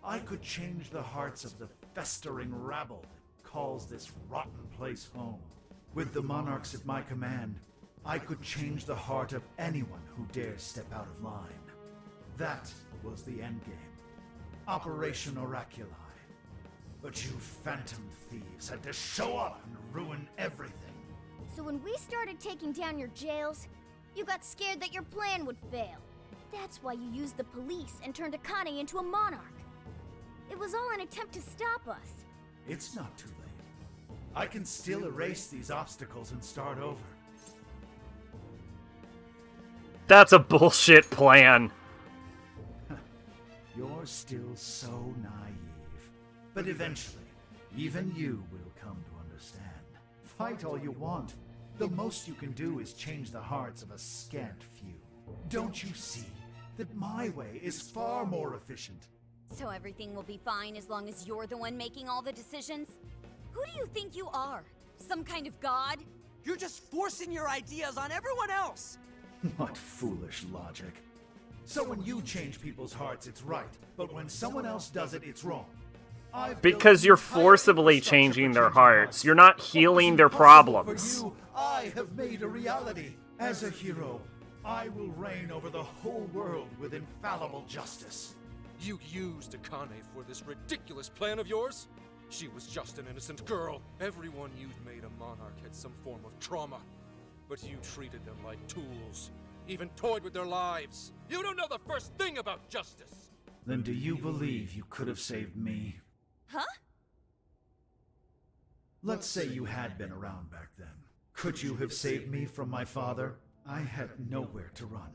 I could change the hearts of the festering rabble that calls this rotten place home. With the monarchs at my command, I could change the heart of anyone who dares step out of line. That was the endgame. Operation Oraculi. But you phantom thieves had to show up and ruin everything. So when we started taking down your jails, you got scared that your plan would fail. That's why you used the police and turned Akane into a monarch. It was all an attempt to stop us. It's not too late. I can still erase these obstacles and start over. That's a bullshit plan. You're still so naive. But eventually, even you will come to understand. Fight all you want. The most you can do is change the hearts of a scant few. Don't you see that my way is far more efficient? So everything will be fine as long as you're the one making all the decisions? Who do you think you are? Some kind of god? You're just forcing your ideas on everyone else! What foolish logic. So when you change people's hearts, it's right. But when someone else does it, it's wrong. Because you're forcibly changing their hearts. You're not healing their problems. For you, I have made a reality. As a hero, I will reign over the whole world with infallible justice. You used Akane for this ridiculous plan of yours? She was just an innocent girl. Everyone you'd made a monarch had some form of trauma. But you treated them like tools, even toyed with their lives. You don't know the first thing about justice! Then do you believe you could have saved me? Huh? Let's say you had been around back then. Could you have saved me from my father? I had nowhere to run.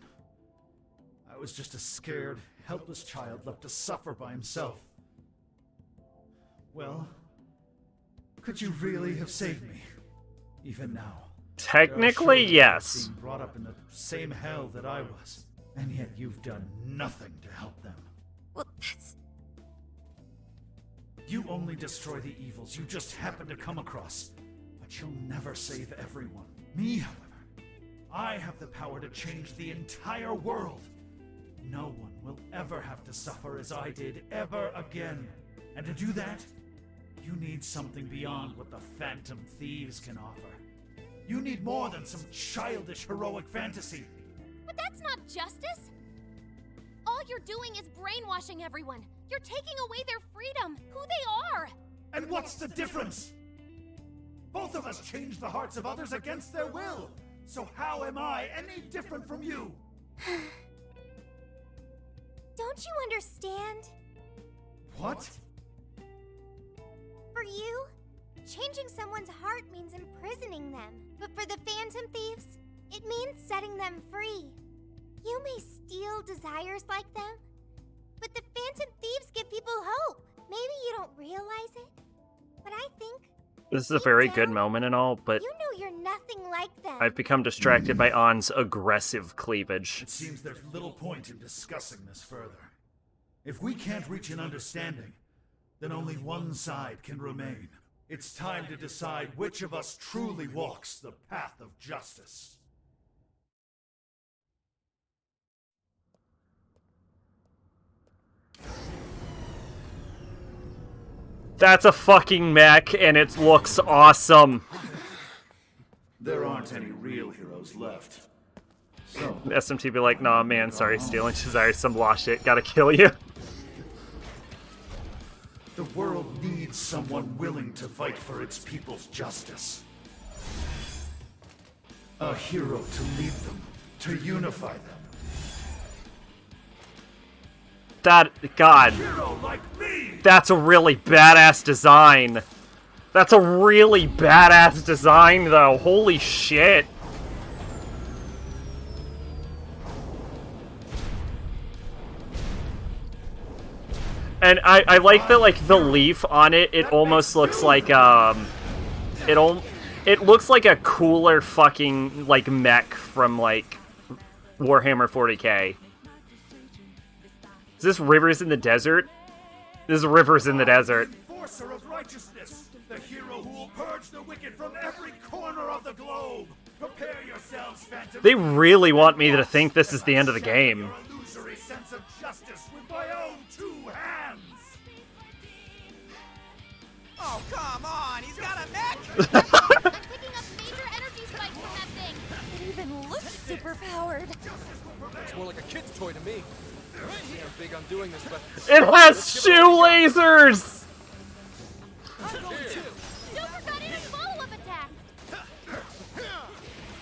I was just a scared, helpless child left to suffer by himself. Well, could you really have saved me? Even now. Technically, yes. Being brought up in the same hell that I was, and yet you've done nothing to help them. Well, that's... You only destroy the evils you just happen to come across, but you'll never save everyone. Me, however, I have the power to change the entire world. No one will ever have to suffer as I did ever again. And to do that, you need something beyond what the Phantom Thieves can offer. You need more than some childish heroic fantasy. But that's not justice! All you're doing is brainwashing everyone. You're taking away their freedom, who they are! And what's the difference? Both of us change the hearts of others against their will. So how am I any different from you? Don't you understand? What? For you, changing someone's heart means imprisoning them. But for the Phantom Thieves, it means setting them free. You may steal desires like them, but the Phantom Thieves give people hope. Maybe you don't realize it, but I think... This is a very good moment and all, but... You know you're nothing like them. I've become distracted by Ann's aggressive cleavage. It seems there's little point in discussing this further. If we can't reach an understanding, then only one side can remain. It's time to decide which of us truly walks the path of justice. That's a fucking mech, and it looks awesome. There aren't any real heroes left. So, SMT be like, nah, man, sorry, stealing desires, some law shit, gotta kill you. The world needs needs someone willing to fight for its people's justice. A hero to lead them, to unify them. God, that's a really badass design. That's a really badass design, though. Holy shit. And I like that, like, the leaf on it, it almost looks like, it looks like a cooler fucking, like, mech from, like, Warhammer 40k. Is this Rivers in the Desert? This is Rivers in the Desert. Enforcer of righteousness, the hero who will purge the wicked from every corner of the globe. Prepare yourselves, Phantom. They really want me to think this is the end of the game. Illusory sense of justice with my own two hands. Oh, come on! He's got a mech! I'm picking up major energy spikes from that thing. It even looks super powered. It's more like a kid's toy to me. I'm big on doing this, but It has shoe lasers! Joker got in a follow-up attack.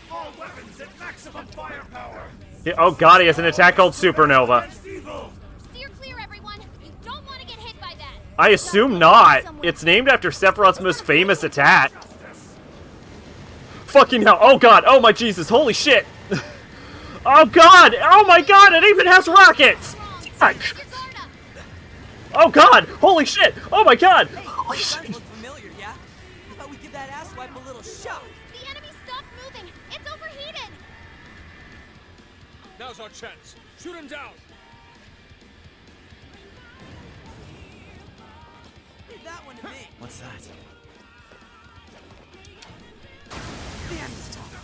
All weapons at maximum firepower. Yeah, oh god, he has an attack called Supernova. Steer clear, everyone. You don't want to get hit by that. I assume not. It's named after Sephiroth's most famous attack. Fucking hell. Oh god. Oh my Jesus. Holy shit. Oh god. Oh my god. It even has rockets. Oh god. Holy shit. Oh my god. Holy shit. Look familiar, yeah? How about we give that asswipe a little shock? The enemy stopped moving. It's overheated. Now's our chance. Shoot him down. Leave that one to me. What's that? Damn, this tough.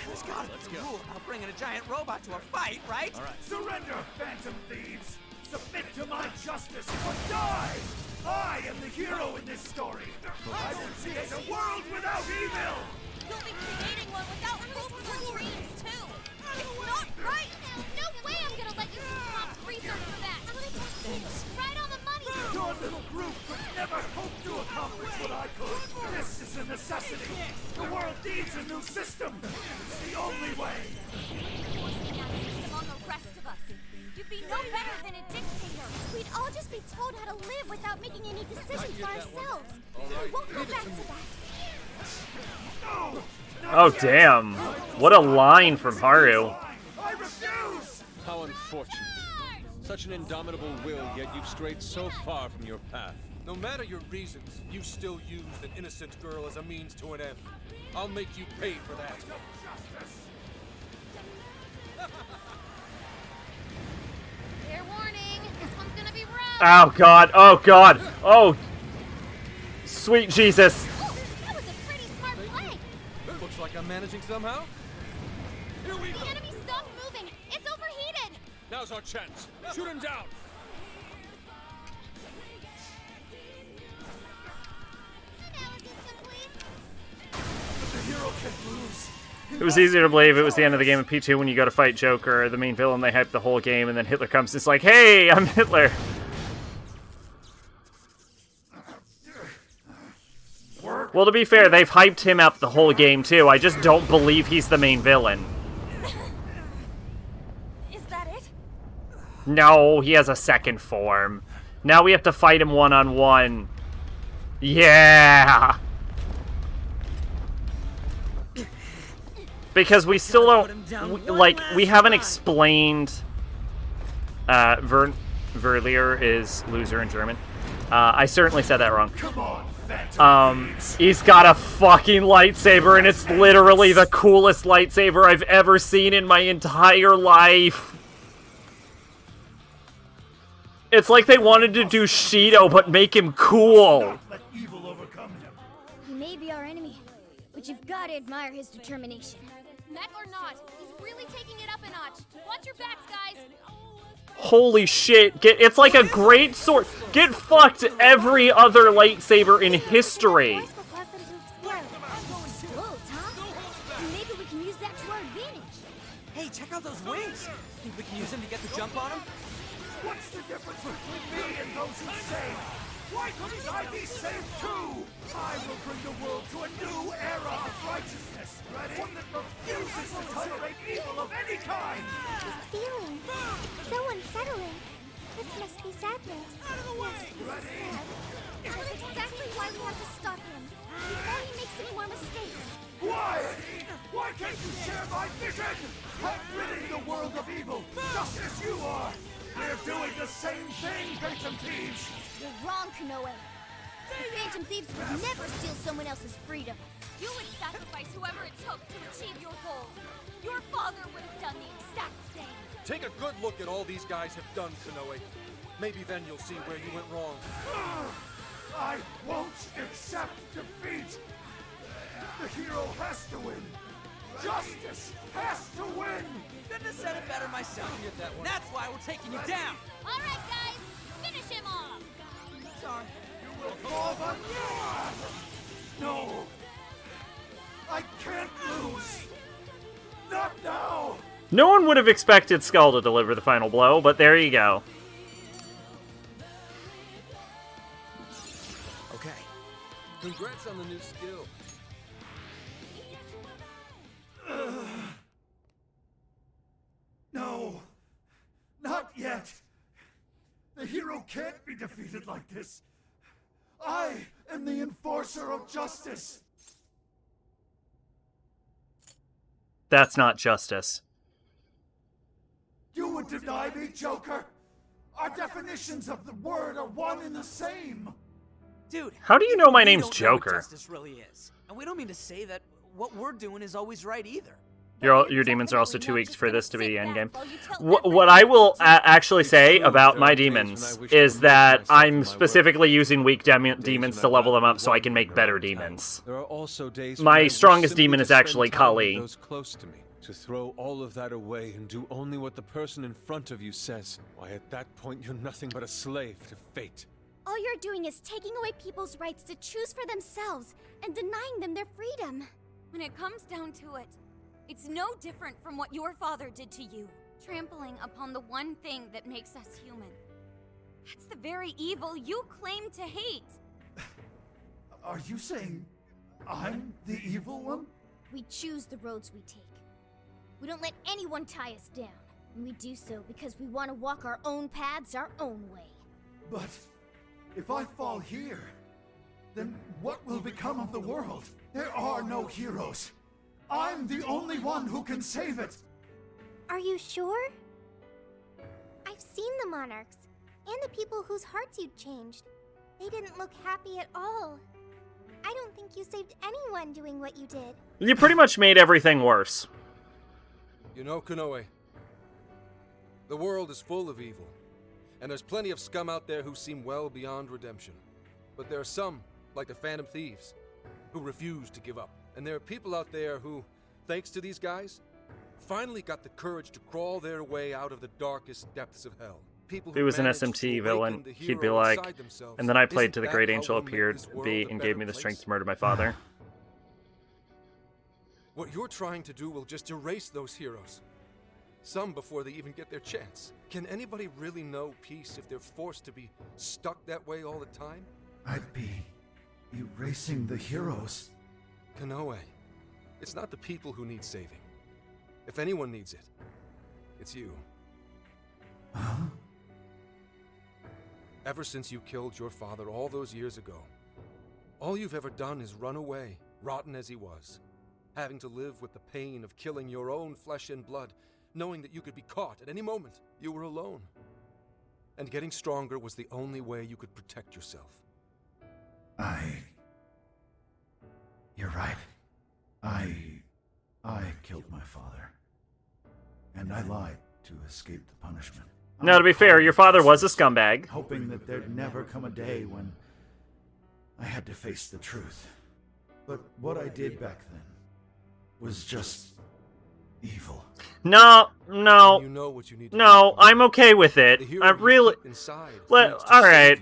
There's gotta be a rule about bringing a giant robot to a fight, right? All right. Surrender, Phantom Thieves. Submit to my justice or die. I am the hero in this story. I will create a world without evil. You'll be creating one without hopes or dreams, too. It's not right. No way I'm gonna let you do prompt research for that. Right on the money. Your little group could never hope to accomplish what I could. This is a necessity. The world needs a new system. It's the only way. Forcing that system on the rest of us. You'd be no better than a dictator. We'd all just be told how to live without making any decisions for ourselves. We won't go back to that. Oh damn. What a line from Haru. I refuse. How unfortunate. Such an indomitable will, yet you've strayed so far from your path. no matter your reasons, you still used an innocent girl as a means to an end. I'll make you pay for that. Fair warning, this one's gonna be rough. Oh god, oh god, oh sweet Jesus. Oh, that was a pretty smart play. Looks like I'm managing somehow. Here we go. The enemy stopped moving. It's overheated. Now's our chance. Shoot him down. It was easier to believe it was the end of the game in P2 when you go to fight Joker, the main villain. They hype the whole game, and then Hitler comes and it's like, hey, I'm Hitler. Well, to be fair, they've hyped him up the whole game, too. I just don't believe he's the main villain. Is that it? No, he has a second form. Now we have to fight him one-on-one. Yeah! Because we still don't, we haven't explained, Verlier is loser in German. I certainly said that wrong. He's got a fucking lightsaber, and it's literally the coolest lightsaber I've ever seen in my entire life. It's like they wanted to do Shido, but make him cool. He may be our enemy, but you've got to admire his determination. Mech or not, he's really taking it up a notch. Watch your backs, guys. Holy shit, it's like a great sword. Get fucked every other lightsaber in history. Maybe we can use that to our advantage. Hey, check out those wings. Think we can use them to get the jump on him? What's the difference between me and those who say Why couldn't I be saved too? I will bring the world to a new era of righteousness. Ready? One that refuses to tolerate evil of any kind. This feeling, it's so unsettling. This must be sadness. Out of the way! Yes, this is sad. That's exactly why we have to stop him. Before he makes any more mistakes. Why? Why can't you share my vision? I'm ridding the world of evil, just as you are. We're doing the same thing, Phantom Thieves. You're wrong, Konoe. Phantom Thieves would never steal someone else's freedom. You would sacrifice whoever it took to achieve your goal. Your father would have done the exact same. Take a good look at all these guys have done, Konoe. Maybe then you'll see where you went wrong. I won't accept defeat. The hero has to win. Justice has to win. Couldn't have said it better myself. That's why we're taking you down. All right, guys, finish him off. Sorry. You will fall on No. I can't lose. Not now. No one would have expected Skull to deliver the final blow, but there you go. Okay. Congrats on the new skill. No. Not yet. The hero can't be defeated like this. I am the enforcer of justice. That's not justice. You would deny me, Joker? Our definitions of the word are one and the same. Dude, How do you know my we name's don't know what Joker? justice really is. And we don't mean to say that what we're doing is always right either. Your demons are also 2 weeks for this to be endgame. What I will actually say about my demons is that I'm specifically using weak demons to level them up so I can make better demons. There are also days My when I wish strongest simply demon to is spend actually time with Kali. those close to me, to throw all of that away and do only what the person in front of you says. Why, at that point, you're nothing but a slave to fate. All you're doing is taking away people's rights to choose for themselves and denying them their freedom. When it comes down to it, it's no different from what your father did to you, trampling upon the one thing that makes us human. That's the very evil you claim to hate. Are you saying I'm the evil one? We choose the roads we take. We don't let anyone tie us down. And we do so because we want to walk our own paths our own way. But if I fall here, then what will become of the world? There are no heroes. I'm the only one who can save it. Are you sure? I've seen the monarchs, and the people whose hearts you'd changed. They didn't look happy at all. I don't think you saved anyone doing what you did. You pretty much made everything worse. You know, Konoe, the world is full of evil, and there's plenty of scum out there who seem well beyond redemption. But there are some, like the Phantom Thieves, who refuse to give up. And there are people out there who, thanks to these guys, finally got the courage to crawl their way out of the darkest depths of hell. People If he was an SMT villain, he'd be like, and then I played to the Great Angel appeared and gave me the strength to murder my father. What you're trying to do will just erase those heroes. Some before they even get their chance. Can anybody really know peace if they're forced to be stuck that way all the time? I'd be erasing the heroes. Konoe, it's not the people who need saving. If anyone needs it, it's you. Huh? Ever since you killed your father all those years ago, all you've ever done is run away, rotten as he was, having to live with the pain of killing your own flesh and blood, knowing that you could be caught at any moment. You were alone. And getting stronger was the only way you could protect yourself. You're right. I killed my father. And I lied to escape the punishment. Now, to be fair, your father was a scumbag. Hoping that there'd never come a day when I had to face the truth. But what I did back then was just evil. No, no, You know what you need to no, I'm okay with it. I really... Alright,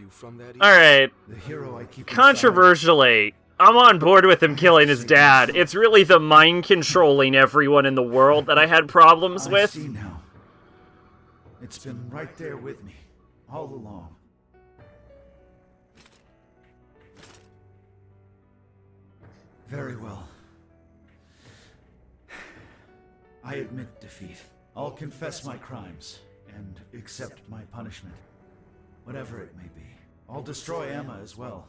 alright. The hero I keep Controversially, I'm on board with him killing his dad. It's really the mind controlling everyone in the world that I had problems I with. see now. It's been right there with me, all along. Very well. I admit defeat. I'll confess my crimes and accept my punishment, whatever it may be. I'll destroy Emma as well.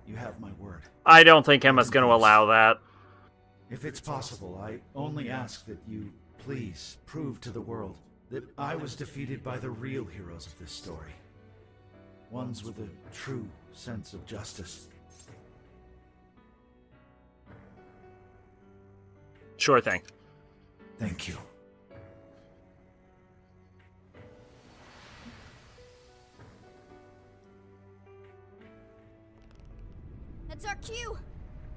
You have my word. I don't think Emma's going to allow that. If it's possible, I only ask that you please prove to the world that I was defeated by the real heroes of this story. Ones with a true sense of justice. Sure thing. Thank you. That's our cue.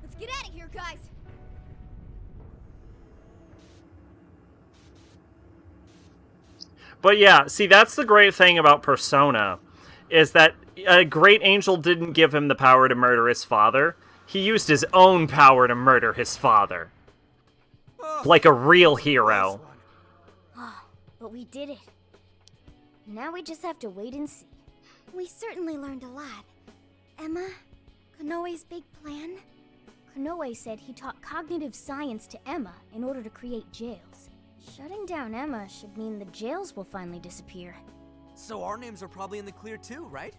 Let's get out of here, guys. But yeah, see, that's the great thing about Persona, is that a great angel didn't give him the power to murder his father. He used his own power to murder his father. Like a real hero. But we did it. Now we just have to wait and see. We certainly learned a lot. Emma, Konoe's big plan? Konoe said he taught cognitive science to Emma in order to create jails. Shutting down Emma should mean the jails will finally disappear. So our names are probably in the clear too, right?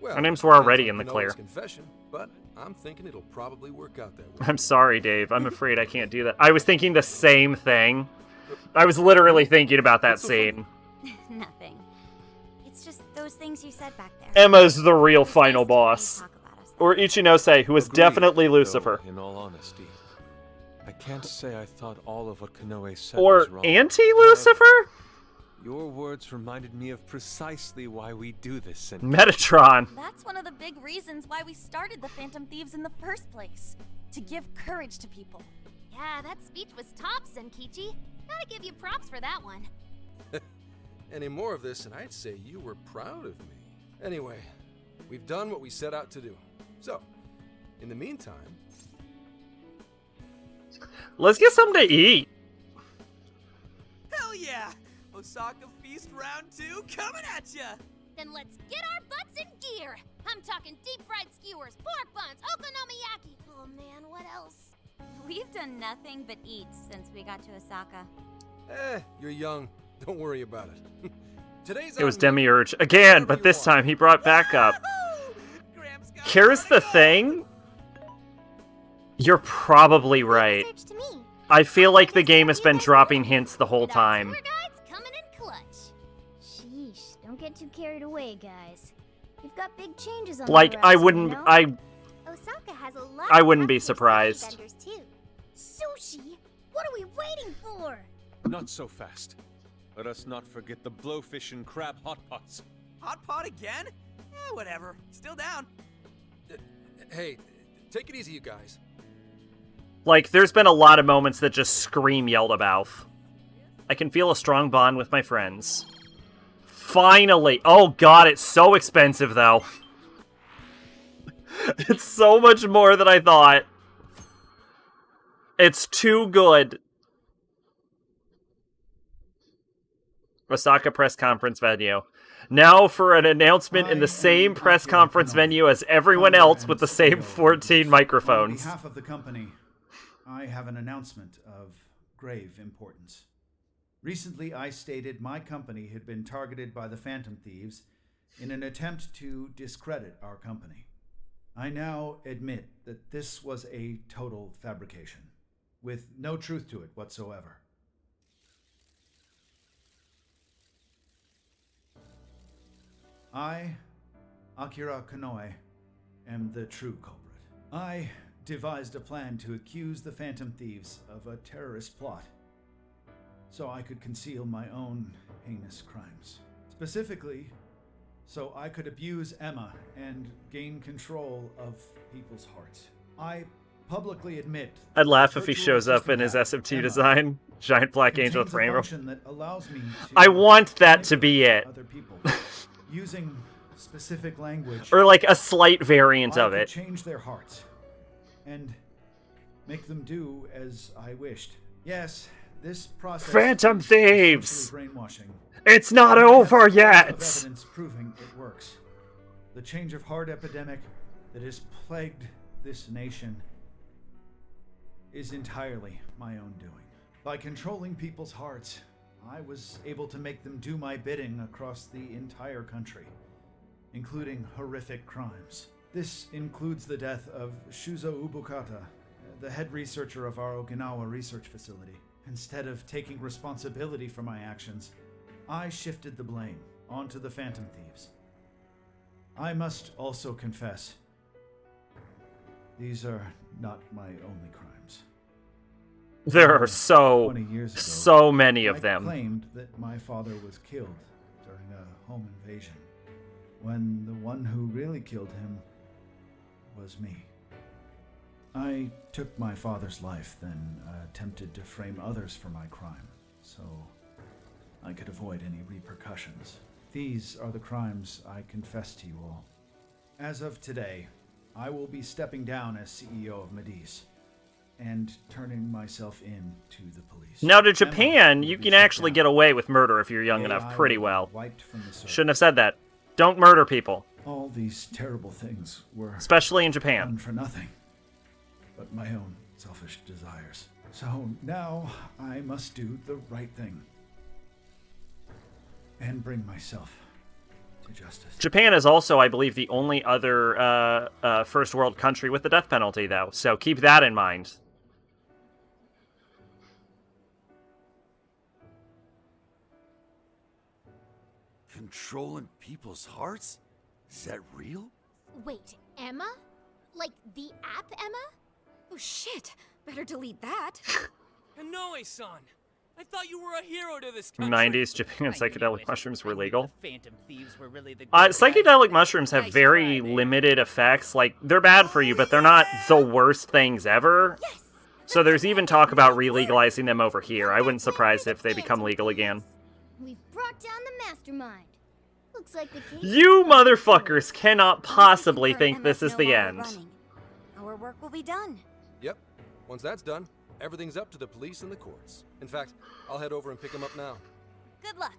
Well, Our names were already in the Konoe's clear. confession, but I'm thinking it'll probably work out that way. I'm sorry, Dave. I'm afraid I can't do that. I was thinking the same thing. I was literally thinking about that scene. Nothing. It's just those things you said back there. Emma's the real final boss. Or Ichinose, who is definitely Lucifer. Though, in all honesty, I can't say I thought all of what Konoe said Or was wrong. anti-Lucifer? Your words reminded me of precisely why we do this. And Metatron. That's one of the big reasons why we started the Phantom Thieves in the first place. To give courage to people. Yeah, that speech was top, Senkichi. Gotta give you props for that one. Any more of this, and I'd say you were proud of me. Anyway, we've done what we set out to do. So, in the meantime... Let's get something to eat. Hell yeah! Osaka Feast Round 2 coming at ya! Then let's get our butts in gear. I'm talking deep-fried skewers, pork buns, okonomiyaki. Oh man, what else? We've done nothing but eat since we got to Osaka. You're young. Don't worry about it. Today's It was on me. Demiurge again, but this time he brought back up. Here's the thing. You're probably right. I feel like the game has been dropping hints the whole time. Coming in clutch. Sheesh, don't get too carried away, guys. We've got big changes on Like, the I horizon, wouldn't, you know? Osaka has a lot I of wouldn't be cupcake surprised. vendors too. Sushi? What are we waiting for? not so fast. Let us not forget the blowfish and crab hot pots. Hot pot again? Whatever. Still down. Hey, take it easy, you guys. Like, there's been a lot of moments that just scream Yeldabaoth. I can feel a strong bond with my friends. Finally! Oh god, it's so expensive, though. It's so much more than I thought. It's too good. Osaka press conference venue. Now for an announcement in the same press conference venue as everyone else with the same 14 microphones. On behalf of the company, I have an announcement of grave importance. Recently, I stated my company had been targeted by the Phantom Thieves in an attempt to discredit our company. I now admit that this was a total fabrication, with no truth to it whatsoever. I, Akira Konoe, am the true culprit. I devised a plan to accuse the Phantom Thieves of a terrorist plot, so I could conceal my own heinous crimes. Specifically, so I could abuse Emma and gain control of people's hearts. I publicly admit... I'd laugh if he virtual shows up in his assistant SMT Emma design. Giant black angel with contains a rainbow. function that allows me to I want that to be it. other people using specific language. Or like a slight variant I of could it. change their hearts and make them do as I wished. Yes, this process Phantom is Thieves! essentially brainwashing. It's not I have over lots of yet! evidence proving it works. The change of heart epidemic that has plagued this nation is entirely my own doing. By controlling people's hearts, I was able to make them do my bidding across the entire country, including horrific crimes. This includes the death of Shuzo Ubukata, the head researcher of our Okinawa research facility. Instead of taking responsibility for my actions, I shifted the blame onto the Phantom Thieves. I must also confess, these are not my only crimes. There are so 20 years ago, so many of I them. claimed that my father was killed during a home invasion, when the one who really killed him was me. I took my father's life, then attempted to frame others for my crime, so I could avoid any repercussions. These are the crimes I confess to you all. As of today, I will be stepping down as CEO of Medice and turning myself in to the police. Now to Japan, you can actually get away with murder if you're young enough pretty well. Wiped from the surface. Shouldn't have said that. Don't murder people. All these terrible things were especially in Japan. done for nothing but my own selfish desires. So now I must do the right thing and bring myself to justice. Japan is also, I believe, the only other first world country with the death penalty, though. So keep that in mind. Controlling people's hearts? Is that real? Wait, Emma? Like the app Emma? Oh shit, better delete that. Kanoe-san, I thought you were a hero to this country. 90s, Japan and psychedelic mushrooms were legal. Phantom Thieves were really the Psychedelic mushrooms have very limited effects. Like, they're bad for you, but they're not the worst things ever. So there's even talk about re-legalizing them over here. I wouldn't surprise if they become legal again. We've brought down the mastermind. Looks like the case. You motherfuckers cannot possibly think this is the end. Our work will be done. Yep. Once that's done, everything's up to the police and the courts. In fact, I'll head over and pick him up now. Good luck.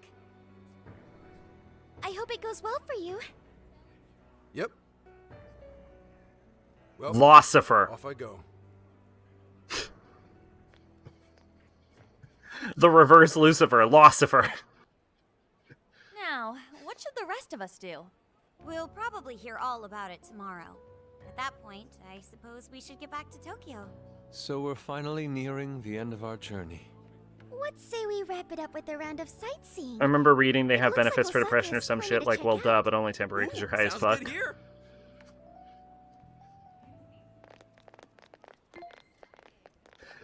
I hope it goes well for you. Yep. Well, Lucifer. Off I go. The reverse Lucifer, Lucifer. Now, what should the rest of us do? We'll probably hear all about it tomorrow. At that point, I suppose we should get back to Tokyo. So we're finally nearing the end of our journey. What say we wrap it up with a round of sightseeing? I remember reading they have looks like benefits for Osaka depression or is some plenty shit to like, check well, out. duh, but only temporary because you're high as fuck.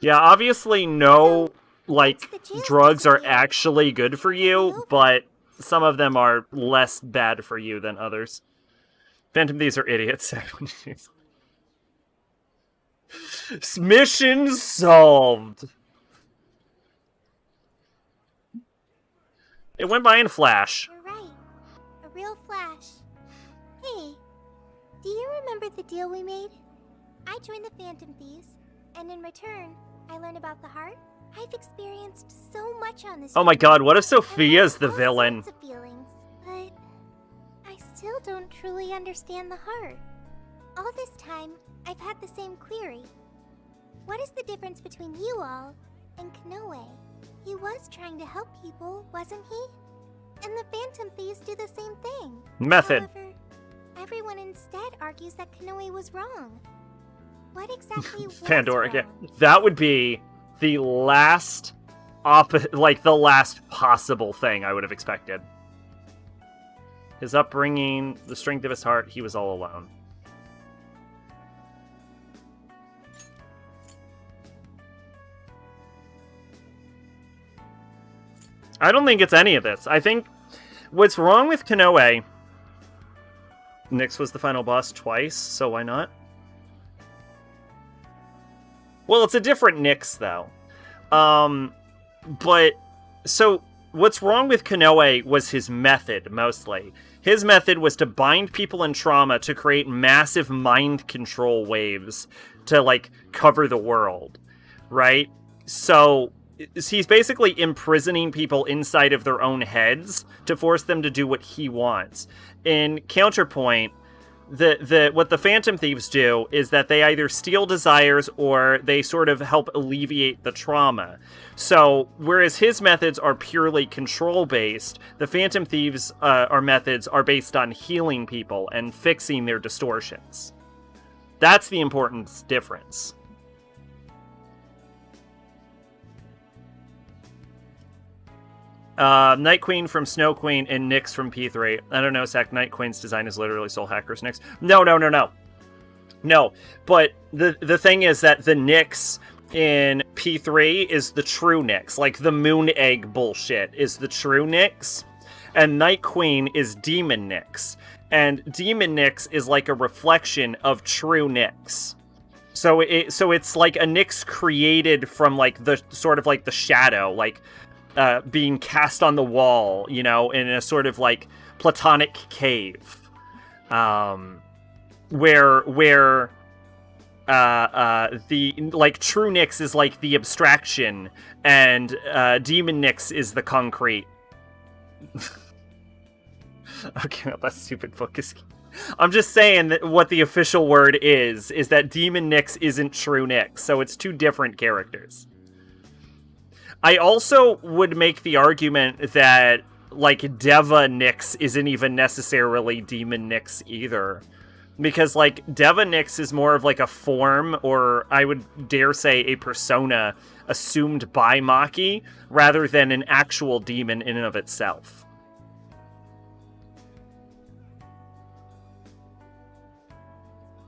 Yeah, obviously no, like, drugs are actually good for you, but some of them are less bad for you than others. Phantom Thieves are idiots. Mission solved. It went by in flash. You're right. A real flash. Hey, do you remember the deal we made? I joined the Phantom Thieves, and in return, I learned about the heart. I've experienced so much on this. Oh my journey, god, what if and I Sophia's have the all villain? sorts of feelings, but I still don't truly understand the heart. All this time, I've had the same query. What is the difference between you all and Kanoe? He was trying to help people, wasn't he? And the Phantom Thieves do the same thing. Method. However, everyone instead argues that Kanoe was wrong. What exactly was Pandora wrong? again. That would be the last the last possible thing I would have expected. His upbringing, the strength of his heart, he was all alone. I don't think it's any of this. I think what's wrong with Kanoe... Nyx was the final boss twice, so why not? Well, it's a different Nyx, though. But, so, what's wrong with Kanoe was his method, mostly. His method was to bind people in trauma to create massive mind control waves to, like, cover the world, right? So, he's basically imprisoning people inside of their own heads to force them to do what he wants. In Counterpoint, what the Phantom Thieves do is that they either steal desires or they sort of help alleviate the trauma. So, whereas his methods are purely control-based, the Phantom Thieves' methods are based on healing people and fixing their distortions. That's the important difference. Night Queen from Snow Queen and Nyx from P3. I don't know, Zach. Night Queen's design is literally Soul Hackers Nyx. No. No, but the thing is that the Nyx in P3 is the true Nyx. Like, the Moon Egg bullshit is the true Nyx. And Night Queen is Demon Nyx. And Demon Nyx is like a reflection of true Nyx. So it's like a Nyx created from, like, the sort of like the shadow, like, being cast on the wall, you know, in a sort of like platonic cave, where the like true Nyx is like the abstraction, and Demon Nyx is the concrete. Okay, that's stupid focus. I'm just saying that what the official word is that Demon Nyx isn't true Nyx, so it's two different characters. I also would make the argument that, like, Deva Nyx isn't even necessarily Demon Nyx either. Because, like, Deva Nyx is more of, like, a form, or I would dare say a persona assumed by Maki, rather than an actual demon in and of itself.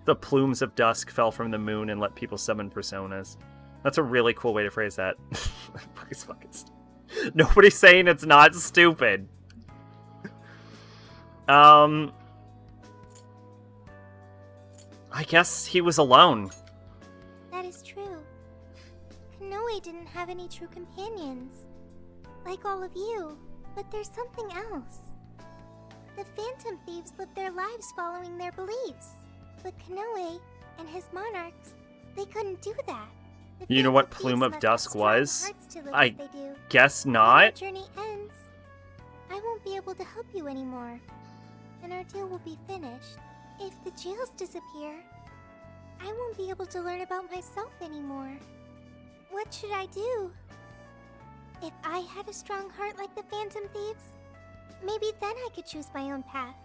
The plumes of dusk fell from the moon and let people summon personas. That's a really cool way to phrase that. Nobody's saying it's not stupid. I guess he was alone. That is true. Konoe didn't have any true companions. Like all of you. But there's something else. The Phantom Thieves lived their lives following their beliefs. But Konoe and his monarchs, they couldn't do that. You know what Plume of Dusk was? I guess not. When our journey ends, I won't be able to help you anymore, and our deal will be finished. If the jails disappear, I won't be able to learn about myself anymore. What should I do? If I had a strong heart like the Phantom Thieves, maybe then I could choose my own path.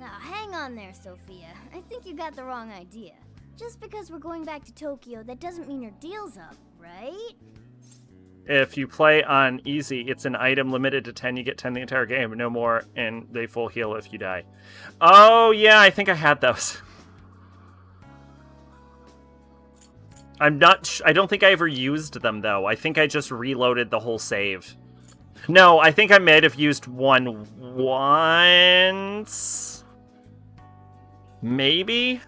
Now, hang on there, Sophia. I think you got the wrong idea. Just because we're going back to Tokyo, that doesn't mean your deal's up, right? If you play on easy, it's an item limited to 10. You get 10 the entire game, no more, and they full heal if you die. Oh, yeah, I think I had those. I don't think I ever used them, though. I think I just reloaded the whole save. No, I think I might have used one once. Maybe?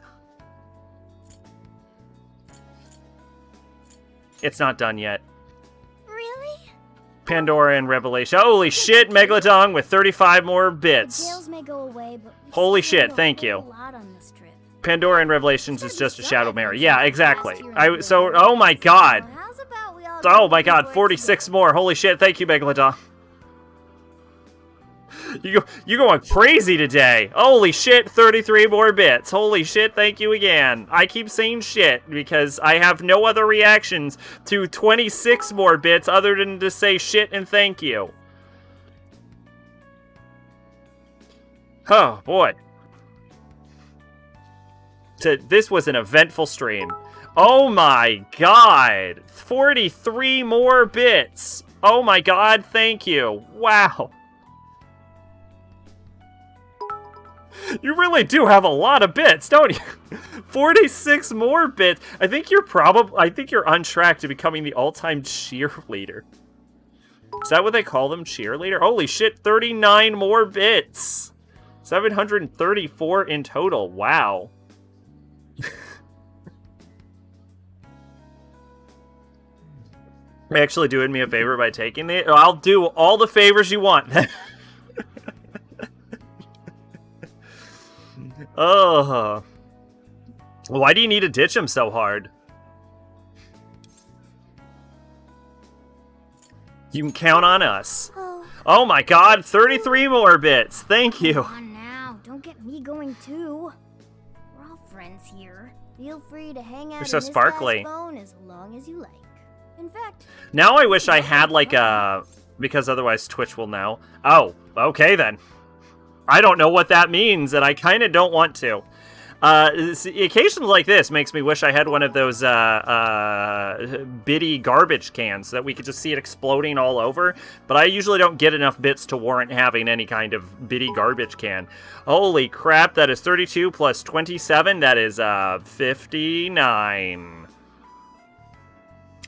It's not done yet. Really? Pandora and Revelation. Holy shit, Megalodon with 35 more bits. The jails may go away, but holy shit, thank you. Pandora and Revelations is just a Shadow Mary. Yeah, exactly. Oh my god. Oh my god, 46 more. Holy shit, thank you, Megalodon. You're going crazy today. Holy shit, 33 more bits. Holy shit, thank you again. I keep saying shit because I have no other reactions to 26 more bits other than to say shit and thank you. Oh, boy. This was an eventful stream. Oh my god. 43 more bits. Oh my god, thank you. Wow. You really do have a lot of bits, don't you? 46 more bits. I think you're on track to becoming the all-time cheerleader. Is that what they call them? Cheerleader? Holy shit, 39 more bits. 734 in total. Wow. You're actually doing me a favor by taking it? I'll do all the favors you want. Oh. Why do you need to ditch him so hard? You can count on us. Oh my god, 33 more bits. Thank you. Come on now, don't get me going too. We're all friends here. Feel free to hang out You're so in this sparkly. guy's phone as long as you like. In fact, Now I wish I had like a... Because otherwise Twitch will know. Oh, okay then. I don't know what that means, and I kind of don't want to. Occasions like this makes me wish I had one of those bitty garbage cans so that we could just see it exploding all over. But I usually don't get enough bits to warrant having any kind of bitty garbage can. Holy crap, that is 32 plus 27. That is 59.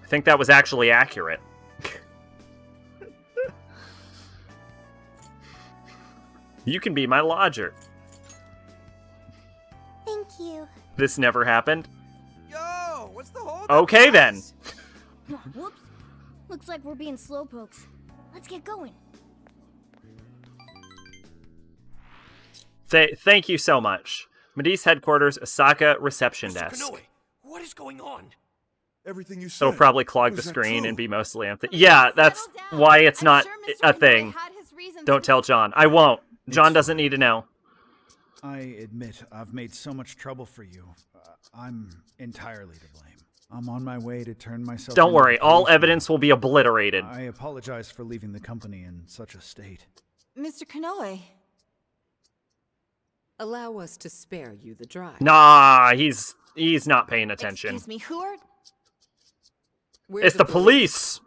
I think that was actually accurate. You can be my lodger. Thank you. This never happened. Yo, what's the hold? Okay then. Whoops. Looks like we're being slowpokes. Let's get going. Thank you so much. Medivh headquarters, Osaka reception Mr. desk. Konoe, what is going on? Everything you It'll said. probably clog the is that screen true? and be mostly empty. Yeah, that's why it's not a thing. Don't tell John. I won't. John doesn't need to know. I admit I've made so much trouble for you. I'm entirely to blame. I'm on my way to turn myself. Don't into worry. a All policeman. evidence will be obliterated. I apologize for leaving the company in such a state. Mr. Konoe. Allow us to spare you the drive. Nah, he's not paying attention. Excuse me, who are... We're It's the police.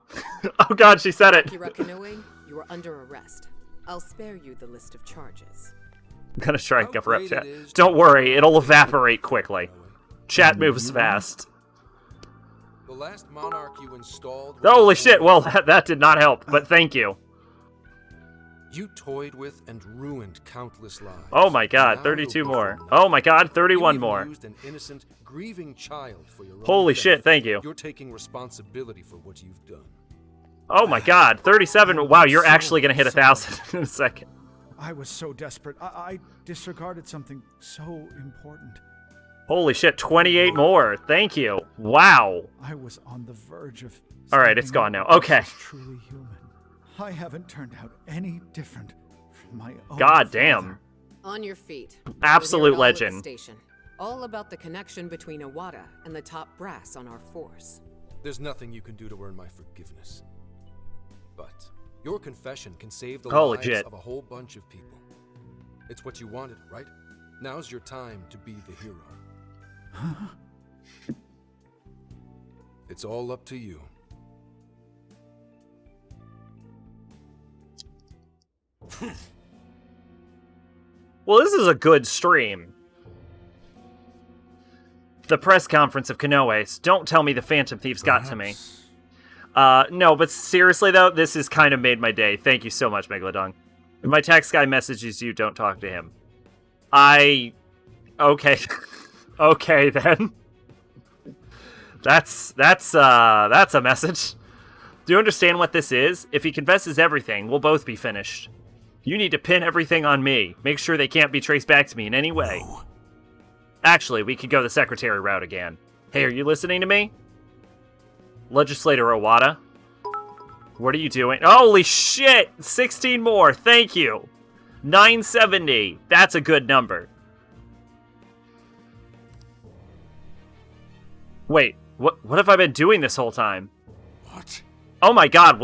Oh god, she said it. Akira Konoe, you are under arrest. I'll spare you the list of charges. I'm gonna try and cover up great chat. it is Don't worry, it'll evaporate quickly. Chat moves fast. The last monarch you installed. Holy shit, well, that did not help, but thank you. You toyed with and ruined countless lives. Oh my god, Now 32 you'll more. go for Oh my god, 31 You more. even used an innocent, grieving child for your own Holy death. shit, thank you. You're taking responsibility for what you've done. Oh my god, 37. Wow, you're actually gonna hit 1,000 in a second. I was so desperate. I disregarded something so important. Holy shit, 28 more. Thank you. Wow. I was on the verge of. Alright, it's gone now. Okay. Truly human. I haven't turned out any different from my own. God damn. father. On your feet. Absolute We'll hear it all at the legend. Station. All about the connection between Iwata and the top brass on our force. There's nothing you can do to earn my forgiveness. But your confession can save the Oh, lives legit. of a whole bunch of people. It's what you wanted, right? Now's your time to be the hero. It's all up to you. Well, this is a good stream. The press conference of Konoe's. Don't tell me the Phantom Thieves got to me. No, but seriously though, this has kind of made my day. Thank you so much, Megalodon. If my text guy messages you, don't talk to him. Okay. Okay, then. That's a message. Do you understand what this is? If he confesses everything, we'll both be finished. You need to pin everything on me. Make sure they can't be traced back to me in any way. Actually, we could go the secretary route again. Hey, are you listening to me? Legislator Iwata? What are you doing? Holy shit! 16 more, thank you! 970, that's a good number. Wait, what have I been doing this whole time? What? Oh my god,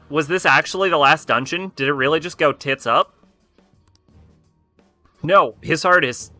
was this actually the last dungeon? Did it really just go tits up? No, his heart is